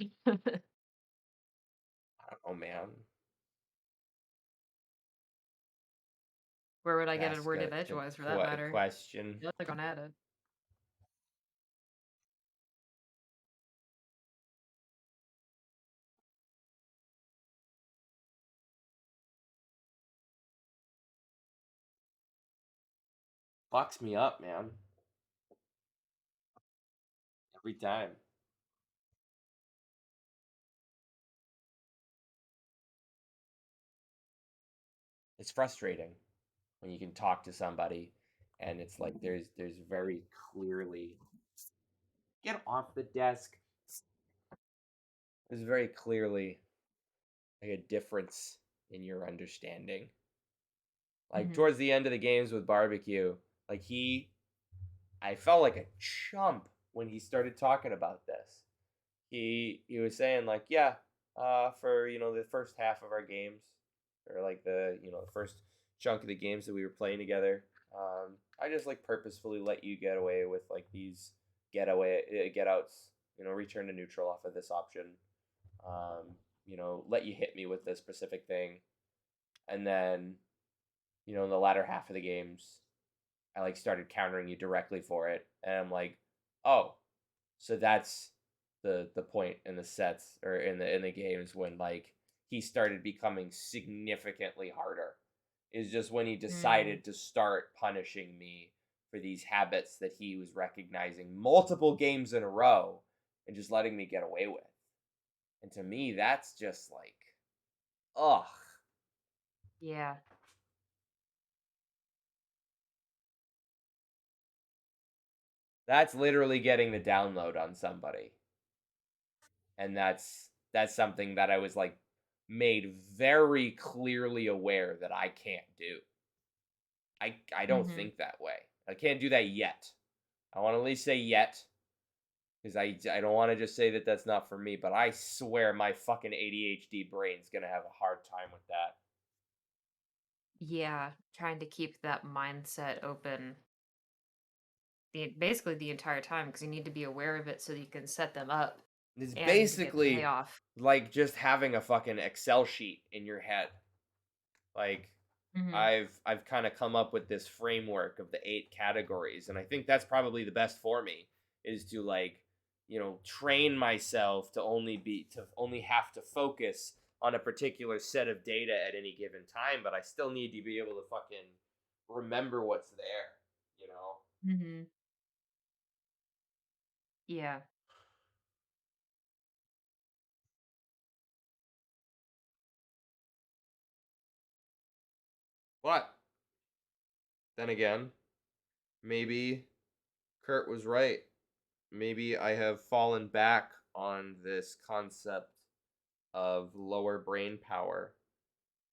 Oh man. Where would I get a That's word of good edgewise for that matter? question. You're gonna add it. Fucks me up, man. Every time. It's frustrating when you can talk to somebody and it's like there's very clearly get off the desk. There's very clearly like a difference in your understanding. Like Mhm. towards the end of the games with barbecue, like I felt like a chump when he started talking about this. He was saying like, yeah, for the first half of our games, or like the first chunk of the games that we were playing together, I just like purposefully let you get away with like these get outs, return to neutral off of this option, let you hit me with this specific thing, and then in the latter half of the games, I like started countering you directly for it, and I'm like, oh, so that's the point in the sets or in the games when like he started becoming significantly harder. Is just when he decided to start punishing me for these habits that he was recognizing multiple games in a row and just letting me get away with. And to me, that's just like, ugh. Yeah. That's literally getting the download on somebody. And that's something that I was like made very clearly aware that I can't do. I don't Mhm. think that way. I can't do that yet. I want to at least say yet, because I don't want to just say that that's not for me. But I swear my fucking ADHD brain's gonna have a hard time with that. Yeah, trying to keep that mindset open basically the entire time because you need to be aware of it so that you can set them up It's and get the basically payoff. like just having a fucking Excel sheet in your head. Like Mhm. I've kind of come up with this framework of the 8 categories, and I think that's probably the best for me is to like, train myself to only have to focus on a particular set of data at any given time, but I still need to be able to fucking remember what's there, you know? Mhm. Yeah. But then again, maybe Kurt was right. Maybe I have fallen back on this concept of lower brain power,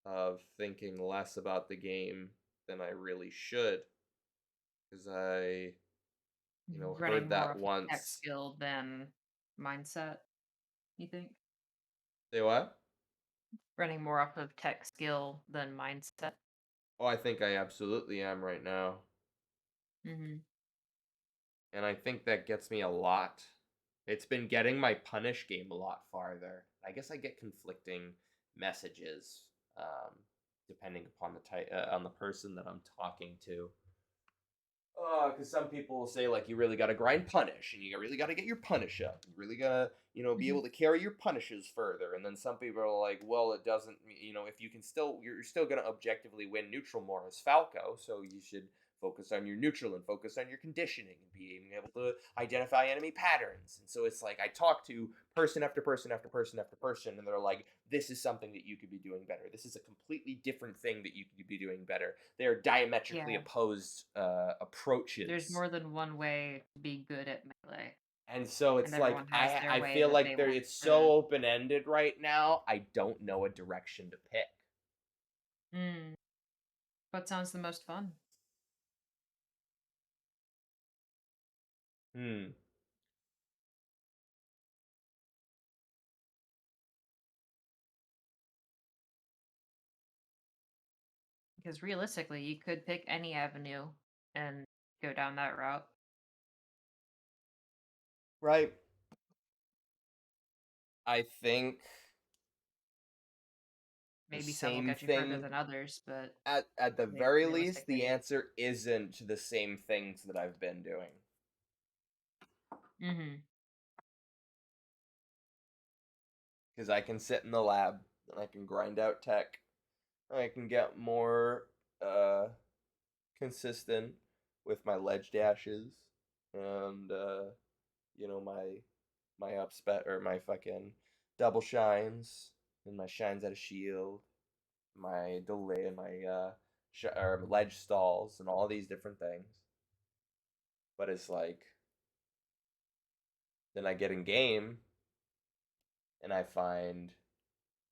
of thinking less about the game than I really should, because I, heard Running more that off of tech once. skill than mindset, you think? Say what? Running more off of tech skill than mindset. Oh, I think I absolutely am right now, Mhm. and I think that gets me a lot. It's been getting my punish game a lot farther. I guess I get conflicting messages, depending upon the type, on the person that I'm talking to. Because some people will say like you really got to grind punish, and you really got to get your punish up. You really gotta, be Mhm. able to carry your punishes further. And then some people are like, well, it doesn't, if you can still, you're still gonna objectively win neutral more as Falco, so you should focus on your neutral and focus on your conditioning and being able to identify enemy patterns. And so it's like I talk to person after person after person after person, and they're like, this is something that you could be doing better. This is a completely different thing that you could be doing better. They are diametrically Yeah. opposed approaches. There's more than one way to be good at melee, And so and it's like everyone has their I way feel that like they there want it's so to. open ended right now. I don't know a direction to pick. Mm. What sounds the most fun? Hmm. Because realistically, you could pick any avenue and go down that route. Right. I think Maybe some will same get you further thing than others, but at the very least, the realistically. answer isn't the same things that I've been doing. Mhm. Because I can sit in the lab and I can grind out tech. I can get more consistent with my ledge dashes and my upspet or my fucking double shines and my shines out of shield, my delay, my or ledge stalls, and all these different things. But it's like, then I get in game, and I find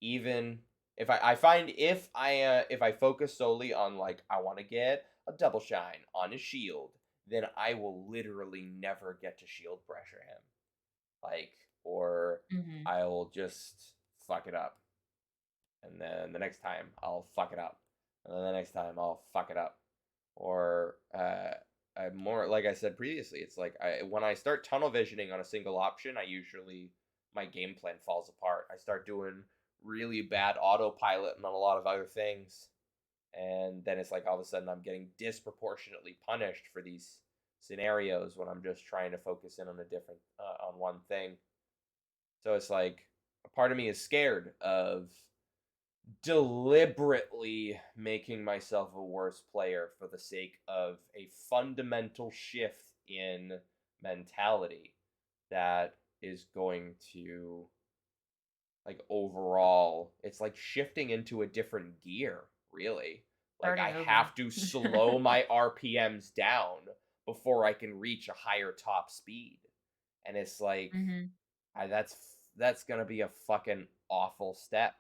even I find if I focus solely on like I want to get a double shine on his shield, then I will literally never get to shield pressure him. Like, or Mhm. I'll just fuck it up. And then the next time I'll fuck it up. And then the next time I'll fuck it up. Or I'm more like I said previously, it's like when I start tunnel visioning on a single option, I usually my game plan falls apart. I start doing really bad autopilot and on a lot of other things. And then it's like all of a sudden I'm getting disproportionately punished for these scenarios when I'm just trying to focus in on a different on one thing. So it's like a part of me is scared of deliberately making myself a worse player for the sake of a fundamental shift in mentality that is going to like overall it's like shifting into a different gear, really. Like I Starting over. have to slow my RPMs down before I can reach a higher top speed. And it's like Mhm. that's going to be a fucking awful step.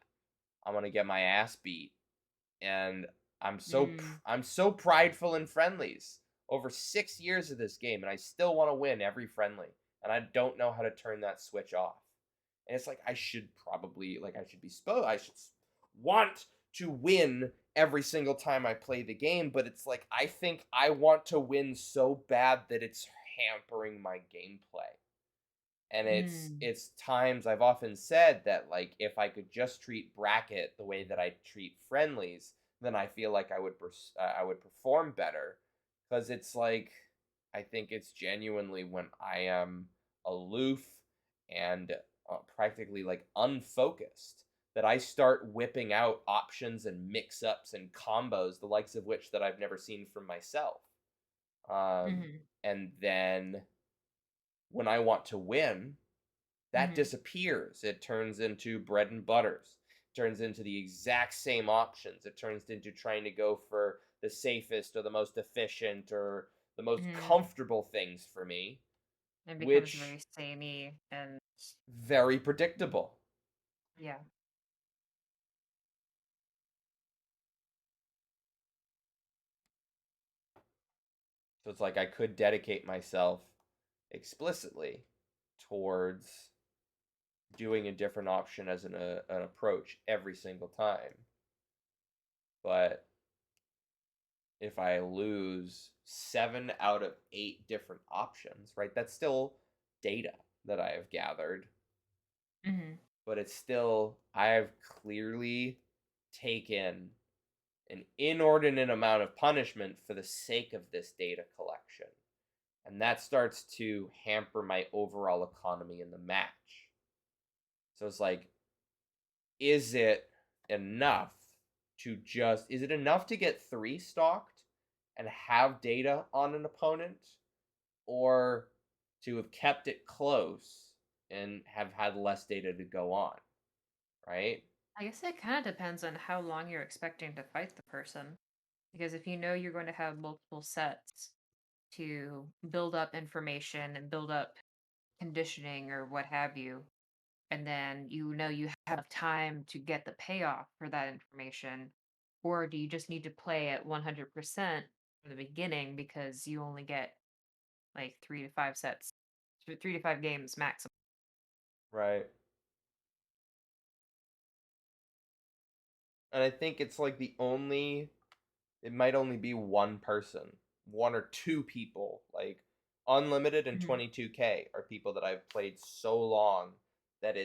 I'm going to get my ass beat. And Mm. I'm so prideful in friendlies. Over 6 years of this game and I still want to win every friendly. And I don't know how to turn that switch off. And it's like I should probably I should be I should want to win every single time I play the game, but it's like I think I want to win so bad that it's hampering my gameplay. And Mm. it's times I've often said that like if I could just treat bracket the way that I treat friendlies, then I feel like I would perform better because it's like I think it's genuinely when I am aloof and practically like unfocused that I start whipping out options and mix-ups and combos the likes of which that I've never seen from myself. Mhm. And then when I want to win, that Mhm. disappears. It turns into bread and butters. It turns into the exact same options. It turns into trying to go for the safest or the most efficient or the most Mhm. comfortable things for me, It becomes very which samey and very predictable. yeah. So it's like I could dedicate myself explicitly towards doing a different option as an approach every single time. But if I lose 7 out of 8 different options, right? That's still data that I have gathered, Mhm. but it's still, I have clearly taken an inordinate amount of punishment for the sake of this data collection. And that starts to hamper my overall economy in the match. So it's like, is it enough is it enough to get 3 stocked and have data on an opponent, or to have kept it close and have had less data to go on, right? I guess it kind of depends on how long you're expecting to fight the person. Because if you know you're going to have multiple sets to build up information and build up conditioning or what have you, and then you know you have time to get the payoff for that information, or do you just need to play at 100% from the beginning because you only get like 3 to 5 sets, 3 to 5 games maximum? Right. And I think it's like it might only be one person, 1 or 2 people, like Unlimited and Hmm. 22K are people that I've played so long that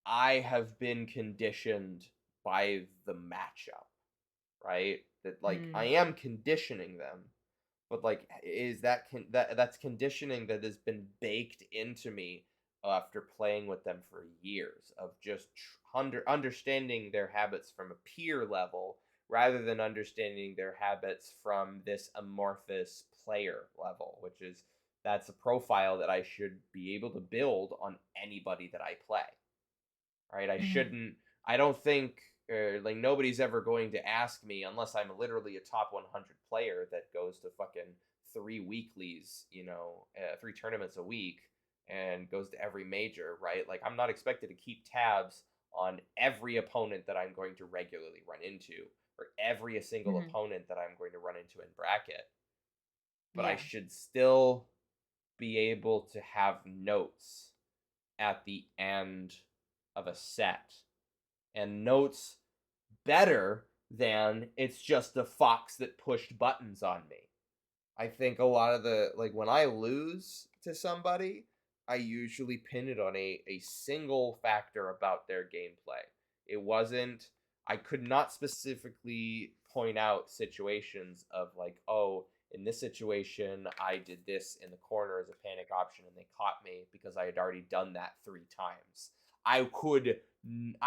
I have been conditioned by the matchup, right? That like I Mm. am conditioning them, but like is that that's conditioning that has been baked into me after playing with them for years of just understanding their habits from a peer level rather than understanding their habits from this amorphous player level, which is that's a profile that I should be able to build on anybody that I play. Right? I Mhm. shouldn't. I don't think like nobody's ever going to ask me unless I'm literally a top 100 player that goes to fucking 3 weeklies, 3 tournaments a week, and goes to every major. Right? Like I'm not expected to keep tabs on every opponent that I'm going to regularly run into, or every single Mhm. opponent that I'm going to run into in bracket. But I Yeah. should still be able to have notes at the end of a set and notes better than it's just a fox that pushed buttons on me. I think a lot of the like when I lose to somebody, I usually pin it on a single factor about their gameplay. It wasn't I could not specifically point out situations of like, oh, in this situation, I did this in the corner as a panic option and they caught me because I had already done that 3 times. I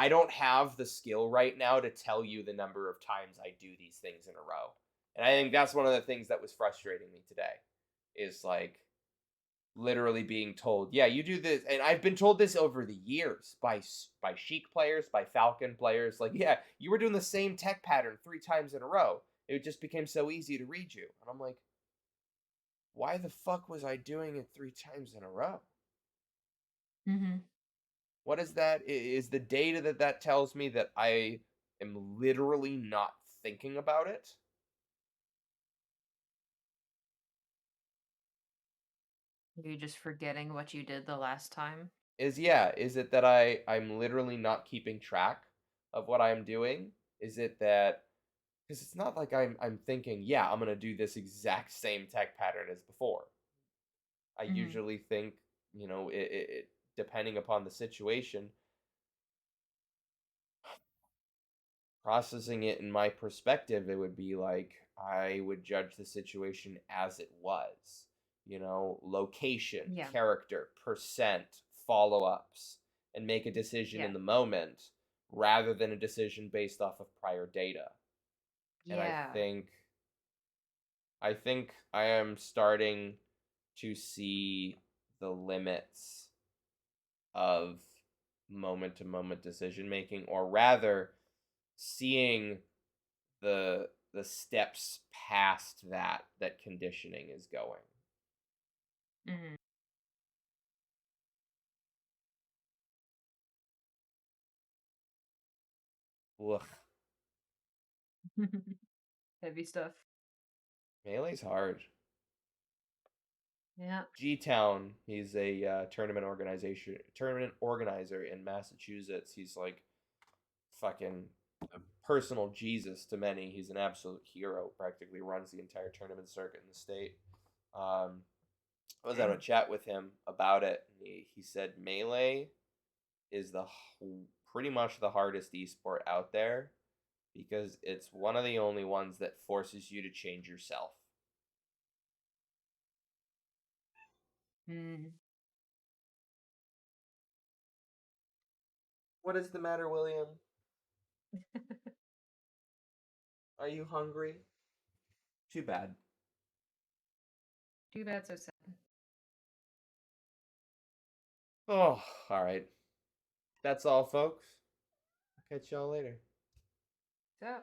don't have the skill right now to tell you the number of times I do these things in a row. And I think that's one of the things that was frustrating me today is like literally being told, "Yeah, you do this." And I've been told this over the years by Sheik players, by Falcon players, like, "Yeah, you were doing the same tech pattern 3 times in a row. It just became so easy to read you." And I'm like, "Why the fuck was I doing it 3 times in a row?" Mhm. What is that? Is the data that tells me that I am literally not thinking about it? You're just forgetting what you did the last time. Is it that I'm literally not keeping track of what I'm doing? Is it that because it's not like I'm thinking, yeah, I'm gonna do this exact same tech pattern as before. I Mhm. usually think, it depending upon the situation, processing it in my perspective, it would be like I would judge the situation as it was. Location, Yeah. character, percent, follow ups, and make a decision Yeah. in the moment rather than a decision based off of prior data. And Yeah. I think I am starting to see the limits of moment to moment decision making, or rather seeing the steps past that conditioning is going. Mhm. Ugh, Heavy stuff. Melee's hard. Yeah. G Town, he's a tournament organizer in Massachusetts. He's like fucking a personal Jesus to many. He's an absolute hero. Practically runs the entire tournament circuit in the state. I was having a Dang. chat with him about it. And he said Melee is pretty much the hardest esport out there because it's one of the only ones that forces you to change yourself. Mm. What is the matter, William? Are you hungry? Too bad. Too bad, so sad. Oh, all right. That's all, folks. Catch y'all later. So.